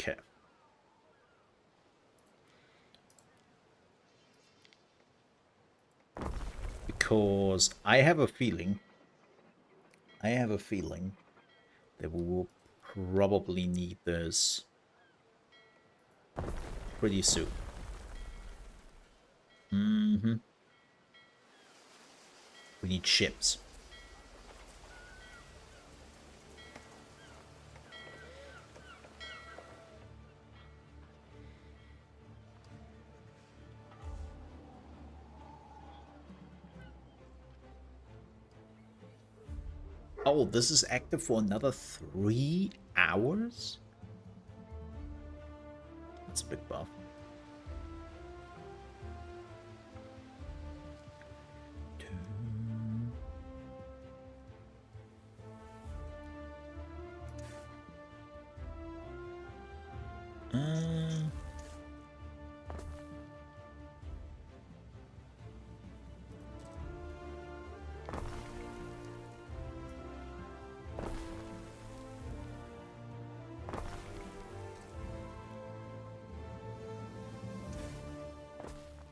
Okay. Because I have a feeling that we will probably need this pretty soon. We need ships. Oh, this is active for another 3 hours? That's a big buff.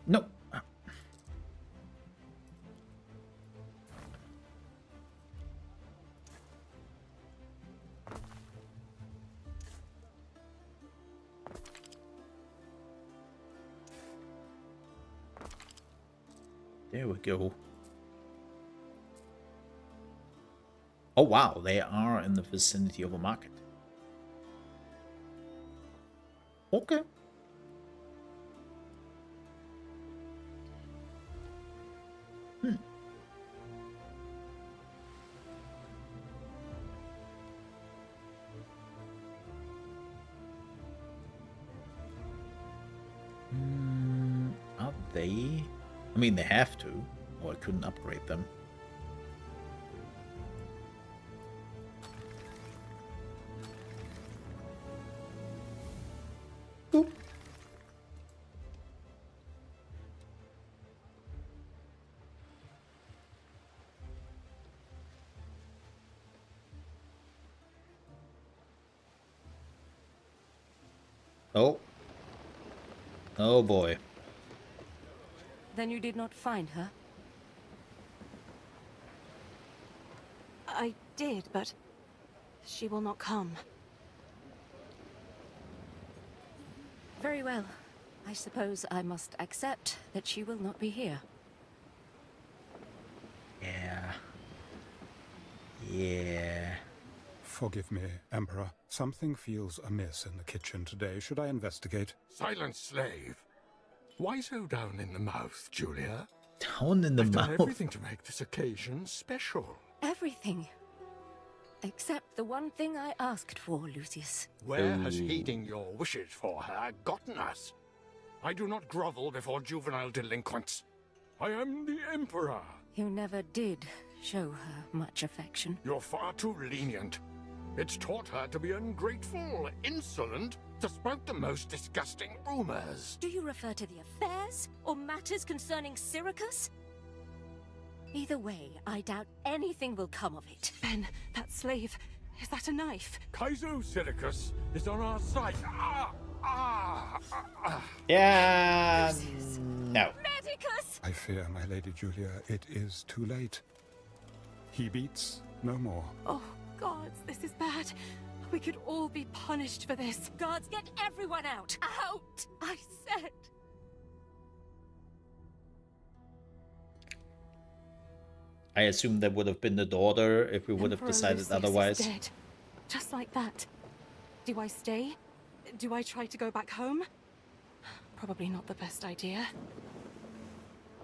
No. There we go. Oh wow, they are in the vicinity of a market. Okay. Are they? I mean, they have to, or I couldn't upgrade them. Boop. Oh. Oh boy. Then you did not find her? I did, but she will not come. Very well. I suppose I must accept that she will not be here. Yeah. Yeah. Forgive me, Emperor. Something feels amiss in the kitchen today. Should I investigate? Silent slave. Why so down in the mouth, Julia? Down in the I've mouth? done everything to make this occasion special. Everything. Except the one thing I asked for, Lucius. Where has heeding your wishes for her gotten us? I do not grovel before juvenile delinquents. I am the Emperor. You never did show her much affection. You're far too lenient. It's taught her to be ungrateful, insolent, to spout the most disgusting rumors. Do you refer to the affairs or matters concerning Syracuse? Either way, I doubt anything will come of it. Ben, that slave, is that a knife? Kaizo Syracuse is on our side. Yeah. No. Medicus! I fear, my Lady Julia, it is too late. He beats no more. Oh, gods, this is bad. We could all be punished for this. Guards, get everyone out! Out! I said! I assume that would have been the daughter if we would have Emperor decided Lucius otherwise. is dead. Just like that. Do I stay? Do I try to go back home? Probably not the best idea.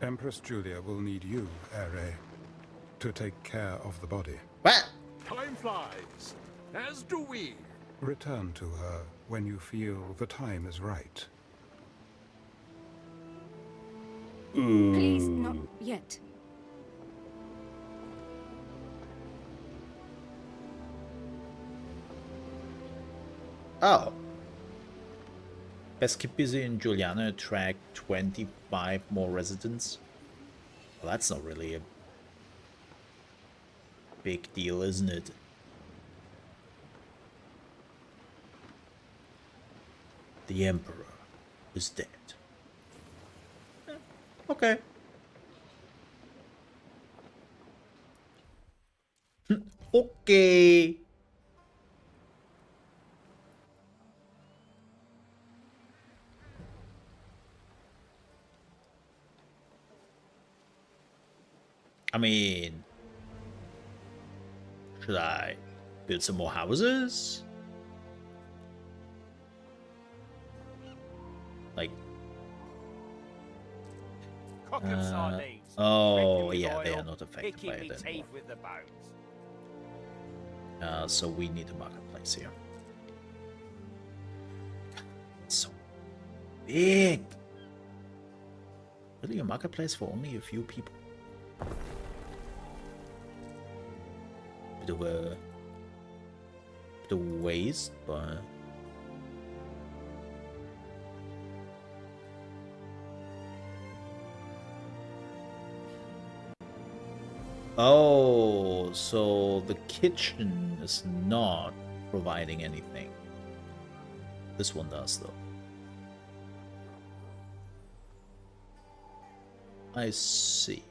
Empress Julia will need you, Ere, to take care of the body. What? Time flies, as do we. Return to her when you feel the time is right. Please, not yet. Oh. Best keep busy in Juliana attract 25 more residents. Well, that's not really a big deal, isn't it? The Emperor is dead. Okay. Okay. I mean, should I build some more houses? Like, Cock and sardines. oh Drinking yeah, with they oil, are not affected picking by me it teeth anymore. with the bones. So we need a marketplace here. It's so big. Really, a marketplace for only a few people? Bit of a waste, but oh, so the kitchen is not providing anything. This one does, though. I see.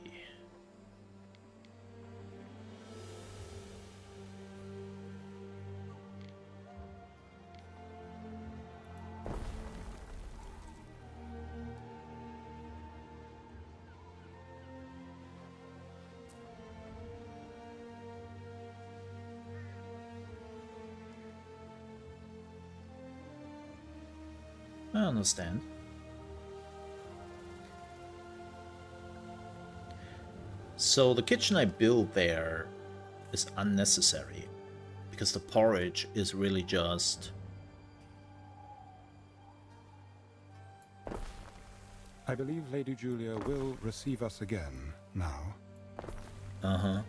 I understand. So the kitchen I built there is unnecessary because the porridge is really just... I believe Lady Julia will receive us again now. Uh-huh.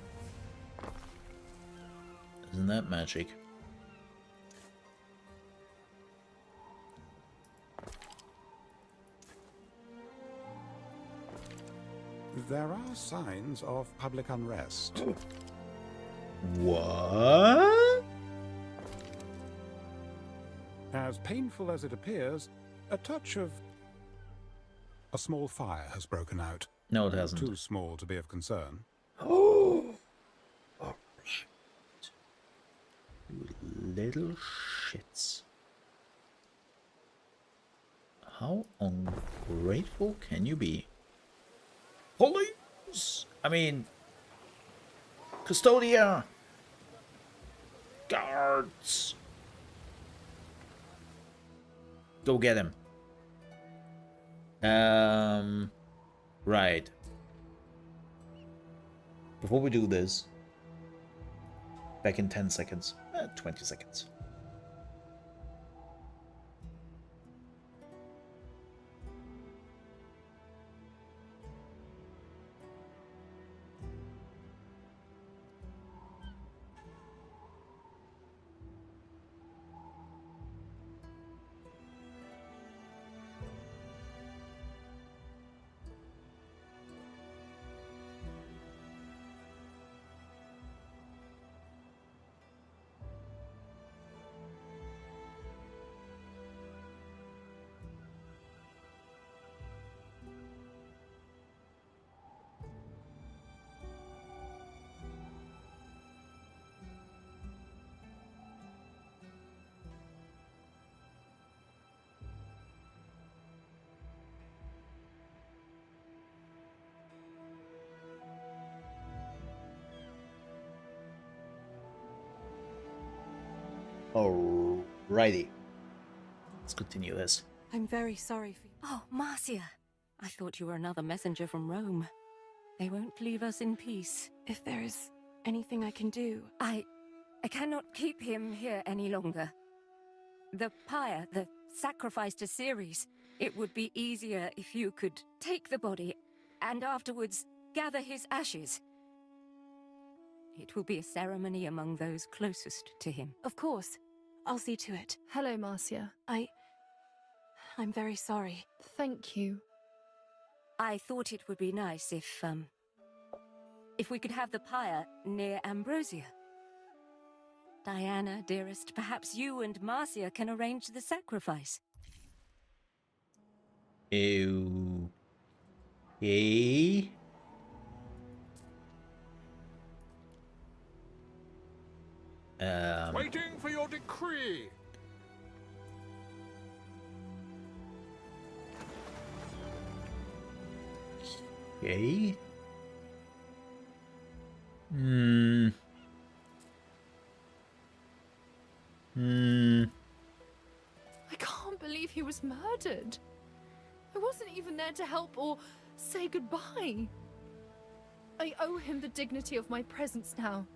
Isn't that magic? There are signs of public unrest. What? As painful as it appears, a touch of... a small fire has broken out. No, it hasn't. Too small to be of concern. Oh! Alright. You little shits. How ungrateful can you be? Police! I mean... Custodia! Guards! Go get him. Right. Before we do this, back in 10 seconds, 20 seconds. Alrighty. Let's continue this. I'm very sorry for you. Oh, Marcia. I thought you were another messenger from Rome. They won't leave us in peace. If there is anything I can do... I cannot keep him here any longer. The pyre, the sacrifice to Ceres, it would be easier if you could take the body and afterwards gather his ashes. It will be a ceremony among those closest to him. Of course. I'll see to it. Hello, Marcia. I'm very sorry. Thank you. I thought it would be nice if we could have the pyre near Ambrosia. Diana, dearest, perhaps you and Marcia can arrange the sacrifice. Okay. Waiting for your decree. Okay. I can't believe he was murdered. I wasn't even there to help or say goodbye. I owe him the dignity of my presence now,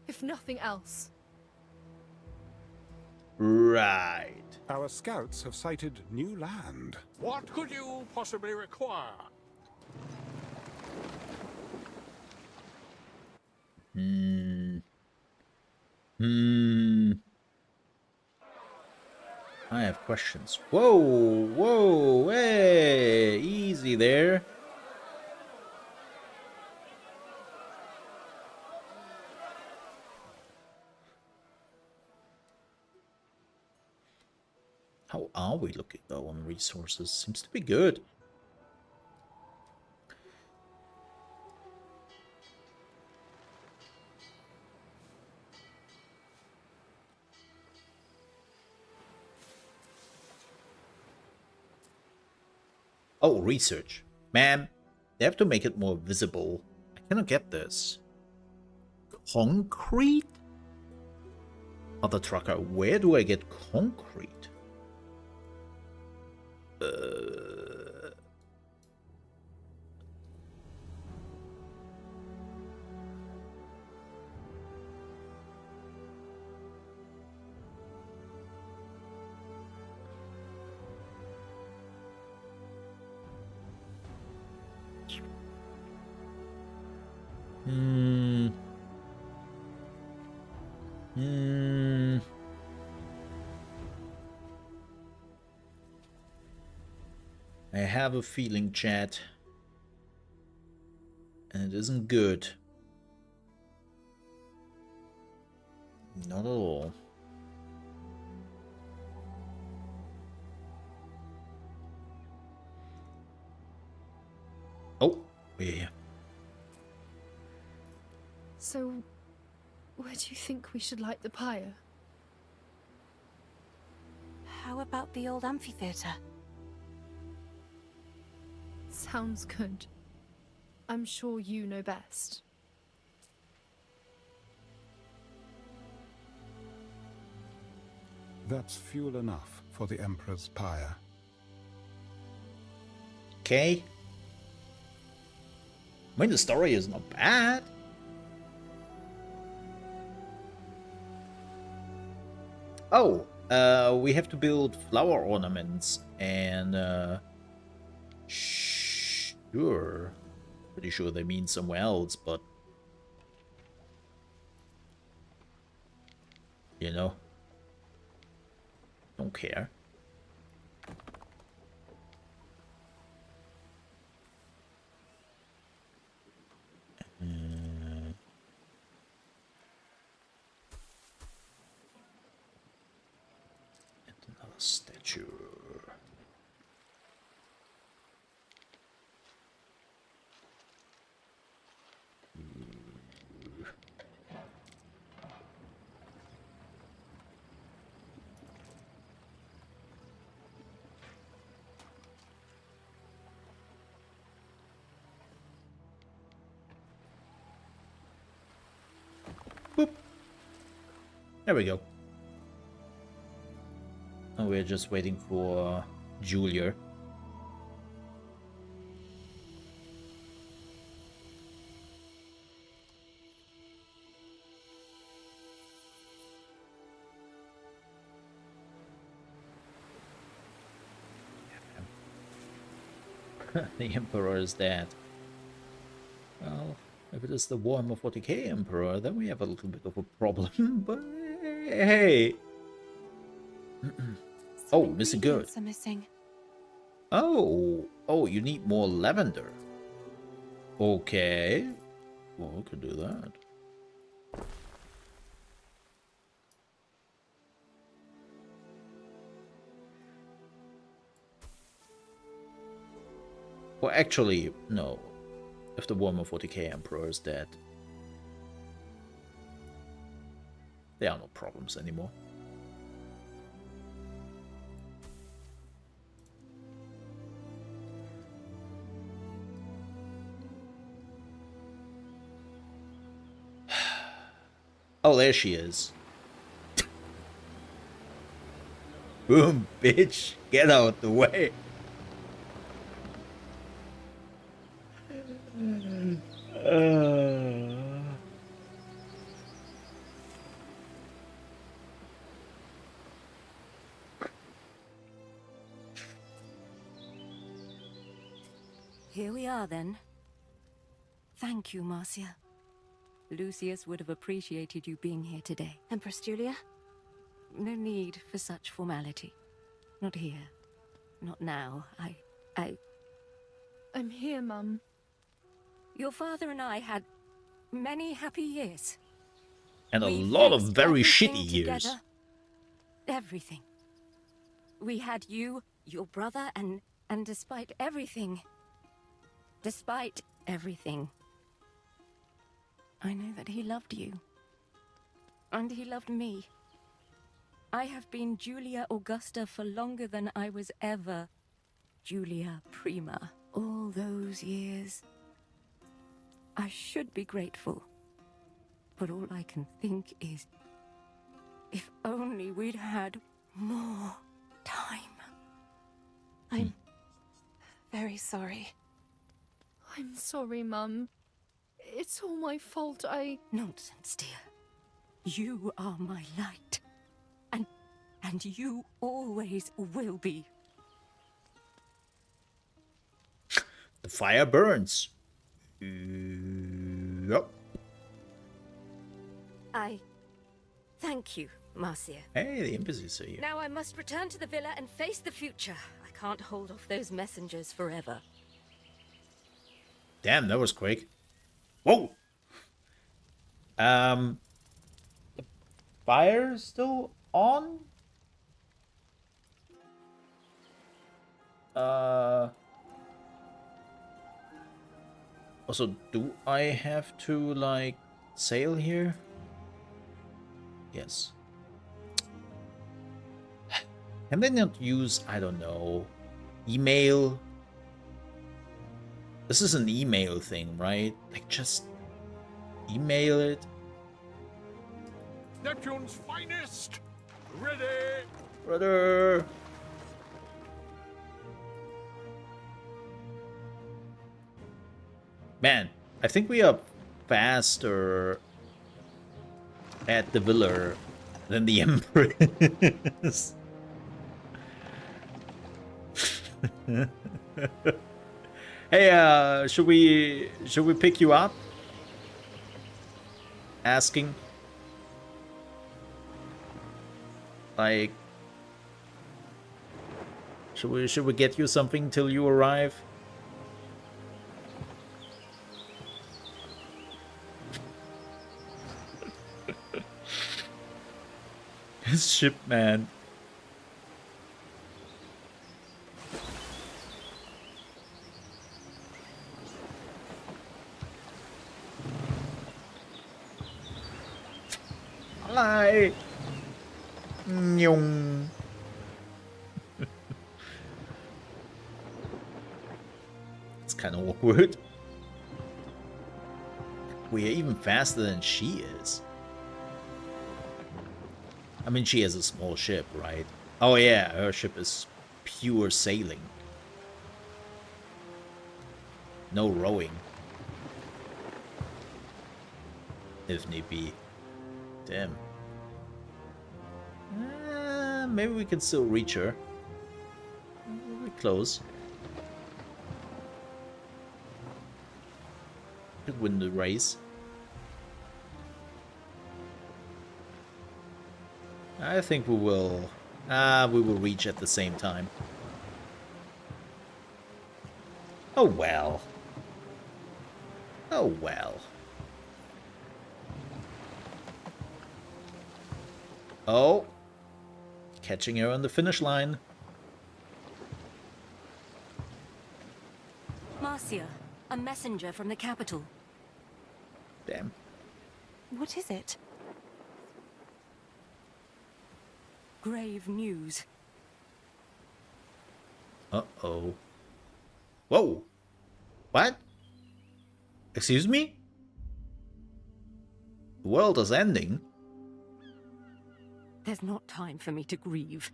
if nothing else. Right. Our scouts have sighted new land. What could you possibly require? I have questions. Whoa, whoa, hey, easy there. How are we looking though on resources? Seems to be good. Oh, research. Man, they have to make it more visible. I cannot get this. Concrete? Other trucker, where do I get concrete? I have a feeling, chat. And it isn't good. Not at all. Oh, we're here. So, where do you think we should light the pyre? How about the old amphitheater? Sounds good. I'm sure you know best. That's fuel enough for the Emperor's pyre. Okay. I mean, the story is not bad. Oh, we have to build flower ornaments and sure. Pretty sure they mean somewhere else, but you know, don't care. Another statue. Boop. There we go. And we're just waiting for Julia. The Emperor is dead. Well, if it is the Warhammer 40k Emperor, then we have a little bit of a problem, but hey! Oh, missing good. Are missing. Oh, you need more lavender. Okay. Well, we could do that. Well, actually, no. If the Warhammer 40k Emperor is dead, there are no problems anymore. Oh, there she is. Boom, bitch. Get out the way. Here we are, then. Thank you, Marcia. Lucius would have appreciated you being here today. Empress Julia? No need for such formality. Not here. Not now. I'm here, Mum. Your father and I had many happy years. And a We lot of faced very everything shitty years. together. Everything. We had you, your brother, and despite everything, I know that he loved you. And he loved me. I have been Julia Augusta for longer than I was ever Julia Prima. All those years. I should be grateful. But all I can think is, if only we'd had more time. I'm very sorry. I'm sorry, Mum. It's all my fault. Nonsense, dear. You are my light. And you always will be. The fire burns. Yep. I thank you, Marcia. Hey, the embassies are here. Now I must return to the villa and face the future. I can't hold off those messengers forever. Damn, that was quick. Whoa! The fire's still on? Also, do I have to, like, sail here? Yes. Can they not use, I don't know, email? This is an email thing, right? Like, just email it. Neptune's finest! Ready! Brother! Man, I think we are faster at the villa than the Empress. Hey, should we pick you up? Asking. Like, should we get you something till you arrive? His ship, man. Hi. Nhung. It's kind of awkward. We are even faster than she is. I mean, she has a small ship, right? Oh yeah, her ship is pure sailing. No rowing. If need be. Damn. Maybe we can still reach her. We're close. Could win the race. I think we will reach at the same time. Oh well. Oh well. Oh. Catching her on the finish line. Marcia, a messenger from the capital. Damn. What is it? Grave news. Uh-oh. Whoa. What? Excuse me? The world is ending. There's not time for me to grieve.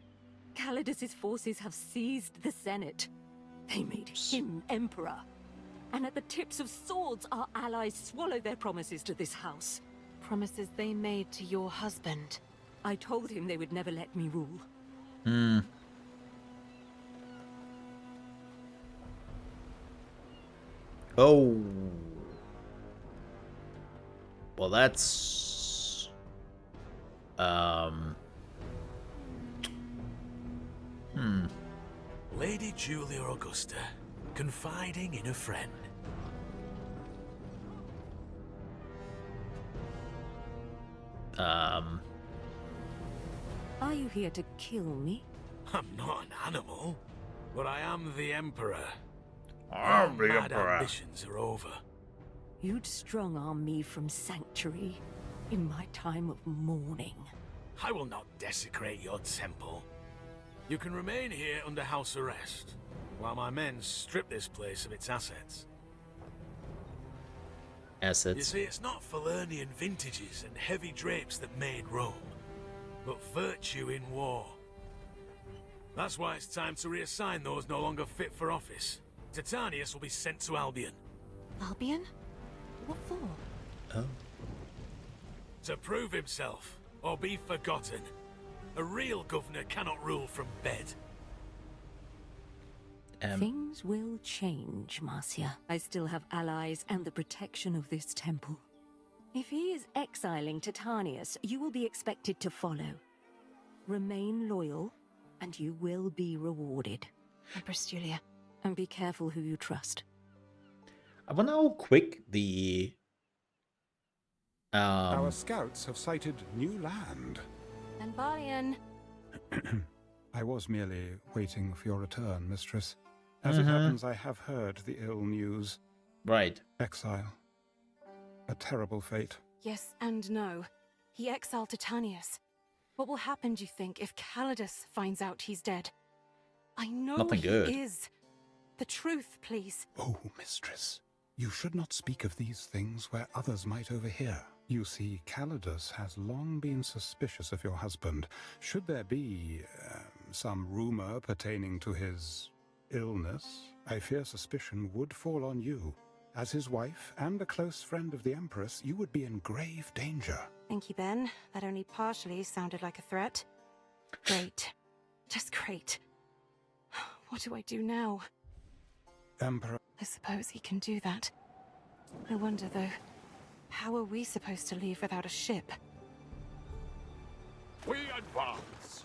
Calidus's forces have seized the Senate. They made him emperor. And at the tips of swords, our allies swallow their promises to this house. Promises they made to your husband. I told him they would never let me rule. Oh. Well, that's... Lady Julia Augusta, confiding in a friend. Are you here to kill me? I'm not an animal, but I am the Emperor. I'm the Mad Emperor. ambitions are over. You'd strong-arm me from Sanctuary in my time of mourning. I will not desecrate your temple. You can remain here under house arrest, while my men strip this place of its assets. You Assets. see, it's not Falernian vintages and heavy drapes that made Rome, but virtue in war. That's why it's time to reassign those no longer fit for office. Titanius will be sent to Albion. Albion? What for? Oh. To prove himself, or be forgotten. A real governor cannot rule from bed. Things will change, Marcia. I still have allies and the protection of this temple. If he is exiling Titanius, you will be expected to follow. Remain loyal, and you will be rewarded. Empress Julia. And be careful who you trust. I wonder how quick the... Our scouts have sighted new land. And Balian. I was merely waiting for your return, mistress. As it happens, I have heard the ill news. Right. Exile. A terrible fate. Yes and no. He exiled Titanius. What will happen, do you think, if Calidus finds out he's dead? I know Nothing good. he is. The truth, please. Oh, mistress. You should not speak of these things where others might overhear. You see, Calidus has long been suspicious of your husband. Should there be some rumor pertaining to his illness, I fear suspicion would fall on you. As his wife and a close friend of the Empress, you would be in grave danger. Thank you, Ben. That only partially sounded like a threat. Great. Just great. What do I do now? Emperor... I suppose he can do that. I wonder, though, how are we supposed to leave without a ship? We advance.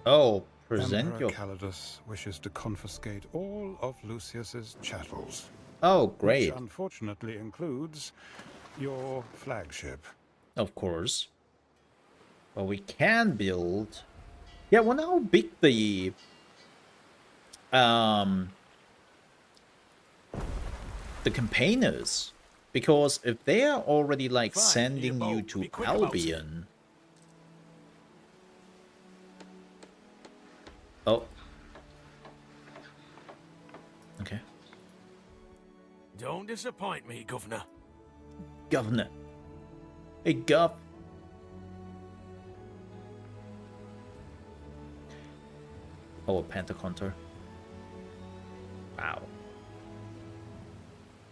Oh, present Emperor your... Calidus wishes to confiscate all of Lucius's chattels. Oh, great. Which unfortunately includes your flagship. Of course. Well, we can build... Yeah, I wonder how big the... the campaign is. Because if they are already, like, sending you to Albion... Oh. Okay. Don't disappoint me, Governor. Governor. Hey, Gov. Oh, a Pentaconter. Wow.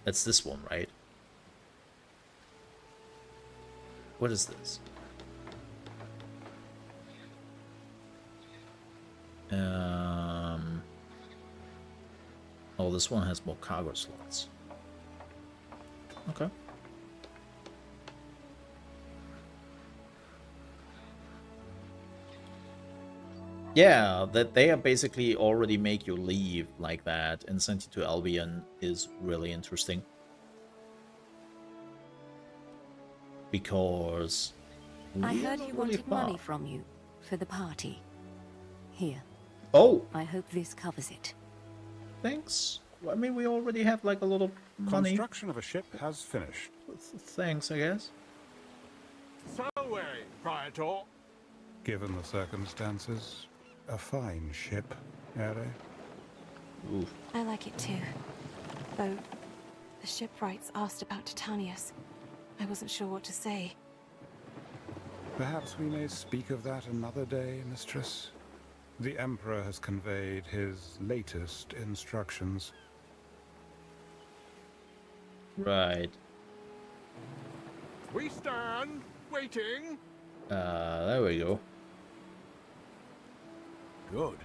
That's this one, right? What is this? Oh, this one has more cargo slots. Okay. Yeah, that they are basically already make you leave like that and send you to Albion is really interesting. Because I heard you really wanted far. money from you for the party. Here. Oh, I hope this covers it. thanks. I mean, we already have like a lot of money. Construction of a ship has finished. Thanks, I guess. Salve, Praetor. Given the circumstances, a fine ship, Ere. Oof. I like it too. Though, the shipwrights asked about Titanius. I wasn't sure what to say. Perhaps we may speak of that another day, mistress. The Emperor has conveyed his latest instructions. Right. We stand, waiting. There we go. Good.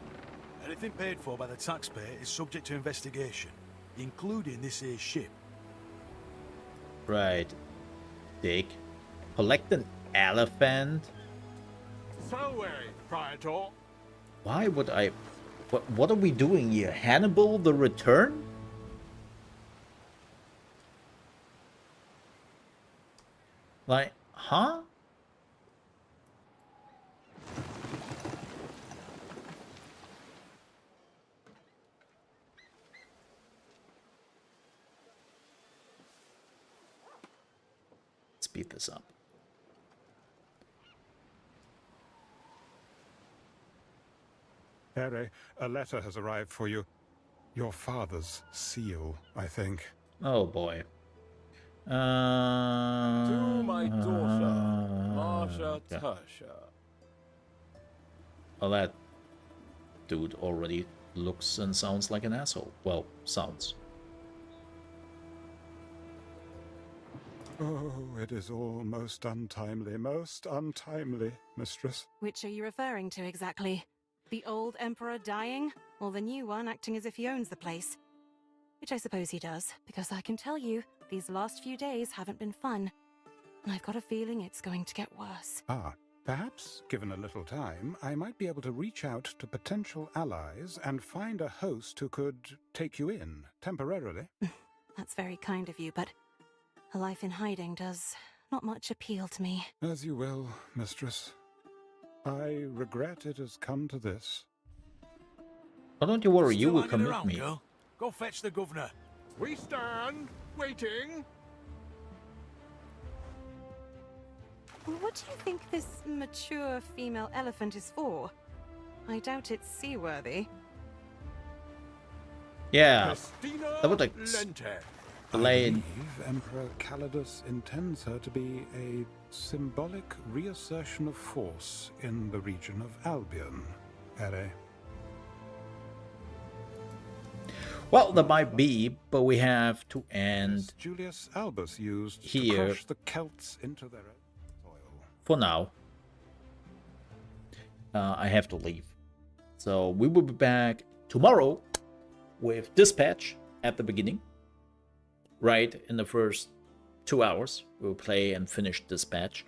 Anything paid for by the taxpayer is subject to investigation, including this here ship. Right. Dick. Collect an elephant? So, Praetor. Why would I... What are we doing here? Hannibal the Return? Like, huh? Speed this up. Ere, a letter has arrived for you. Your father's seal, I think. Oh boy. To my daughter, Marsha okay. Tasha. Well, that dude already looks and sounds like an asshole. Well, sounds. Oh, it is all most untimely, mistress. Which are you referring to exactly? The old emperor dying, or the new one acting as if he owns the place? Which I suppose he does, because I can tell you, these last few days haven't been fun. And I've got a feeling it's going to get worse. Ah, perhaps, given a little time, I might be able to reach out to potential allies and find a host who could take you in, temporarily. That's very kind of you, but a life in hiding does not much appeal to me. As you will, mistress. I regret it has come to this. Oh, don't you worry, you Still will hanging come with around, me. girl? Go fetch the governor. We stand, waiting. What do you think this mature female elephant is for? I doubt it's seaworthy. Yeah, Christina that would like Lente. I delay. believe Emperor Calidus intends her to be a symbolic reassertion of force in the region of Albion, Ere. Well, that might be, but we have to end Julius Albus used here to crush the Celts into their own soil. for now. I have to leave. So we will be back tomorrow with Dispatch at the beginning. Right in the first 2 hours, we'll play and finish Dispatch.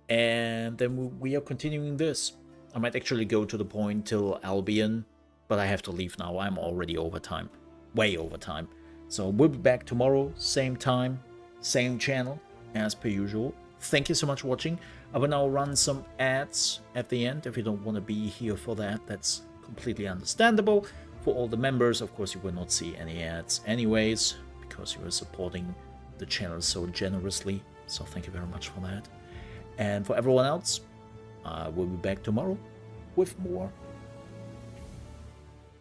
And then we are continuing this. I might actually go to the point till Albion, but I have to leave now. I'm already over time. Way over time. So we'll be back tomorrow, same time, same channel, as per usual. Thank you so much for watching. I will now run some ads at the end. If you don't want to be here for that, that's completely understandable. For all the members, of course, you will not see any ads anyways, because you are supporting the channel so generously. So thank you very much for that. And for everyone else, I will be back tomorrow with more.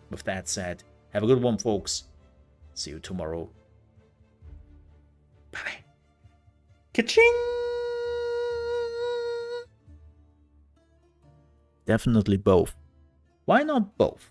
With that said, have a good one, folks. See you tomorrow. Bye. Ka-ching! Definitely both. Why not both?